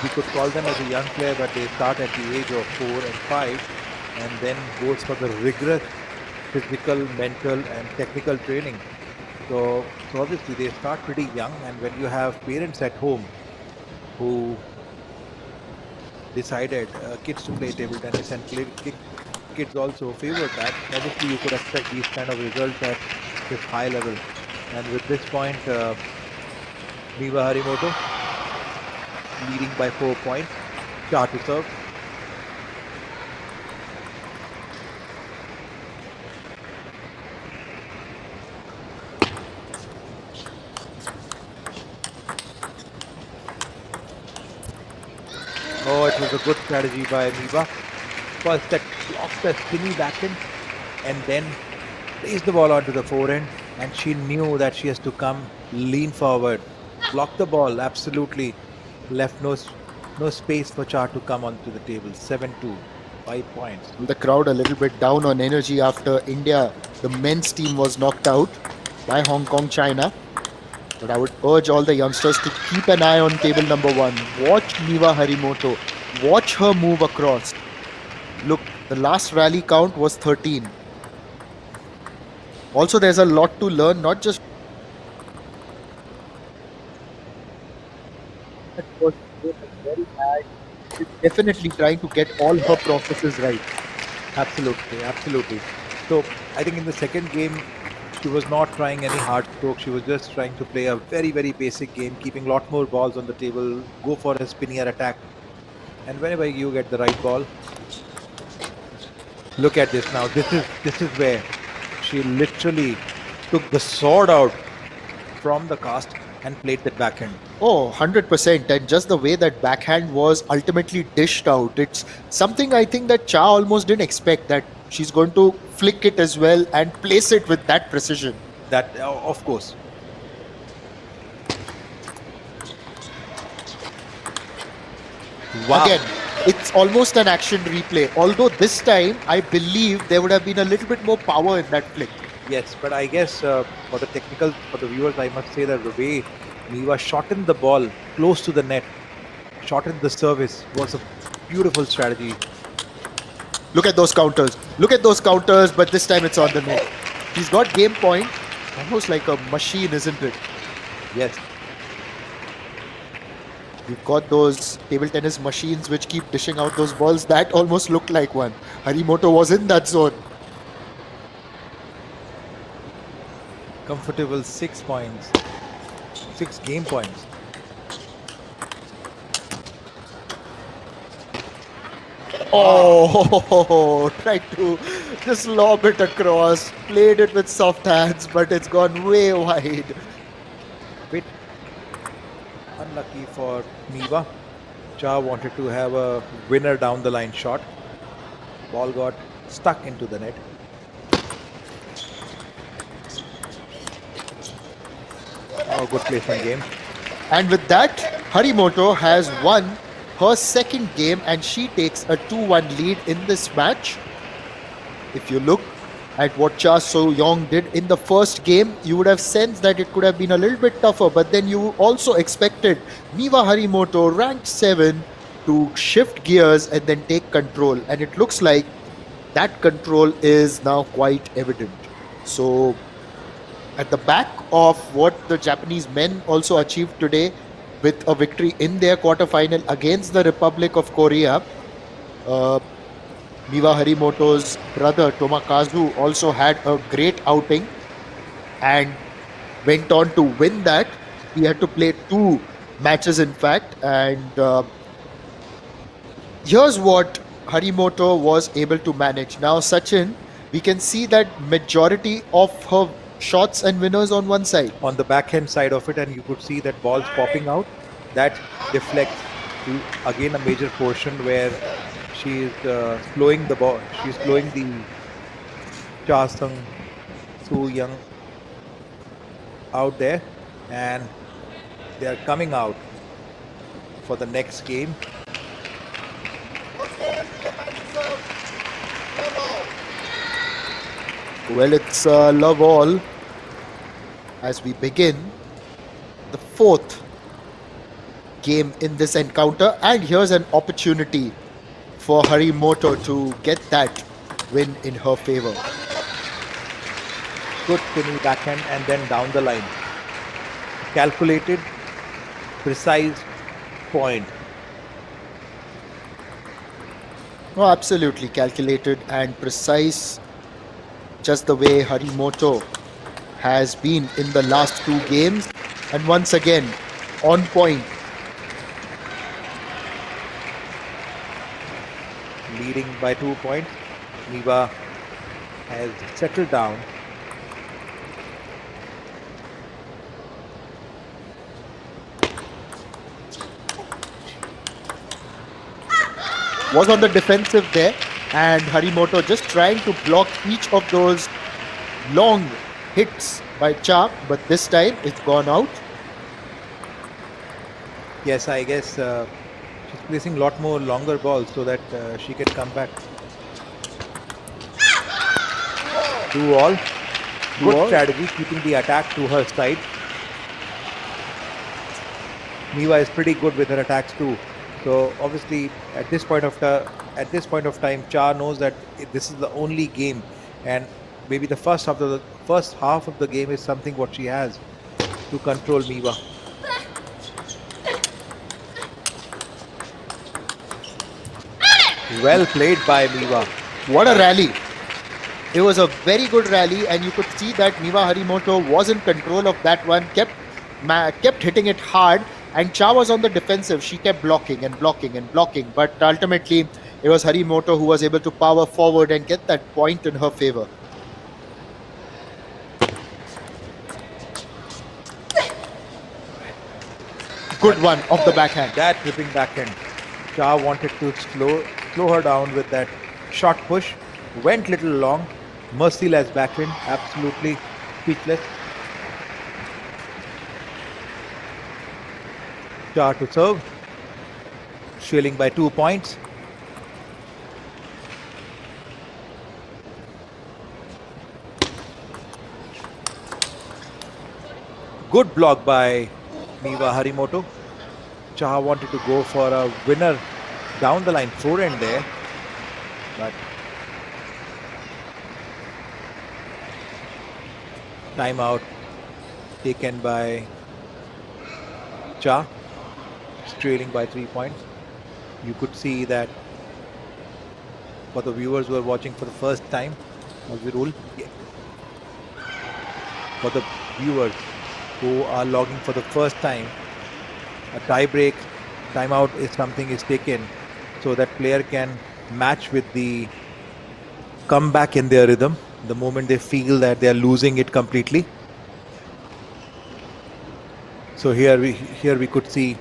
We could call them as a young player, but they start at the age of 4 and 5 and then goes for the rigorous physical, mental and technical training. So obviously they start pretty young, and when you have parents at home who decided kids to play table tennis and kids also favor that, obviously you could expect these kind of results at this high level. And with this point, Neva Harimoto leading by 4 points. Ja to serve. Oh, it was a good strategy by Neva. First that blocks the skinny backhand and then plays the ball onto the forehand, and she knew that she has to come lean forward, block the ball, absolutely left no space for Ja to come onto the table. 7-2, 5 points. The crowd a little bit down on energy after India, the men's team, was knocked out by Hong Kong, China. But I would urge all the youngsters to keep an eye on table number 1. Watch Neva Harimoto. Watch her move across. Look, the last rally count was 13. Also, there's a lot to learn, not just she's definitely trying to get all her processes right. Absolutely. So I think in the second game, she was not trying any hard stroke. She was just trying to play a very, very basic game, keeping a lot more balls on the table, go for a spinnier attack. And whenever you get the right ball, look at this now. This is where she literally took the sword out from the cast and played that backhand. Oh, 100%. And just the way that backhand was ultimately dished out, it's something I think that Cha almost didn't expect, that she's going to flick it as well and place it with that precision. That, of course. Wow. Again, it's almost an action replay. Although this time, I believe there would have been a little bit more power in that flick. Yes, but I guess for the viewers, I must say that the way Neva shortened the ball close to the net, shortened the service, was a Beautiful strategy. Look at those counters. Look at those counters, but this time it's on the net. He's got game point, almost like a machine, isn't it? Yes. You've got those table tennis machines which keep dishing out those balls. That almost looked like one. Harimoto was in that zone. Comfortable 6 points. 6 game points. Oh, tried to just lob it across, played it with soft hands, but it's gone way wide. Bit unlucky for Miwa. Cha wanted to have a winner down the line shot. Ball got stuck into the net. Oh, good placement game. And with that, Harimoto has won her second game and she takes a 2-1 lead in this match. If you look at what Cha So-young did in the first game, you would have sensed that it could have been a little bit tougher, but then you also expected Miwa Harimoto, ranked 7, to shift gears and then take control. And it looks like that control is now quite evident. So at the back of what the Japanese men also achieved today with a victory in their quarterfinal against the Republic of Korea, Miwa Harimoto's brother Tomakazu also had a great outing and went on to win that. He had to play 2 matches, in fact, and here's what Harimoto was able to manage. Now, Sachin, we can see that majority of her shots and winners on one side. On the backhand side of it, and you could see that balls popping out. That deflects to again a major portion where she is slowing the ball. She's slowing the Cha So-young out there, and they are coming out for the next game. Well, it's love all as we begin the 4th game in this encounter, and here's an opportunity for Harimoto to get that win in her favor. Good spinning backhand and then down the line. Calculated, precise point. Oh, absolutely calculated and precise, just the way Harimoto has been in the last 2 games, and once again on point. Leading by 2 points. Miwa has settled down. Was on the defensive there, and Harimoto just trying to block each of those long hits by Cha, but this time it's gone out. Yes, I guess she's placing a lot more longer balls so that she can come back. 2 all. Good strategy, keeping the attack to her side. Miwa is pretty good with her attacks too. So obviously, at this point of time, Cha knows that this is the only game, and maybe the first half of the game is something what she has to control Miwa. Well played by Miwa. What a rally! It was a very good rally, and you could see that Miwa Harimoto was in control of that one, kept hitting it hard, and Cha was on the defensive. She kept blocking and blocking and blocking, but ultimately it was Harimoto who was able to power forward and get that point in her favor. Good one off the backhand. That ripping backhand. Cha wanted to slow her down with that short push. Went little long. Merciless backhand. Absolutely speechless. Cha to serve. Trailing by 2 points. Good block by Miwa Harimoto. Cha wanted to go for a winner down the line forehand there, but timeout taken by Cha, trailing by 3 points. You could see that for the viewers who are watching for the first time, as the rule, for the viewers who are logging for the first time, a tie break, timeout is something is taken so that player can match with the comeback in their rhythm the moment they feel that they are losing it completely. So here we could see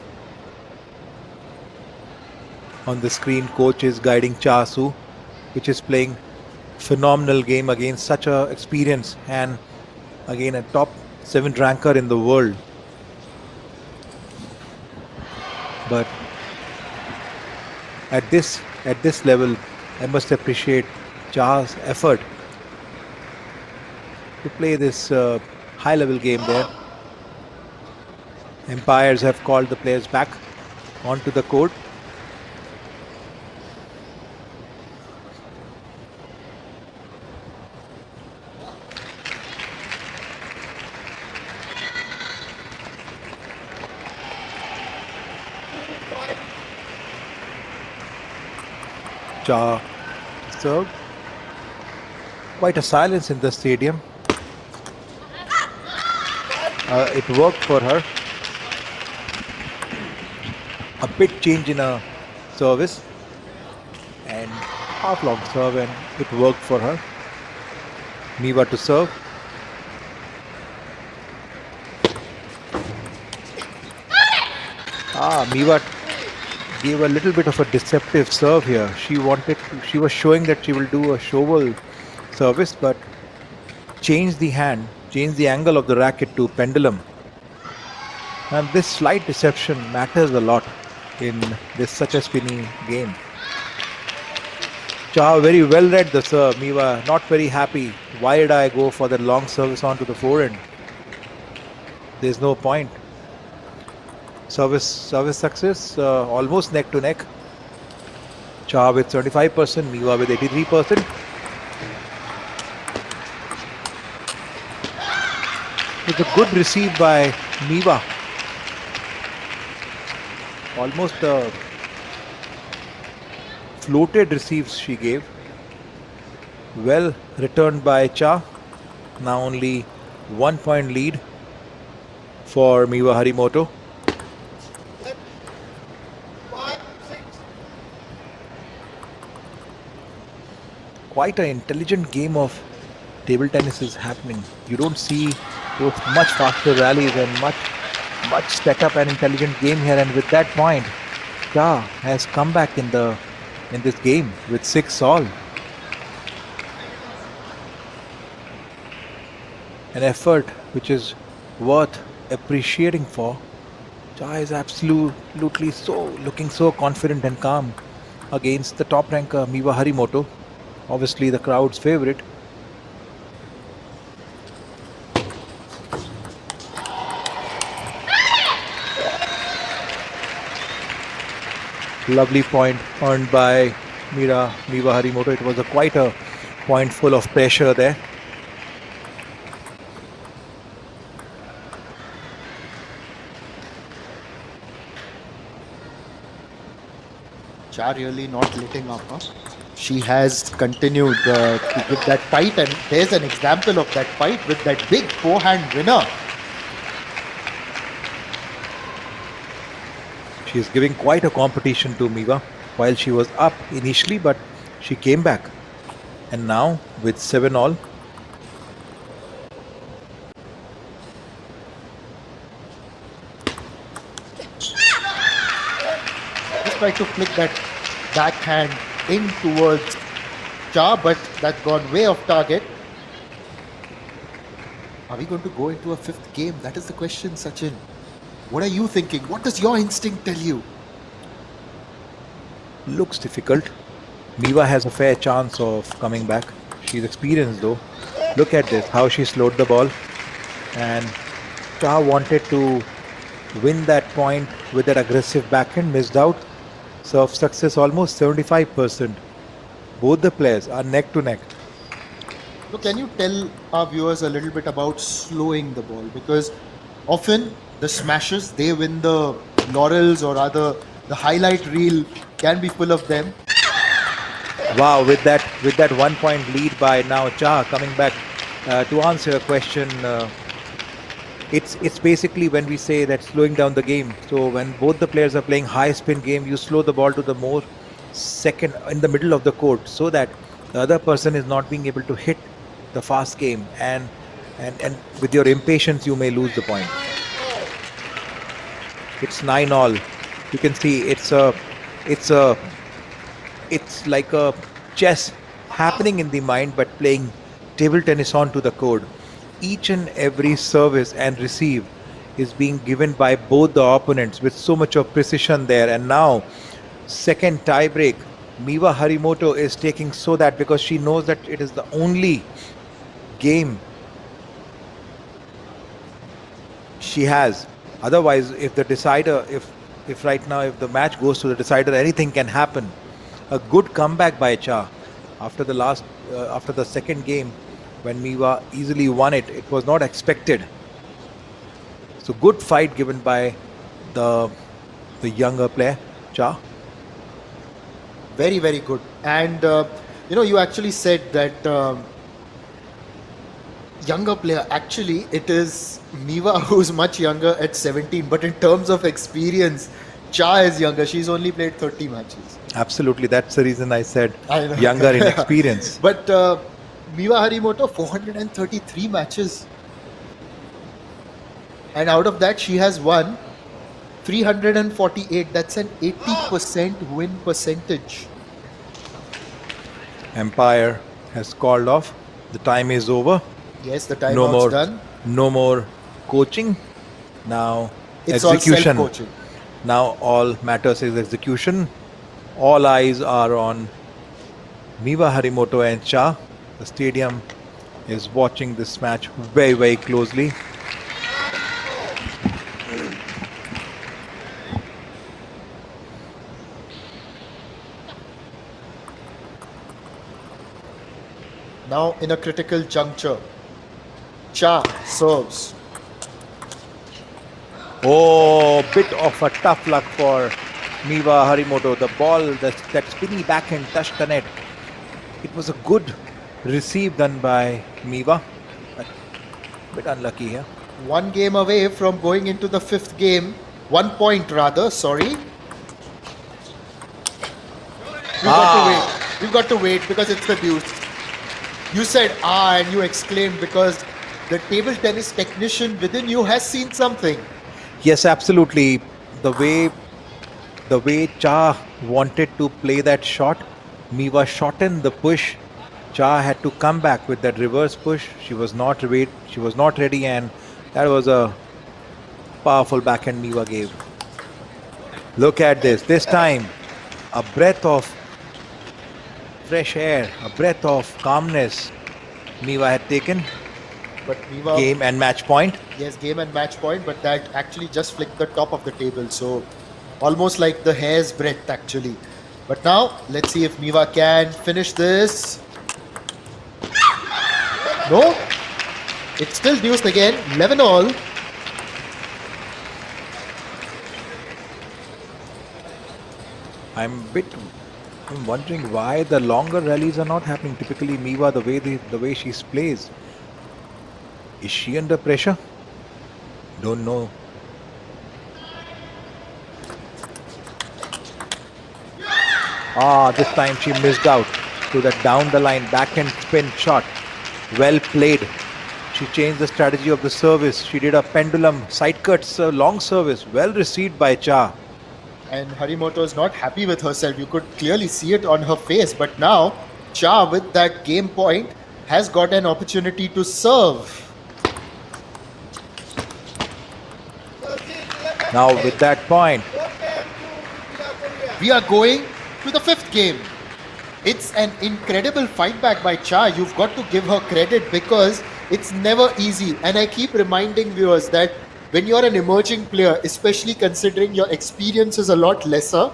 on the screen coach is guiding Cha Su, which is playing phenomenal game against such a experience and again a top 7 ranker in the world. But at this level, I must appreciate Cha's effort to play this high level game there. Umpires have called the players back onto the court. Cha serve. Quite a silence in the stadium. It worked for her. A bit change in a service and half long serve, and it worked for her. Miwa to serve. Miwa gave a little bit of a deceptive serve here. She was showing that she will do a shovel service, but change the hand, change the angle of the racket to pendulum. And this slight deception matters a lot in this such a spinny game. Cha very well read the serve. Miwa not very happy. Why did I go for the long service onto the forehand? There's no point. Service success, almost neck to neck. Cha with 75%, Miwa with 83%. It's a good receive by Miwa. Almost floated receives she gave. Well returned by Cha. Now only 1 point lead for Miwa Harimoto. Quite an intelligent game of table tennis is happening. You don't see those much faster rallies and much setup and intelligent game here. And with that point, Cha has come back in this game with 6 all. An effort which is worth appreciating for. Cha is absolutely looking so confident and calm against the top ranker Miwa Harimoto. Obviously the crowd's favorite. Lovely point earned by Miwa Harimoto. It was quite a point full of pressure there. Cha really not letting up. She has continued with that fight, and there's an example of that fight with that big forehand winner. She is giving quite a competition to Miwa while she was up initially, but she came back. And now with 7 all. Just try to flick that backhand in towards Cha, but that's gone way off target. Are we going to go into a 5th game? That is the question, Sachin. What are you thinking? What does your instinct tell you? Looks difficult. Miwa has a fair chance of coming back. She's experienced though. Look at this, how she slowed the ball. And Cha wanted to win that point with that aggressive backhand, missed out. Serve success almost 75%. Both the players are neck to neck. So, can you tell our viewers a little bit about slowing the ball? Because often the smashes they win the laurels, or rather the highlight reel can be full of them. Wow, with that 1 point lead by now Cha coming back to answer your question. It's basically when we say that slowing down the game. So when both the players are playing high spin game, you slow the ball to the more second in the middle of the court, so that the other person is not being able to hit the fast game, and with your impatience you may lose the point. It's 9 all. You can see it's a it's like a chess happening in the mind, but playing table tennis onto the court. Each and every service and receive is being given by both the opponents with so much of precision there. And now, second tie break, Miwa Harimoto is taking, so that because she knows that it is the only game she has. Otherwise, if the decider, if right now, if the match goes to the decider, anything can happen. A good comeback by Cha after the second game, when Miwa easily won it. It was not expected. So good fight given by the the younger player Cha. Very, very good. And you actually said that younger player. Actually, it is Miwa who's much younger at 17. But in terms of experience, Cha is younger. She's only played 30 matches. Absolutely, that's the reason I said I know. younger in experience. But Miwa Harimoto, 433 matches. And out of that, she has won 348. That's an 80% win percentage. Empire has called off. The time is over. Yes, the No timeout's more, done. no more coaching. Now It's all execution. self-coaching. Now all matters is execution. All eyes are on Miwa Harimoto and Cha. The stadium is watching this match very, very closely. Now in a critical juncture, Cha serves. Oh, bit of a tough luck for Miwa Harimoto. The ball, that spinny backhand touched the net. It was a good receive done by Miwa, but bit unlucky here. One game away from going into the fifth game. 1 point rather, sorry. We've got to wait because it's the deuce. You said and you exclaimed because the table tennis technician within you has seen something. Yes, absolutely. The way Cha wanted to play that shot, Miwa shortened the push. Cha had to come back with that reverse push. She was not ready, and that was a powerful backhand Miwa gave. Look at this. This time, a breath of fresh air, a breath of calmness Miwa had taken. But Miwa, Game and match point. yes, game and match point, but that actually just flicked the top of the table. So almost like the hair's breadth actually. But now let's see if Miwa can finish this. No, it's still deuced again. 11 all. I'm wondering why the longer rallies are not happening. Typically, Miwa, the way she plays, is she under pressure? Don't know. This time she missed out to that down the line backhand spin shot. Well played. She changed the strategy of the service. She did a pendulum side cuts, long service. Well received by Cha. And Harimoto is not happy with herself. You could clearly see it on her face. But now, Cha, with that game point, has got an opportunity to serve. Now with that point, We are going to the fifth game. It's an incredible fight back by Cha. You've got to give her credit because it's never easy. And I keep reminding viewers that when you're an emerging player, especially considering your experience is a lot lesser,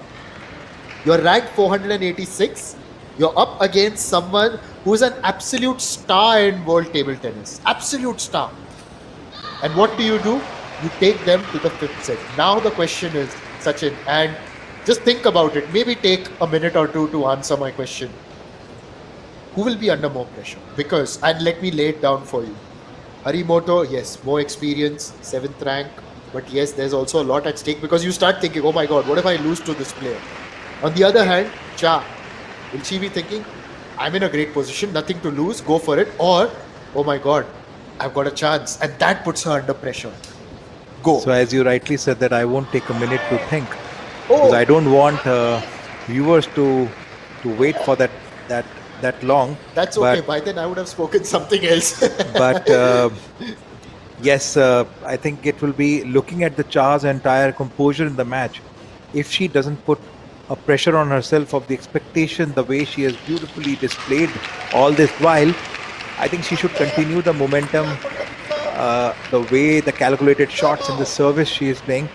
You're ranked 486. You're up against someone who's an absolute star in world table tennis. Absolute star. And what do? You take them to the fifth set. Now the question is, Sachin, and just think about it. Maybe take a minute or two to answer my question. Who will be under more pressure? Because, and let me lay it down for you. Harimoto, yes, more experience, 7th rank. But yes, there's also a lot at stake because you start thinking, oh my God, what if I lose to this player? On the other hand, Cha, will she be thinking, I'm in a great position, nothing to lose, go for it? Or, oh my God, I've got a chance. And that puts her under pressure. Go. So as you rightly said that I won't take a minute to think, because I don't want viewers to wait for that long. That's okay. By then I would have spoken something else. But yes, I think it will be looking at the Cha's entire composure in the match. If she doesn't put a pressure on herself of the expectation, the way she has beautifully displayed all this while, I think she should continue the momentum, the way the calculated shots and the service she is playing.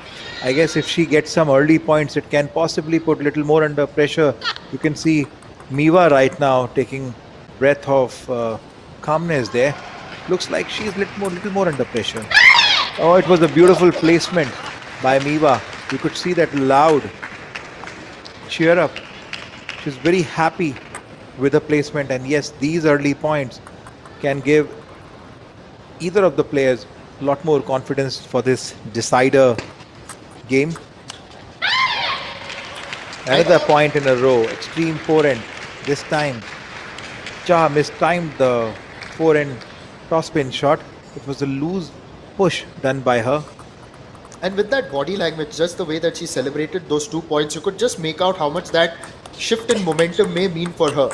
I guess if she gets some early points, it can possibly put a little more under pressure. You can see Miwa right now taking breath of calmness there. Looks like she's a little more under pressure. Oh, it was a beautiful placement by Miwa. You could see that loud cheer up. She's very happy with the placement, and yes, these early points can give either of the players a lot more confidence for this decider game. Another point in a row, extreme forehand. This time, Cha mistimed the forehand topspin shot. It was a loose push done by her. And with that body language, just the way that she celebrated those 2 points, you could just make out how much that shift in momentum may mean for her.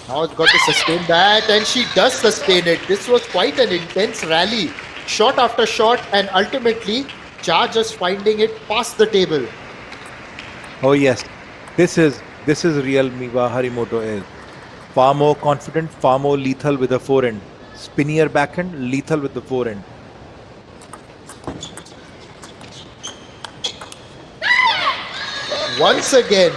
Now it's got to sustain that, and she does sustain it. This was quite an intense rally, shot after shot, and ultimately, Cha just finding it past the table. Oh yes, this is real Miwa Harimoto is. Far more confident, far more lethal with the forehand. Spinnier backhand, lethal with the forehand. Once again,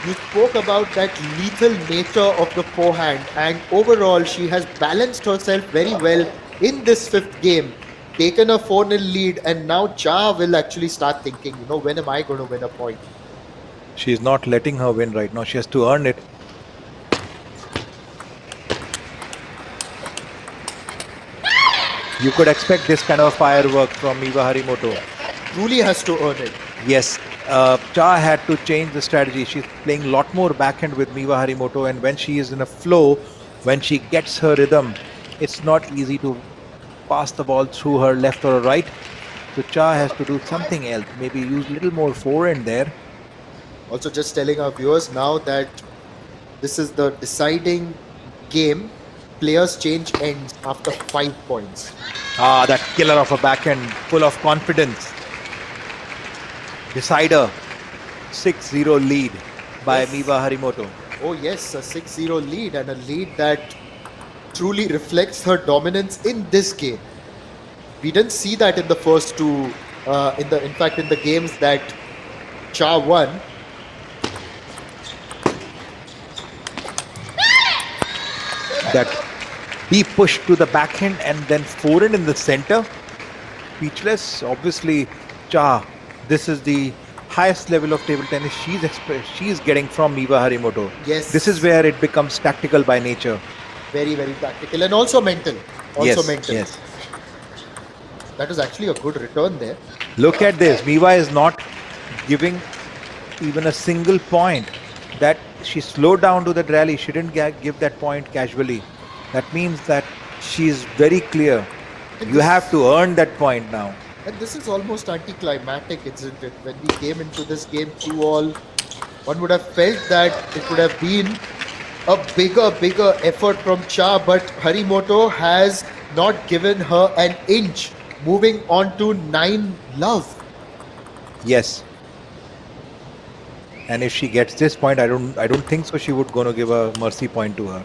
you spoke about that lethal nature of the forehand, and overall she has balanced herself very well in this fifth game, taken a 4-0 lead, and now Cha will actually start thinking, when am I going to win a point? She's not letting her win right now. She has to earn it. You could expect this kind of firework from Miwa Harimoto. Truly has to earn it. Yes, Cha had to change the strategy. She's playing a lot more backhand with Miwa Harimoto, and when she is in a flow, when she gets her rhythm, it's not easy to pass the ball through her left or right. So Cha has to do something else. Maybe use a little more forehand there. Also, just telling our viewers now that this is the deciding game. Players change ends after 5 points. Ah, that killer of a backhand, full of confidence. Decider, 6-0 lead by Miwa Harimoto. Oh yes, a 6-0 lead, and a lead that truly reflects her dominance in this game. We didn't see that in the first two, in fact in the games that Cha won. That deep push to the backhand and then forehand in the center. Speechless. Obviously, Cha, this is the highest level of table tennis she's getting from Miwa Harimoto. Yes. This is where it becomes tactical by nature. Very, very tactical, and also mental. Yes. That was actually a good return there. Look at this. Miwa is not giving even a single point. That she slowed down to that rally. She didn't give that point casually. That means that she is very clear. You have to earn that point now. And this is almost anticlimactic, isn't it? When we came into this game 2-all, one would have felt that it would have been a bigger effort from Cha, but Harimoto has not given her an inch, moving on to 9-love. Yes. And if she gets this point, I don't think so she would gonna give a mercy point to her.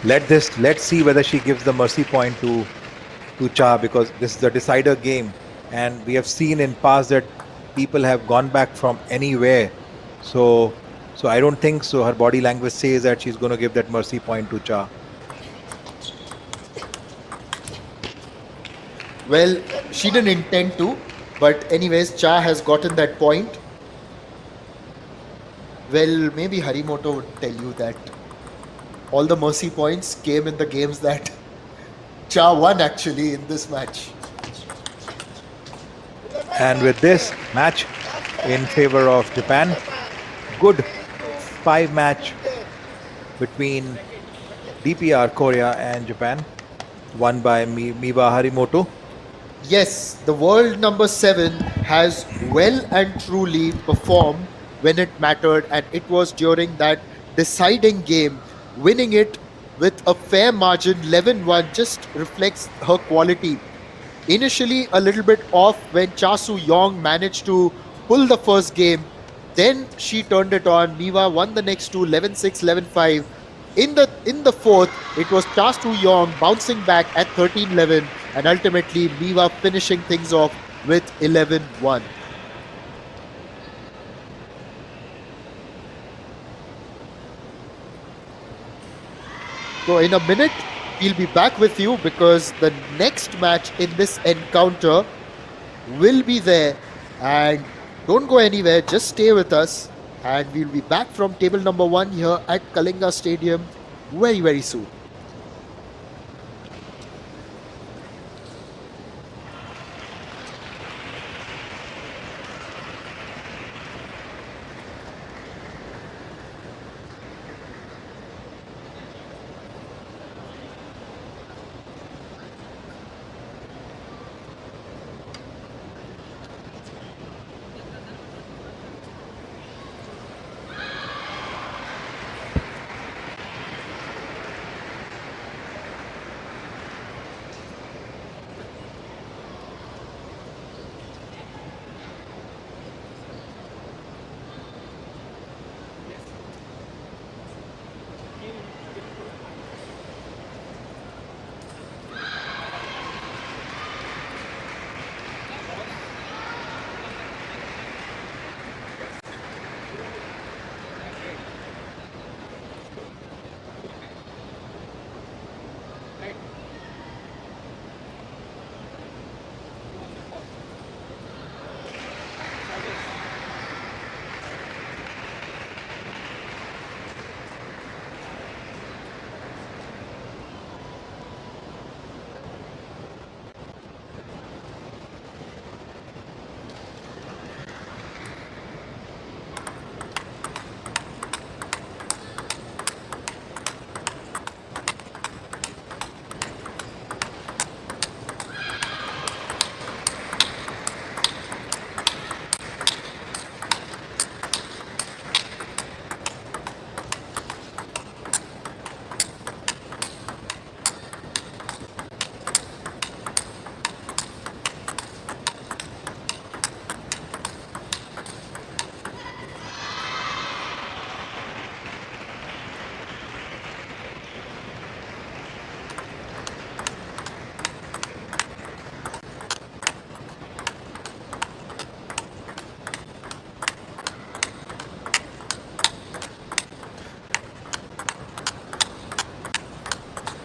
Let's see whether she gives the mercy point to Cha, because this is a decider game, and we have seen in past that people have gone back from anywhere. So So I don't think so. Her body language says that she's going to give that mercy point to Cha. Well, she didn't intend to, but anyways, Cha has gotten that point. Well, maybe Harimoto would tell you that all the mercy points came in the games that Cha won actually in this match. And with this match in favor of Japan, good 5 match between DPR Korea and Japan, won by Miba Harimoto. Yes, the world number 7 has well and truly performed when it mattered, and it was during that deciding game. Winning it with a fair margin, 11-1, just reflects her quality. Initially, a little bit off when Cha Soo-young managed to pull the first game. Then she turned it on. Miwa won the next two, 11-6, 11-5. In the fourth, it was Cha Soo-young bouncing back at 13-11, and ultimately Miwa finishing things off with 11-1. So in a minute, we'll be back with you because the next match in this encounter will be there. And don't go anywhere, just stay with us. And we'll be back from table number 1 here at Kalinga Stadium very, very soon.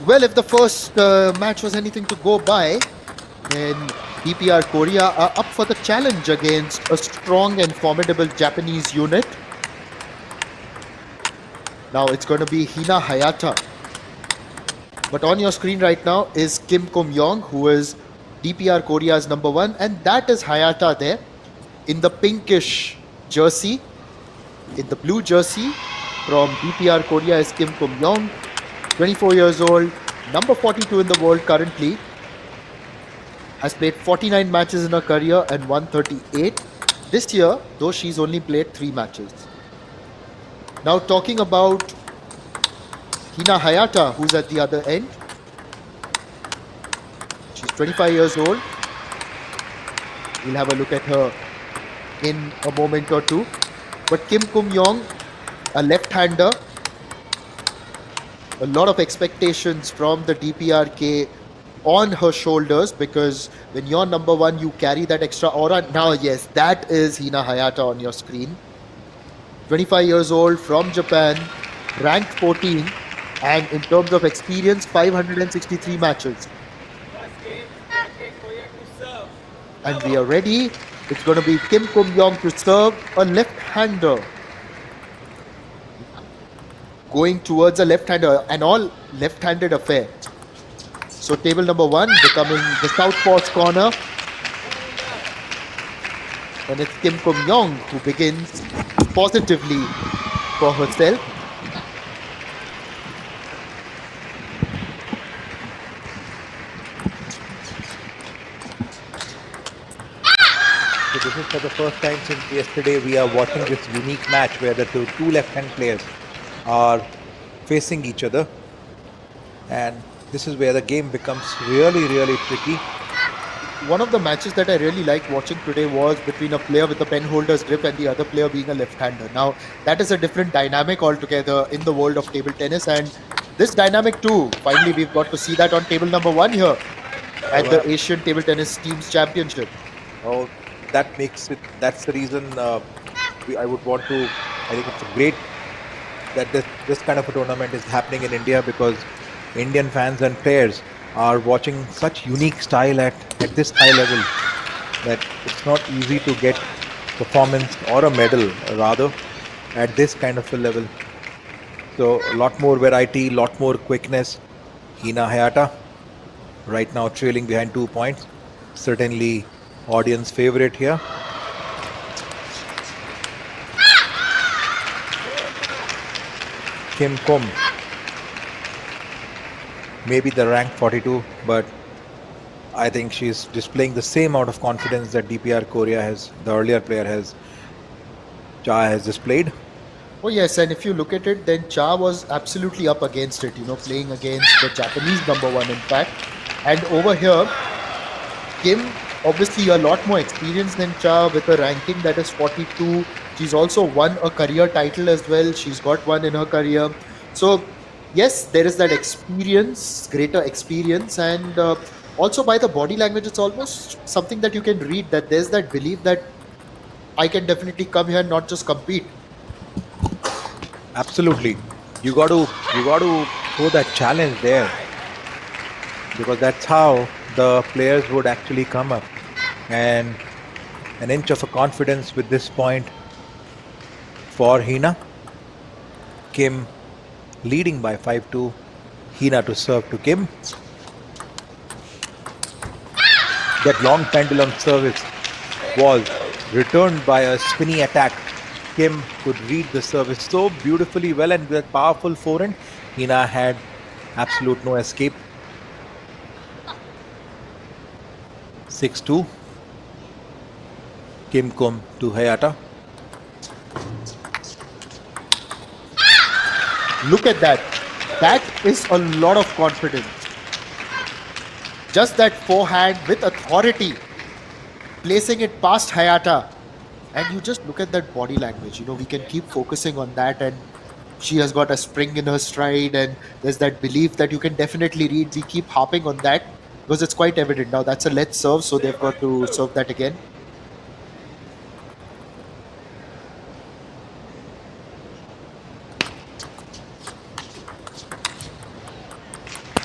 Well, if the first match was anything to go by, then DPR Korea are up for the challenge against a strong and formidable Japanese unit. Now it's going to be Hina Hayata. But on your screen right now is Kim Kum-yong, who is DPR Korea's number 1, and that is Hayata there in the pinkish jersey. In the blue jersey from DPR Korea is Kim Kum-yong, 24 years old, number 42 in the world currently. Has played 49 matches in her career and won 38. This year, though, she's only played 3 matches. Now talking about Hina Hayata, who's at the other end. She's 25 years old. We'll have a look at her in a moment or two. But Kim Kum-yong, a left-hander. A lot of expectations from the DPRK on her shoulders, because when you're number 1, you carry that extra aura. Now, yes, that is Hina Hayata on your screen. 25 years old from Japan, ranked 14, and in terms of experience, 563 matches. And we are ready. It's going to be Kim Kum Yong to serve a left-hander. Going towards a left-hander, an all left-handed affair. So table number 1 becoming the southpaw's corner. And it's Kim Kum Yong who begins positively for herself. So this is for the first time since yesterday we are watching this unique match where the two left-hand players are facing each other, and this is where the game becomes really tricky. One of the matches that I really liked watching today was between a player with a pen holder's grip and the other player being a left-hander. Now, that is a different dynamic altogether in the world of table tennis, and this dynamic too, finally we've got to see that on table number 1 here at the Asian Table Tennis Teams Championship. Oh, that makes it. That's the reason I would want to. I think it's great that this kind of a tournament is happening in India, because Indian fans and players are watching such unique style at this high level that it's not easy to get performance or a medal rather at this kind of a level. So a lot more variety, lot more quickness. Hina Hayata right now trailing behind 2 points. Certainly audience favorite here. Kim Kum, maybe the rank 42, but I think she's displaying the same amount of confidence that DPR Korea has, the earlier player has, Cha has displayed. Oh yes, and if you look at it, then Cha was absolutely up against it, playing against the Japanese number 1 in fact. And over here, Kim, obviously a lot more experience than Cha with a ranking that is 42. She's also won a career title as well. She's got one in her career. So yes, there is that experience, greater experience, and also by the body language, it's almost something that you can read, that there's that belief that I can definitely come here and not just compete. Absolutely, you got to throw that challenge there, because that's how the players would actually come up. And an inch of a confidence with this point for Hina. Kim leading by 5-2. Hina to serve to Kim. That long pendulum service was returned by a spinny attack. Kim could read the service so beautifully well, and with a powerful forehand, Hina had absolute no escape. 6-2. Kim Kum to Hayata. Look at that. That is a lot of confidence. Just that forehand with authority, placing it past Hayata. And you just look at that body language. We can keep focusing on that, and she has got a spring in her stride, and there's that belief that you can definitely read. We keep harping on that because it's quite evident. Now that's a let serve, so they've got to serve that again.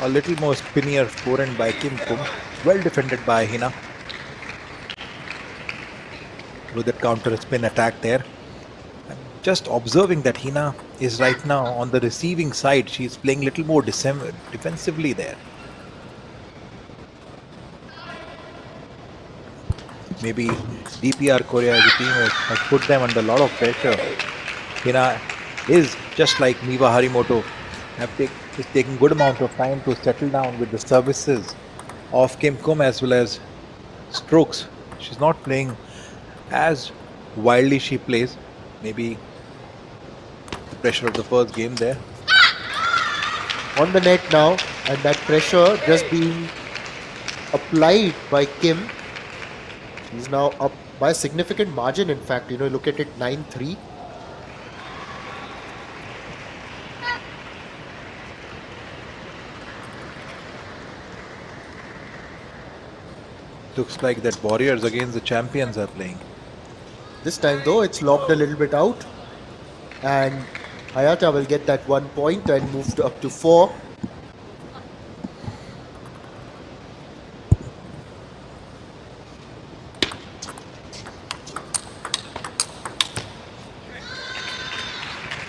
A little more spinnier forehand by Kim Kum. Well defended by Hina. With that counter spin attack there. I'm just observing that Hina is right now on the receiving side. She's playing a little more defensively there. Maybe DPR Korea as a team has put them under a lot of pressure. Hina is just like Miwa Harimoto. It's taking good amount of time to settle down with the services of Kim Kum as well as strokes. She's not playing as wildly she plays. Maybe the pressure of the first game there. On the net now, and that pressure just being applied by Kim. She's now up by a significant margin, in fact. Look at it, 9-3. Looks like that warriors against the champions are playing. This time though, it's lobbed a little bit out. And Hayata will get that 1 point and move up to 4.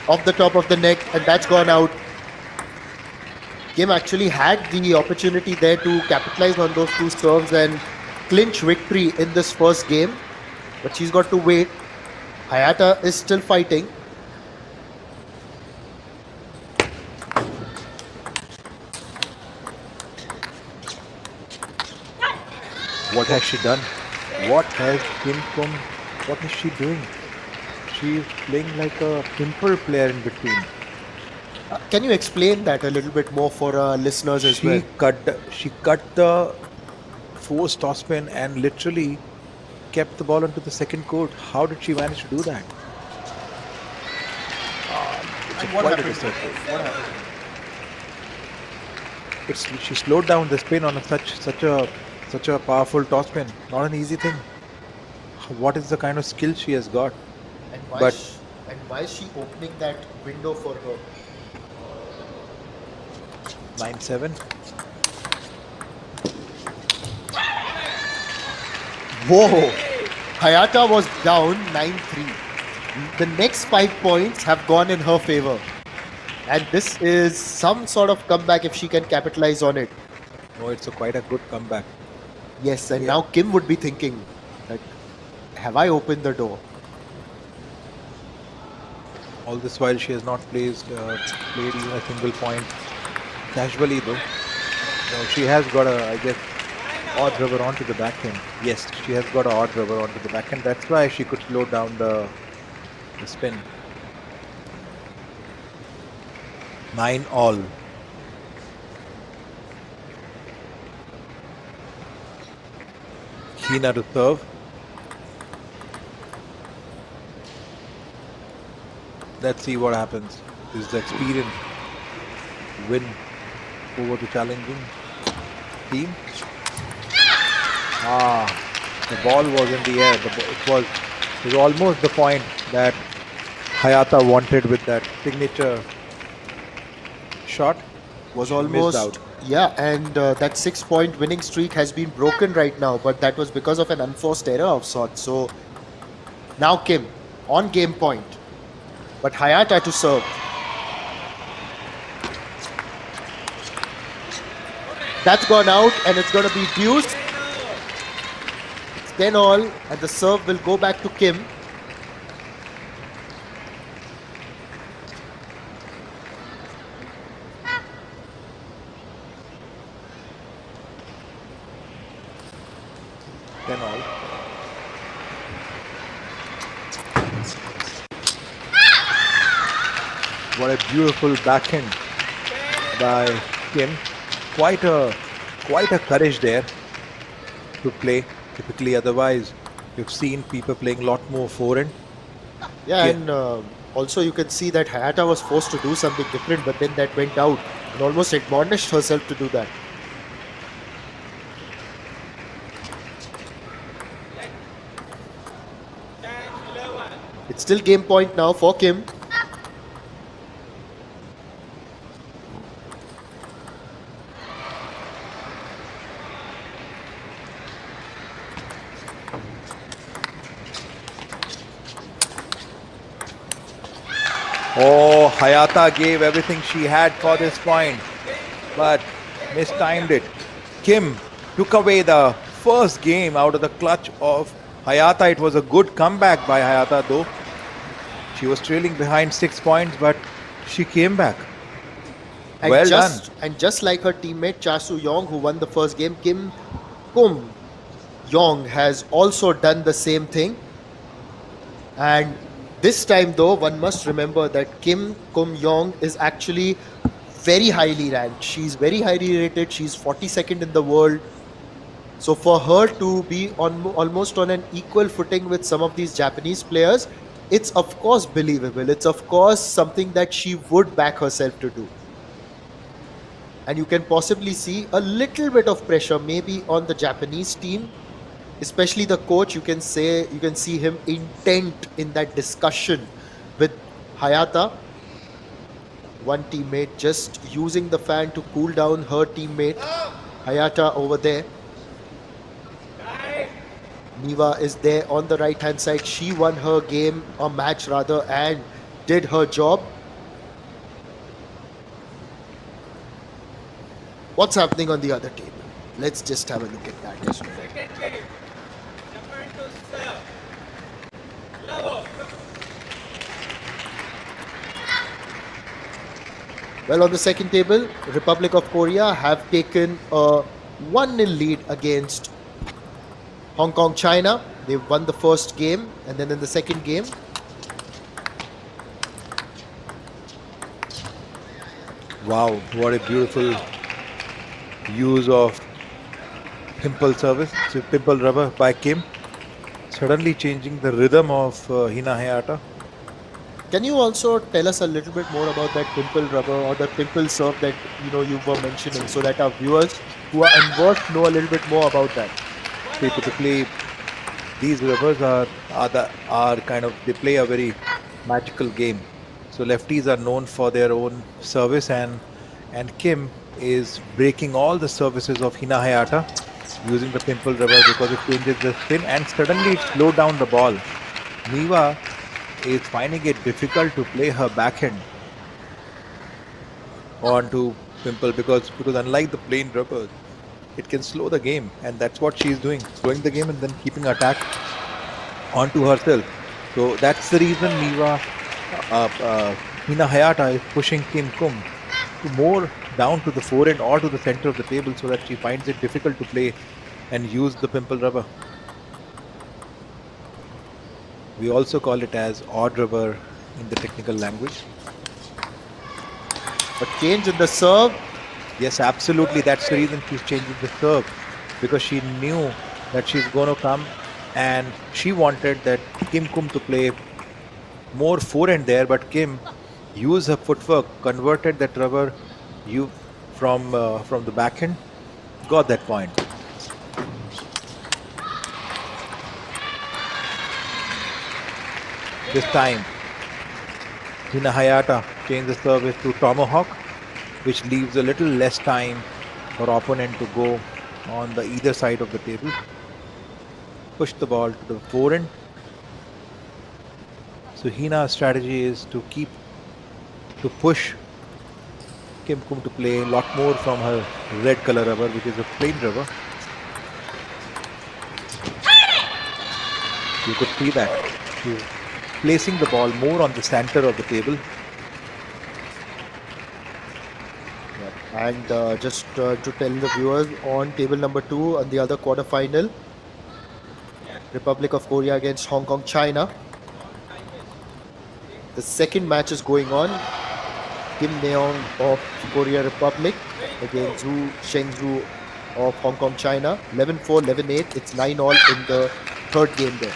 Off the top of the neck, and that's gone out. Kim actually had the opportunity there to capitalize on those two serves and clinch victory in this first game, but she's got to wait. Hayata is still fighting. What has she done? What has Kim Kum? What is she doing? She is playing like a simple player in between. Can you explain that a little bit more for our listeners as well? She cut the forced topspin and literally kept the ball onto the second court. How did she manage to do that? And Quite a disaster. What happened? She slowed down the spin on such a powerful topspin. Not an easy thing. What is the kind of skill she has got? And But- why is she opening that window for her? 9-7. Whoa! Hayata was down 9-3. The next 5 points have gone in her favor. And this is some sort of comeback if she can capitalize on it. Oh, it's quite a good comeback. Yes, and Yeah. now Kim would be thinking, like, have I opened the door? All this while she has not played even a single point casually though. So she has got a, I guess, odd rubber onto the backhand. Yes, she has got an odd rubber onto the backhand. That's why she could slow down the spin. 9-all. Hina to serve. Let's see what happens. This is the experience win over the challenging team. The ball was in the air. It was almost the point that Hayata wanted with that signature shot. Was She missed almost out. yeah, and that 6 point winning streak has been broken right now, but that was because of an unforced error of sorts. So now Kim on game point, but Hayata to serve. That's gone out, and it's going to be deuce. It's 10-all, and the serve will go back to Kim. Then all. What a beautiful backhand by Kim. Quite a courage there to play. Typically, otherwise, you've seen people playing a lot more forehand. Yeah, Yeah. and also you can see that Hayata was forced to do something different, but then that went out and almost admonished herself to do that. It's still game point now for Kim. Oh, Hayata gave everything she had for this point, but mistimed it. Kim took away the first game out of the clutch of Hayata. It was a good comeback by Hayata though. She was trailing behind 6 points, but she came back. And Well just, done. And just like her teammate Cha Soo-young, who won the first game, Kim Kum Yong has also done the same thing. And this time, though, one must remember that Kim Kum Yong is actually very highly ranked. She's very highly rated. She's 42nd in the world. So for her to be on almost on an equal footing with some of these Japanese players, it's of course believable. It's of course something that she would back herself to do. And you can possibly see a little bit of pressure maybe on the Japanese team, especially the coach. You can see him intent in that discussion with Hayata, one teammate just using the fan to cool down her teammate Hayata over there. Niva is there on the right hand side. She won her game, or match rather, and did her job. What's happening on the other table? Let's just have a look at that as well. Well, on the second table, Republic of Korea have taken a 1-0 lead against Hong Kong, China. They won the first game, and then in the second game, Wow, what a beautiful use of pimple service, so pimple rubber by Kim, suddenly changing the rhythm of Hina Hayata. can you also tell us a little bit more about that pimple rubber or the pimple serve that you were mentioning, so that our viewers who are unversed know a little bit more about that? See, typically these rubbers are kind of, they play a very magical game. So lefties are known for their own service, and Kim is breaking all the services of Hina Hayata using the pimple rubber because it changes the spin and suddenly it slowed down the ball. Niva is finding it difficult to play her backhand onto pimple because unlike the plain rubber, it can slow the game, and that's what she's doing, slowing the game and then keeping attack onto herself. So that's the reason Hina Hayata is pushing Kim Kum to more down to the forehand or to the center of the table so that she finds it difficult to play and use the pimple rubber. We also call it as odd rubber in the technical language. A change in the serve. Yes, absolutely. That's the reason she's changing the serve, because she knew that she's going to come and she wanted that Kim Kum to play more forehand there, but Kim used her footwork, converted that rubber you from the backhand, got that point. This time, Hina Hayata changed the service to tomahawk, which leaves a little less time for opponent to go on the either side of the table. Push the ball to the forehand. So Hina's strategy is to push Kim Kum to play a lot more from her red color rubber, which is a plain rubber. You could see that she's placing the ball more on the center of the table. And just to tell the viewers, on table number 2, on the other quarterfinal, Republic of Korea against Hong Kong, China. The second match is going on. Kim Neong of Korea Republic against Zhu Shengzhu of Hong Kong, China. 11-4, 11-8. It's 9-all in the third game there.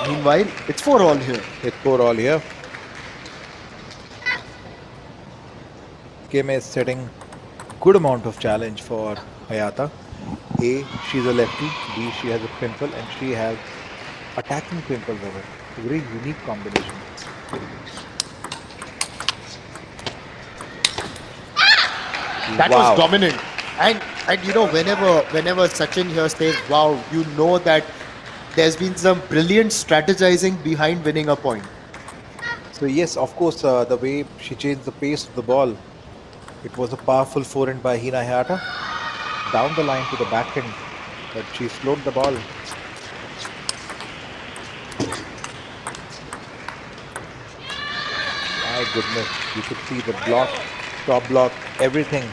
Meanwhile, it's 4-all here. It's 4-all here. Kim is setting good amount of challenge for Hayata. A, she's a lefty. B, she has a pimple, and she has attacking pimple rubber. It's a very unique combination. That Wow. was dominant. And whenever Sachin here says, wow, that there's been some brilliant strategizing behind winning a point. So yes, of course, the way she changed the pace of the ball, it was a powerful forehand by Hina Hayata down the line to the backhand, but she slowed the ball. My goodness, you could see the block, top block, everything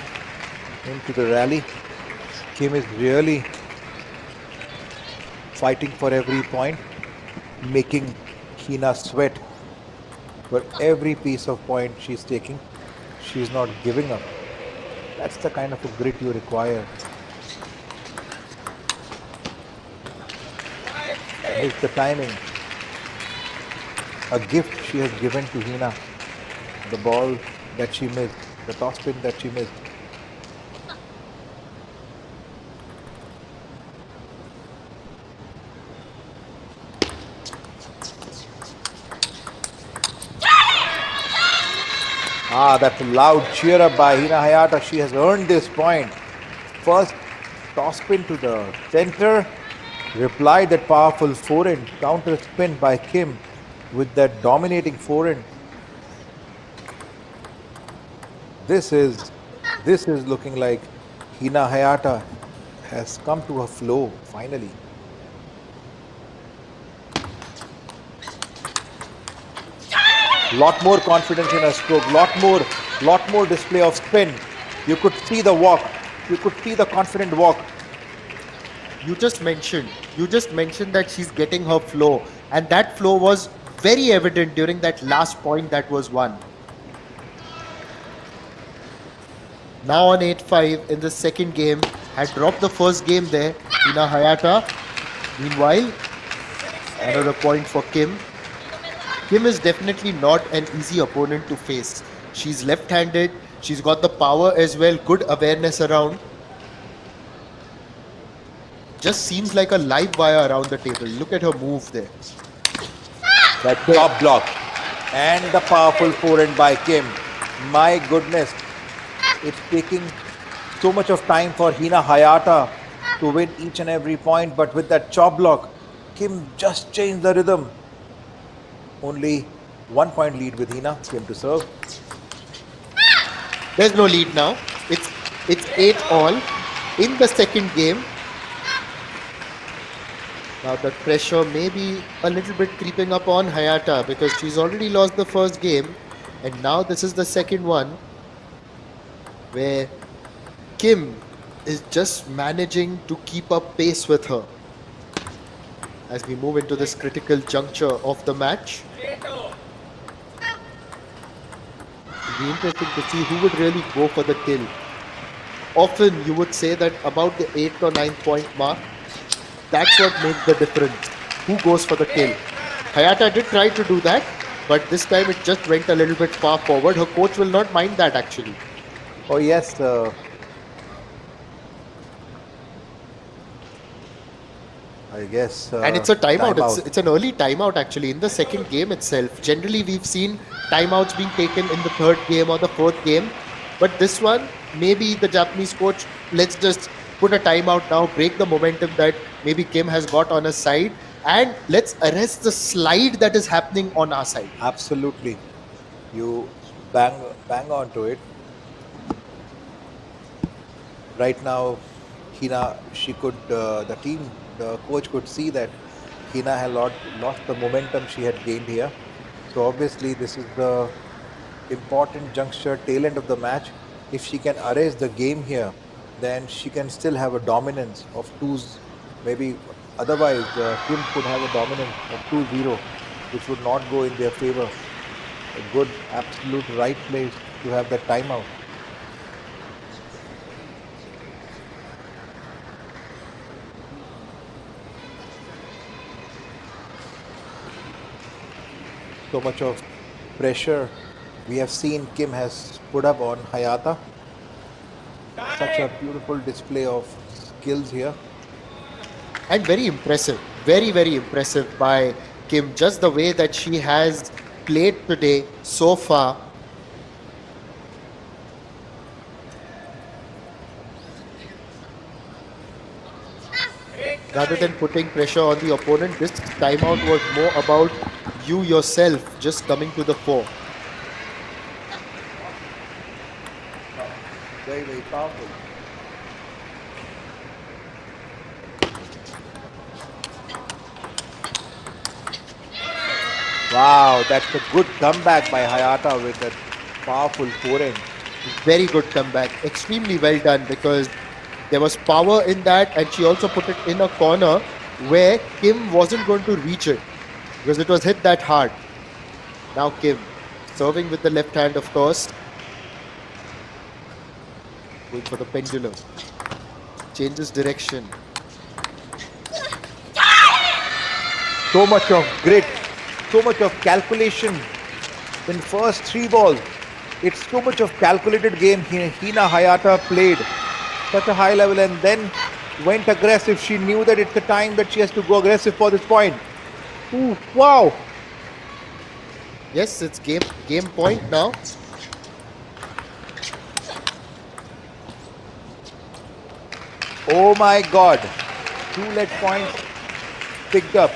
into the rally. Kim is really fighting for every point, making Hina sweat. But every piece of point she's taking, she's not giving up. That's the kind of a grit you require. Here's the timing. A gift she has given to Hina. The ball that she missed, the toss spin that she missed. Ah, that's a loud cheer up by Hina Hayata. She has earned this point. First toss spin to the center. Replied that powerful forehand. Counter spin by Kim with that dominating forehand. This is this is looking like Hina Hayata has come to a flow finally. Lot more confidence in her stroke, lot more display of spin. You could see the walk, you could see the confident walk. You just mentioned that she's getting her flow, and that flow was very evident during that last point that was won. Now on 8-5 in the second game, had dropped the first game there. Hina Hayata. Meanwhile, another point for Kim. Kim is definitely not an easy opponent to face. She's left-handed. She's got the power as well. Good awareness around. Just seems like a live wire around the table. Look at her move there. That top block and the powerful forehand by Kim. My goodness, it's taking so much of time for Hina Hayata to win each and every point, but with that chop block, Kim just changed the rhythm. Only 1 point lead with Hina. Kim to serve. There's no lead now. It's 8-all in the second game. Now the pressure may be a little bit creeping up on Hayata because she's already lost the first game, and now this is the second one where Kim is just managing to keep up pace with her as we move into this critical juncture of the match. It'll be interesting to see who would really go for the kill. Often you would say that about the 8th or 9th point mark, that's what makes the difference. Who goes for the kill? Hayata did try to do that, but this time it just went a little bit far forward. Her coach will not mind that actually. Oh yes, I guess. And it's a timeout. It's an early timeout actually in the second game itself. Generally, we've seen timeouts being taken in the third game or the fourth game. But this one, maybe the Japanese coach, let's just put a timeout now, break the momentum that maybe Kim has got on her side, and let's arrest the slide that is happening on our side. Absolutely, you bang onto it. Right now, Hina, the coach could see that Hina had lost the momentum she had gained here. So obviously, this is the important juncture, tail end of the match. If she can erase the game here, then she can still have a dominance of twos. Maybe otherwise, Kim could have a dominance of 2-0, which would not go in their favor. A good, absolute right place to have that timeout. So much of pressure we have seen Kim has put up on Hayata. Such a beautiful display of skills here. And very impressive, very, very impressive by Kim. Just the way that she has played today so far. Rather than putting pressure on the opponent, this timeout was more about you yourself just coming to the fore. Very, very powerful. Wow, that's a good comeback by Hayata with that powerful forehand. Very good comeback. Extremely well done because there was power in that, and she also put it in a corner where Kim wasn't going to reach it because it was hit that hard. Now Kim serving with the left hand, of course. Going for the pendulum. Changes direction. So much of grit, so much of calculation in first three balls. It's so much of calculated game Hina Hayata played. Such a high level and then went aggressive. She knew that it's the time that she has to go aggressive for this point. Ooh, wow. Yes, it's game point now. Oh my God. Two lead points picked up.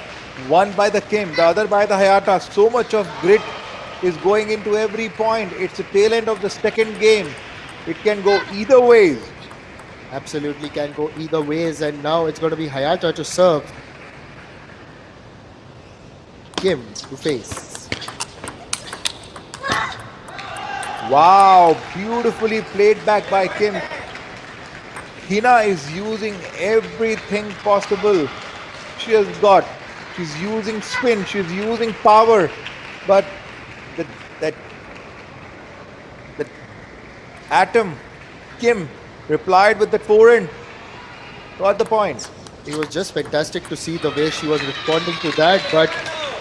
One by the Kim, the other by the Hayata. So much of grit is going into every point. It's the tail end of the second game. It can go either ways. Absolutely can go either ways, and now it's going to be Hayata to serve. Kim to face. Wow, beautifully played back by Kim. Hina is using everything possible. She has got. She's using spin, she's using power, but the, that the atom, Kim, replied with the forehand. Got the point. It was just fantastic to see the way she was responding to that, but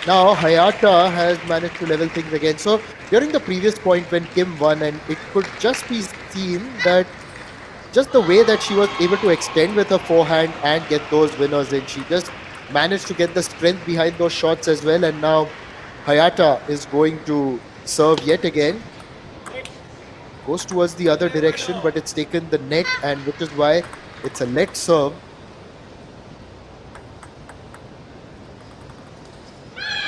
now Hayata has managed to level things again. So during the previous point when Kim won, and it could just be seen that just the way that she was able to extend with her forehand and get those winners in, she just managed to get the strength behind those shots as well. And now Hayata is going to serve yet again. Goes towards the other direction, but it's taken the net, and which is why it's a let serve.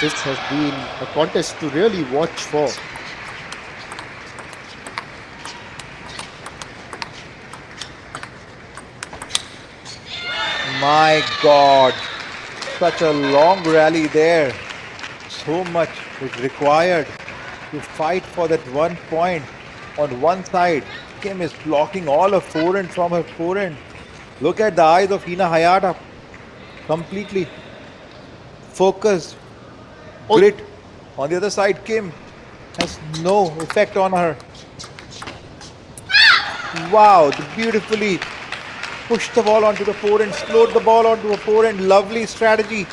This has been a contest to really watch for. My God, such a long rally there. So much is required to fight for that 1 point. On one side, Kim is blocking all her forehand from her forehand. Look at the eyes of Hina Hayata, completely focused, grit. On the other side, Kim has no effect on her. Wow, beautifully pushed the ball onto the forehand, slowed the ball onto a forehand. Lovely strategy.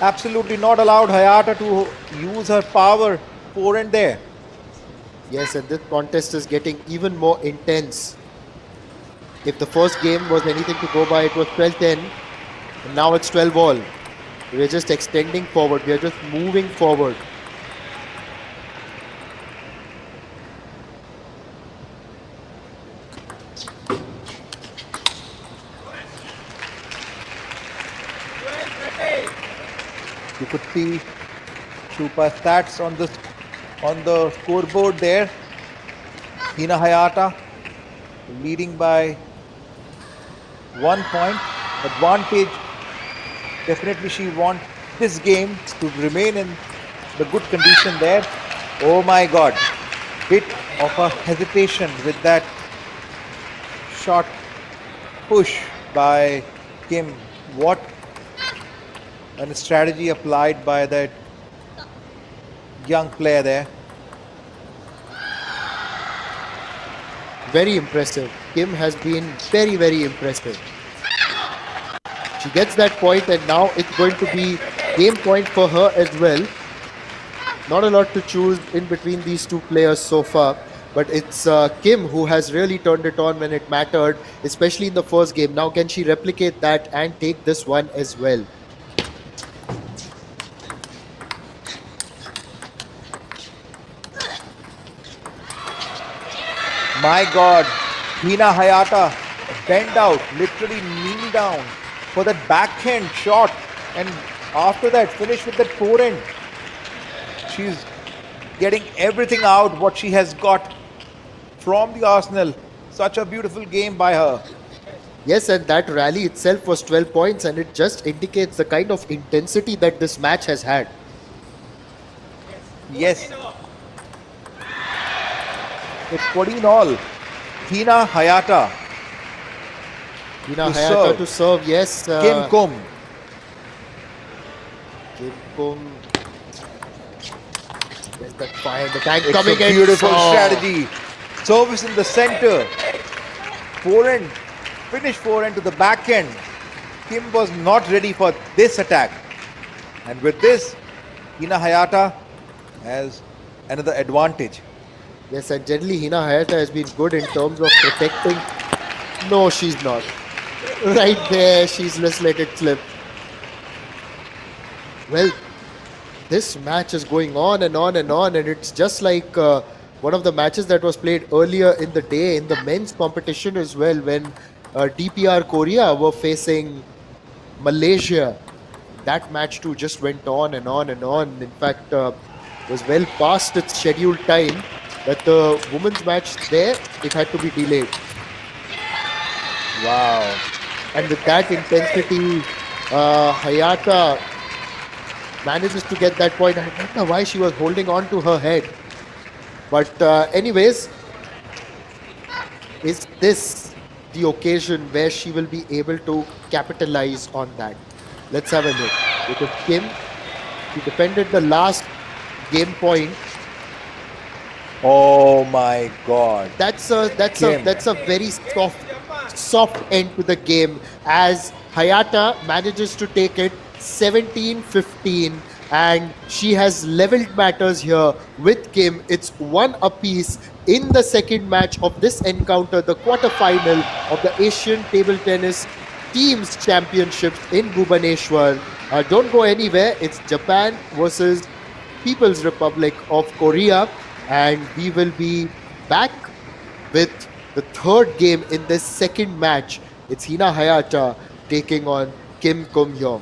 Absolutely not allowed Hayata to use her power forehand there. Yes, and this contest is getting even more intense. If the first game was anything to go by, it was 12-10, and now it's 12 all. We're just extending forward. We're just moving forward. You could see super stats on the scoreboard there. Hina Hayata leading by 1 point. Advantage. Definitely she wants this game to remain in the good condition there. Oh my God. Bit of a hesitation with that shot push by Kim. What a strategy applied by that young player there. Very impressive. Kim has been very, very impressive. She gets that point, and now it's going to be game point for her as well. Not a lot to choose in between these two players so far, but it's Kim who has really turned it on when it mattered, especially in the first game. Now can she replicate that and take this one as well? My God, Hina Hayata bent out, literally kneel down for that backhand shot, and after that finish with that forehand. She's getting everything out what she has got from the arsenal. Such a beautiful game by her. Yes, and that rally itself was 12 points, and it just indicates the kind of intensity that this match has had. Yes. It's 14 all. Hina Hayata Hina to Hayata serve. to serve, yes. Kim Kum. Kim Kum. There's that fire, the tank It's coming a in. beautiful Oh. strategy. Service in the center. Forehand. Finish forehand to the backhand. Kim was not ready for this attack. And with this, Hina Hayata has another advantage. Yes, and generally Hina Hayata has been good in terms of protecting. No, she's not. Right there, she's just let it slip. Well, this match is going on and on and on, and it's just like one of the matches that was played earlier in the day in the men's competition as well, when DPR Korea were facing Malaysia. That match too just went on and on and on. In fact, was well past its scheduled time. That the women's match there, it had to be delayed. Wow. And with that intensity, Hayata manages to get that point. I don't know why she was holding on to her head. But anyways, is this the occasion where she will be able to capitalize on that? Let's have a look. Because Kim, she defended the last game point. Oh my God. Kim. That's a very soft end to the game as Hayata manages to take it 17-15, and she has leveled matters here with Kim. It's one apiece in the second match of this encounter, the quarterfinal of the Asian Table Tennis Teams Championships in Bhubaneshwar. Don't go anywhere. It's Japan versus People's Republic of Korea, and we will be back with the third game in this second match. It's Hina Hayata taking on Kim Kum Yong.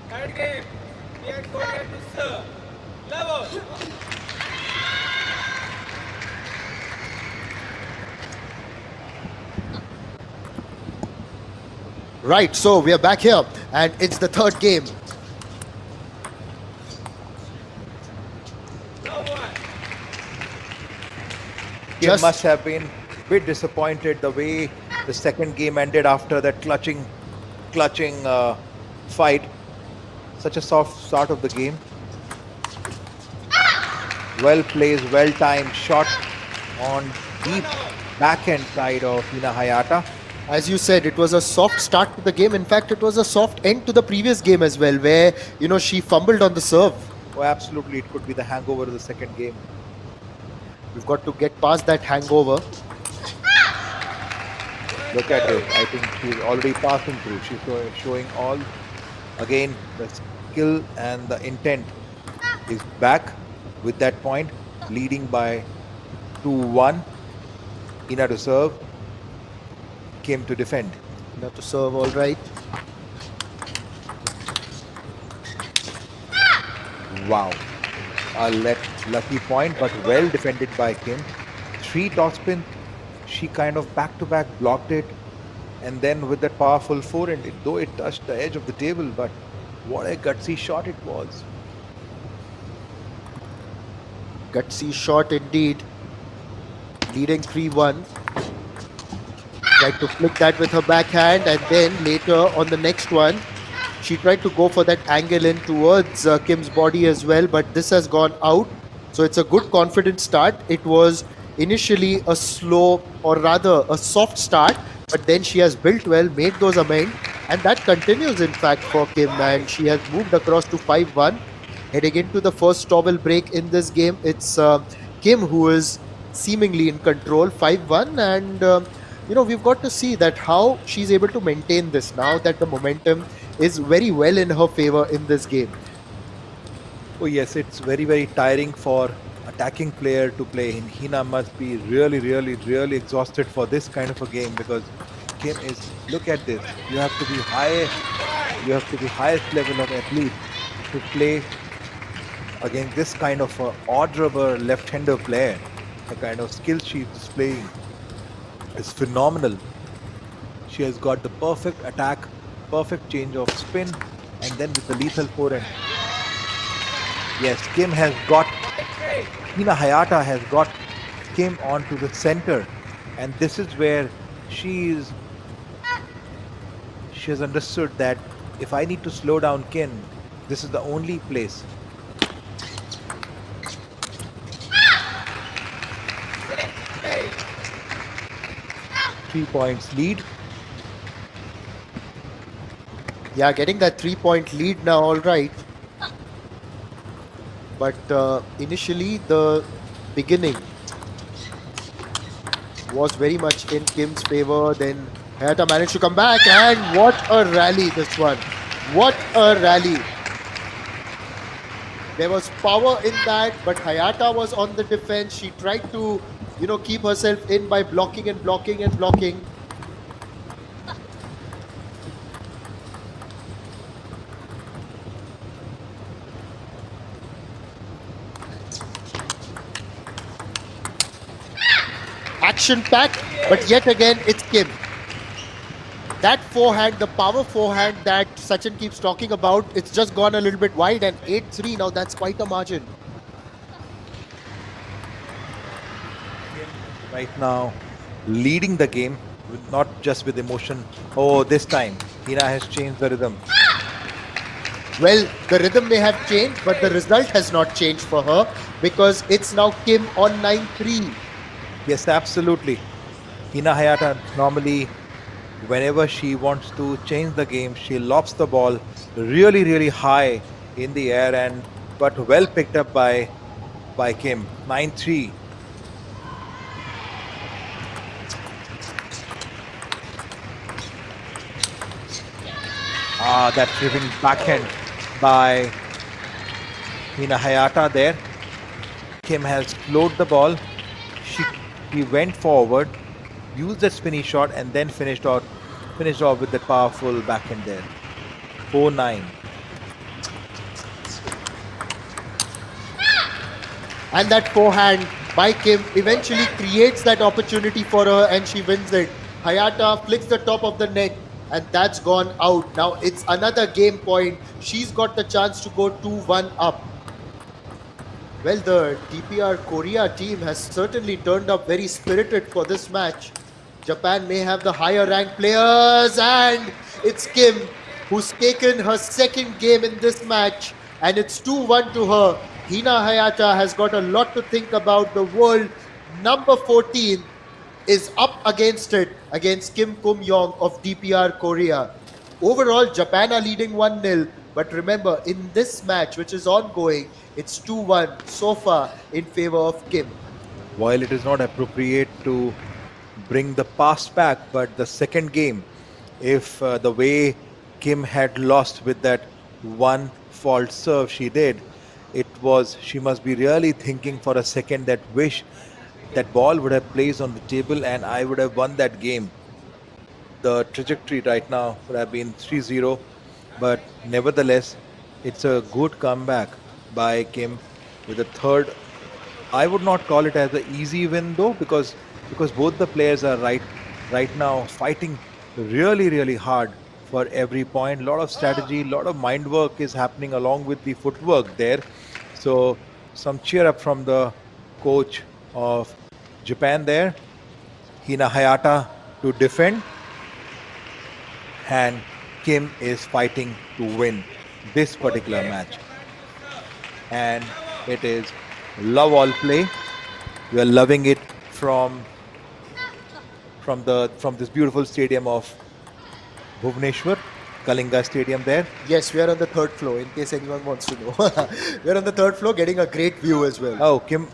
Third game, DPR Korea to serve. Level. Right, so we are back here, and it's the third game. Kim Just- must have been a bit disappointed the way the second game ended after that clutching fight. Such a soft start of the game. Well placed, well timed shot on deep backhand side of Hina Hayata. As you said, it was a soft start to the game. In fact, it was a soft end to the previous game as well, where, she fumbled on the serve. Oh, absolutely, it could be the hangover of the second game. We've got to get past that hangover. Look at it. I think she's already passing through. She's showing all. Again, the skill and the intent is back with that point, leading by 2-1. Ina to serve. Kim to defend. Not to serve, all right. Wow. A lucky point, but well defended by Kim. 3 topspin. She kind of back-to-back blocked it. And then with that powerful forehand, though it touched the edge of the table, but what a gutsy shot it was. Gutsy shot indeed. Leading 3-1. Tried to flick that with her backhand, and then later on the next one, she tried to go for that angle in towards Kim's body as well, but this has gone out. So it's a good confident start. It was initially a slow, or rather a soft start, but then she has built well, made those amends, and that continues in fact for Kim, and she has moved across to 5-1. Heading into the first towel break in this game, it's Kim who is seemingly in control, 5-1, and we've got to see that how she's able to maintain this now that the momentum is very well in her favor in this game. Oh yes, it's very, very tiring for attacking player to play. Hina must be really, really, really exhausted for this kind of a game, because Kim is, look at this, you have to be highest level of athlete to play against this kind of odd rubber left-hander player. The kind of skill she's displaying is phenomenal. She has got the perfect attack, perfect change of spin, and then with the lethal forehand. Yes, Hina Hayata has got Kim onto the center And this is where she is she has understood that if I need to slow down Kim, this is the only place. 3 points lead. Yeah, getting that 3-point lead now, all right. But initially, the beginning was very much in Kim's favor. Then Hayata managed to come back, and what a rally this one! What a rally! There was power in that, but Hayata was on the defense. She tried to, keep herself in by blocking and blocking and blocking. Action packed, but yet again it's Kim. That forehand, the power forehand that Sachin keeps talking about, it's just gone a little bit wide, and 8-3 now, that's quite a margin. Right now, leading the game, not just with emotion. Oh, this time, Hina has changed the rhythm. Well, the rhythm may have changed, but the result has not changed for her, because it's now Kim on 9-3. Yes, absolutely. Hina Hayata normally, whenever she wants to change the game, she lobs the ball really, really high in the air, and but well picked up by Kim. 9-3. That driven backhand by Hina Hayata there. Kim has slowed the ball. He went forward, used the spinny shot, and then finished off with the powerful backhand there. 4-9. And that forehand by Kim eventually creates that opportunity for her, and she wins it. Hayata flicks the top of the net, and that's gone out. Now it's another game point. She's got the chance to go 2-1 up. Well, the DPR Korea team has certainly turned up very spirited for this match. Japan may have the higher ranked players, and it's Kim who's taken her second game in this match, and it's 2-1 to her. Hina Hayata has got a lot to think about. The world number 14 is up against Kim Kum-yong of DPR Korea. Overall, Japan are leading 1-0. But remember, in this match, which is ongoing, it's 2-1 so far in favor of Kim. While it is not appropriate to bring the past back, but the second game, if the way Kim had lost with that one fault serve she did, she must be really thinking for a second that wish that ball would have placed on the table and I would have won that game. The trajectory right now would have been 3-0, but nevertheless, it's a good comeback by Kim with a third. I would not call it as an easy win though, because both the players are right now fighting really, really hard for every point. A lot of strategy, a lot of mind work is happening along with the footwork there. So some cheer up from the coach of Japan there. Hina Hayata to defend, and Kim is fighting to win this particular match. And it is love all play. We are loving it from this beautiful stadium of Bhubaneshwar, Kalinga Stadium there. Yes, we are on the third floor, in case anyone wants to know. We are on the third floor, getting a great view as well. Oh, Kim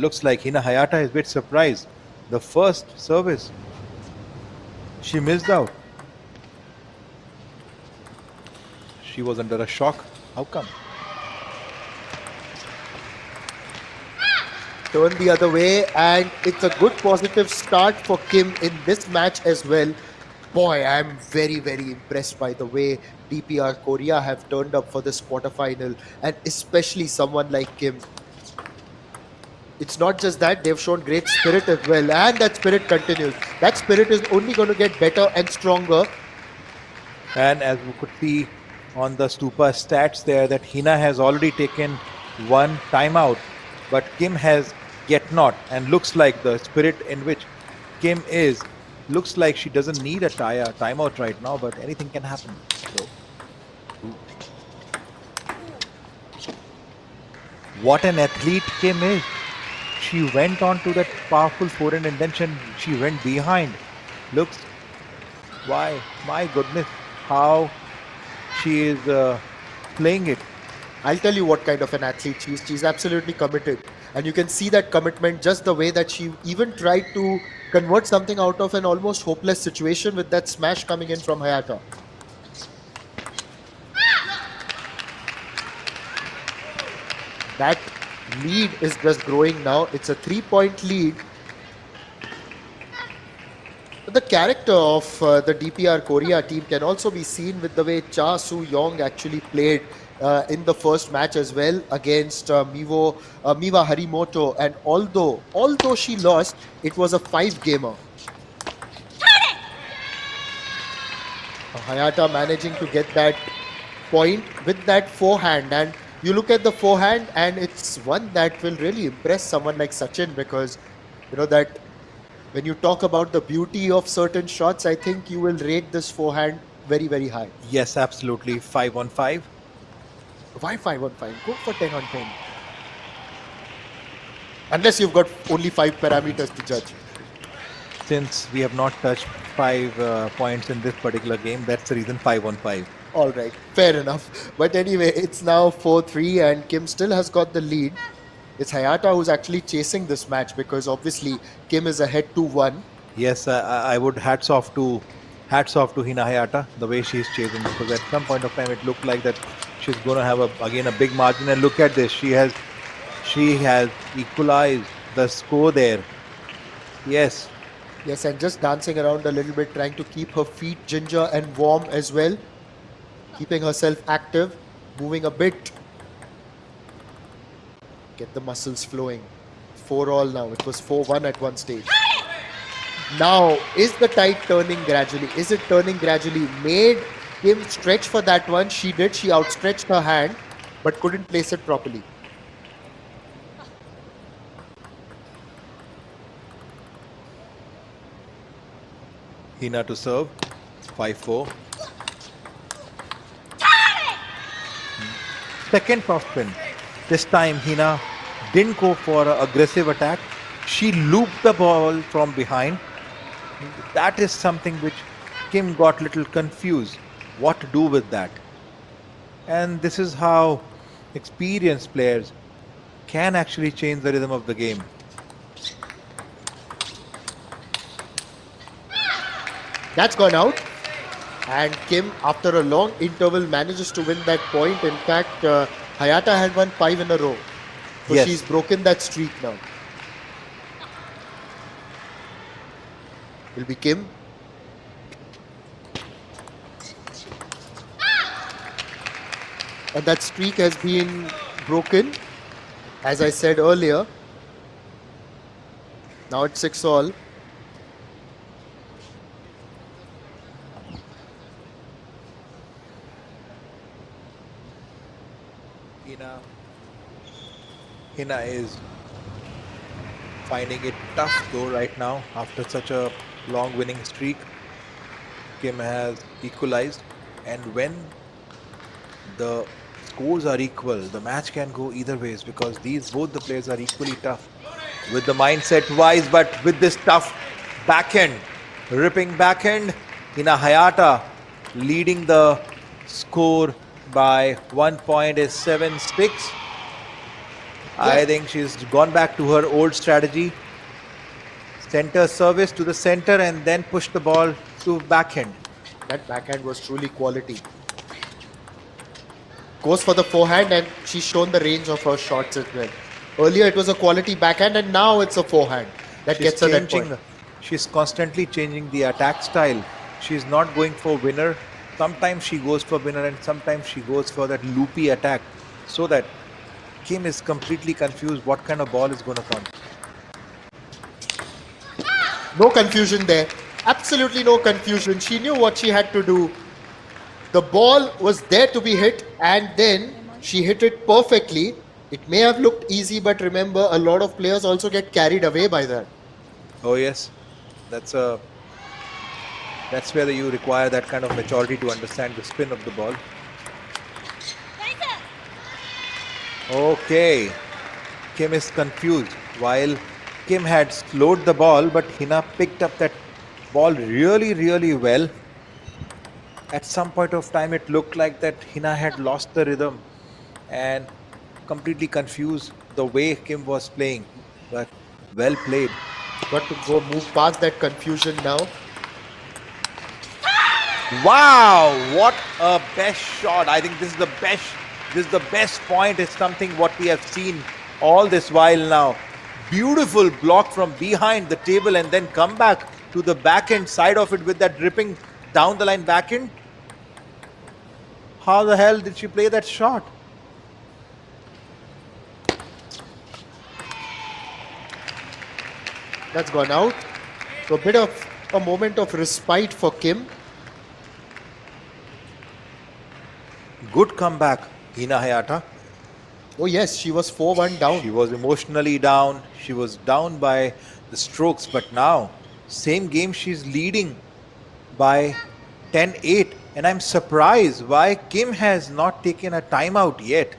looks like Hina Hayata is a bit surprised. The first service, she missed out. She was under a shock. How come? Turn the other way, and it's a good positive start for Kim in this match as well. Boy, I'm very, very impressed by the way DPR Korea have turned up for this quarterfinal, and especially someone like Kim. It's not just that, they've shown great spirit as well, and that spirit continues. That spirit is only going to get better and stronger. And as we could see on the Stupa stats there, that Hina has already taken one timeout, but Kim has yet not, and looks like the spirit in which Kim is, looks like she doesn't need a timeout right now, but anything can happen. So, what an athlete Kim is. She went on to that powerful forehand and then she went behind. Looks, why, my goodness, how she is playing it. I'll tell you what kind of an athlete she is. She's absolutely committed. And you can see that commitment just the way that she even tried to convert something out of an almost hopeless situation with that smash coming in from Hayata. That lead is just growing now. It's a 3-point lead. The character of the DPR Korea team can also be seen with the way Cha Soo-young actually played in the first match as well against Miwa Harimoto. And although she lost, it was a 5-gamer. Hayata managing to get that point with that forehand, and you look at the forehand and it's one that will really impress someone like Sachin, because you know that when you talk about the beauty of certain shots, I think you will rate this forehand very, very high. Yes, absolutely. 5 on 5. Why 5 on 5? Go for 10 on 10. Unless you've got only 5 parameters to judge. Since we have not touched 5 points in this particular game, that's the reason 5 on 5. All right, fair enough. But anyway, it's now 4-3 and Kim still has got the lead. It's Hayata who's actually chasing this match, because obviously Kim is ahead 2-1. Yes, I would hats off to Hina Hayata, the way she's chasing, because at some point of time it looked like that she's going to have again a big margin, and look at this, she has equalized the score there. Yes, And just dancing around a little bit, trying to keep her feet ginger and warm as well. Keeping herself active, moving a bit. Get the muscles flowing. 4-all now. It was 4-1 at one stage. Now, is the tide turning gradually? Is it turning gradually? Made Kim stretch for that one. She did. She outstretched her hand, but couldn't place it properly. Hina to serve. 5-4. Second topspin. This time Hina didn't go for an aggressive attack. She looped the ball from behind. That is something which Kim got little confused. What to do with that? And this is how experienced players can actually change the rhythm of the game. That's gone out. And Kim, after a long interval, manages to win that point. In fact, Hayata had won 5 in a row. So Yes. she's broken that streak now. Will be Kim. And that streak has been broken, as I said earlier. Now it's 6-all. Hina is finding it tough though right now after such a long winning streak. Kim has equalized, and when the scores are equal, the match can go either ways, because both the players are equally tough with the mindset wise, but with this tough backhand, ripping backhand, Hina Hayata leading the score by 1 point is 7-6. I think she's gone back to her old strategy. Center service to the center and then push the ball to backhand. That backhand was truly quality. Goes for the forehand, and she's shown the range of her shots as well. Earlier it was a quality backhand, and now it's a forehand that gets her that point. She's constantly changing the attack style. She's not going for winner. Sometimes she goes for winner and sometimes she goes for that loopy attack, so that Kim is completely confused what kind of ball is going to come. No confusion there. Absolutely no confusion. She knew what she had to do. The ball was there to be hit, and then she hit it perfectly. It may have looked easy, but remember, a lot of players also get carried away by that. Oh yes. That's where you require that kind of maturity to understand the spin of the ball. Okay, Kim is confused. While Kim had slowed the ball, but Hina picked up that ball really, really well. At some point of time, it looked like that Hina had lost the rhythm and completely confused the way Kim was playing. But well played. Got to go move past that confusion now. Wow, what a best shot. I think this is the best point. It's something what we have seen all this while now. Beautiful block from behind the table and then come back to the backhand side of it with that dripping down the line backhand. How the hell did she play that shot? That's gone out. So a bit of a moment of respite for Kim. Good comeback, Hina Hayata. Oh yes, she was 4-1 down. She was emotionally down. She was down by the strokes, but now, same game, she's leading by 10-8. And I'm surprised why Kim has not taken a timeout yet.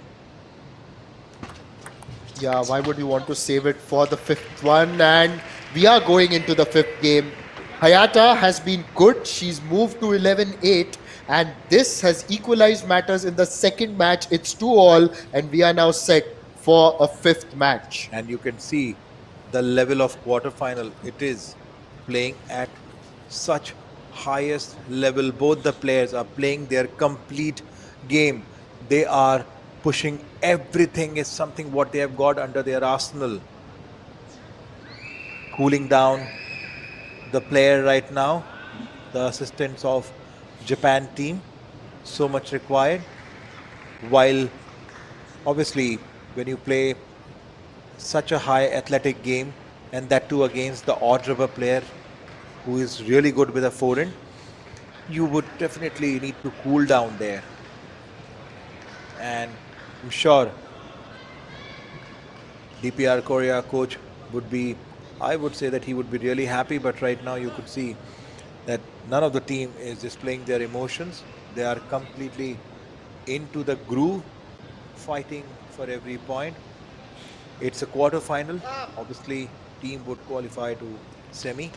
Yeah, why would you want to save it for the fifth one? And we are going into the fifth game. Hayata has been good. She's moved to 11-8. And this has equalized matters in the second match. It's 2-all. And we are now set for a fifth match. And you can see the level of quarterfinal. It is playing at such highest level. Both the players are playing their complete game. They are pushing everything, is something what they have got under their arsenal. Cooling down the player right now, the assistance of Japan team, so much required. While obviously when you play such a high athletic game, and that too against the odd rubber player who is really good with a forehand, you would definitely need to cool down there. And I'm sure DPR Korea coach would be, I would say that he would be really happy, but right now you could see that none of the team is displaying their emotions. They are completely into the groove, fighting for every point. It's a quarter-final. Obviously, team would qualify to semi.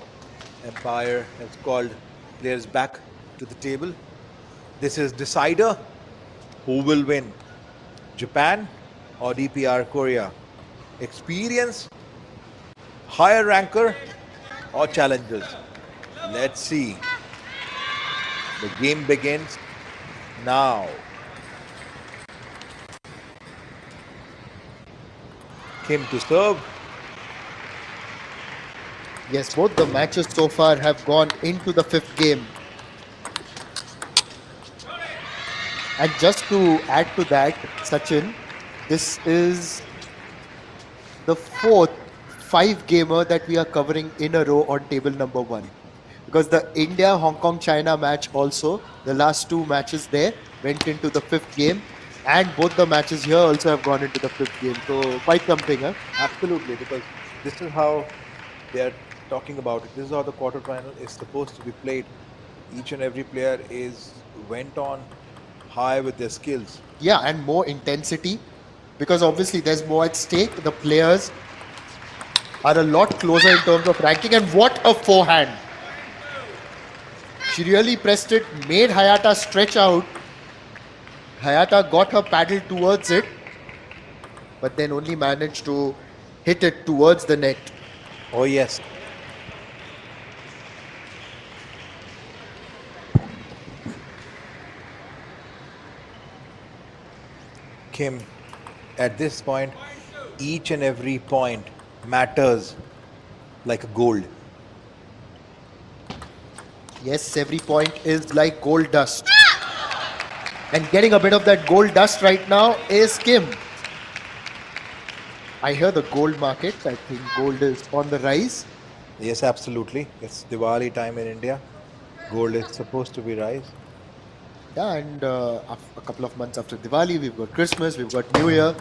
Empire has called players back to the table. This is decider. Who will win? Japan or DPR Korea? Experience, higher ranker or challengers? Let's see. The game begins now. Kim to serve. Yes, both the matches so far have gone into the fifth game. And just to add to that, Sachin, this is the fourth 5-gamer that we are covering in a row on table number 1. Because the India-Hong Kong-China match also, the last 2 matches there went into the fifth game. And both the matches here also have gone into the fifth game. So quite something, huh? Absolutely, because this is how they are talking about it. This is how the quarterfinal is supposed to be played. Each and every player went on high with their skills. Yeah, and more intensity. Because obviously there's more at stake. The players are a lot closer in terms of ranking. And what a forehand. She really pressed it, made Hayata stretch out. Hayata got her paddle towards it, but then only managed to hit it towards the net. Oh yes. Kim, at this point, each and every point matters like a gold. Yes, every point is like gold dust. And getting a bit of that gold dust right now is Kim. I hear the gold market. I think gold is on the rise. Yes, absolutely. It's Diwali time in India. Gold is supposed to be rise. Yeah, and a couple of months after Diwali, we've got Christmas, we've got New Year.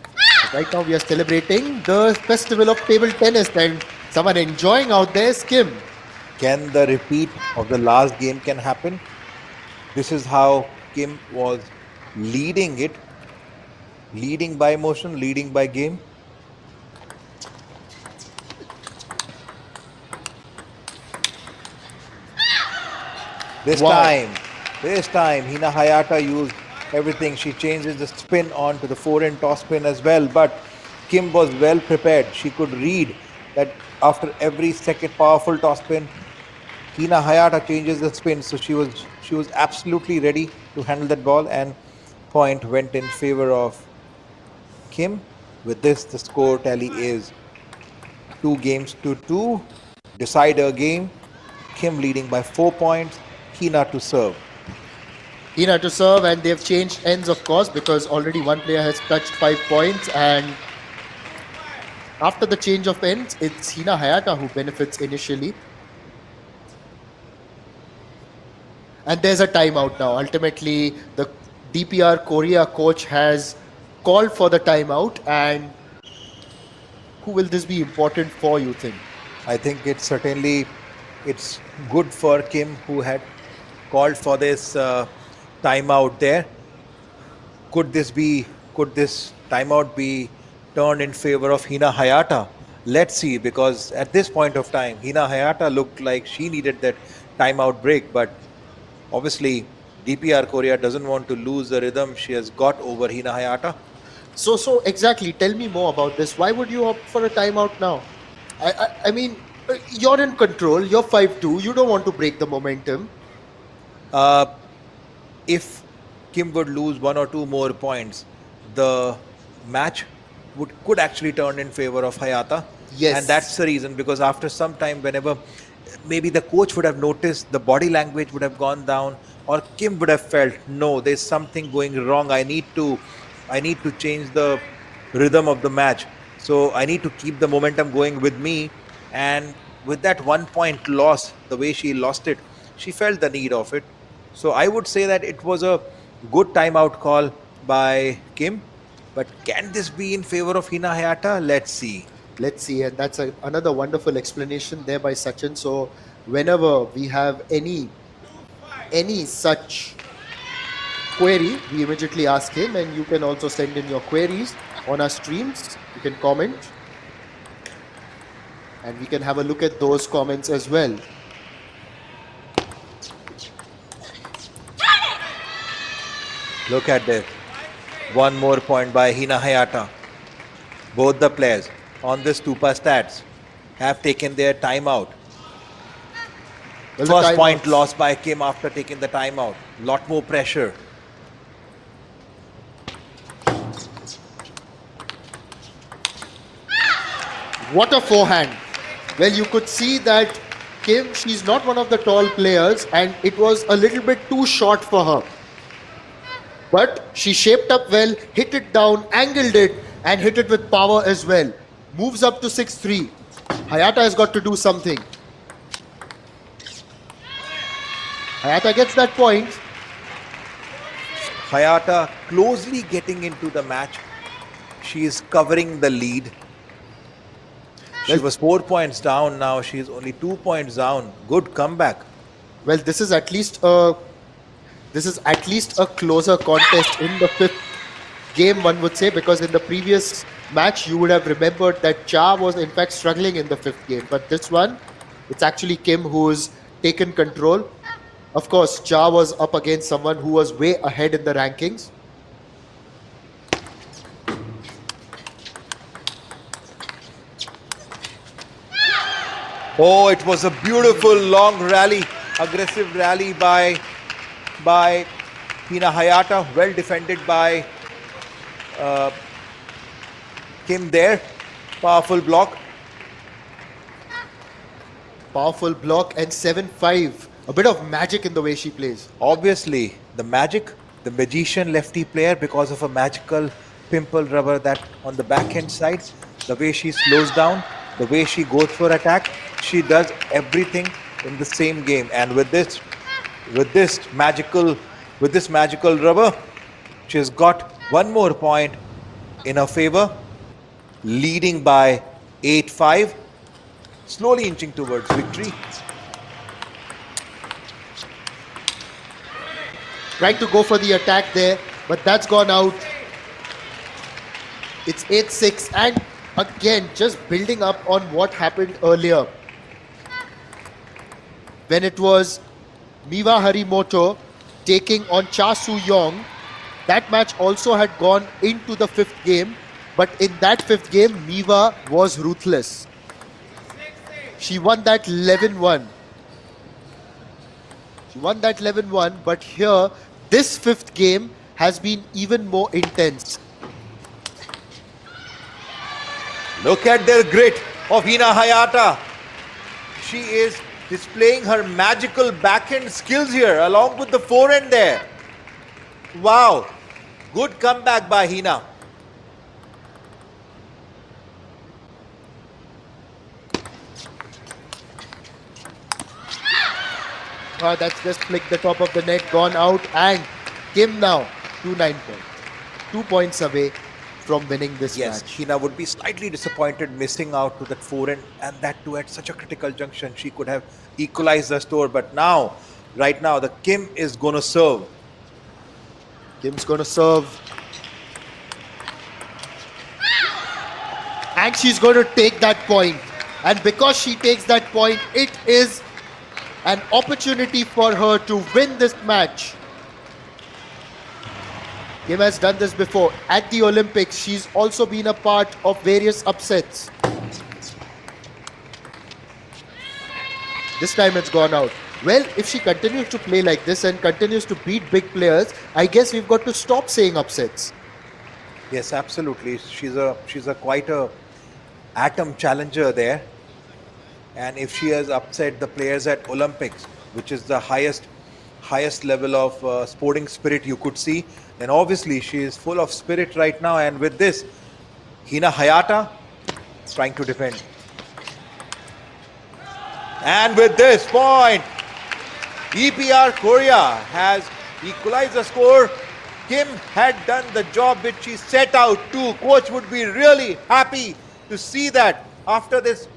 But right now we are celebrating the festival of table tennis, and Someone enjoying out there is Kim. Can the repeat of the last game can happen? This is how Kim was leading it, leading by motion, leading by game. This Wow. time, Hina Hayata used everything. She changes the spin on to the forehand toss spin as well. But Kim was well prepared. She could read that after every second powerful toss spin, Hina Hayata changes the spin. So she was absolutely ready to handle that ball, and point went in favor of Kim. With this, the score tally is 2-2. Decider game. Kim leading by 4 points. Hina to serve. Hina to serve, and they've changed ends, of course, because already one player has touched 5 points. And after the change of ends, it's Hina Hayata who benefits initially. And there's a timeout now. Ultimately, the DPR Korea coach has called for the timeout. And who will this be important for, you think? I think it's good for Kim, who had called for this timeout there. Could this timeout be turned in favor of Hina Hayata? Let's see, because at this point of time, Hina Hayata looked like she needed that timeout break, but obviously DPR Korea doesn't want to lose the rhythm she has got over Hina Hayata. So exactly, tell me more about this. Why would you opt for a timeout now? I mean, you're in control. You're 5-2. You don't want to break the momentum. If Kim would lose 1 or 2 more points, the match could actually turn in favor of Hayata. Yes. And that's the reason, because after some time, whenever maybe the coach would have noticed, the body language would have gone down, or Kim would have felt, no, there's something going wrong. I need to change the rhythm of the match. So I need to keep the momentum going with me. And with that 1 point loss, the way she lost it, she felt the need of it. So I would say that it was a good timeout call by Kim. But can this be in favor of Hina Hayata? Let's see. Let's see. And that's another wonderful explanation there by Sachin. So whenever we have any such query, we immediately ask him. And you can also send in your queries on our streams. You can comment. And we can have a look at those comments as well. Look at this. 1 more point by Hina Hayata. Both the players on this Stupa stats have taken their timeout. Well, the First point timeouts- lost by Kim after taking the timeout. Lot more pressure. What a forehand. Well, you could see that Kim, she's not one of the tall players, and it was a little bit too short for her. But she shaped up well, hit it down, angled it, and hit it with power as well. Moves up to 6-3. Hayata has got to do something. Hayata gets that point. Hayata closely getting into the match. She is covering the lead. She Well- was 4 points down. Now she is only 2 points down. Good comeback. Well, this is at least a closer contest in the fifth game, one would say, because in the previous match you would have remembered that Cha was in fact struggling in the fifth game. But this one, it's actually Kim who's taken control. Of course, Cha was up against someone who was way ahead in the rankings. Oh, it was a beautiful long rally, aggressive rally by Hina Hayata, well defended by Kim there. Powerful block. Powerful block and 7-5. A bit of magic in the way she plays. Obviously, the magician lefty player, because of a magical pimple rubber that on the backhand side, the way she slows down, the way she goes for attack, she does everything in the same game. And with this magical rubber, she has got 1 more point in her favor, leading by 8-5. slowly inching towards victory. Trying to go for the attack there, but that's gone out. It's 8-6, and again, just building up on what happened earlier. When it was Miwa Harimoto taking on Cha Soo-young, that match also had gone into the fifth game, but in that fifth game, Miwa was ruthless. She won that 11-1. She won that 11-1, but here, this fifth game has been even more intense. Look at the grit of Hina Hayata. She is displaying her magical backhand skills here along with the forehand there. Wow, good comeback by Hina. That's just flicked the top of the net, gone out, and Kim now 2-9 points. 2 points away from winning this Yes, match. Hina would be slightly disappointed missing out to that forehand, and that too at such a critical junction. She could have equalized the score, but now, right now, the Kim is going to serve. Kim's going to serve. And she's going to take that point. And because she takes that point, it is an opportunity for her to win this match. Kim has done this before. At the Olympics, she's also been a part of various upsets. This time it's gone out. Well, if she continues to play like this and continues to beat big players, I guess we've got to stop saying upsets. Yes, absolutely. She's a quite a atom challenger there. And if she has upset the players at Olympics, which is the highest level of sporting spirit you could see, then obviously she is full of spirit right now. And with this, Hina Hayata trying to defend. And with this point, DPR Korea has equalized the score. Kim had done the job which she set out to. Coach would be really happy to see that after this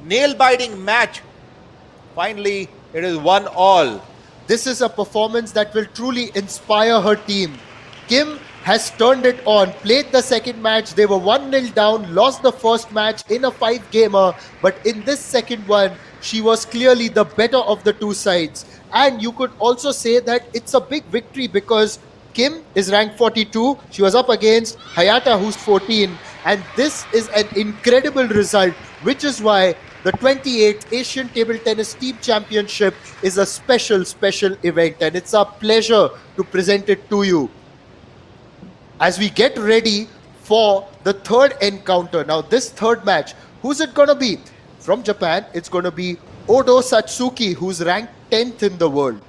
nail-biting match. Finally, it is 1-all. This is a performance that will truly inspire her team. Kim has turned it on, played the second match. They were 1-0 down, lost the first match in a 5-gamer. But in this second one, she was clearly the better of the two sides. And you could also say that it's a big victory because Kim is ranked 42. She was up against Hayata, who's 14. And this is an incredible result, which is why the 28th Asian Table Tennis Team Championship is a special event. And it's a pleasure to present it to you. As we get ready for the third encounter. Now, this third match, who's it going to be? From Japan, it's going to be Odo Satsuki, who's ranked 10th in the world.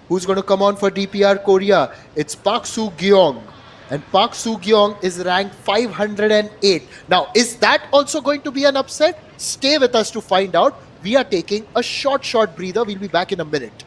Who's going to come on for DPR Korea? It's Park Soo-gyong. And Park Soo-gyong is ranked 508. Now, is that also going to be an upset? Stay with us to find out. We are taking a short breather. We'll be back in a minute.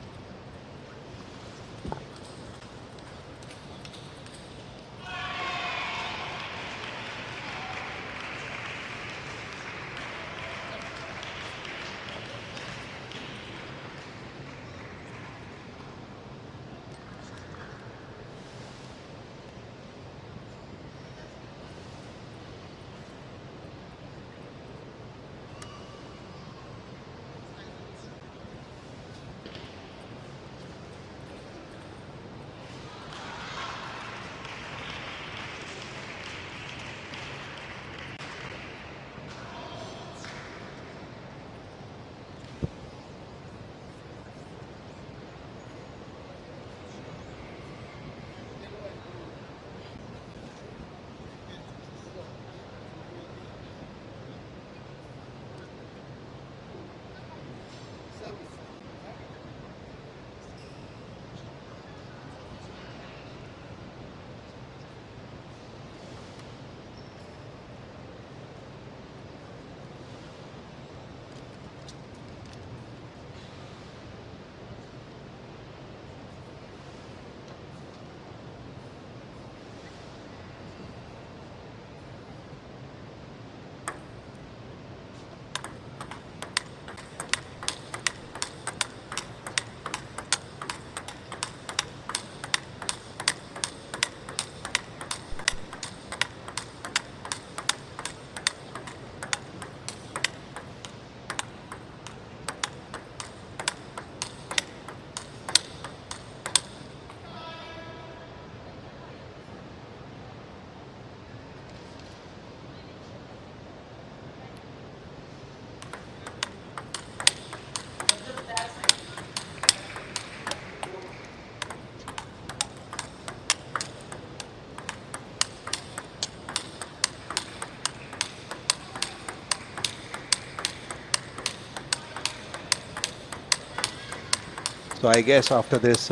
So I guess after this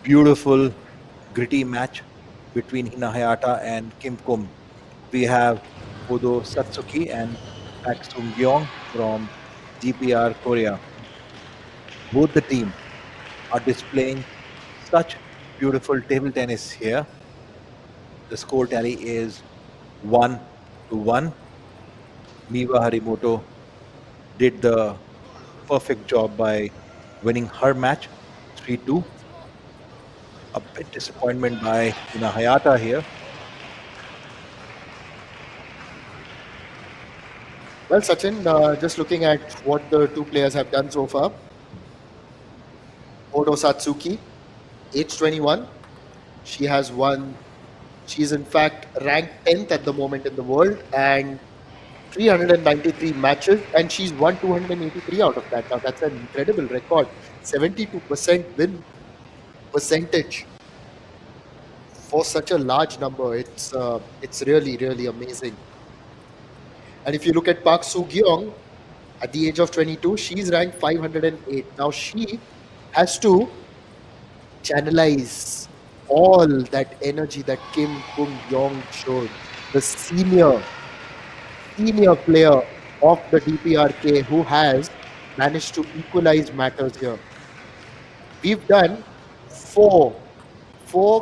beautiful, gritty match between Hina Hayata and Kim Kum, we have Odo Satsuki and Pak Sung Gyeong from DPR Korea. Both the teams are displaying such beautiful table tennis here. The score tally is 1-1. Miwa Harimoto did the perfect job by winning her match 3-2. A bit disappointment by Hina Hayata here. Well, Sachin, just looking at what the two players have done so far, Odo Satsuki, age 21, she has won. She's in fact ranked 10th at the moment in the world and 393 matches, and she's won 283 out of that. Now, that's an incredible record. 72% win percentage for such a large number. It's really, really amazing. And if you look at Park Soo Gyong, at the age of 22, she's ranked 508. Now, she has to channelize all that energy that Kim Kung Yong showed, the senior player of the DPRK who has managed to equalize matters here. We've done four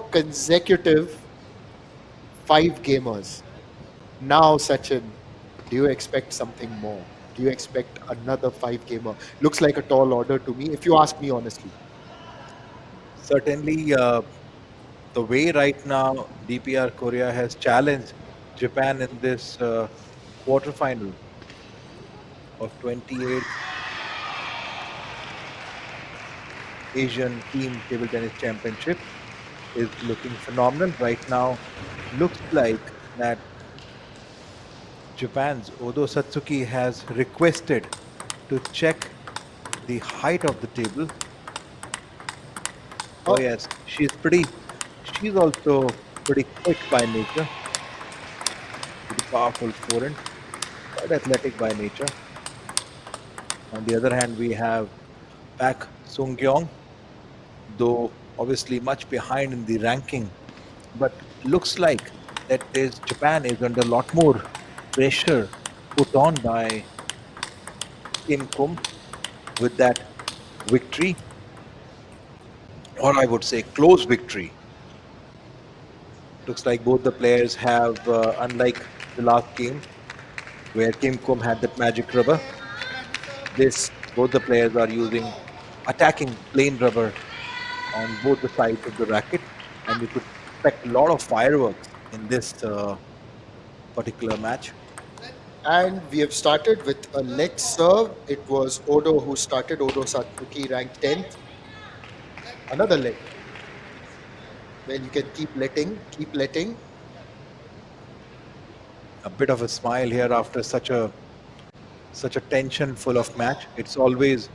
consecutive five gamers. Now, Sachin, do you expect something more? Do you expect another five gamer? Looks like a tall order to me, if you ask me honestly. Certainly, the way right now DPR Korea has challenged Japan in this quarterfinal of 28th Asian Team Table Tennis Championship is looking phenomenal right now. Looks like that Japan's Odo Satsuki has requested to check the height of the table. Oh Oh, yes, she's also pretty quick by nature, pretty powerful forehand, quite athletic by nature. On the other hand, we have Pak Sung Gyeong, though obviously much behind in the ranking, but looks like that is Japan is under a lot more pressure put on by Kim Kum with that victory, or I would say close victory. Looks like both the players have, unlike the last game where Kim Kum had that magic rubber, this both the players are using attacking plain rubber on both the sides of the racket, and you could expect a lot of fireworks in this particular match. and we have started with a leg serve. It was Odo who started. Odo Satsuki ranked 10th. Another leg. Well, you can keep letting. A bit of a smile here after such a tension full of match. It's always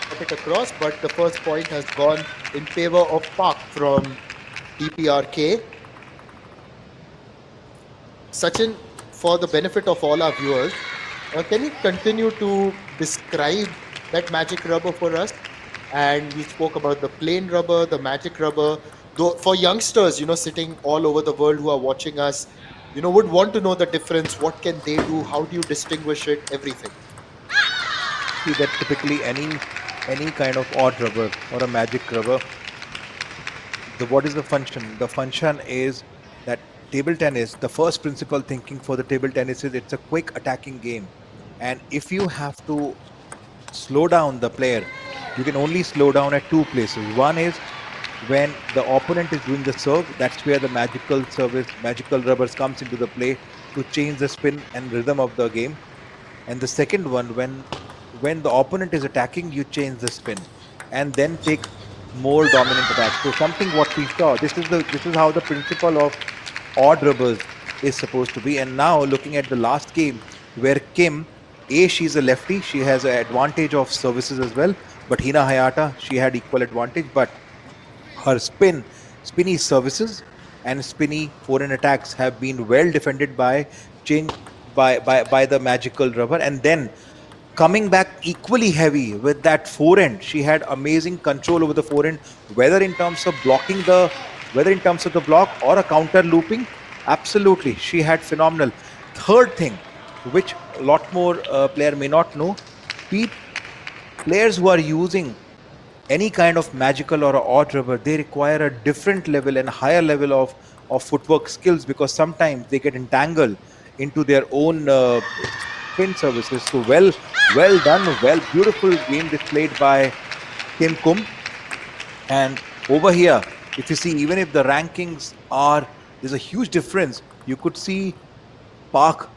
Put it across, but the first point has gone in favor of Park from DPRK. Sachin, for the benefit of all our viewers, can you continue to describe that magic rubber for us? And we spoke about the plain rubber, the magic rubber. Though for youngsters, sitting all over the world who are watching us, would want to know the difference. What can they do? How do you distinguish it? Everything. see that typically any kind of odd rubber or a magic rubber, the what is the function? The function is that table tennis, the first principle thinking for the table tennis is it's a quick attacking game, and if you have to slow down the player, you can only slow down at two places. One is when the opponent is doing the serve, that's where the magical rubbers comes into the play to change the spin and rhythm of the game. And the second one, when the opponent is attacking, you change the spin and then take more dominant attack. So something what we saw, this is how the principle of odd rubbers is supposed to be. And now looking at the last game where Kim, she's a lefty, she has an advantage of services as well, but Hina Hayata, she had equal advantage, but her spinny services and spinny forehand attacks have been well defended by change by the magical rubber, and then coming back equally heavy with that forehand. She had amazing control over the forehand, whether in terms of blocking the whether in terms of the block or a counter looping. Absolutely, she had phenomenal. Third thing, which a lot more player may not know, Pete, players who are using any kind of magical or a odd rubber, they require a different level and higher level of footwork skills, because sometimes they get entangled into their own spin services. So well done, beautiful game displayed by Kim Kum. And over here, if you see, even if the rankings are, there's a huge difference. You could see Park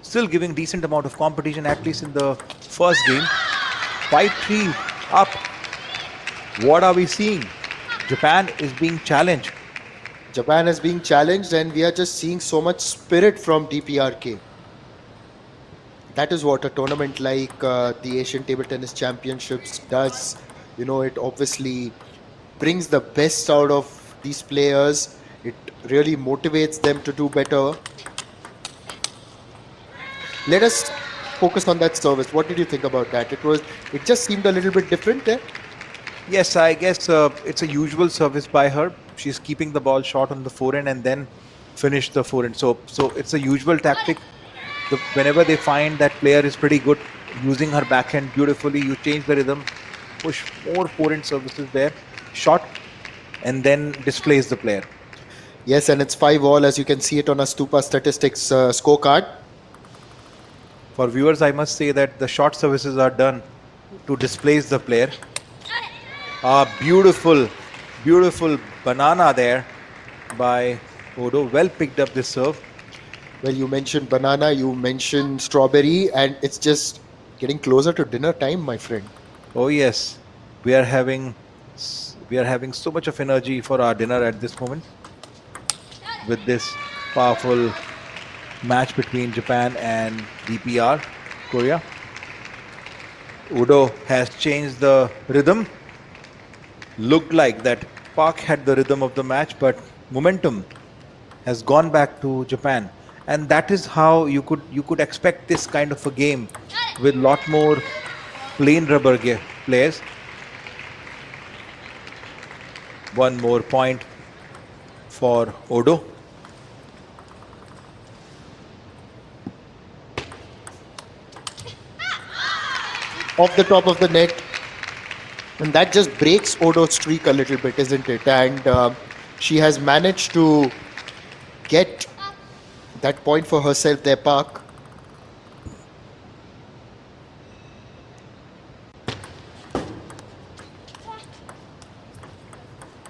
still giving decent amount of competition, at least in the first game. 5-3 up. What are we seeing? Japan is being challenged. Japan is being challenged, and we are just seeing so much spirit from DPRK. That is what a tournament like the Asian Table Tennis Championships does. You know, it obviously brings the best out of these players. It really motivates them to do better. Let us focus on that service. What did you think about that? It just seemed a little bit different there. Yes, I guess it's a usual service by her. She's keeping the ball short on the forehand and then finish the forehand. So it's a usual tactic. Whenever they find that player is pretty good using her backhand beautifully, you change the rhythm, push more forehand services there, shot, and then displays the player. Yes, and it's 5-all, as you can see it on a Stupa Statistics scorecard. For viewers, I must say that the short services are done to displace the player. Beautiful banana there by Odo. Well picked up this serve. Well, you mentioned banana, you mentioned strawberry, and it's just getting closer to dinner time, my friend. Oh yes, we are having so much of energy for our dinner at this moment with this powerful match between Japan and DPR Korea. Udo has changed the rhythm. Looked like that Park had the rhythm of the match, but momentum has gone back to Japan, and that is how you could expect this kind of a game with lot more plain rubber players. One more point for Odo. Off the top of the net, and that just breaks Odo's streak a little bit, isn't it? And she has managed to get that point for herself there, Park.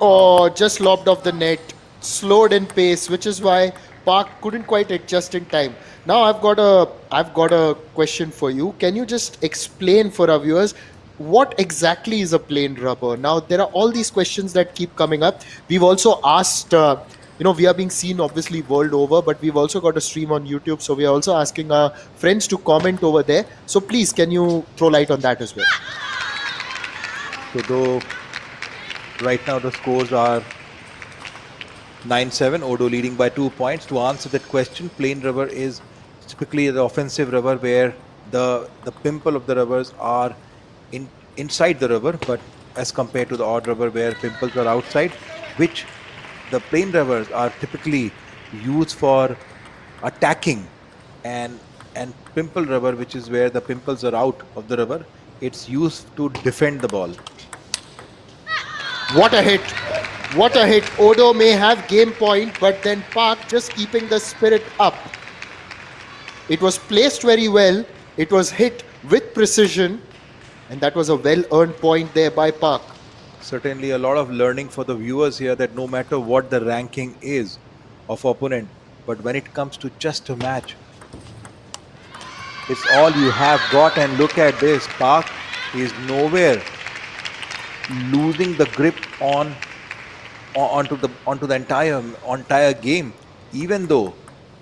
Oh, just lobbed off the net, slowed in pace, which is why Park couldn't quite adjust in time. Now I've got a question for you. Can you just explain for our viewers what exactly is a plain rubber? Now there are all these questions that keep coming up. We've also asked, we are being seen obviously world over, but we've also got a stream on YouTube, so we are also asking our friends to comment over there. So please, can you throw light on that as well? So though right now the scores are 9-7, Odo leading by 2 points. To answer that question, plain rubber is typically the offensive rubber where the pimple of the rubbers are inside the rubber, but as compared to the odd rubber where pimples are outside, which the plain rubbers are typically used for attacking, and pimple rubber, which is where the pimples are out of the rubber, it's used to defend the ball. What a hit! What a hit! Odo may have game point, but then Park just keeping the spirit up. It was placed very well. It was hit with precision, and that was a well-earned point there by Park. Certainly a lot of learning for the viewers here, that no matter what the ranking is of opponent, but when it comes to just a match, it's all you have got. And look at this, Park is nowhere losing the grip onto the entire game, even though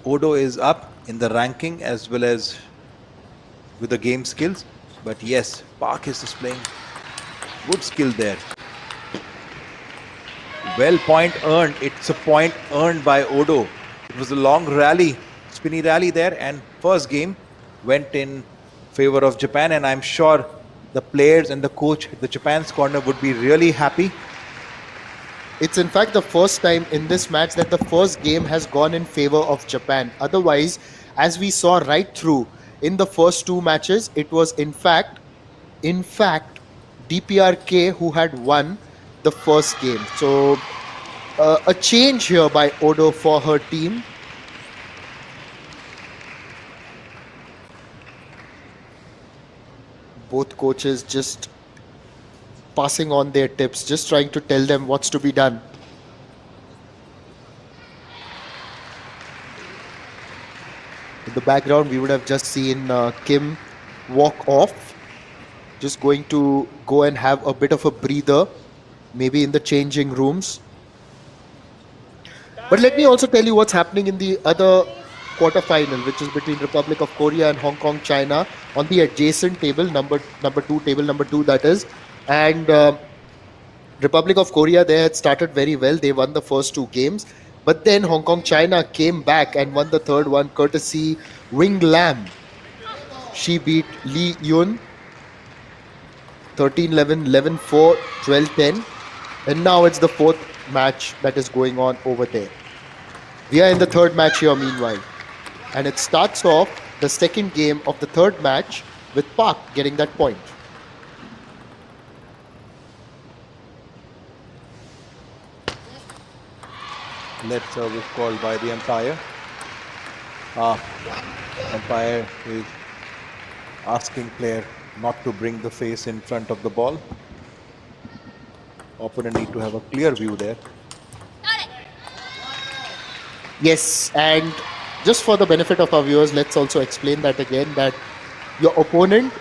Odo is up in the ranking as well as with the game skills. But yes, Park is displaying good skill there. Well, point earned. It's a point earned by Odo. It was a long rally, spinny rally there, and first game went in favor of Japan. And I'm sure the players and the coach at the Japan's corner would be really happy. It's in fact the first time in this match that the first game has gone in favor of Japan. Otherwise, as we saw right through in the first two matches, it was in fact, DPRK who had won the first game. So a change here by Odo for her team. Both coaches just passing on their tips, just trying to tell them what's to be done. In the background, we would have just seen Kim walk off, just going to go and have a bit of a breather, maybe in the changing rooms. But let me also tell you what's happening in the other quarterfinal, which is between Republic of Korea and Hong Kong, China, on the adjacent table, table number two, that is. And Republic of Korea, they had started very well. They won the first two games. But then Hong Kong, China came back and won the third one, courtesy Wing Lam. She beat Lee Yun 13-11, 11-4, 12-10. And now it's the fourth match that is going on over there. We are in the third match here meanwhile. And it starts off the second game of the third match with Park getting that point. Let service called by the umpire. Umpire is asking player not to bring the face in front of the ball. Opponent need to have a clear view there. Yes, and just for the benefit of our viewers, let's also explain that again, that your opponent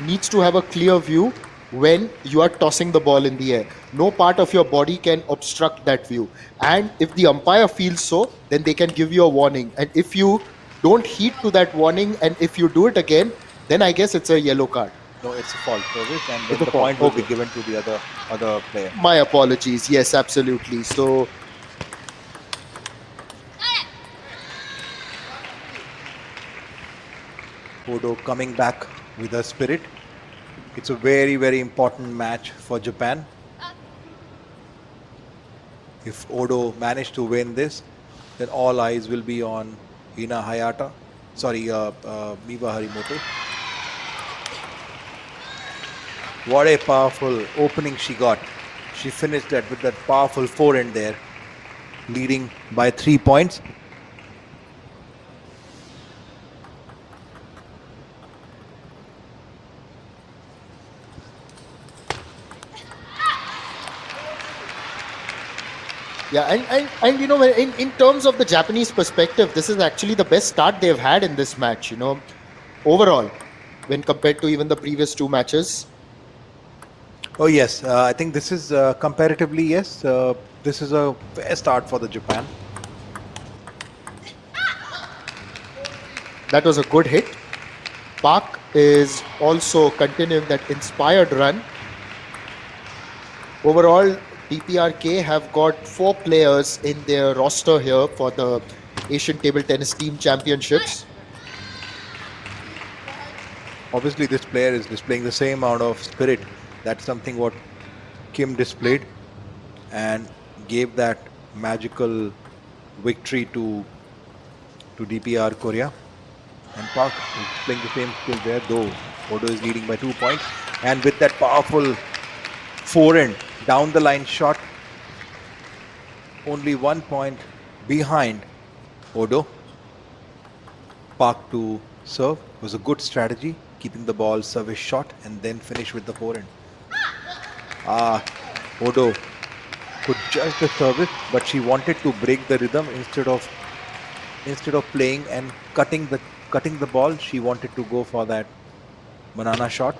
needs to have a clear view when you are tossing the ball in the air. No part of your body can obstruct that view. And if the umpire feels so, then they can give you a warning. And if you don't heed to that warning and if you do it again, then I guess it's a yellow card. No, it's a fault service, and It's then a the fault, point will be okay. given to the other player. My apologies. Yes, absolutely. So Odo coming back with a spirit. It's a very, very important match for Japan. If Odo managed to win this, then all eyes will be on Miba Harimoto. What a powerful opening she got. She finished that with that powerful forehand there, leading by 3 points. yeah, and you know, in terms of the Japanese perspective, this is actually the best start they've had in this match, you know, overall, when compared to even the previous two matches. Oh yes, I think this is comparatively, yes, this is a fair start for the Japan. That was a good hit. Park is also continuing that inspired run. Overall, DPRK have got 4 players in their roster here for the Asian Table Tennis Team Championships. Obviously, this player is displaying the same amount of spirit. That's something what Kim displayed and gave that magical victory to DPR Korea. And Park is playing the same skill there, though Odo is leading by 2 points. And with that powerful forehand down the line shot, only 1 point behind Odo. Park to serve was a good strategy, keeping the ball service short and then finish with the forehand. Odo could judge the service, but she wanted to break the rhythm instead of playing and cutting the ball. She wanted to go for that banana shot.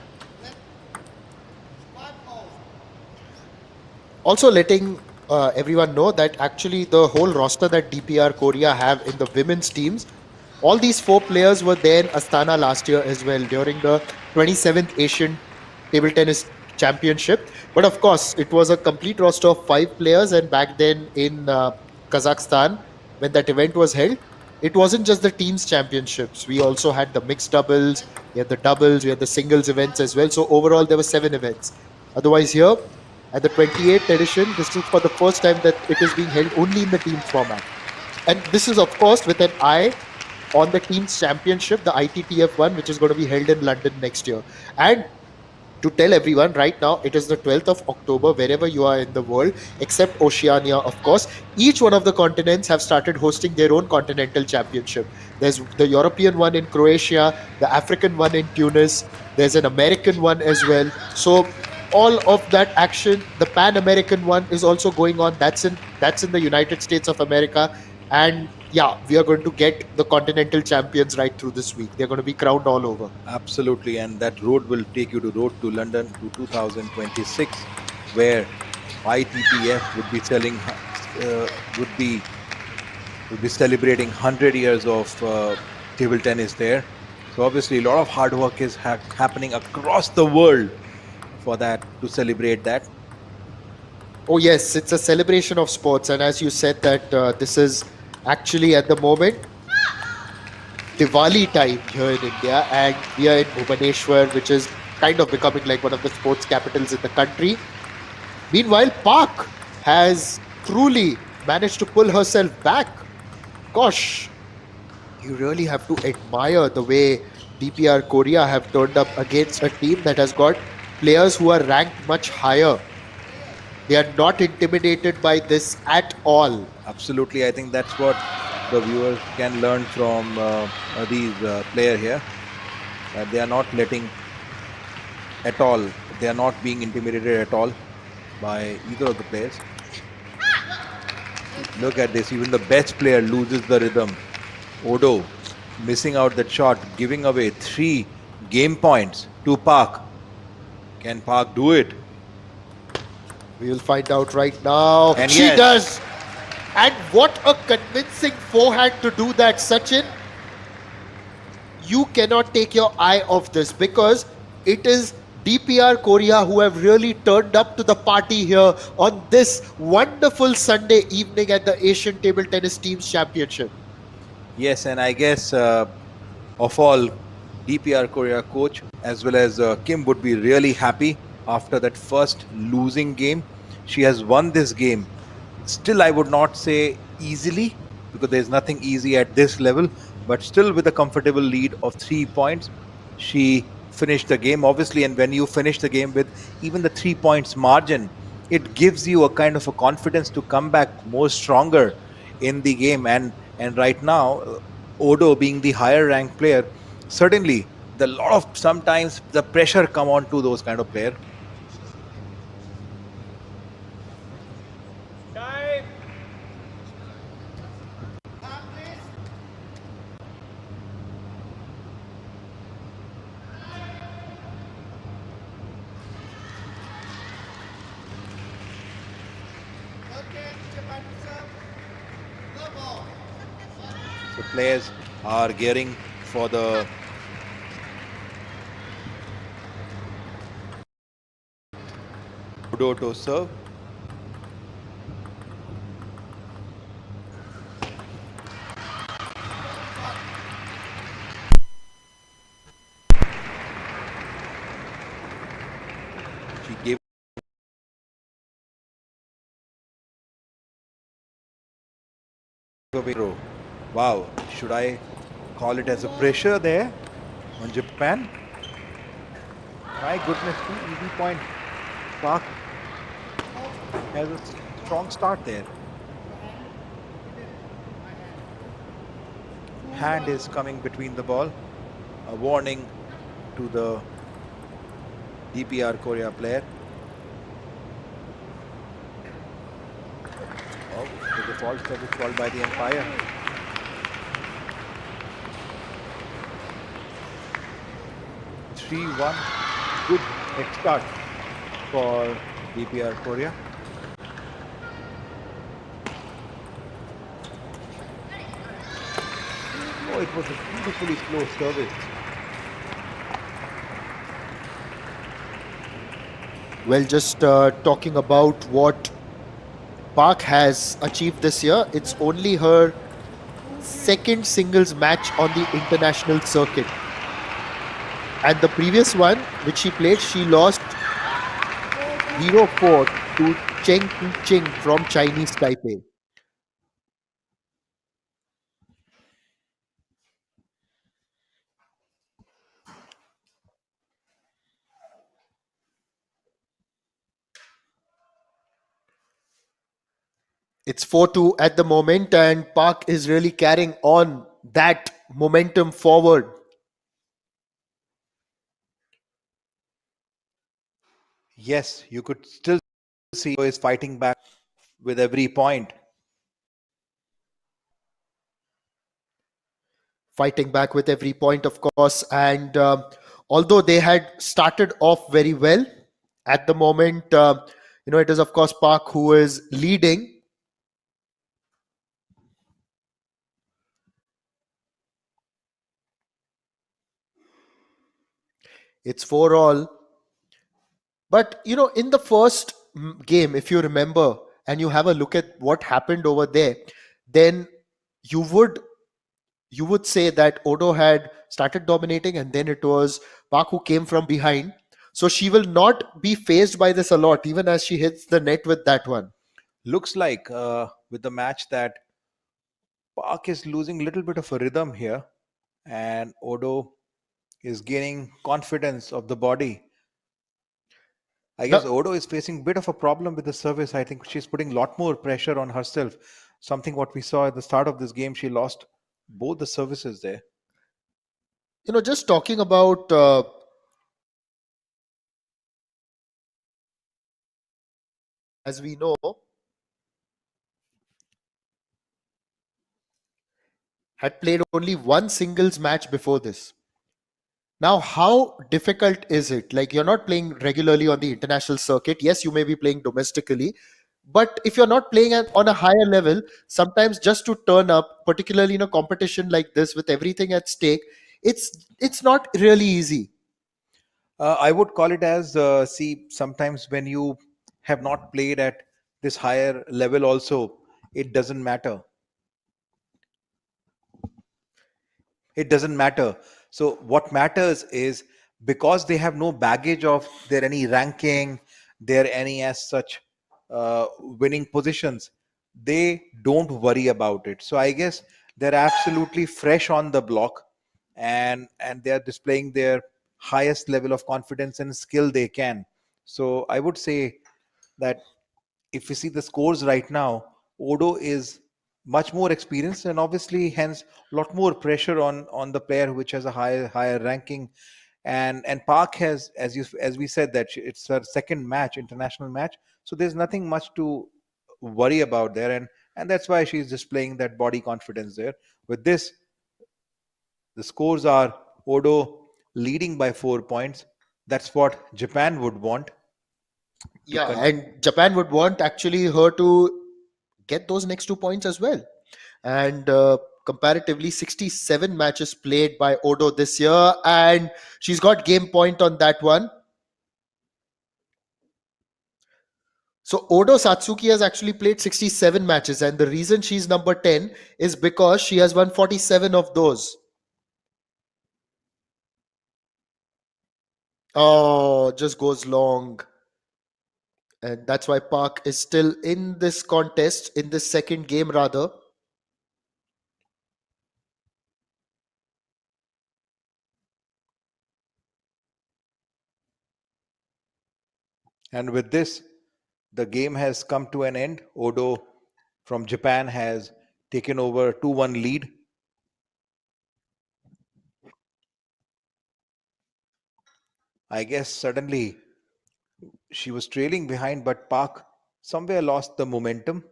Also letting everyone know that actually the whole roster that DPR Korea have in the women's teams, all these 4 players were there in Astana last year as well during the 27th Asian Table Tennis championship. But of course, it was a complete roster of 5 players. And back then in Kazakhstan, when that event was held, it wasn't just the teams championships. We also had the mixed doubles, we had the doubles, we had the singles events as well. So overall, there were 7 events. Otherwise, here at the 28th edition, this is for the first time that it is being held only in the teams format. And this is, of course, with an eye on the teams championship, the ITTF-1, which is going to be held in London next year. And to tell everyone right now, it is the 12th of October, wherever you are in the world, except Oceania, of course. Each one of the continents have started hosting their own continental championship. There's the European one in Croatia, the African one in Tunis, there's an American one as well. So all of that action, the Pan American one is also going on. That's in the United States of America. And yeah, we are going to get the continental champions right through this week. They're going to be crowned all over. Absolutely, and that road will take you to road to London to 2026, where ITTF would be would be celebrating 100 years of table tennis there. So obviously, a lot of hard work is happening across the world for that, to celebrate that. Oh yes, it's a celebration of sports, and as you said that this is actually at the moment Diwali time here in India, and we are in Bhubaneshwar, which is kind of becoming like one of the sports capitals in the country. Meanwhile, Park has truly managed to pull herself back. Gosh, you really have to admire the way DPR Korea have turned up against a team that has got players who are ranked much higher. They are not intimidated by this at all. Absolutely, I think that's what the viewers can learn from these players here. They are not letting at all. They are not being intimidated at all by either of the players. Look at this. Even the best player loses the rhythm. Odo missing out that shot, giving away 3 game points to Park. Can Park do it? We will find out right now. And she yes. does. And what a convincing forehand to do that, Sachin. You cannot take your eye off this, because it is DPR Korea who have really turned up to the party here on this wonderful Sunday evening at the Asian Table Tennis Teams Championship. Yes, and I guess of all, DPR Korea coach as well as Kim would be really happy after that first losing game. She has won this game. Still, I would not say easily, because there's nothing easy at this level, but still with a comfortable lead of 3 points, she finished the game, obviously. And when you finish the game with even the 3 points margin, it gives you a kind of a confidence to come back more stronger in the game. And right now, Odo being the higher ranked player, certainly sometimes the pressure come on to those kind of player. Time. So players are gearing for the Odo to serve. She gave away. Wow, should I call it as a pressure there on Japan? My goodness, 2 easy point. Park has a strong start there. Hand is coming between the ball. A warning to the DPR Korea player. Oh, so the fault service called by the umpire. (3-1). Good head start for DPR Korea. Oh, it was a beautifully slow service. Well, just talking about what Park has achieved this year, it's only her second singles match on the international circuit. And the previous one, which she played, she lost 0-4 to Cheng Ching from Chinese Taipei. It's 4-2 at the moment, and Park is really carrying on that momentum forward. Yes, you could still see is fighting back with every point. Fighting back with every point, of course. And although they had started off very well, at the moment, it is, of course, Park who is leading. It's 4 all. But, in the first game, if you remember, and you have a look at what happened over there, then you would you would say that Odo had started dominating, and then it was Park who came from behind. So she will not be phased by this a lot, even as she hits the net with that one. Looks like with the match that Park is losing a little bit of a rhythm here, and Odo is gaining confidence of the body. I guess Now, Odo is facing a bit of a problem with the service. I think she's putting a lot more pressure on herself. Something what we saw at the start of this game, she lost both the services there. just talking about as we know, had played only one singles match before this. Now, how difficult is it? Like, you're not playing regularly on the international circuit. Yes, you may be playing domestically, but if you're not playing on a higher level, sometimes just to turn up, particularly in a competition like this with everything at stake, it's not really easy. I would call it as see, sometimes when you have not played at this higher level, also, it doesn't matter. It doesn't matter. So what matters is, because they have no baggage of their any ranking, their any as such winning positions, they don't worry about it. So I guess they're absolutely fresh on the block, and they're displaying their highest level of confidence and skill they can. So I would say that if we see the scores right now, Odo is much more experienced, and obviously, hence, a lot more pressure on the player which has a higher ranking. And Park has, as we said, that it's her second match, international match. So there's nothing much to worry about there, and that's why she's displaying that body confidence there. With this, the scores are Odo leading by 4 points. That's what Japan would want to Yeah, and Japan would want actually her to get those next 2 points as well. And comparatively, 67 matches played by Odo this year, and she's got game point on that one. So Odo Satsuki has actually played 67 matches, and the reason she's number 10 is because she has won 47 of those. Oh, just goes long. And that's why Park is still in this contest, in this second game rather. And with this, the game has come to an end. Odo from Japan has taken over 2-1 lead. I guess suddenly she was trailing behind, but Park somewhere lost the momentum,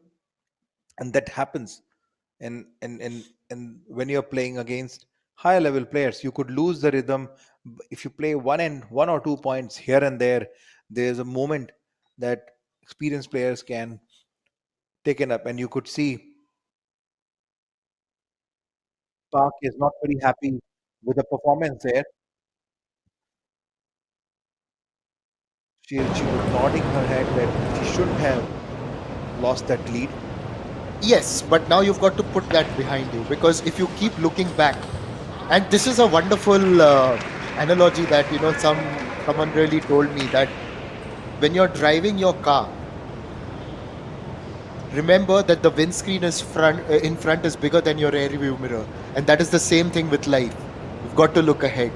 and that happens. And when you're playing against higher level players, you could lose the rhythm. If you play 1 or 2 points here and there, there's a moment that experienced players can take it up, and you could see Park is not very happy with the performance there. She was nodding her head that she shouldn't have lost that lead. Yes, but now you've got to put that behind you, because if you keep looking back, and this is a wonderful analogy that someone really told me, that when you're driving your car, remember that the windscreen is in front is bigger than your rear view mirror, and that is the same thing with life. You've got to look ahead.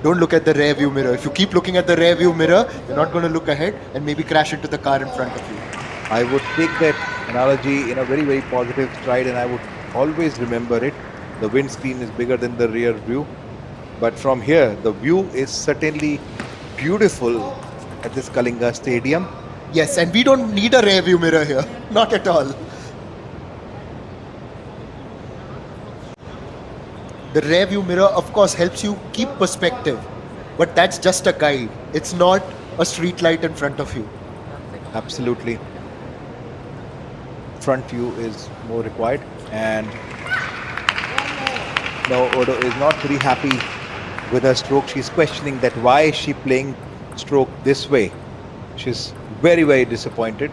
Don't look at the rear view mirror. If you keep looking at the rear view mirror, you're not going to look ahead and maybe crash into the car in front of you. I would take that analogy in a very, very positive stride, and I would always remember it. The windscreen is bigger than the rear view. But from here, the view is certainly beautiful at this Kalinga Stadium. Yes, and we don't need a rear view mirror here. Not at all. The rear view mirror, of course, helps you keep perspective, but that's just a guide. It's not a street light in front of you. Absolutely. Front view is more required, and no, Odo is not very happy with her stroke. She's questioning that why is she playing stroke this way. She's very, very disappointed.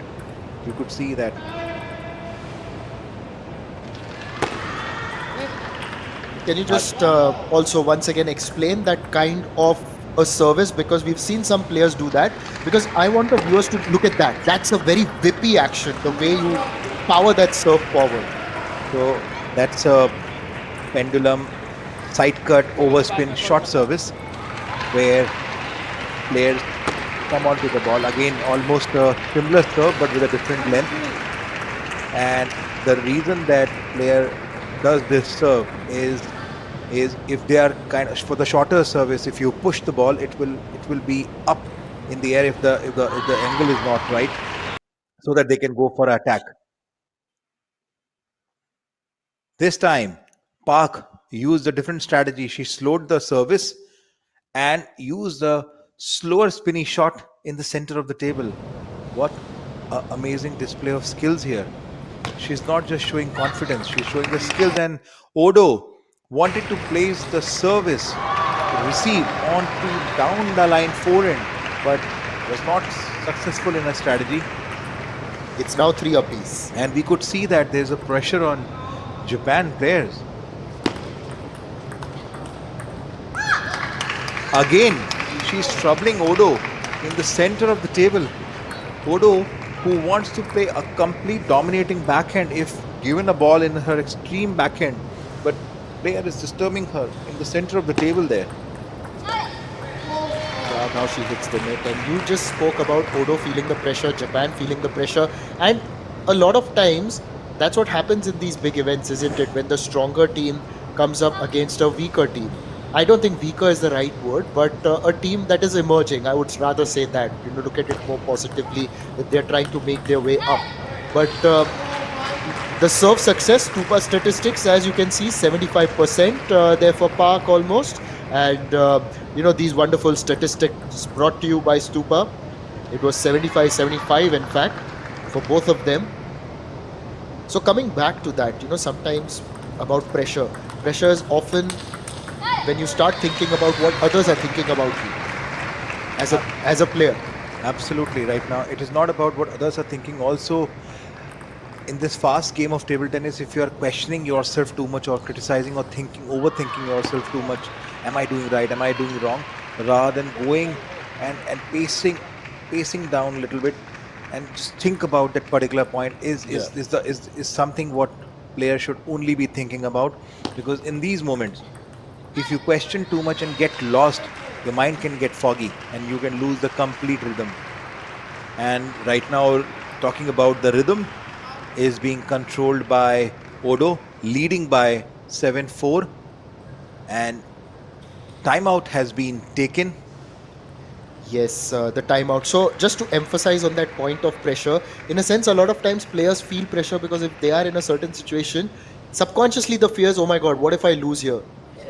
You could see that. Can you just also once again explain that kind of a service, because we've seen some players do that, because I want the viewers to look at that. That's a very whippy action, the way you power that serve forward. So that's a pendulum side cut overspin short service where players come onto the ball. Again, almost a similar serve but with a different length. And the reason that player does this serve is if they are kind of for the shorter service, if you push the ball, it will be up in the air if the angle is not right, so that they can go for attack. This time, Park used a different strategy. She slowed the service and used a slower spinny shot in the center of the table. What an amazing display of skills here. She's not just showing confidence, she's showing the skills. And Odo wanted to place the service receive onto down the line forehand, but was not successful in her strategy. It's now 3 apiece. And we could see that there's a pressure on Japan players. Again, she's troubling Odo in the center of the table. Odo, who wants to play a complete dominating backhand if given a ball in her extreme backhand, but player is disturbing her in the center of the table there. Now she hits the net, and you just spoke about Odo feeling the pressure, Japan feeling the pressure, and a lot of times that's what happens in these big events, isn't it? When the stronger team comes up against a weaker team. I don't think weaker is the right word, but a team that is emerging, I would rather say that. Look at it more positively, that they're trying to make their way up. But the serve success, Stupa statistics, as you can see, 75% there for Park almost. And these wonderful statistics brought to you by Stupa. It was 75-75 in fact for both of them. So coming back to that, sometimes about pressure. Pressure is often when you start thinking about what others are thinking about you as a player. Absolutely, right now it is not about what others are thinking. Also, in this fast game of table tennis, if you are questioning yourself too much or criticizing or overthinking yourself too much, am I doing right, am I doing wrong, rather than going and pacing down a little bit and just think about that particular point is something what players should only be thinking about. Because in these moments, if you question too much and get lost, your mind can get foggy and you can lose the complete rhythm. And right now, talking about the rhythm, is being controlled by Odo, leading by 7-4, and timeout has been taken. Yes, the timeout. So just to emphasize on that point of pressure, in a sense, a lot of times players feel pressure because if they are in a certain situation, subconsciously the fear is, oh my God, what if I lose here?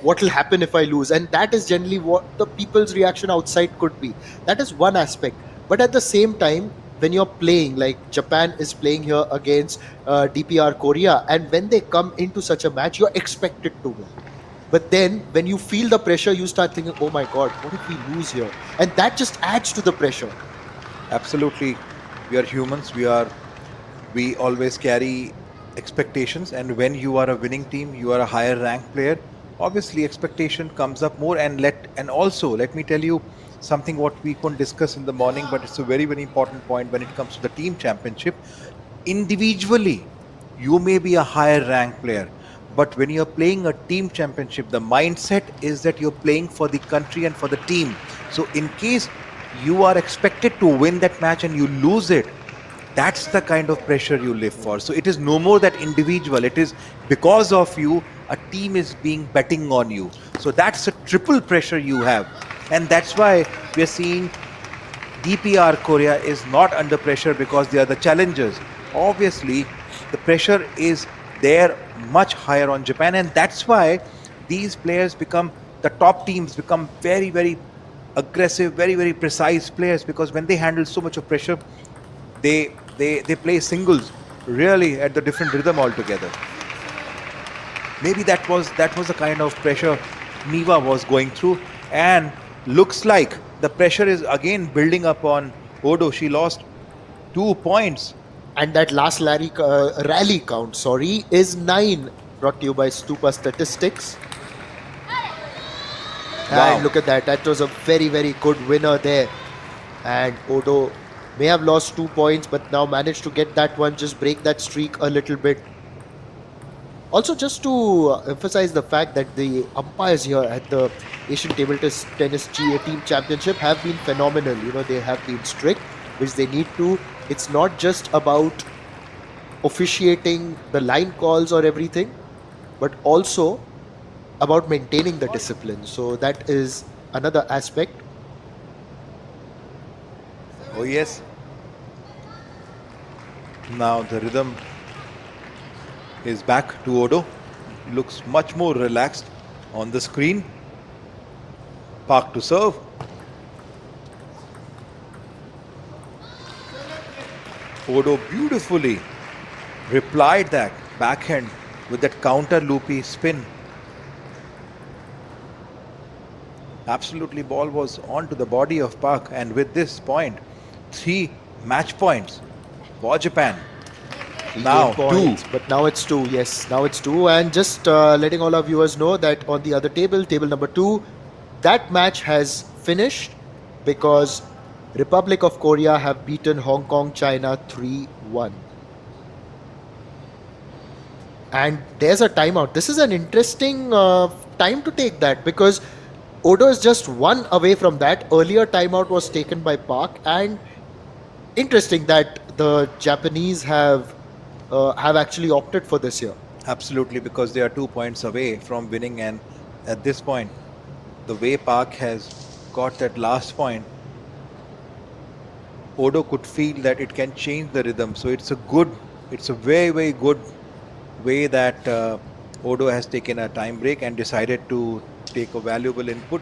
What will happen if I lose? And that is generally what the people's reaction outside could be. That is one aspect. But at the same time, when you're playing, like Japan is playing here against DPR Korea, and when they come into such a match, you're expected to win. But then when you feel the pressure, you start thinking, oh my God, what if we lose here? And that just adds to the pressure. Absolutely, we are humans. We always carry expectations, and when you are a winning team, you are a higher ranked player. Obviously, expectation comes up more, and also let me tell you something what we couldn't discuss in the morning, but it's a very important point when it comes to the team championship. Individually, you may be a higher ranked player, but when you're playing a team championship, the mindset is that you're playing for the country and for the team. So in case you are expected to win that match and you lose it, that's the kind of pressure you live for. So it is no more that individual, it is because of you a team is being betting on you. So that's a triple pressure you have, and that's why we are seeing DPR Korea is not under pressure because they are the challengers. Obviously, the pressure is there much higher on Japan, and that's why these players become the top teams become very aggressive, very precise players, because when they handle so much of pressure, they play singles really at the different rhythm altogether. Maybe that was the kind of pressure Niva was going through, and looks like the pressure is again building up on Odo. She lost 2 points. And that last rally count, sorry, is 9. Brought to you by Stupa Statistics. Wow. And look at that. That was a very good winner there. And Odo may have lost 2 points, but now managed to get that one, just break that streak a little bit. Also, just to emphasize the fact that the umpires here at the Asian Table Tennis GA Team Championship have been phenomenal. You know, they have been strict, which they need to. It's not just about officiating the line calls or everything, but also about maintaining the discipline. So that is another aspect. Oh yes. Now the rhythm is back to Odo. He looks much more relaxed on the screen. Park to serve. Odo beautifully replied that backhand with that counter loopy spin. Absolutely, ball was onto the body of Park, and with this point, 3 match points for Japan. Now 2. But now it's 2. Yes, now it's 2. And just letting all our viewers know that on the other table, table number 2, that match has finished because Republic of Korea have beaten Hong Kong, China 3-1. And there's a timeout. This is an interesting time to take that, because Odo is just 1 away from that. Earlier timeout was taken by Park, and interesting that the Japanese have actually opted for this here. Absolutely, because they are 2 points away from winning, and at this point, the way Park has got that last point, Odo could feel that it can change the rhythm. So it's a very good way that Odo has taken a time break and decided to take a valuable input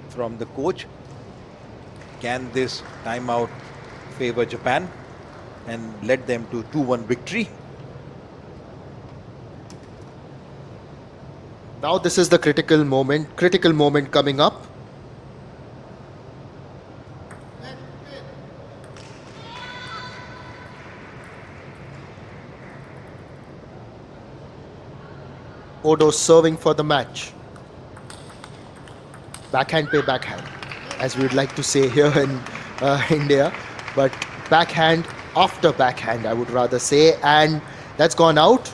from the coach. Can this timeout favor Japan and led them to 2-1 victory? Now this is the critical moment coming up. Odo serving for the match. Backhand pay backhand, as we would like to say here in India. But backhand after backhand, I would rather say. And that's gone out.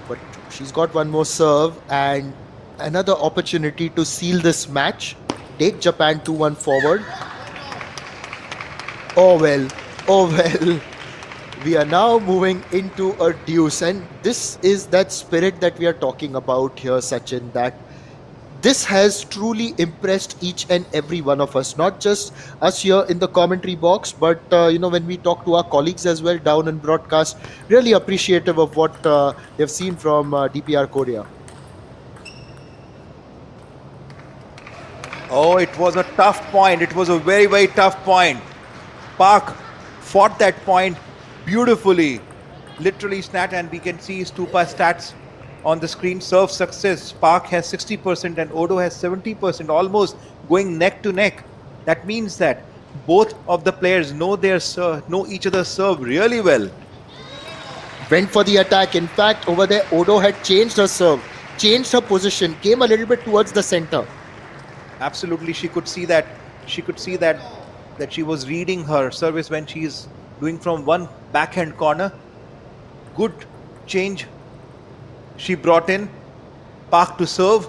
But she's got one more serve and another opportunity to seal this match. Take Japan 2-1 forward. Oh well. We are now moving into a deuce, and this is that spirit that we are talking about here, Sachin, that this has truly impressed each and every one of us, not just us here in the commentary box, but when we talk to our colleagues as well down in broadcast, really appreciative of what they've seen from DPR Korea. Oh, it was a tough point. It was a very tough point. Park fought that point beautifully, literally snat, and we can see Stupa stats on the screen. Serve success, Park has 60% and Odo has 70%, almost going neck to neck. That means that Both of the players know each other's serve really well. Went for the attack. In fact, over there, Odo had changed her serve, changed her position, came a little bit towards the center. Absolutely, she could see that. She could see that she was reading her service when she's doing from one backhand corner. Good change. She brought in Park to serve.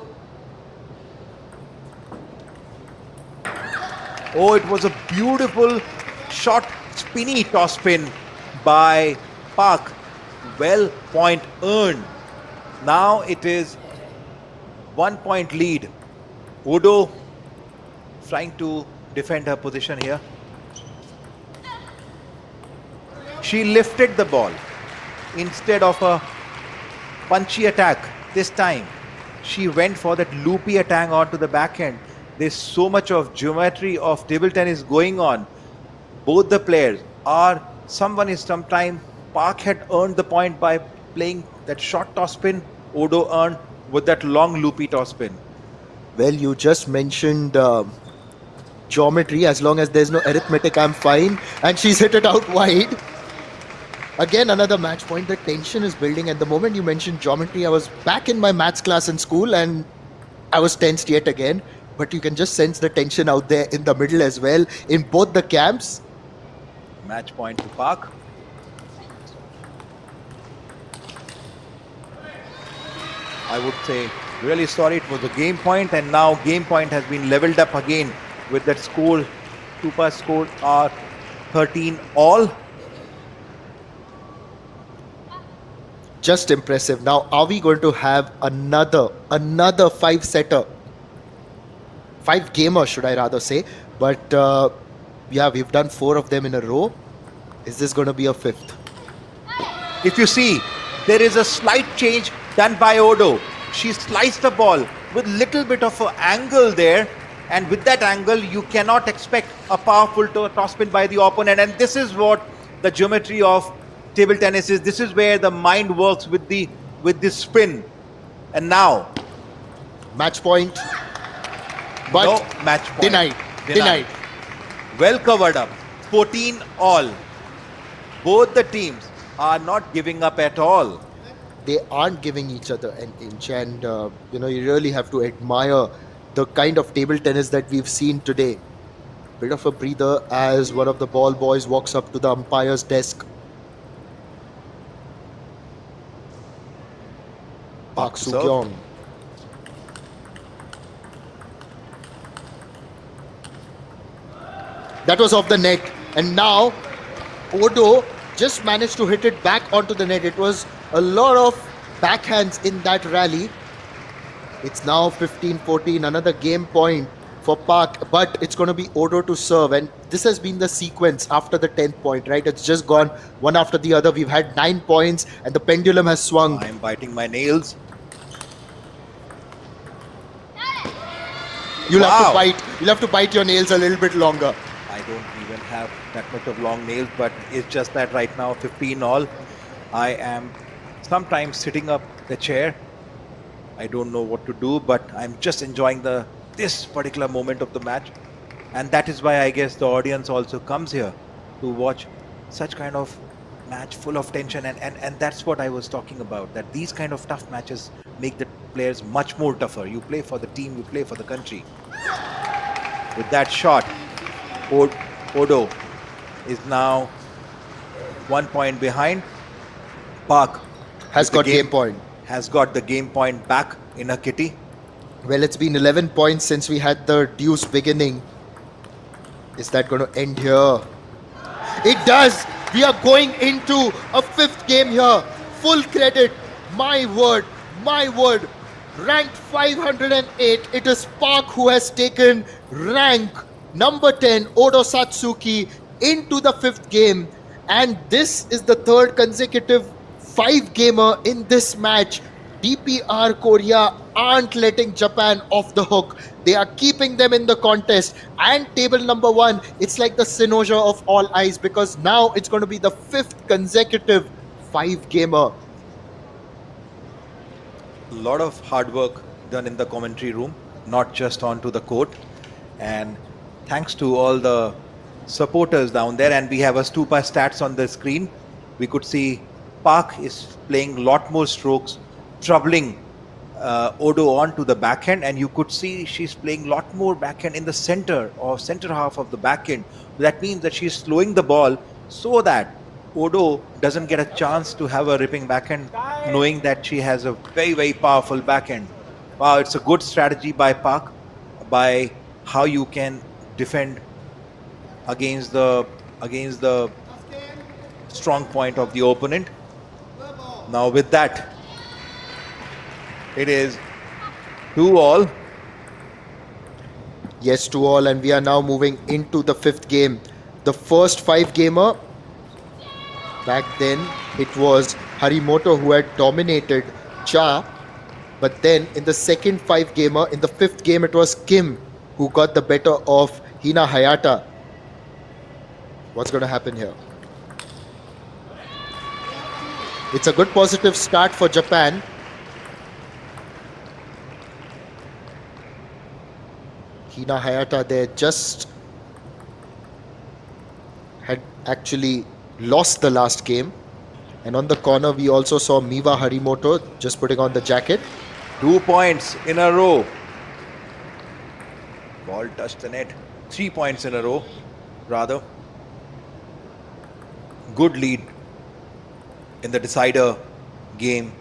Oh, it was a beautiful shot, spinny toss spin by Park. Well, point earned. Now it is 1 point lead. Odo trying to defend her position here. She lifted the ball instead of a punchy attack this time. She went for that loopy attack onto the backhand. There's so much of geometry of table tennis going on. Both the players are, sometime Park had earned the point by playing that short toss spin. Odo earned with that long loopy toss spin. Well, you just mentioned geometry. As long as there's no arithmetic, I'm fine. And she's hit it out wide. Again, another match point. The tension is building. At the moment you mentioned geometry, I was back in my maths class in school and I was tensed yet again. But you can just sense the tension out there in the middle as well, in both the camps. Match point to Park. I would say really sorry, it was a game point, and now game point has been leveled up again with that score. Tupa score are 13 all. Just impressive. Now, are we going to have another 5-setter? 5-gamer, should I rather say. But yeah, we've done 4 of them in a row. Is this going to be a 5th? If you see, there is a slight change done by Odo. She sliced the ball with little bit of an angle there, and with that angle you cannot expect a powerful toss spin by the opponent. And this is what the geometry of table tennis is. This is where the mind works with the spin. And now Match point. But no match point. Denied. Well covered up. 14 all. Both the teams are not giving up at all. They aren't giving each other an inch, and you really have to admire the kind of table tennis that we've seen today. Bit of a breather as one of the ball boys walks up to the umpire's desk. Park Soo-kyung. That was off the net, and now Odo just managed to hit it back onto the net. It was a lot of backhands in that rally. It's now 15-14, another game point for Park, but it's going to be Odo to serve, and this has been the sequence after the 10th point, right? It's just gone one after the other. We've had 9 points and the pendulum has swung. I'm biting my nails. You'll Wow. have to bite your nails a little bit longer. I don't even have that much of long nails, but it's just that right now 15 all. I am sometimes sitting up the chair. I don't know what to do, but I'm just enjoying this particular moment of the match. And that is why I guess the audience also comes here to watch such kind of match full of tension. And that's what I was talking about, that these kind of tough matches make the players much more tougher. You play for the team, you play for the country. With that shot, Odo is now 1 point behind. Park Has got game point. Has got the game point back in a kitty. Well, it's been 11 points since we had the deuce beginning. Is that going to end here? It does. We are going into a 5th game here. Full credit. My word. Ranked 508. It is Park who has taken rank number 10, Odo Satsuki, into the 5th game. And this is the 3rd consecutive 5-gamer in this match. DPR Korea aren't letting Japan off the hook. They are keeping them in the contest. And table number 1, it's like the cynosure of all eyes, because now it's going to be the 5th consecutive 5-gamer. A lot of hard work done in the commentary room, not just onto the court. And thanks to all the supporters down there, and we have a Stupa stats on the screen. We could see Park is playing lot more strokes, troubling Odo on to the backhand, and you could see she's playing lot more backhand in the center or center half of the backhand. That means that she's slowing the ball so that Odo doesn't get a chance to have a ripping backhand, knowing that she has a very, very powerful backhand. Wow, it's a good strategy by Park, by how you can defend against the strong point of the opponent. Now with that, it is 2-all. Yes, 2-all, and we are now moving into the 5th game. The first 5-gamer, back then it was Harimoto who had dominated Cha, but then in the second 5-gamer, in the 5th game, it was Kim who got the better of Hina Hayata. What's going to happen here? It's a good positive start for Japan. Hina Hayata there just had actually lost the last game. And on the corner, we also saw Miwa Harimoto just putting on the jacket. 2 points in a row. Ball touched the net. 3 points in a row, rather. Good lead in the decider game.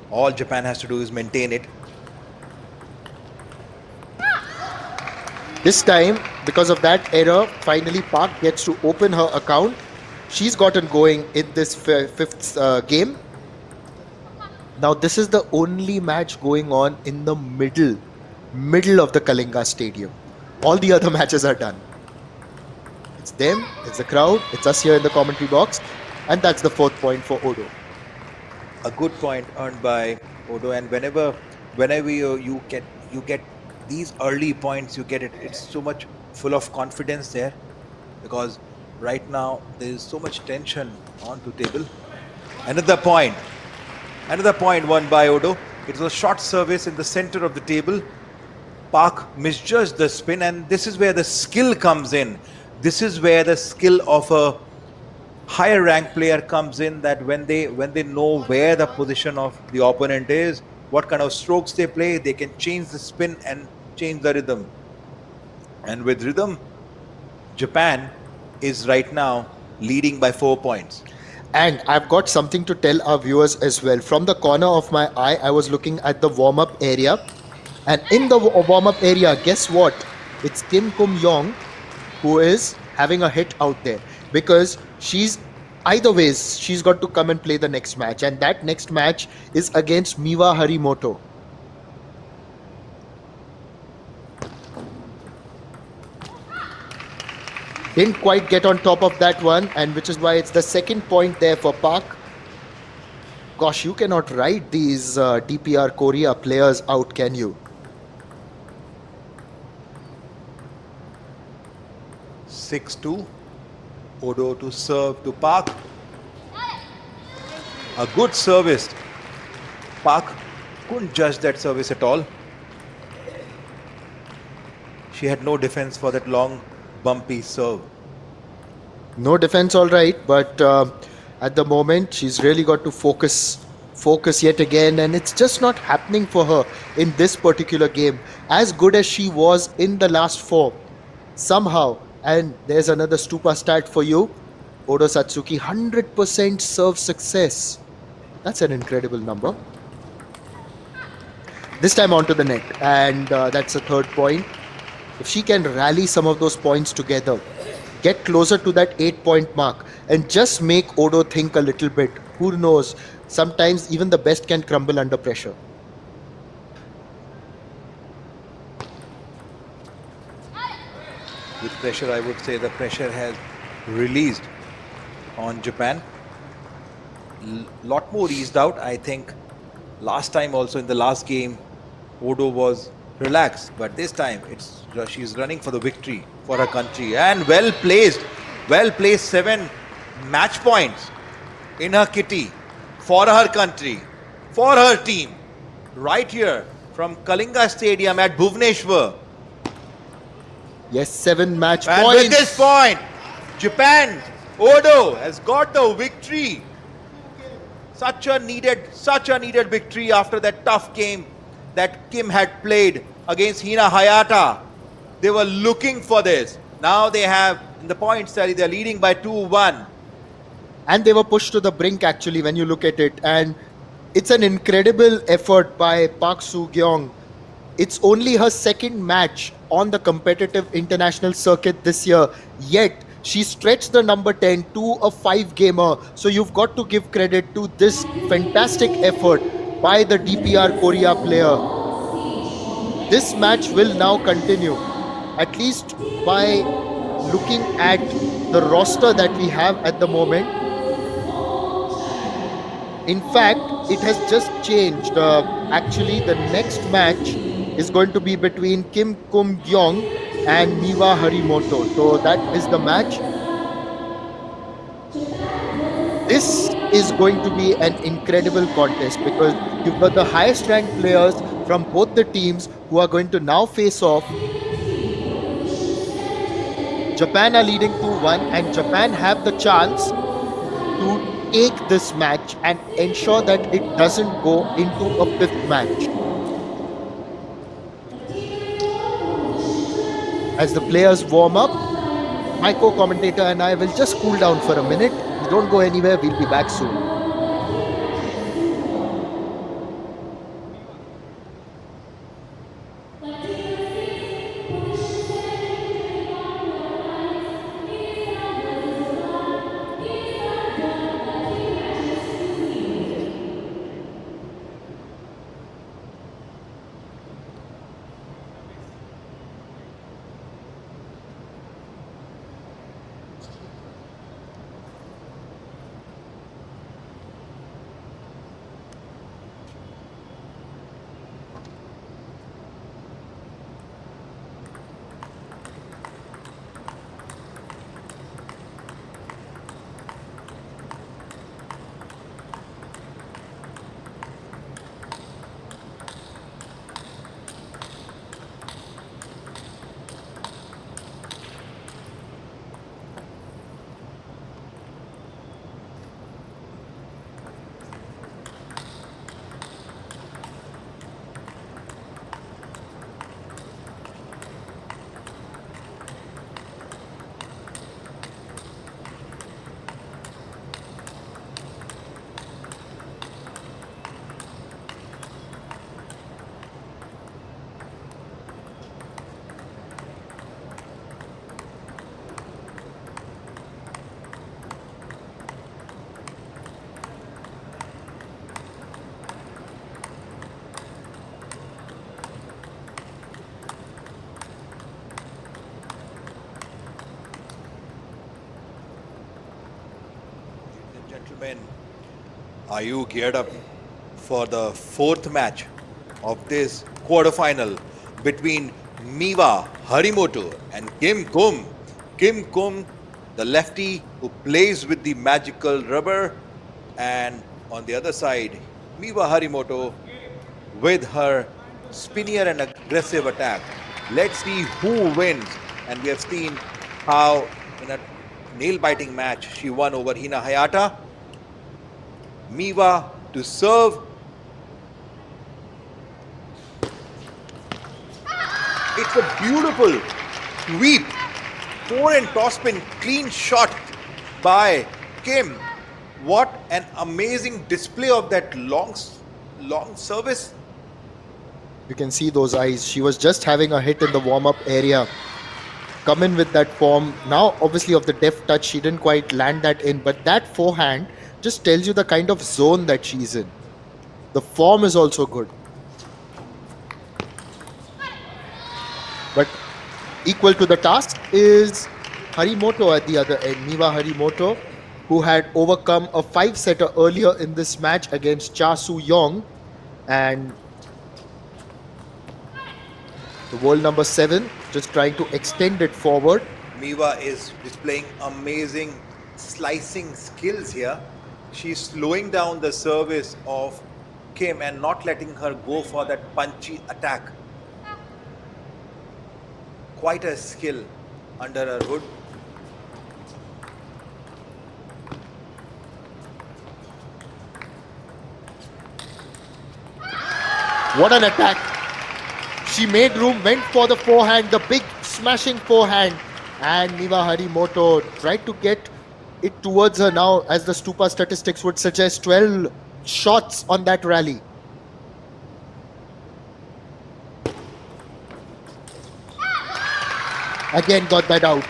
All Japan has to do is maintain it. This time, because of that error, finally Park gets to open her account. She's gotten going in this 5th game. Now, this is the only match going on in the middle of the Kalinga Stadium. All the other matches are done. It's them, it's the crowd, it's us here in the commentary box, and that's the 4th point for Odo. A good point earned by Odo, and whenever you get these early points, you get it. It's so much full of confidence there, because right now there is so much tension on to table. Another point won by Odo. It was a short service in the center of the table. Park misjudged the spin, and this is where the skill comes in. This is where the skill of a higher rank player comes in, that when they know where the position of the opponent is, what kind of strokes they play, they can change the spin and change the rhythm. And with rhythm, Japan is right now leading by 4 points. And I've got something to tell our viewers as well. From the corner of my eye, I was looking at the warm-up area. And in the warm-up area, guess what? It's Kim Kum-yong who is having a hit out there. Because either ways, she's got to come and play the next match. And that next match is against Miwa Harimoto. Didn't quite get on top of that one, and which is why it's the 2nd point there for Park. Gosh, you cannot ride these DPR Korea players out, can you? 6-2. Odo to serve to Park. A good service. Park couldn't judge that service at all. She had no defense for that long, bumpy serve. No defense, all right, but at the moment she's really got to focus yet again, and it's just not happening for her in this particular game. As good as she was in the last 4, somehow, and there's another Stupa stat for you, Odo Satsuki, 100% serve success. That's an incredible number. This time onto the net, and that's a 3rd point. If she can rally some of those points together, get closer to that 8-point mark, and just make Odo think a little bit. Who knows? Sometimes even the best can crumble under pressure. With pressure, I would say the pressure has released on Japan. Lot more eased out. I think last time also in the last game, Odo was relaxed, but this time she's running for the victory for her country, and well placed 7 match points in her kitty for her country, for her team, right here from Kalinga Stadium at Bhubaneshwar. Yes, 7 match And with this points. point, Japan, Odo has got the victory. Such a needed victory after that tough game that Kim had played against Hina Hayata. They were looking for this. Now they have in the points tally, they're leading by 2-1. And they were pushed to the brink actually when you look at it. And it's an incredible effort by Park Soo-gyong. It's only her second match on the competitive international circuit this year, yet she stretched the number 10 to a 5 gamer. So you've got to give credit to this fantastic effort by the DPR Korea player. This match will now continue, at least by looking at the roster that we have at the moment. In fact, it has just changed. Actually, the next match is going to be between Kim Kum Gyong and Miwa Harimoto. So that is the match. This is going to be an incredible contest because you've got the highest ranked players from both the teams who are going to now face off. Japan are leading 2-1, and Japan have the chance to take this match and ensure that it doesn't go into a fifth match. As the players warm up, my co-commentator and I will just cool down for a minute. You don't go anywhere, we'll be back soon. Gentlemen, are you geared up for the fourth match of this quarterfinal between Miwa Harimoto and Kim Kum? Kim Kum, the lefty who plays with the magical rubber, and on the other side, Miwa Harimoto with her spinnier and aggressive attack. Let's see who wins. And we have seen how in a nail-biting match she won over Hina Hayata. Miwa to serve. It's a beautiful sweep. Fore and topspin, clean shot by Kim. What an amazing display of that long service. You can see those eyes. She was just having a hit in the warm-up area. Come in with that form. Now, obviously, of the deft touch, she didn't quite land that in, but that forehand just tells you the kind of zone that she's in. The form is also good. But equal to the task is Harimoto at the other end, Miwa Harimoto, who had overcome a 5-setter earlier in this match against Cha Soo-young, and the world number 7 just trying to extend it forward. Miwa is displaying amazing slicing skills here. She's slowing down the service of Kim and not letting her go for that punchy attack. quite a skill under her hood. What an attack. She made room, went for the forehand, the big smashing forehand. And Niva Harimoto tried to get it towards her now, as the Stupa statistics would suggest, 12 shots on that rally. Again got that out.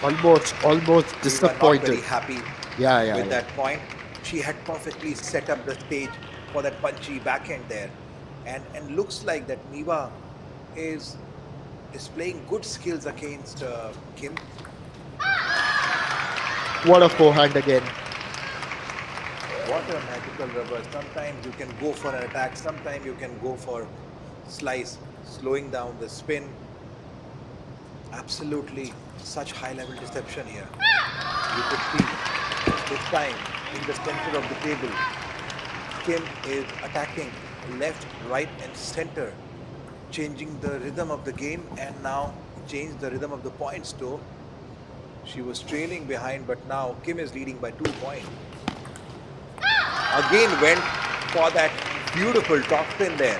Almost We were not very disappointed. happy Yeah. with that point. She had perfectly set up the stage for that punchy backhand there, and looks like that Niva is displaying good skills against Kim. What a forehand again. What a magical rubber! Sometimes you can go for an attack, sometimes you can go for slice, slowing down the spin. Absolutely such high level deception here. You could see this time in the center of the table, Kim is attacking left, right and center, changing the rhythm of the game, and now changed the rhythm of the points too. She was trailing behind, but now Kim is leading by 2 points. Again went for that beautiful top spin there.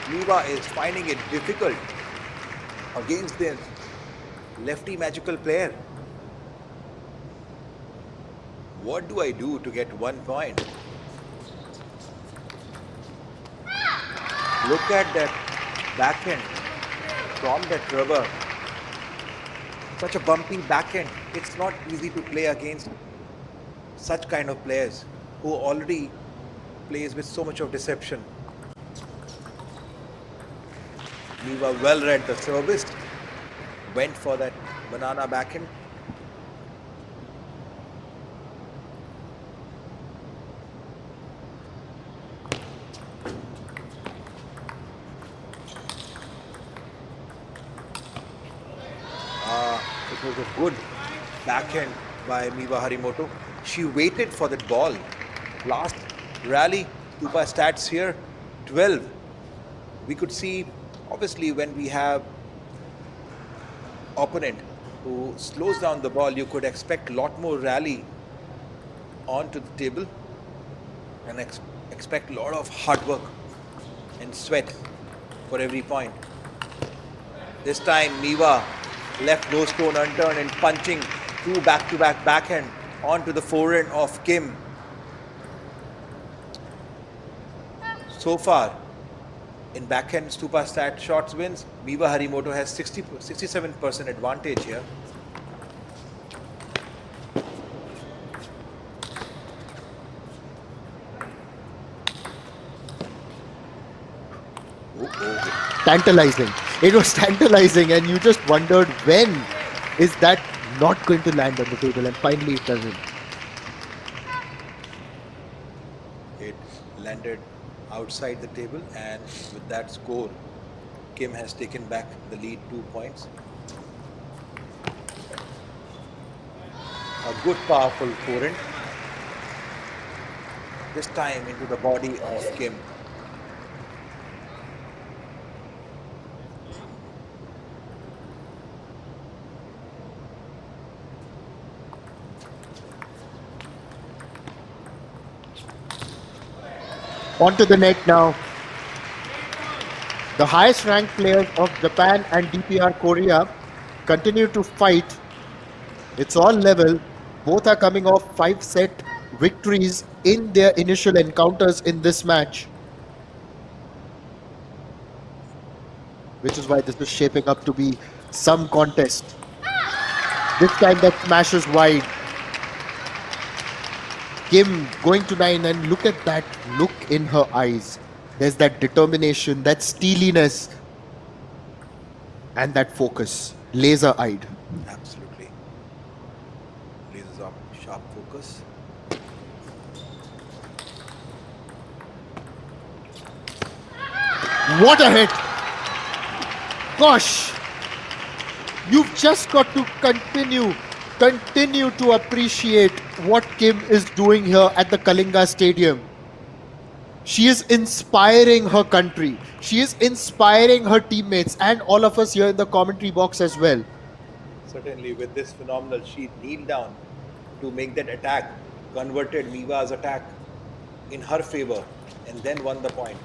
Niva is finding it difficult against this lefty magical player. What do I do to get 1 point? Look at that backhand from that rubber. Such a bumpy backhand. It's not easy to play against such kind of players who already plays with so much of deception. Niva well read the service, went for that banana backhand. It was a good backhand by Niva Harimoto. She waited for that ball. Last rally, Stupa stats here, 12. We could see, obviously, when we have opponent who slows down the ball, you could expect a lot more rally onto the table and expect a lot of hard work and sweat for every point. This time, Niva left no stone unturned and punching 2 back-to-back backhand onto the forehand of Kim. So far, in backhand Stupa stat shots wins, Niva Harimoto has 67% advantage here. Tantalizing. It was tantalizing, and you just wondered when is that not going to land on the table, and finally it doesn't. It landed outside the table, and with that score, Kim has taken back the lead 2 points. A good powerful forehand. This time into the body of Kim. Onto the net now. The highest ranked players of Japan and DPR Korea continue to fight. It's all level. Both are coming off 5-set victories in their initial encounters in this match, which is why this is shaping up to be some contest. This time that smashes wide. Kim going to 9, and look at that look in her eyes. There's that determination, that steeliness, and that focus, laser-eyed. Absolutely. Laser up, sharp focus. What a hit! Gosh, you've just got to continue to appreciate what Kim is doing here at the Kalinga Stadium. She is inspiring her country. She is inspiring her teammates and all of us here in the commentary box as well. Certainly, with this phenomenal, she kneeled down to make that attack, converted Miva's attack in her favor, and then won the point.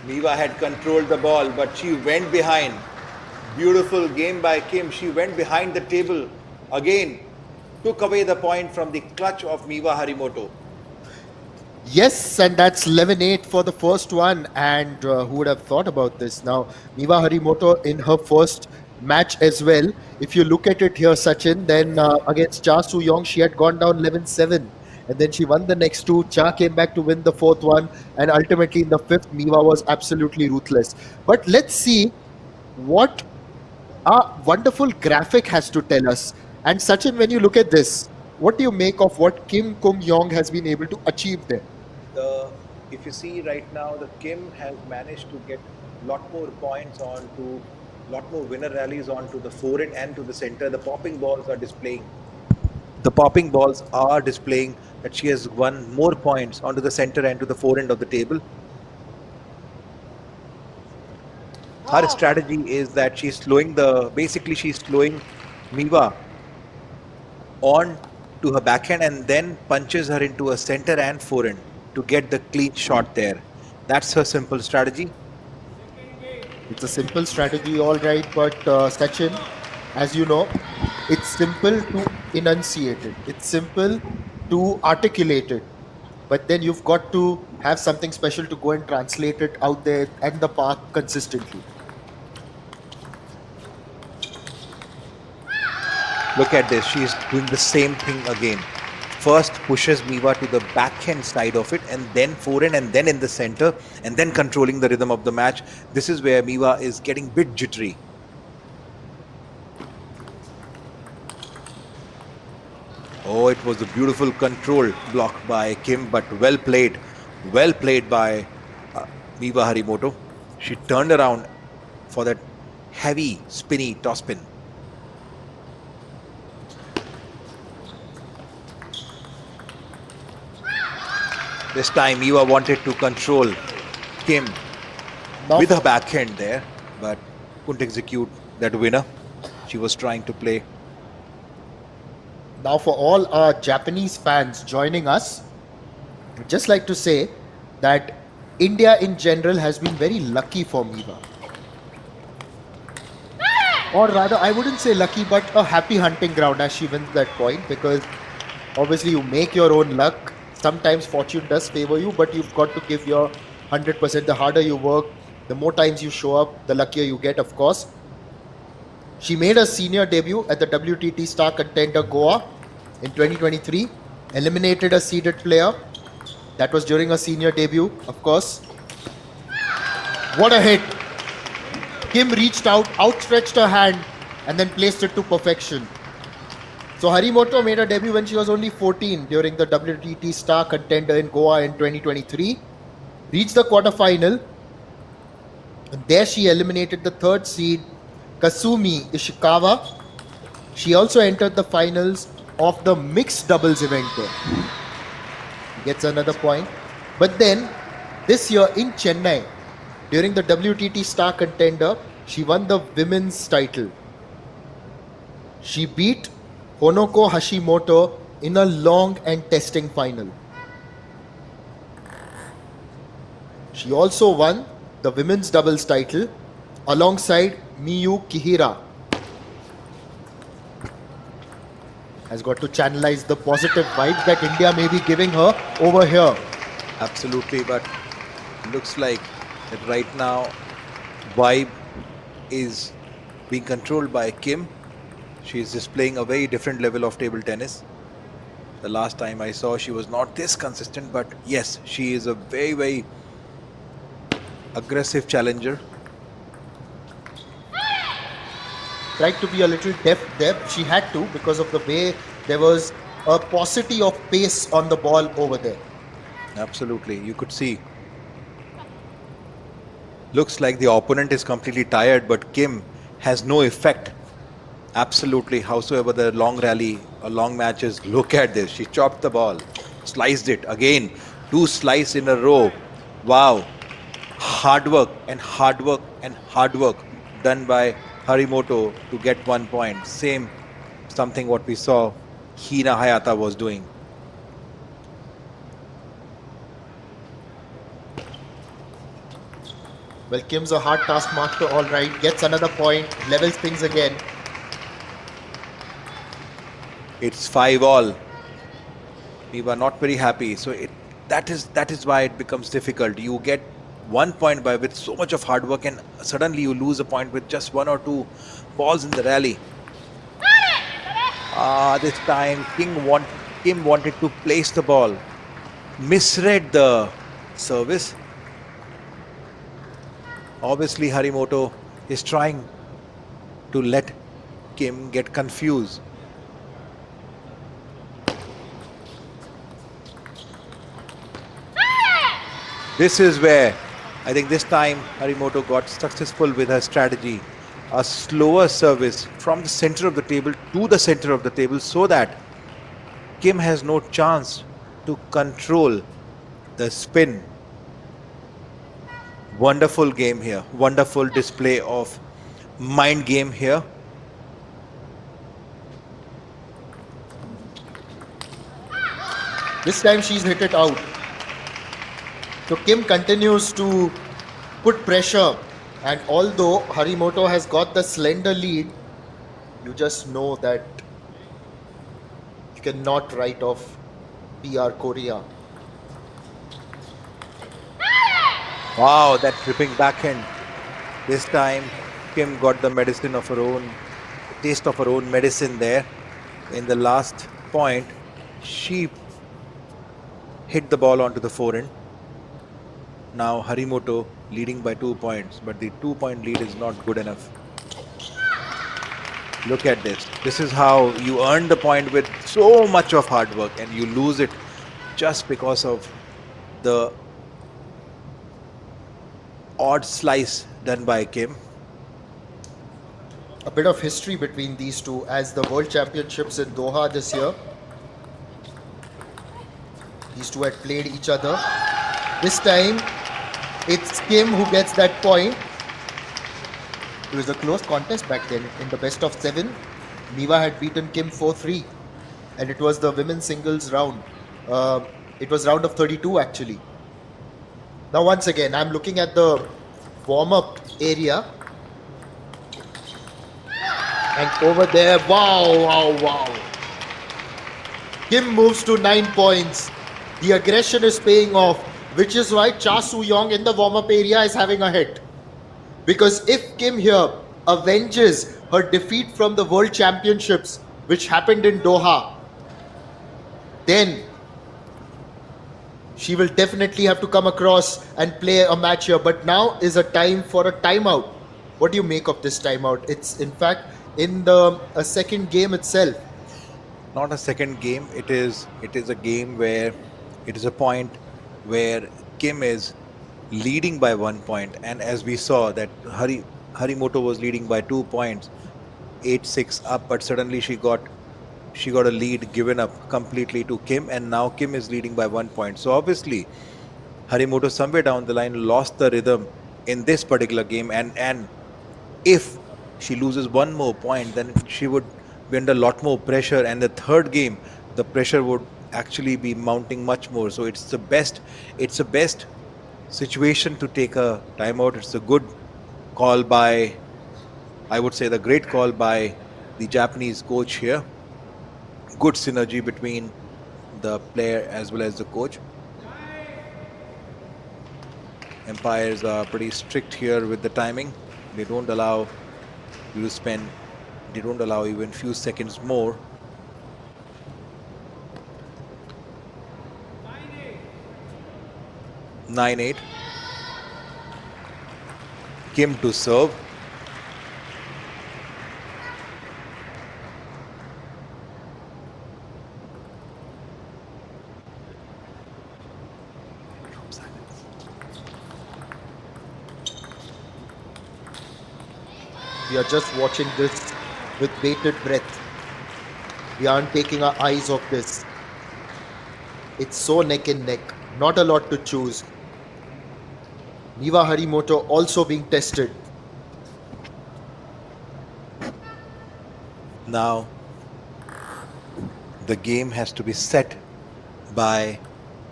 Miva had controlled the ball, but she went behind. Beautiful game by Kim. She went behind the table again, took away the point from the clutch of Miva Harimoto. Yes, and that's 11-8 for the first one. And who would have thought about this? Now, Miwa Harimoto in her first match as well. If you look at it here, Sachin, then against Cha Soo-young, she had gone down 11-7. And then she won the next two. Cha came back to win the fourth one. And ultimately, in the fifth, Miwa was absolutely ruthless. But let's see what a wonderful graphic has to tell us. And Sachin, when you look at this, what do you make of what Kim Kum-yong has been able to achieve there? If you see right now, the Kim has managed to get a lot more points onto, lot more winner rallies onto the forehand and to the center. The popping balls are displaying. The popping balls are displaying that she has won more points onto the center and to the forehand of the table. Her strategy is that she's slowing she's slowing Miva on to her backhand and then punches her into a center and forehand to get the clean shot there. That's her simple strategy. It's a simple strategy, all right, but Sachin, as you know, it's simple to enunciate it. It's simple to articulate it. But then you've got to have something special to go and translate it out there at the park consistently. Look at this. She's doing the same thing again. First pushes Miva to the backhand side of it and then forehand and then in the center and then controlling the rhythm of the match. This is where Miva is getting a bit jittery. Oh, it was a beautiful control block by Kim, but well played by Miva Harimoto. She turned around for that heavy spinny topspin. This time Miva wanted to control Kim with her backhand there, but couldn't execute that winner. She was trying to play. Now, for all our Japanese fans joining us, I'd just like to say that India in general has been very lucky for Miva. Or rather, I wouldn't say lucky, but a happy hunting ground as she wins that point, because obviously you make your own luck. Sometimes fortune does favor you, but you've got to give your 100%. The harder you work, the more times you show up, the luckier you get, of course. She made her senior debut at the WTT Star Contender Goa in 2023, eliminated a seeded player. That was during her senior debut, of course. What a hit! Kim reached out, outstretched her hand, and then placed it to perfection. So Harimoto made her debut when she was only 14 during the WTT Star Contender in Goa in 2023. Reached the quarterfinal. And there she eliminated the third seed, Kasumi Ishikawa. She also entered the finals of the mixed doubles event there. Gets another point. But then, this year in Chennai, during the WTT Star Contender, she won the women's title. She beat Honoko Hashimoto in a long and testing final. She also won the women's doubles title alongside Miyu Kihira. Has got to channelize the positive vibes that India may be giving her over here. Absolutely, but looks like that right now vibe is being controlled by Kim. She is displaying a very different level of table tennis. The last time I saw, she was not this consistent, but yes, she is a very, very aggressive challenger. Tried to be a little deft there. She had to, because of the way there was a paucity of pace on the ball over there. Absolutely, you could see. Looks like the opponent is completely tired, but Kim has no effect Absolutely. Howsoever the long rally or long matches, look at this. She chopped the ball, sliced it again. Two slice in a row. Wow. Hard work and hard work and hard work done by Harimoto to get 1 point. Same something what we saw Hina Hayata was doing. Well, Kim's a hard taskmaster, all right. Gets another point, levels things again. It's 5 all. We were not very happy. So that is why it becomes difficult. You get 1 point by with so much of hard work, and suddenly you lose a point with just one or two balls in the rally. This time Kim wanted to place the ball, misread the service. Obviously, Harimoto is trying to let Kim get confused. This is where I think this time Harimoto got successful with her strategy. A slower service from the center of the table to the center of the table so that Kim has no chance to control the spin. Wonderful game here. Wonderful display of mind game here. This time she's hit it out. So Kim continues to put pressure, and although Harimoto has got the slender lead, you just know that you cannot write off PR Korea. Wow, that tripping backhand. This time Kim got the medicine of her own, taste of her own medicine there. In the last point, she hit the ball onto the forehand. Now Harimoto leading by 2 points, but the 2 point lead is not good enough. Look at this. This is how you earn the point with so much of hard work, and you lose it just because of the odd slice done by Kim. A bit of history between these two as the World Championships in Doha this year. These two had played each other. This time, it's Kim who gets that point. It was a close contest back then. In the best of 7, Niva had beaten Kim 4-3, and it was the women's singles round. It was round of 32 actually. Now once again, I'm looking at the warm-up area, and over there, wow. Kim moves to 9 points. The aggression is paying off, which is why Cha Soo-young in the warm-up area is having a hit. Because if Kim here avenges her defeat from the World Championships, which happened in Doha, then she will definitely have to come across and play a match here. But now is a time for a timeout. What do you make of this timeout? It's in fact in the second game itself. Not a second game. It is a game where it is a point where Kim is leading by 1 point, and as we saw that Harimoto was leading by 2 points, 8-6 up, but suddenly she got a lead given up completely to Kim, and now Kim is leading by 1 point. So obviously Harimoto somewhere down the line lost the rhythm in this particular game, and if she loses one more point, then she would be under a lot more pressure, and the third game the pressure would actually be mounting much more. So it's the best situation to take a timeout. It's a good call by, I would say, the great call by the Japanese coach here. Good synergy between the player as well as the coach. Umpires are pretty strict here with the timing. They don't allow you to spend, they don't allow even few seconds more. Nine eight. Kim to serve. We are just watching this with bated breath. We aren't taking our eyes off this. It's so neck and neck. Not a lot to choose. Miwa Harimoto also being tested. Now, the game has to be set by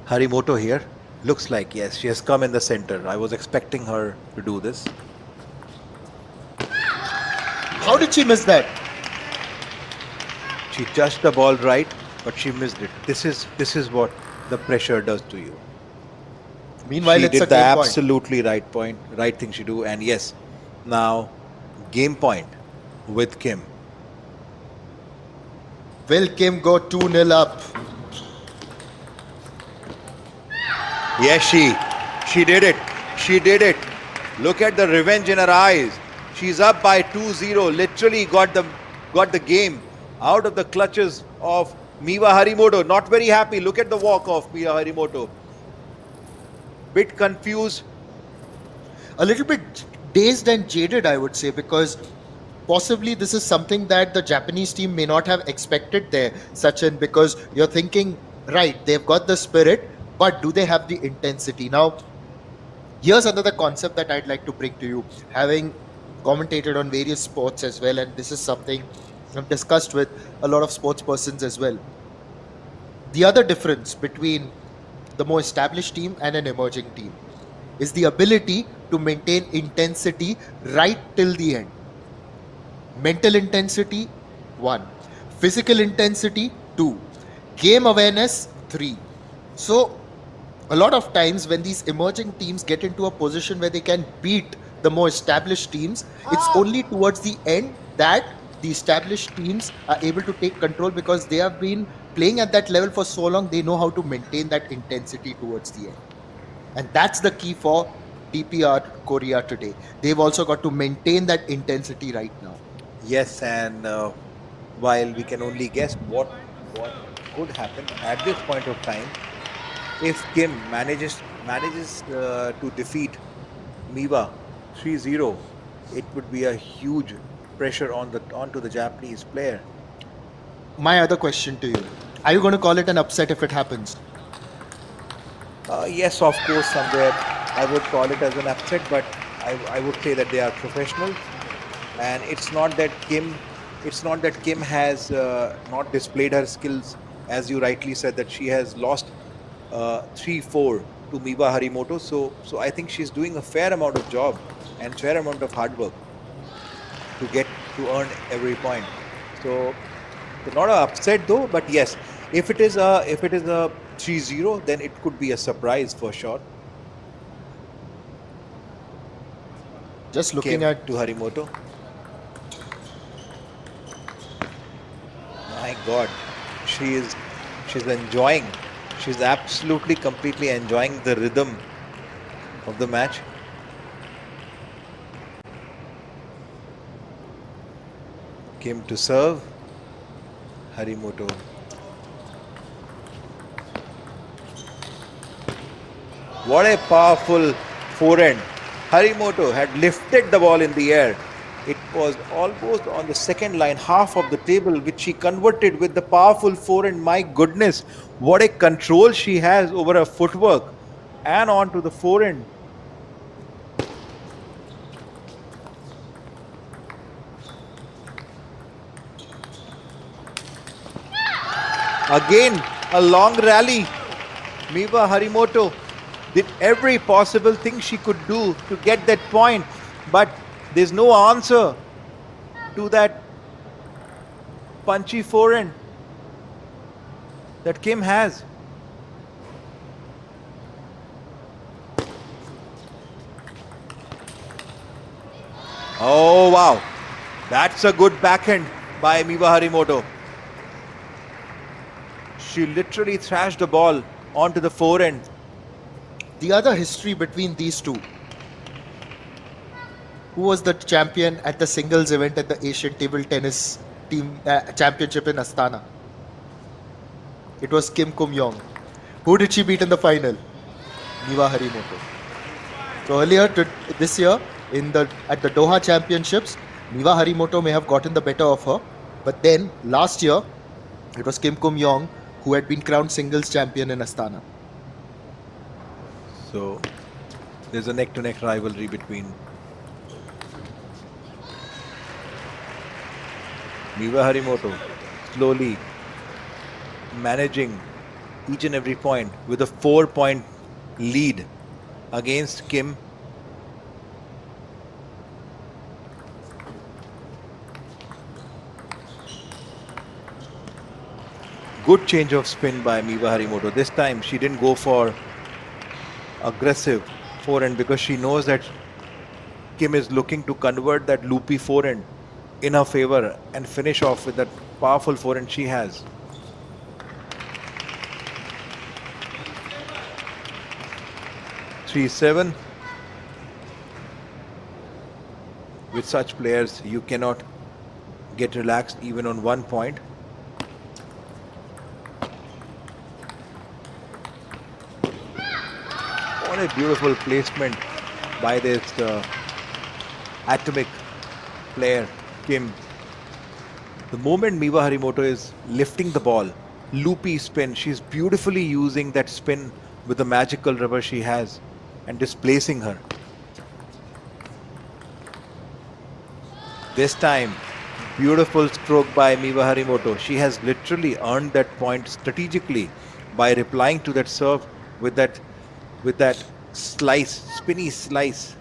Harimoto here. Looks like, yes, she has come in the center. I was expecting her to do this. How did she miss that? She touched the ball right, but she missed it. This is what the pressure does to you. Meanwhile, She it's a did the game point. absolutely right thing she do. And yes, now game point with Kim. Will Kim go 2-0 up? Yes, she did it. She did it. Look at the revenge in her eyes. She's up by 2-0. Literally got the game out of the clutches of Miwa Harimoto. Not very happy. Look at the walk of Miwa Harimoto. Bit confused. A little bit dazed and jaded, I would say, because possibly this is something that the Japanese team may not have expected there, Sachin, because you're thinking, right, they've got the spirit, but do they have the intensity? Now, here's another concept that I'd like to bring to you, having commentated on various sports as well, and this is something I've discussed with a lot of sports persons as well. The other difference between the more established team and an emerging team is the ability to maintain intensity right till the end. Mental intensity, 1. Physical intensity, 2. Game awareness, 3. So, a lot of times when these emerging teams get into a position where they can beat the more established teams, it's only towards the end that the established teams are able to take control, because they have been playing at that level for so long, they know how to maintain that intensity towards the end. And that's the key for DPR Korea today. They've also got to maintain that intensity right now. Yes, and while we can only guess what could happen at this point of time, if Kim manages to defeat Miwa 3-0, it would be a huge pressure onto the Japanese player. My other question to you, are you going to call it an upset if it happens? Yes, of course, somewhere I would call it as an upset, but I would say that they are professionals, and it's not that Kim has not displayed her skills, as you rightly said, that she has lost 3-4 to Miwa Harimoto. So I think she's doing a fair amount of job and fair amount of hard work to earn every point. So not an upset though, but yes, if it is a 3-0, then it could be a surprise for sure. Just looking Kim at to Harimoto. My God, she's enjoying. She's absolutely, completely enjoying the rhythm of the match. Kim to serve. Harimoto. What a powerful forehand. Harimoto had lifted the ball in the air. It was almost on the second line, half of the table, which she converted with the powerful forehand. My goodness, what a control she has over her footwork and onto the forehand. Again, a long rally. Miwa Harimoto did every possible thing she could do to get that point, but there's no answer to that punchy forehand that Kim has. Oh wow, that's a good backhand by Miwa Harimoto. She literally thrashed the ball onto the forehand. the other history between these two. Who was the champion at the singles event at the Asian Table Tennis Team Championship in Astana? It was Kim Kum-yong. Who did she beat in the final? Miwa Harimoto. So earlier this year at the Doha Championships, Miwa Harimoto may have gotten the better of her, but then last year it was Kim Kum Yong who had been crowned singles champion in Astana. So there's a neck-to-neck rivalry between Miwa Harimoto slowly managing each and every point with a 4-point lead against Kim. Good change of spin by Miwa Harimoto. This time she didn't go for aggressive forehand because she knows that Kim is looking to convert that loopy forehand in her favor and finish off with that powerful forehand she has. Three seven. With such players, you cannot get relaxed even on 1 point. What a beautiful placement by this atomic player, Kim. The moment Miwa Harimoto is lifting the ball, loopy spin, she's beautifully using that spin with the magical rubber she has and displacing her. This time, beautiful stroke by Miwa Harimoto. She has literally earned that point strategically by replying to that serve with that slice, spinny slice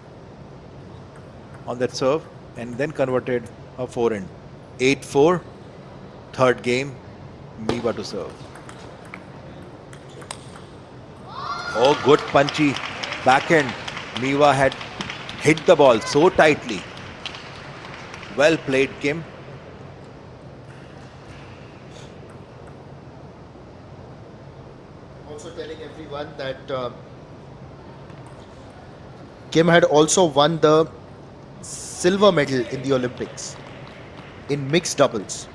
on that serve, and then converted her forehand. 8-4, third game, Miwa to serve. Oh, good punchy backhand. Miwa had hit the ball so tightly. Well played, Kim. Also telling everyone that Kim had also won the silver medal in the Olympics in mixed doubles.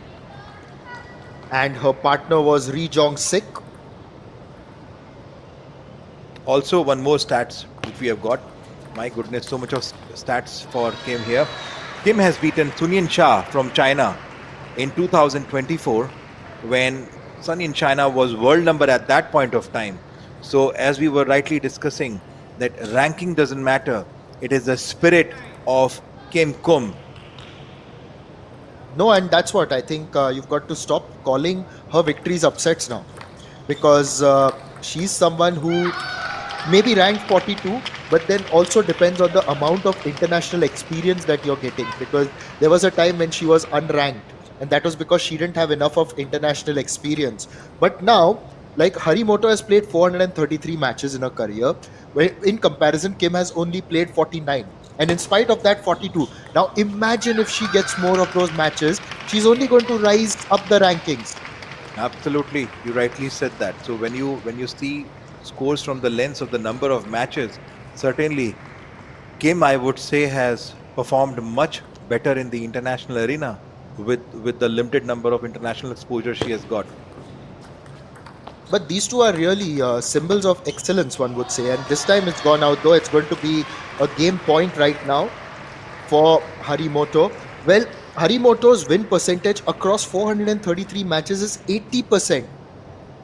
And her partner was Ri Jong Sik. Also, one more stats which we have got. My goodness, so much of stats for Kim here. Kim has beaten Sunyan Shah from China in 2024 when Sunyan China was world number at that point of time. So as we were rightly discussing, that ranking doesn't matter. It is the spirit of Kim Kum. No, and that's what I think you've got to stop calling her victories upsets now, because she's someone who may be ranked 42, but then also depends on the amount of international experience that you're getting, because there was a time when she was unranked, and that was because she didn't have enough of international experience. But now, like, Harimoto has played 433 matches in her career, where in comparison Kim has only played 49, and in spite of that 42. Now imagine if she gets more of those matches, she's only going to rise up the rankings. Absolutely, you rightly said that. So when you see scores from the lens of the number of matches, certainly Kim, I would say, has performed much better in the international arena with the limited number of international exposure she has got. But these two are really symbols of excellence, one would say. And this time it's gone out, though. It's going to be a game point right now for Harimoto. Well, Harimoto's win percentage across 433 matches is 80%.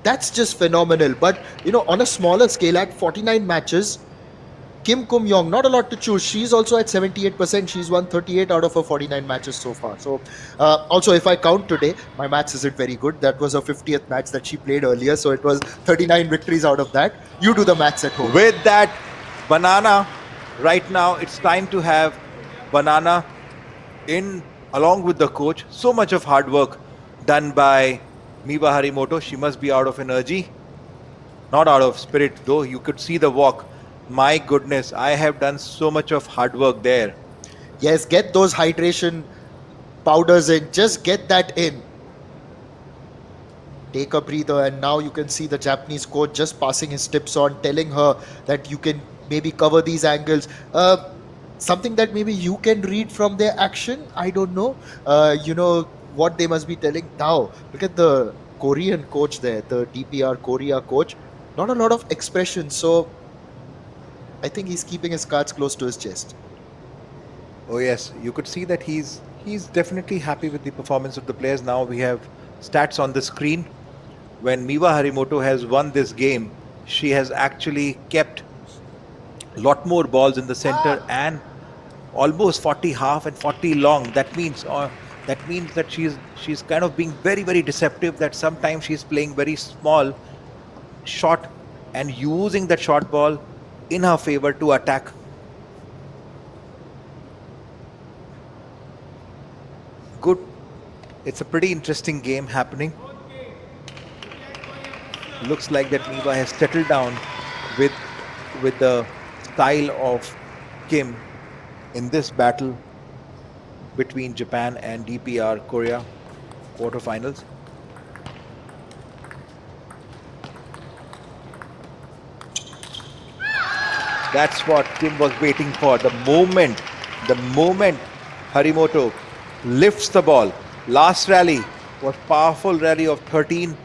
That's just phenomenal. But, on a smaller scale, at 49 matches, Kim Kum Yong, not a lot to choose. She's also at 78%. She's won 38 out of her 49 matches so far. So, also, if I count today, my maths isn't very good. That was her 50th match that she played earlier. So, it was 39 victories out of that. You do the maths at home. With that banana, right now it's time to have banana in along with the coach. So much of hard work done by Miwa Harimoto. She must be out of energy, not out of spirit, though. You could see the walk. My goodness, I have done so much of hard work there. Yes, get those hydration powders in. Just get that in. Take a breather, and now you can see the Japanese coach just passing his tips on, telling her that you can maybe cover these angles. Something that maybe you can read from their action. I don't know. What they must be telling. Now, look at the Korean coach there, the DPR Korea coach. Not a lot of expression. So, I think he's keeping his cards close to his chest. Oh yes, you could see that he's He's definitely happy with the performance of the players. Now we have stats on the screen. When Miwa Harimoto has won this game, she has actually kept a lot more balls in the center and almost 40 half and 40 long. That means that she's kind of being very very deceptive. That sometimes she's playing very small shot and using that short ball in her favor to attack. Good. It's a pretty interesting game happening. Looks like that Miwa has settled down with the style of Kim in this battle between Japan and DPR Korea quarterfinals. That's what Kim was waiting for. The moment Harimoto lifts the ball. Last rally was powerful rally of 13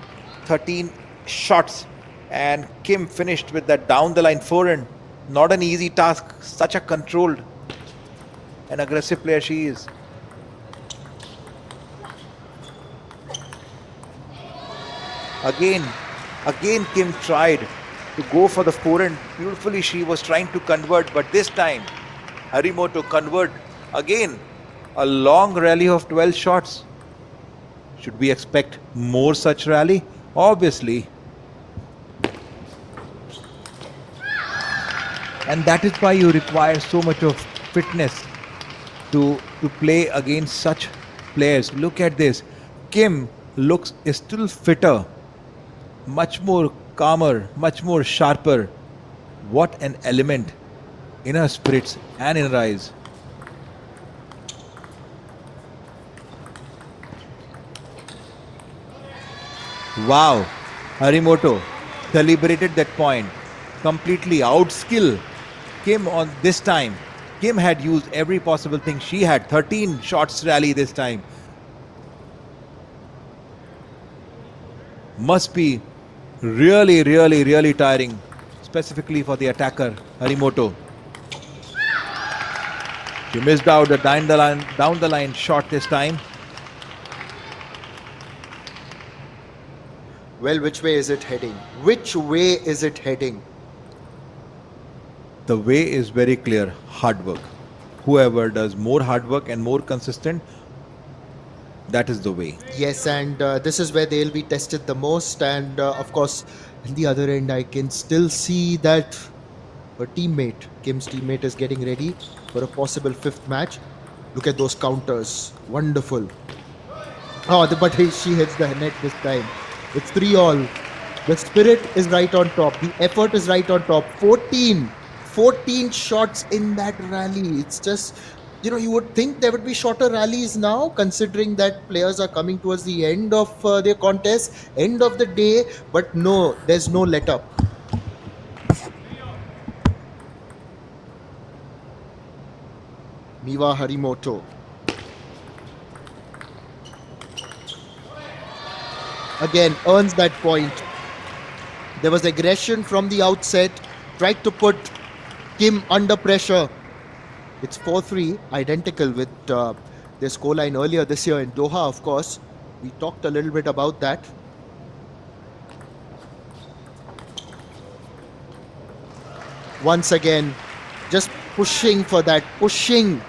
shots, and Kim finished with that down the line forehand. Not an easy task. Such a controlled and aggressive player she is. Again Kim tried to go for the forehand. Beautifully she was trying to convert, but this time Harimoto convert again. A long rally of 12 shots. Should we expect more such rally? Obviously. And that is why you require so much of fitness to play against such players. Look at this. Kim is still fitter, much more calmer, much more sharper. What an element in her spirits and in her eyes. Wow, Harimoto celebrated that point. Completely outskill Kim on this time. Kim had used every possible thing. She had 13 shots rally this time. Must be really tiring, specifically for the attacker Harimoto. She missed out the down the line shot this time. Well, which way is it heading? Which way is it heading? The way is very clear. Hard work. Whoever does more hard work and more consistent, that is the way. Yes, and this is where they'll be tested the most. And of course, in the other end, I can still see that her teammate, Kim's teammate, is getting ready for a possible fifth match. Look at those counters. Wonderful. Oh, but she hits the net this time. It's 3-all. The spirit is right on top. The effort is right on top. 14 shots in that rally. It's just, you would think there would be shorter rallies now, considering that players are coming towards the end of their contest, end of the day. But no, there's no let up. Miwa Harimoto. Again, earns that point. There was aggression from the outset. Tried to put Kim under pressure. It's 4-3, identical with their scoreline earlier this year in Doha, of course. We talked a little bit about that. Once again, just pushing for that, pushing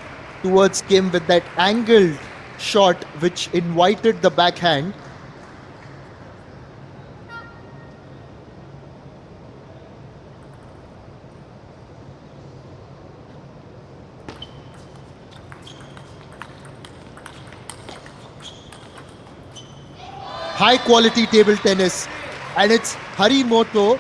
towards Kim with that angled shot which invited the backhand. High quality table tennis, and it's Harimoto.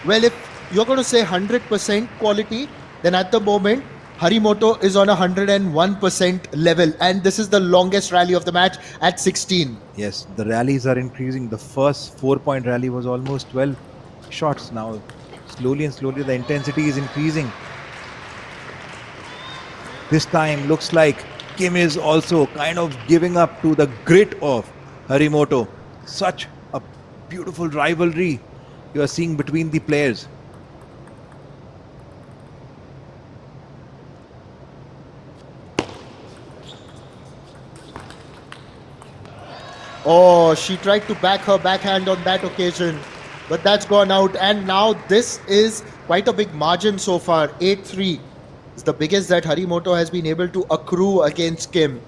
Well, if you're going to say 100% quality, then at the moment Harimoto is on 101% level, and this is the longest rally of the match at 16. Yes, the rallies are increasing. The first 4-point rally was almost 12 shots. Now slowly the intensity is increasing. This time looks like Kim is also kind of giving up to the grit of Harimoto. Such a beautiful rivalry you are seeing between the players. Oh, she tried to back her backhand on that occasion, but that's gone out. And now this is quite a big margin so far. 8-3 is the biggest that Harimoto has been able to accrue against Kim.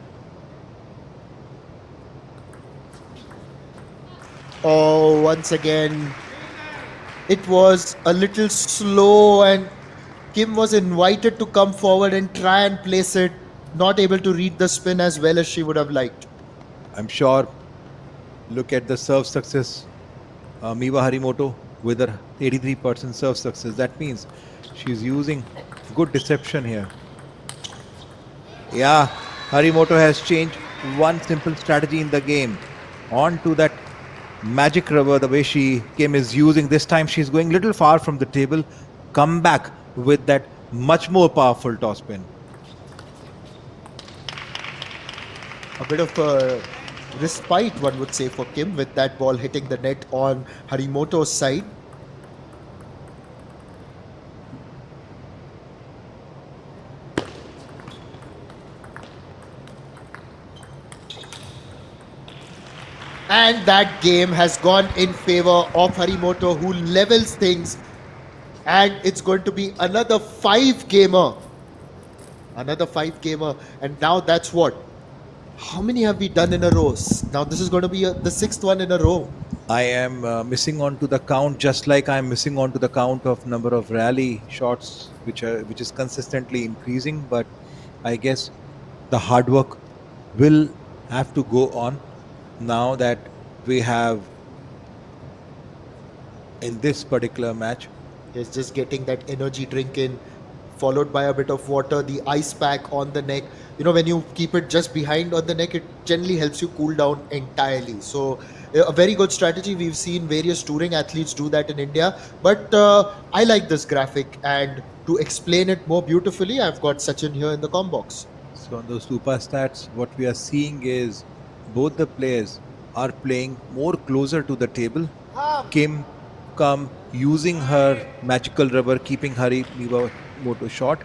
Oh, once again, it was a little slow, and Kim was invited to come forward and try and place it, not able to read the spin as well as she would have liked. I'm sure. Look at the serve success. Miwa Harimoto with her 83% serve success. That means she's using good deception here. Yeah, Harimoto has changed one simple strategy in the game. On to that magic rubber, the way Kim is using. This time she's going little far from the table. Come back with that much more powerful toss pin. A bit of a respite, one would say, for Kim with that ball hitting the net on Harimoto's side. And that game has gone in favor of Harimoto, who levels things. And it's going to be another 5-gamer. Another 5-gamer. And now that's what? How many have we done in a row? Now this is going to be the 6th one in a row. I am missing on to the count, just like I am missing on to the count of number of rally shots, which is consistently increasing. But I guess the hard work will have to go on now that we have in this particular match. Is just getting that energy drink in, followed by a bit of water, the ice pack on the neck. You know, when you keep it just behind on the neck, it generally helps you cool down entirely. So a very good strategy. We've seen various touring athletes do that in India, but I like this graphic, and to explain it more beautifully, I've got Sachin here in the com box. So on those super stats, what we are seeing is both the players are playing more closer to the table. Kim come using her magical rubber, keeping Harimoto short,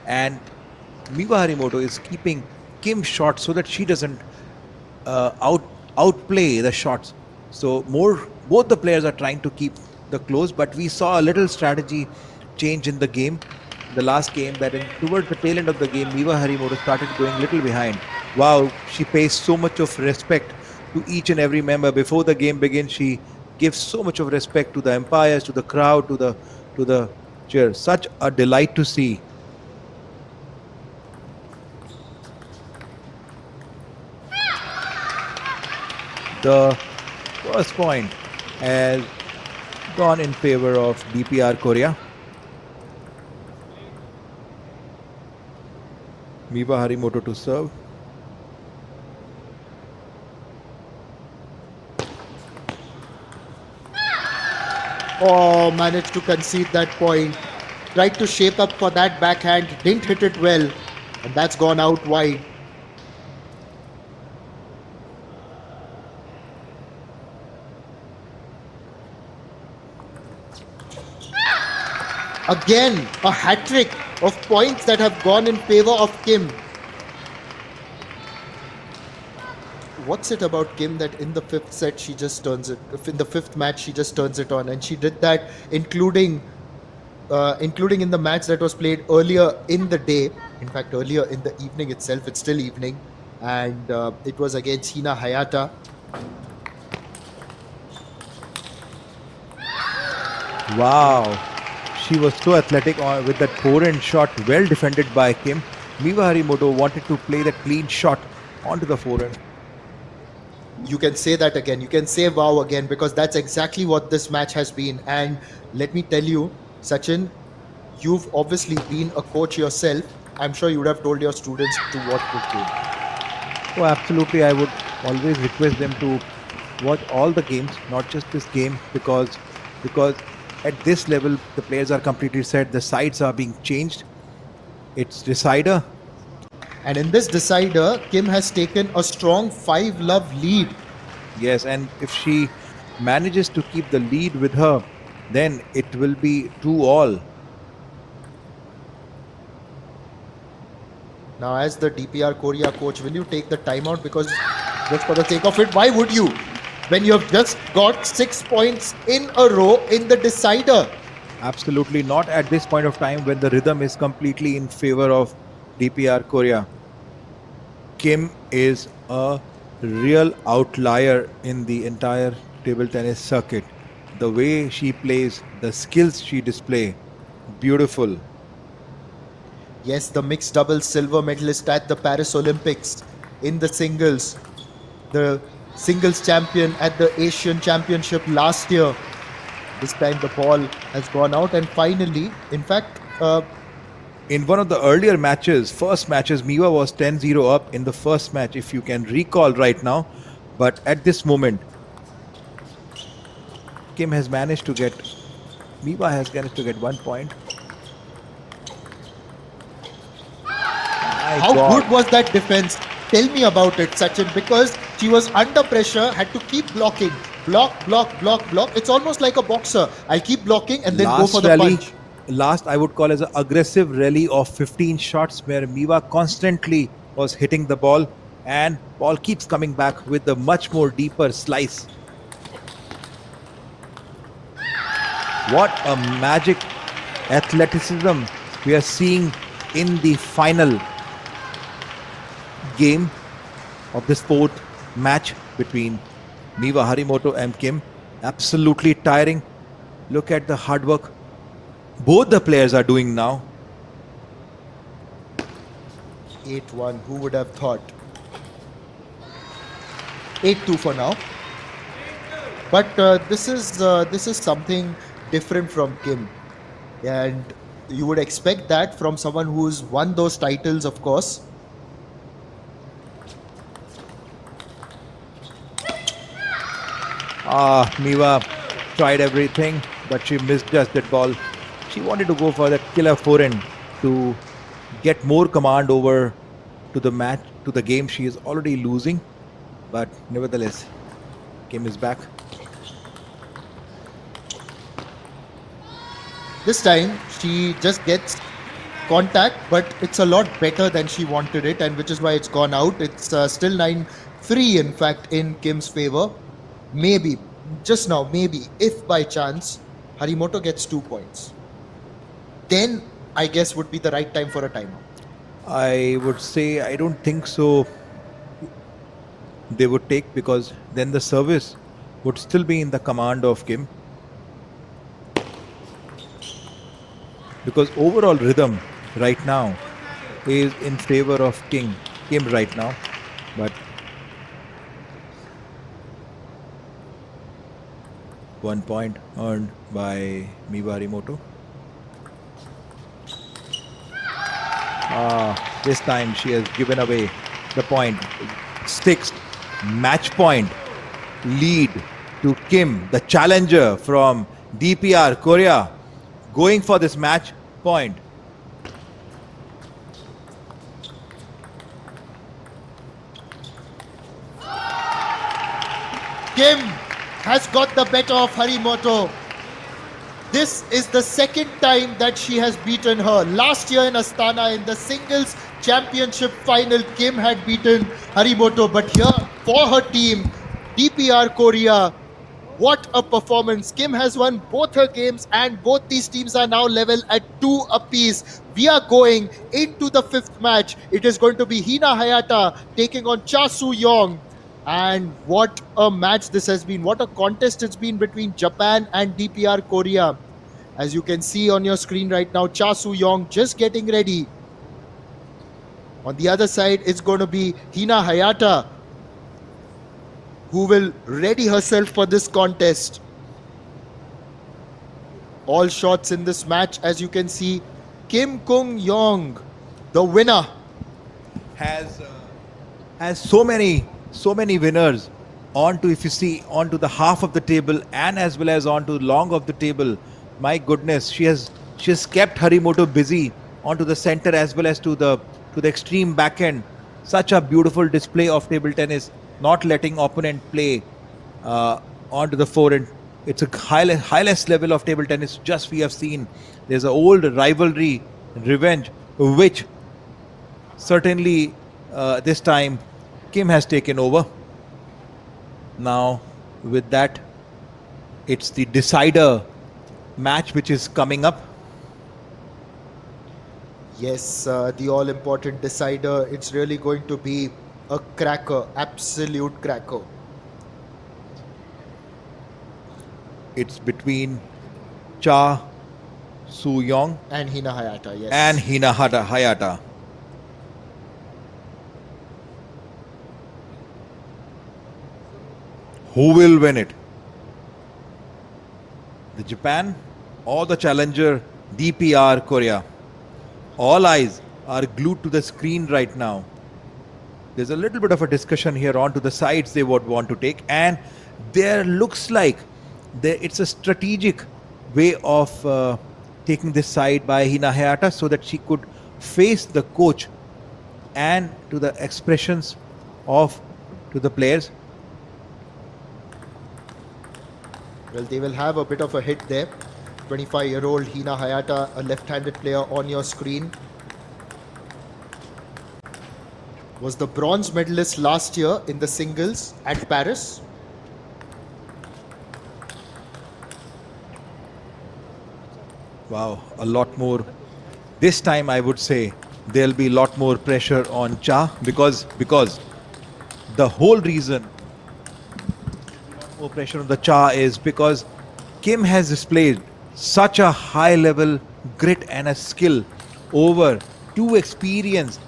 and Miwa Harimoto is keeping Kim short so that she doesn't outplay the shots. So both the players are trying to keep the close, but we saw a little strategy change in the game. The last game, that towards the tail end of the game, Miwa Harimoto started going little behind. Wow, she pays so much of respect to each and every member. Before the game begins, she gives so much of respect to the umpires, to the crowd, to the chair. Such a delight to see. The first point has gone in favor of DPR Korea. Miwa Harimoto to serve. Oh, managed to concede that point. Tried to shape up for that backhand, didn't hit it well, and that's gone out wide. Again, a hat-trick of points that have gone in favor of Kim. What's it about Kim that in the 5th set she just turns it, in the 5th match she just turns it on, and she did that including in the match that was played earlier in the day. In fact, earlier in the evening itself, it's still evening, and it was against Hina Hayata. Wow, she was so athletic with that forehand shot, well defended by Kim. Miwa Harimoto wanted to play that clean shot onto the forehand. You can say that again. You can say wow again, because that's exactly what this match has been. And let me tell you, Sachin, you've obviously been a coach yourself. I'm sure you would have told your students to watch this game. Oh, absolutely. I would always request them to watch all the games, not just this game, because at this level the players are completely set. The sides are being changed. It's decider. And in this decider, Kim has taken a strong 5-love lead. Yes, and if she manages to keep the lead with her, then it will be 2-all. Now, as the DPR Korea coach, will you take the timeout? Because just for the sake of it. Why would you? When you have just got 6 points in a row in the decider. Absolutely not at this point of time when the rhythm is completely in favor of DPR Korea. Kim is a real outlier in the entire table tennis circuit. The way she plays, the skills she displays, beautiful. Yes, the mixed doubles silver medalist at the Paris Olympics in the singles. The singles champion at the Asian Championship last year. This time the ball has gone out, and finally, in fact, In one of the earlier matches, first matches, Miwa was 10-0 up in the first match, if you can recall right now. But at this moment, Kim has managed to get, Miwa has managed to get 1 point. My how God. good was that defense? Tell me about it, Sachin, because she was under pressure, had to keep blocking. Block, block, block, block. It's almost like a boxer. I'll keep blocking and then go Last for the rally, punch. last I would call as an aggressive rally of 15 shots where Miwa constantly was hitting the ball and ball keeps coming back with a much more deeper slice. What a magic athleticism we are seeing in the final game of this fourth match between Miwa Harimoto and Kim. Absolutely tiring. Look at the hard work both the players are doing now. 8-1. Who would have thought? 8-2 for now. But this is something different from Kim, and you would expect that from someone who's won those titles, of course. Miwa tried everything, but she misjudged that ball. She wanted to go for that killer forehand to get more command over to the match, to the game she is already losing. But nevertheless, Kim is back. This time she just gets contact, but it's a lot better than she wanted it, and which is why it's gone out. It's still 9-3, in fact, in Kim's favor. Maybe, just now, maybe, if by chance Harimoto gets 2 points, then I guess would be the right time for a timeout. I would say I don't think so. They would take, because then the service would still be in the command of Kim. Because overall rhythm right now is in favor of Kim right now. But 1 point earned by Miwa Harimoto. This time she has given away the point. 6th match point lead to Kim, the challenger from DPR Korea, going for this match point. Kim has got the better of Harimoto. This is the second time that she has beaten her. Last year in Astana in the singles championship final, Kim had beaten Harimoto. But here for her team, DPR Korea, what a performance. Kim has won both her games and both these teams are now level at 2 apiece. We are going into the 5th match. It is going to be Hina Hayata taking on Cha Soo-young. And what a match this has been. What a contest it's been between Japan and DPR Korea. As you can see on your screen right now, Cha Soo-young just getting ready. On the other side, it's going to be Hina Hayata, who will ready herself for this contest. All shots in this match, as you can see, Kim Kung-young, the winner. Has so many winners onto, if you see, onto the half of the table and as well as onto the long of the table. My goodness, she has kept Harimoto busy onto the center as well as to the extreme back end. Such a beautiful display of table tennis, not letting opponent play onto the forehand. It's a highest level of table tennis just we have seen. There's an old rivalry, revenge, which certainly this time Kim has taken over. Now, with that, it's the decider match which is coming up. Yes, the all important decider. It's really going to be a cracker, absolute cracker. It's between Cha Soo-young And Hina Hayata, yes. and Hinata Hayata. Who will win it? The Japan or the challenger DPR Korea? All eyes are glued to the screen right now. There's a little bit of a discussion here on to the sides they would want to take, and there looks like it's a strategic way of taking this side by Hina Hayata so that she could face the coach and to the expressions of to the players. Well, they will have a bit of a hit there. 25-year-old Hina Hayata, a left-handed player on your screen. Was the bronze medalist last year in the singles at Paris. Wow, a lot more. This time I would say there'll be a lot more pressure on Cha because the whole reason more pressure on the Cha is because Kim has displayed such a high level grit and a skill over two experienced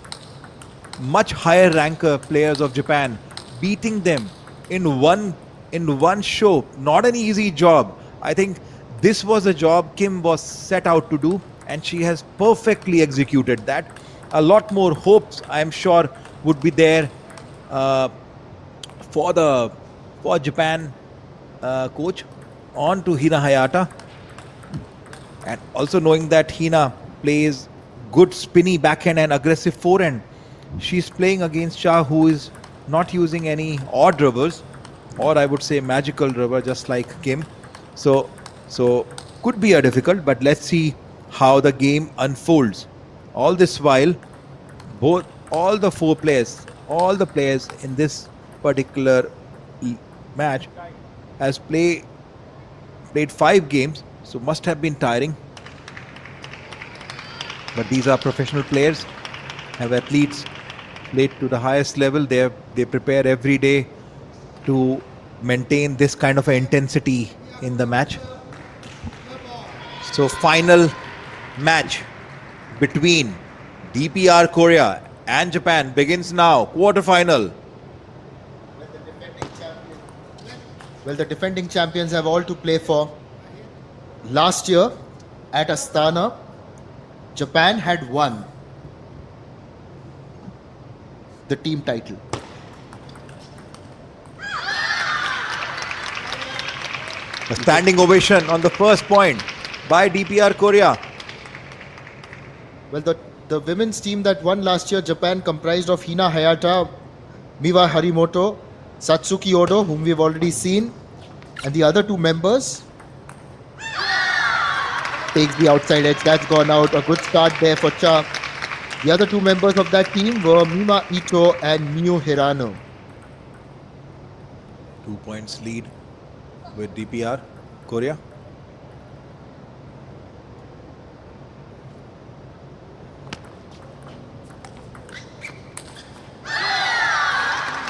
much higher ranker players of Japan, beating them in one show. Not an easy job. I think this was a job Kim was set out to do, and she has perfectly executed that. A lot more hopes, I am sure, would be there for Japan coach on to Hina Hayata, and also knowing that Hina plays good spinny backhand and aggressive forehand. She's playing against Cha, who is not using any odd rubbers, or I would say magical rubber, just like Kim. So could be a difficult, but let's see how the game unfolds. All this while, all the players in this particular match has played 5 games, so must have been tiring. But these are professional players, have athletes played to the highest level. They prepare every day to maintain this kind of intensity in the match. So final match between DPR Korea and Japan begins now. Quarterfinal. Well, the defending champions have all to play for. Last year at Astana, Japan had won the team title. A standing ovation on the first point by DPR Korea. Well, the women's team that won last year, Japan, comprised of Hina Hayata, Miwa Harimoto, Satsuki Odo, whom we've already seen, and the other 2 members. Takes the outside edge. That's gone out. A good start there for Cha. The other 2 members of that team were Mima Ito and Miyu Hirano. 2 points lead with DPR Korea.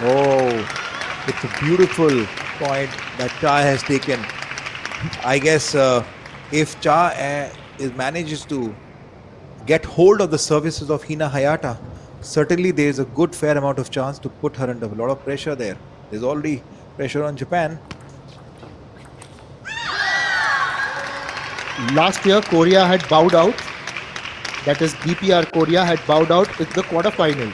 Oh, it's a beautiful point that Cha has taken. I guess if Cha manages to get hold of the services of Hina Hayata, certainly there is a good fair amount of chance to put her under a lot of pressure there. There's already pressure on Japan. Last year, Korea had bowed out. That is, DPR Korea had bowed out in the quarterfinals.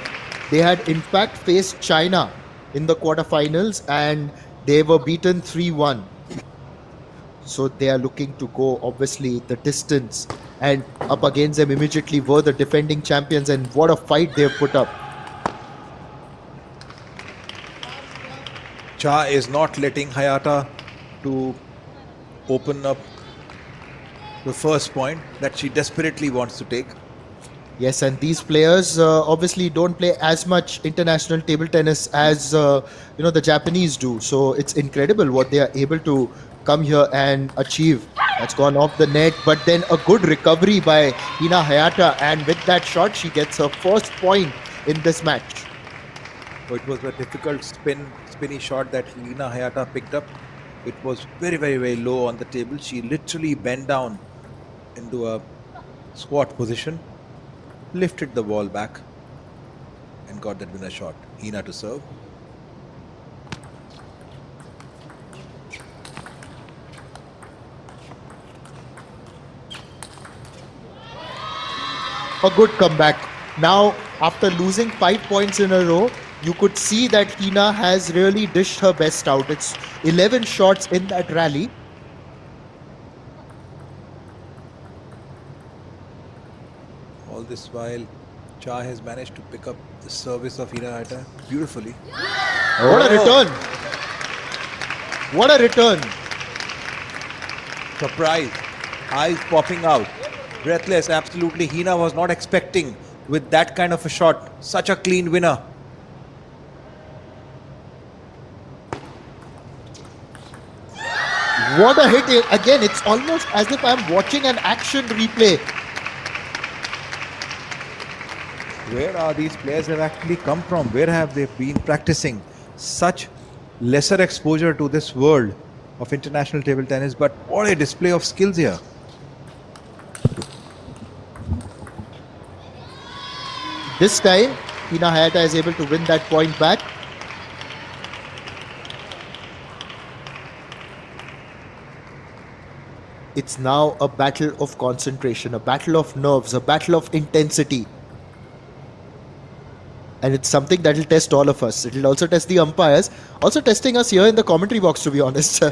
They had in fact faced China in the quarterfinals and they were beaten 3-1. So they are looking to go, obviously, the distance, and up against them immediately were the defending champions, and what a fight they've put up. Cha is not letting Hayata to open up the first point that she desperately wants to take. Yes, and these players obviously don't play as much international table tennis as the Japanese do. So it's incredible what they are able to come here and achieve. That's gone off the net, but then a good recovery by Hina Hayata, and with that shot, she gets her first point in this match. So it was a difficult spinny shot that Lina Hayata picked up. It was very, very, very low on the table. She literally bent down into a squat position, lifted the ball back, and got that winner shot. Hina to serve. A good comeback. Now, after losing 5 points in a row, you could see that Hina has really dished her best out. It's 11 shots in that rally. All this while, Cha has managed to pick up the service of Hina Hayata beautifully. What a return! What a return! Surprise, eyes popping out, breathless. Absolutely, Hina was not expecting with that kind of a shot, such a clean winner. What a hit! Again, it's almost as if I'm watching an action replay. Where are these players have actually come from? Where have they been practicing? Such lesser exposure to this world of international table tennis, but what a display of skills here. This time, Hina Hayata is able to win that point back. It's now a battle of concentration, a battle of nerves, a battle of intensity. And it's something that will test all of us. It will also test the umpires, also testing us here in the commentary box, to be honest. 2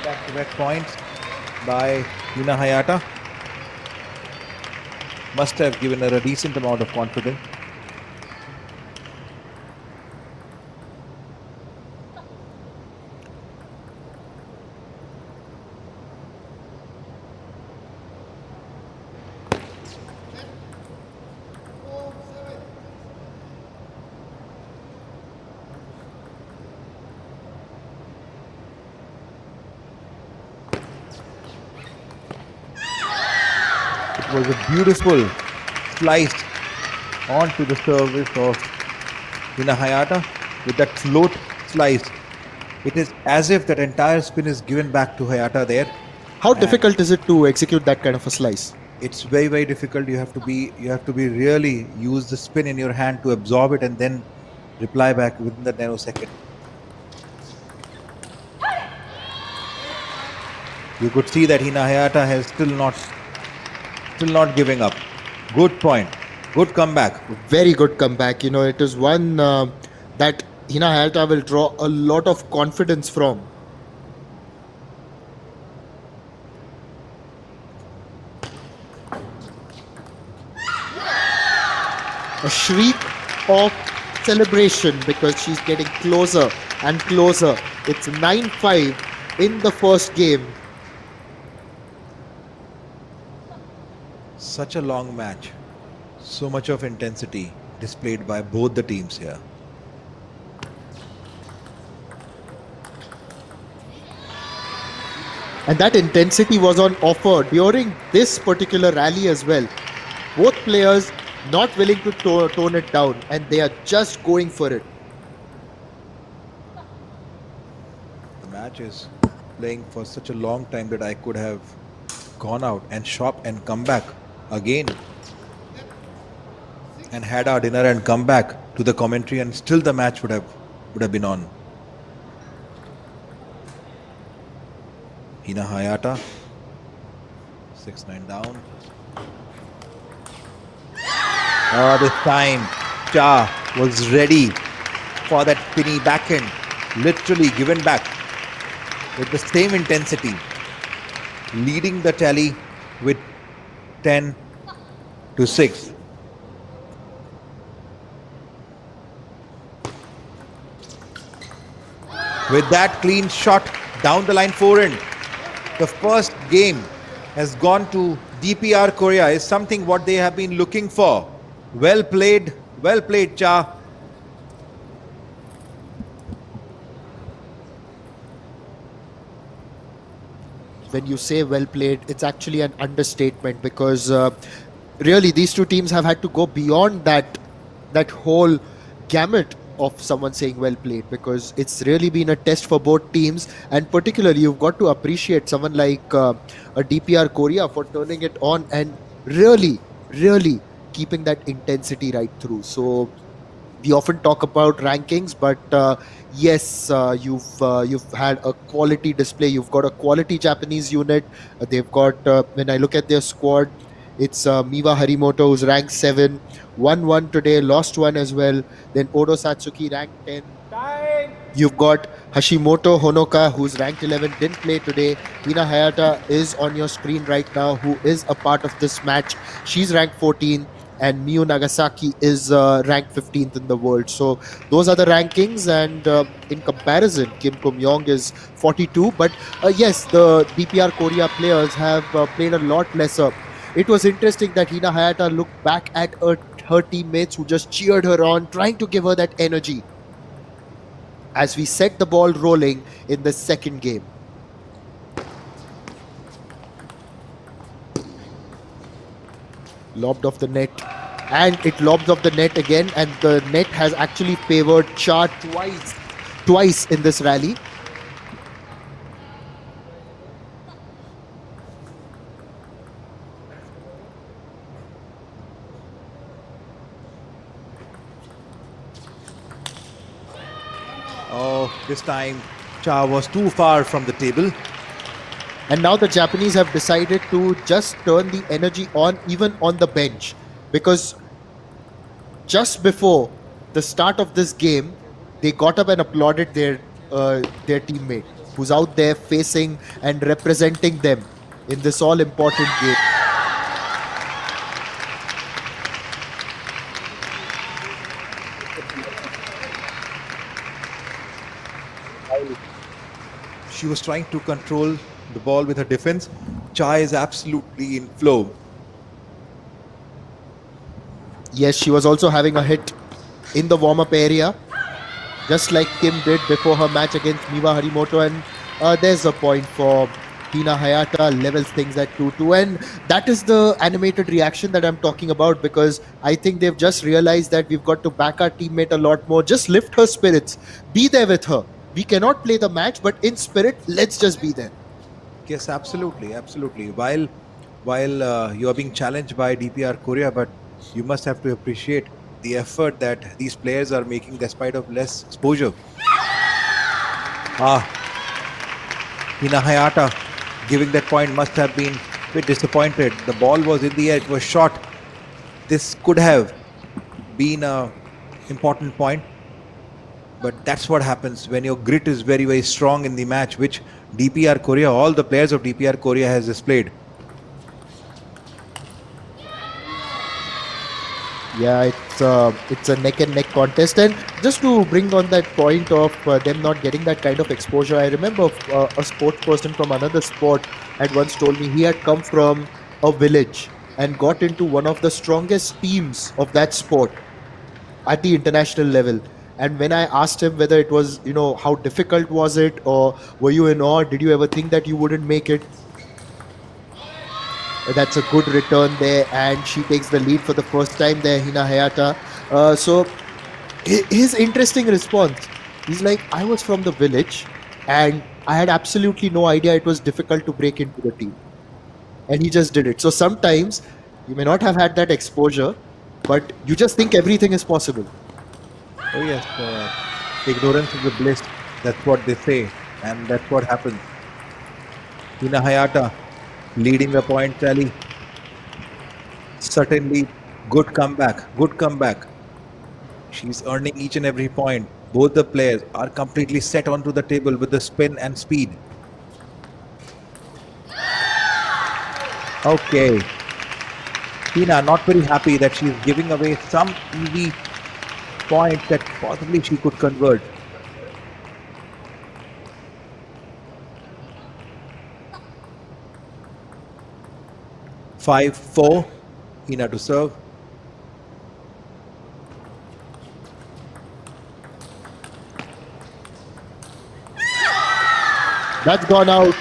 back-to-back points by Hina Hayata. Must have given her a decent amount of confidence. It was a beautiful slice onto the service of Hina Hayata with that float slice. It is as if that entire spin is given back to Hayata there. How difficult is it to execute that kind of a slice? It's very, very difficult. You have to be really use the spin in your hand to absorb it and then reply back within the nanosecond. You could see that Hina Hayata has still not giving up. Good point. Good comeback. Very good comeback. It is one that Hina Hayata will draw a lot of confidence from. A shriek of celebration because she's getting closer and closer. It's 9-5 in the first game. Such a long match. So much of intensity displayed by both the teams here. And that intensity was on offer during this particular rally as well. Both players not willing to tone it down, and they are just going for it. The match is playing for such a long time that I could have gone out and shop and come back again and had our dinner and come back to the commentary, and still the match would have been on. Hina Hayata 6-9 down. This time Cha was ready for that spinny backhand, literally given back with the same intensity, leading the tally with 10-6. With that clean shot down the line forehand, the first game has gone to DPR Korea is something what they have been looking for. Well played, Cha. When you say well played, it's actually an understatement because really these two teams have had to go beyond that whole gamut of someone saying well played, because it's really been a test for both teams, and particularly you've got to appreciate someone like a DPR Korea for turning it on and really keeping that intensity right through. So we often talk about rankings, but yes, you've had a quality display. You've got a quality Japanese unit. They've got when I look at their squad, it's Miwa Harimoto, who's ranked 7, won one today, lost one as well. Then Odo Satsuki ranked 10. Time. You've got Hashimoto Honoka, who's ranked 11, didn't play today. Hina Hayata is on your screen right now, who is a part of this match. She's ranked 14, and Miyu Nagasaki is ranked 15th in the world. So those are the rankings, and in comparison, Kim Kum Yong is 42. But yes, the DPR Korea players have played a lot lesser. It was interesting that Hina Hayata looked back at her teammates who just cheered her on, trying to give her that energy as we set the ball rolling in the second game. Lobbed off the net, and it lobs off the net again, and the net has actually favored Cha twice in this rally. Oh, this time Cha was too far from the table. And now the Japanese have decided to just turn the energy on even on the bench, because just before the start of this game, they got up and applauded their teammate who's out there facing and representing them in this all important game. She was trying to control the ball with her defense. Cha is absolutely in flow. Yes, she was also having a hit in the warm-up area, just like Kim did before her match against Miwa Harimoto. And there's a point for Hina Hayata, levels things at 2-2. And that is the animated reaction that I'm talking about, because I think they've just realized that we've got to back our teammate a lot more. Just lift her spirits. Be there with her. We cannot play the match, but in spirit, let's just be there. Yes, absolutely. While you are being challenged by DPR Korea, but you must have to appreciate the effort that these players are making despite of less exposure. Hina Hayata giving that point must have been a bit disappointed. The ball was in the air, it was short. This could have been a important point, but that's what happens when your grit is very strong in the match, which DPR Korea, all the players of DPR Korea has displayed. Yeah, it's a neck and neck contest. And just to bring on that point of them not getting that kind of exposure, I remember a sports person from another sport had once told me he had come from a village and got into one of the strongest teams of that sport at the international level. And when I asked him whether it was, how difficult was it, or were you in awe, did you ever think that you wouldn't make it? That's a good return there, and she takes the lead for the first time there, Hina Hayata. So his interesting response, he's like, I was from the village and I had absolutely no idea it was difficult to break into the team. And he just did it. So sometimes you may not have had that exposure, but you just think everything is possible. Oh yes, ignorance is a bliss. That's what they say, and that's what happens. Hina Hayata leading the point tally. Certainly, good comeback. She's earning each and every point. Both the players are completely set onto the table with the spin and speed. Okay. Hina not very happy that she's giving away some easy points that possibly she could convert. 5-4. Hina to serve. That's gone out.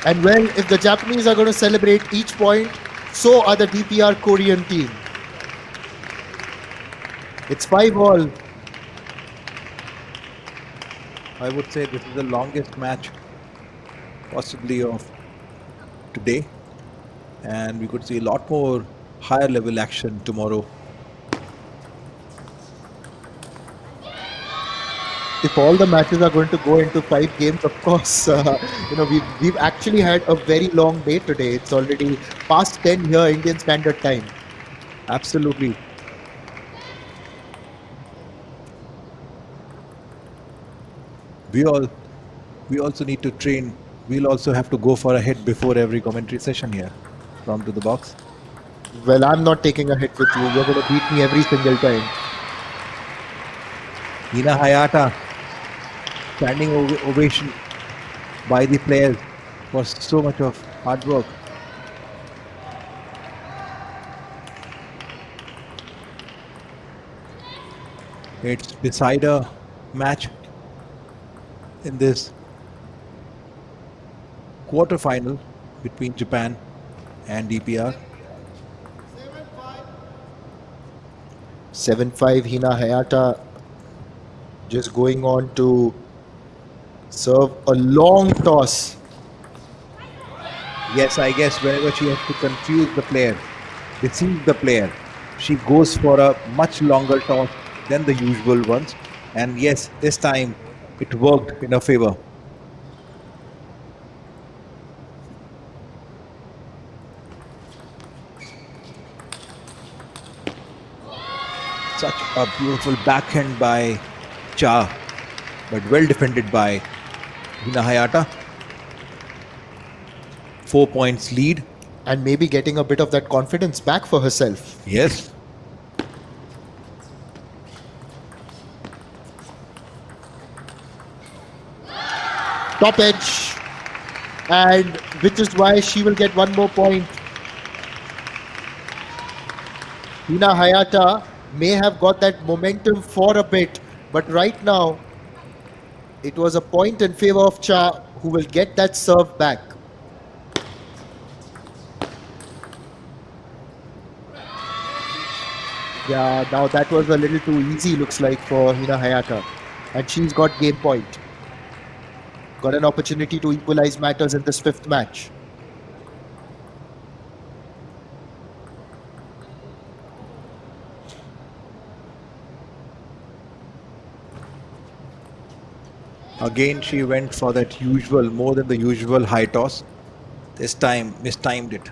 And well, if the Japanese are going to celebrate each point, so are the DPR Korean team. It's 5-all. I would say this is the longest match possibly of today. And we could see a lot more higher level action tomorrow. If all the matches are going to go into 5 games, of course, we've actually had a very long day today. It's already past 10 here, Indian Standard Time. Absolutely. We also need to train. We'll also have to go for a hit before every commentary session here from to the box. Well, I'm not taking a hit with you. You're going to beat me every single time. Hina Hayata, standing ovation by the players for so much of hard work. It's decider match in this quarterfinal between Japan and DPR. 7-5, Hina Hayata just going on to serve a long toss. Yes, I guess whenever she has to confuse the player, deceive the player, she goes for a much longer toss than the usual ones. And yes, this time it worked in her favor. Such a beautiful backhand by Cha, but well defended by Hina Hayata. 4 points lead. And maybe getting a bit of that confidence back for herself. Yes. Top edge. And which is why she will get one more point. Hina Hayata may have got that momentum for a bit, but right now it was a point in favor of Cha, who will get that serve back. Yeah, now that was a little too easy, looks like, for Hina Hayata. And she's got game point. Got an opportunity to equalize matters in this 5th match. Again, she went for that usual, more than the usual high toss. This time, mistimed it.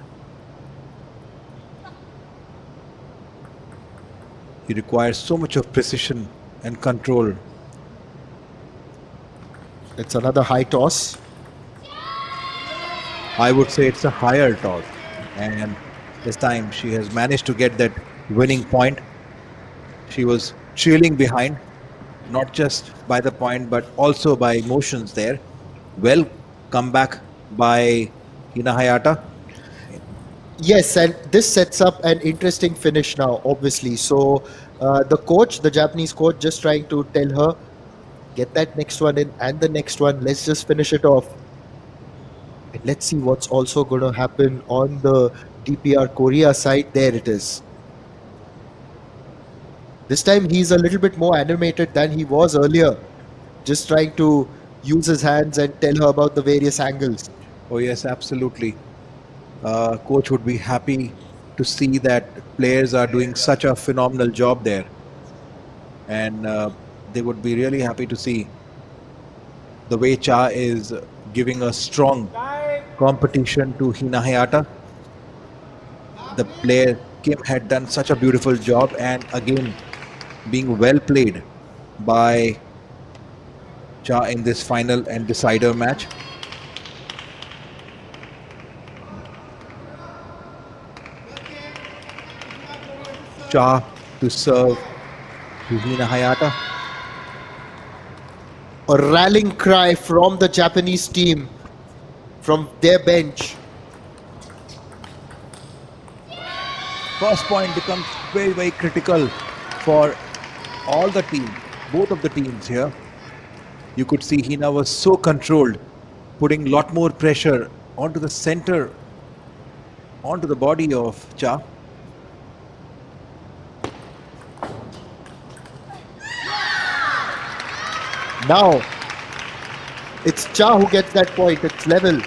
He requires so much of precision and control. It's another high toss. I would say it's a higher toss. And this time she has managed to get that winning point. She was trailing behind, not just by the point, but also by emotions there. Well, come back by Hina Hayata. Yes, and this sets up an interesting finish now, obviously. So the coach, the Japanese coach, just trying to tell her, get that next one in and the next one. Let's just finish it off. And let's see what's also going to happen on the DPR Korea side. There it is. This time he's a little bit more animated than he was earlier. Just trying to use his hands and tell her about the various angles. Oh yes, absolutely. Coach would be happy to see that players are doing such a phenomenal job there. And they would be really happy to see the way Cha is giving a strong competition to Hina Hayata. The player Kim had done such a beautiful job, and again being well played by Cha in this final and decider match. Cha to serve to Hina Hayata. A rallying cry from the Japanese team, from their bench. First point becomes very, very critical for all the team, both of the teams here. You could see Hina was so controlled, putting a lot more pressure onto the center, onto the body of Cha. Now, it's Cha who gets that point. It's level.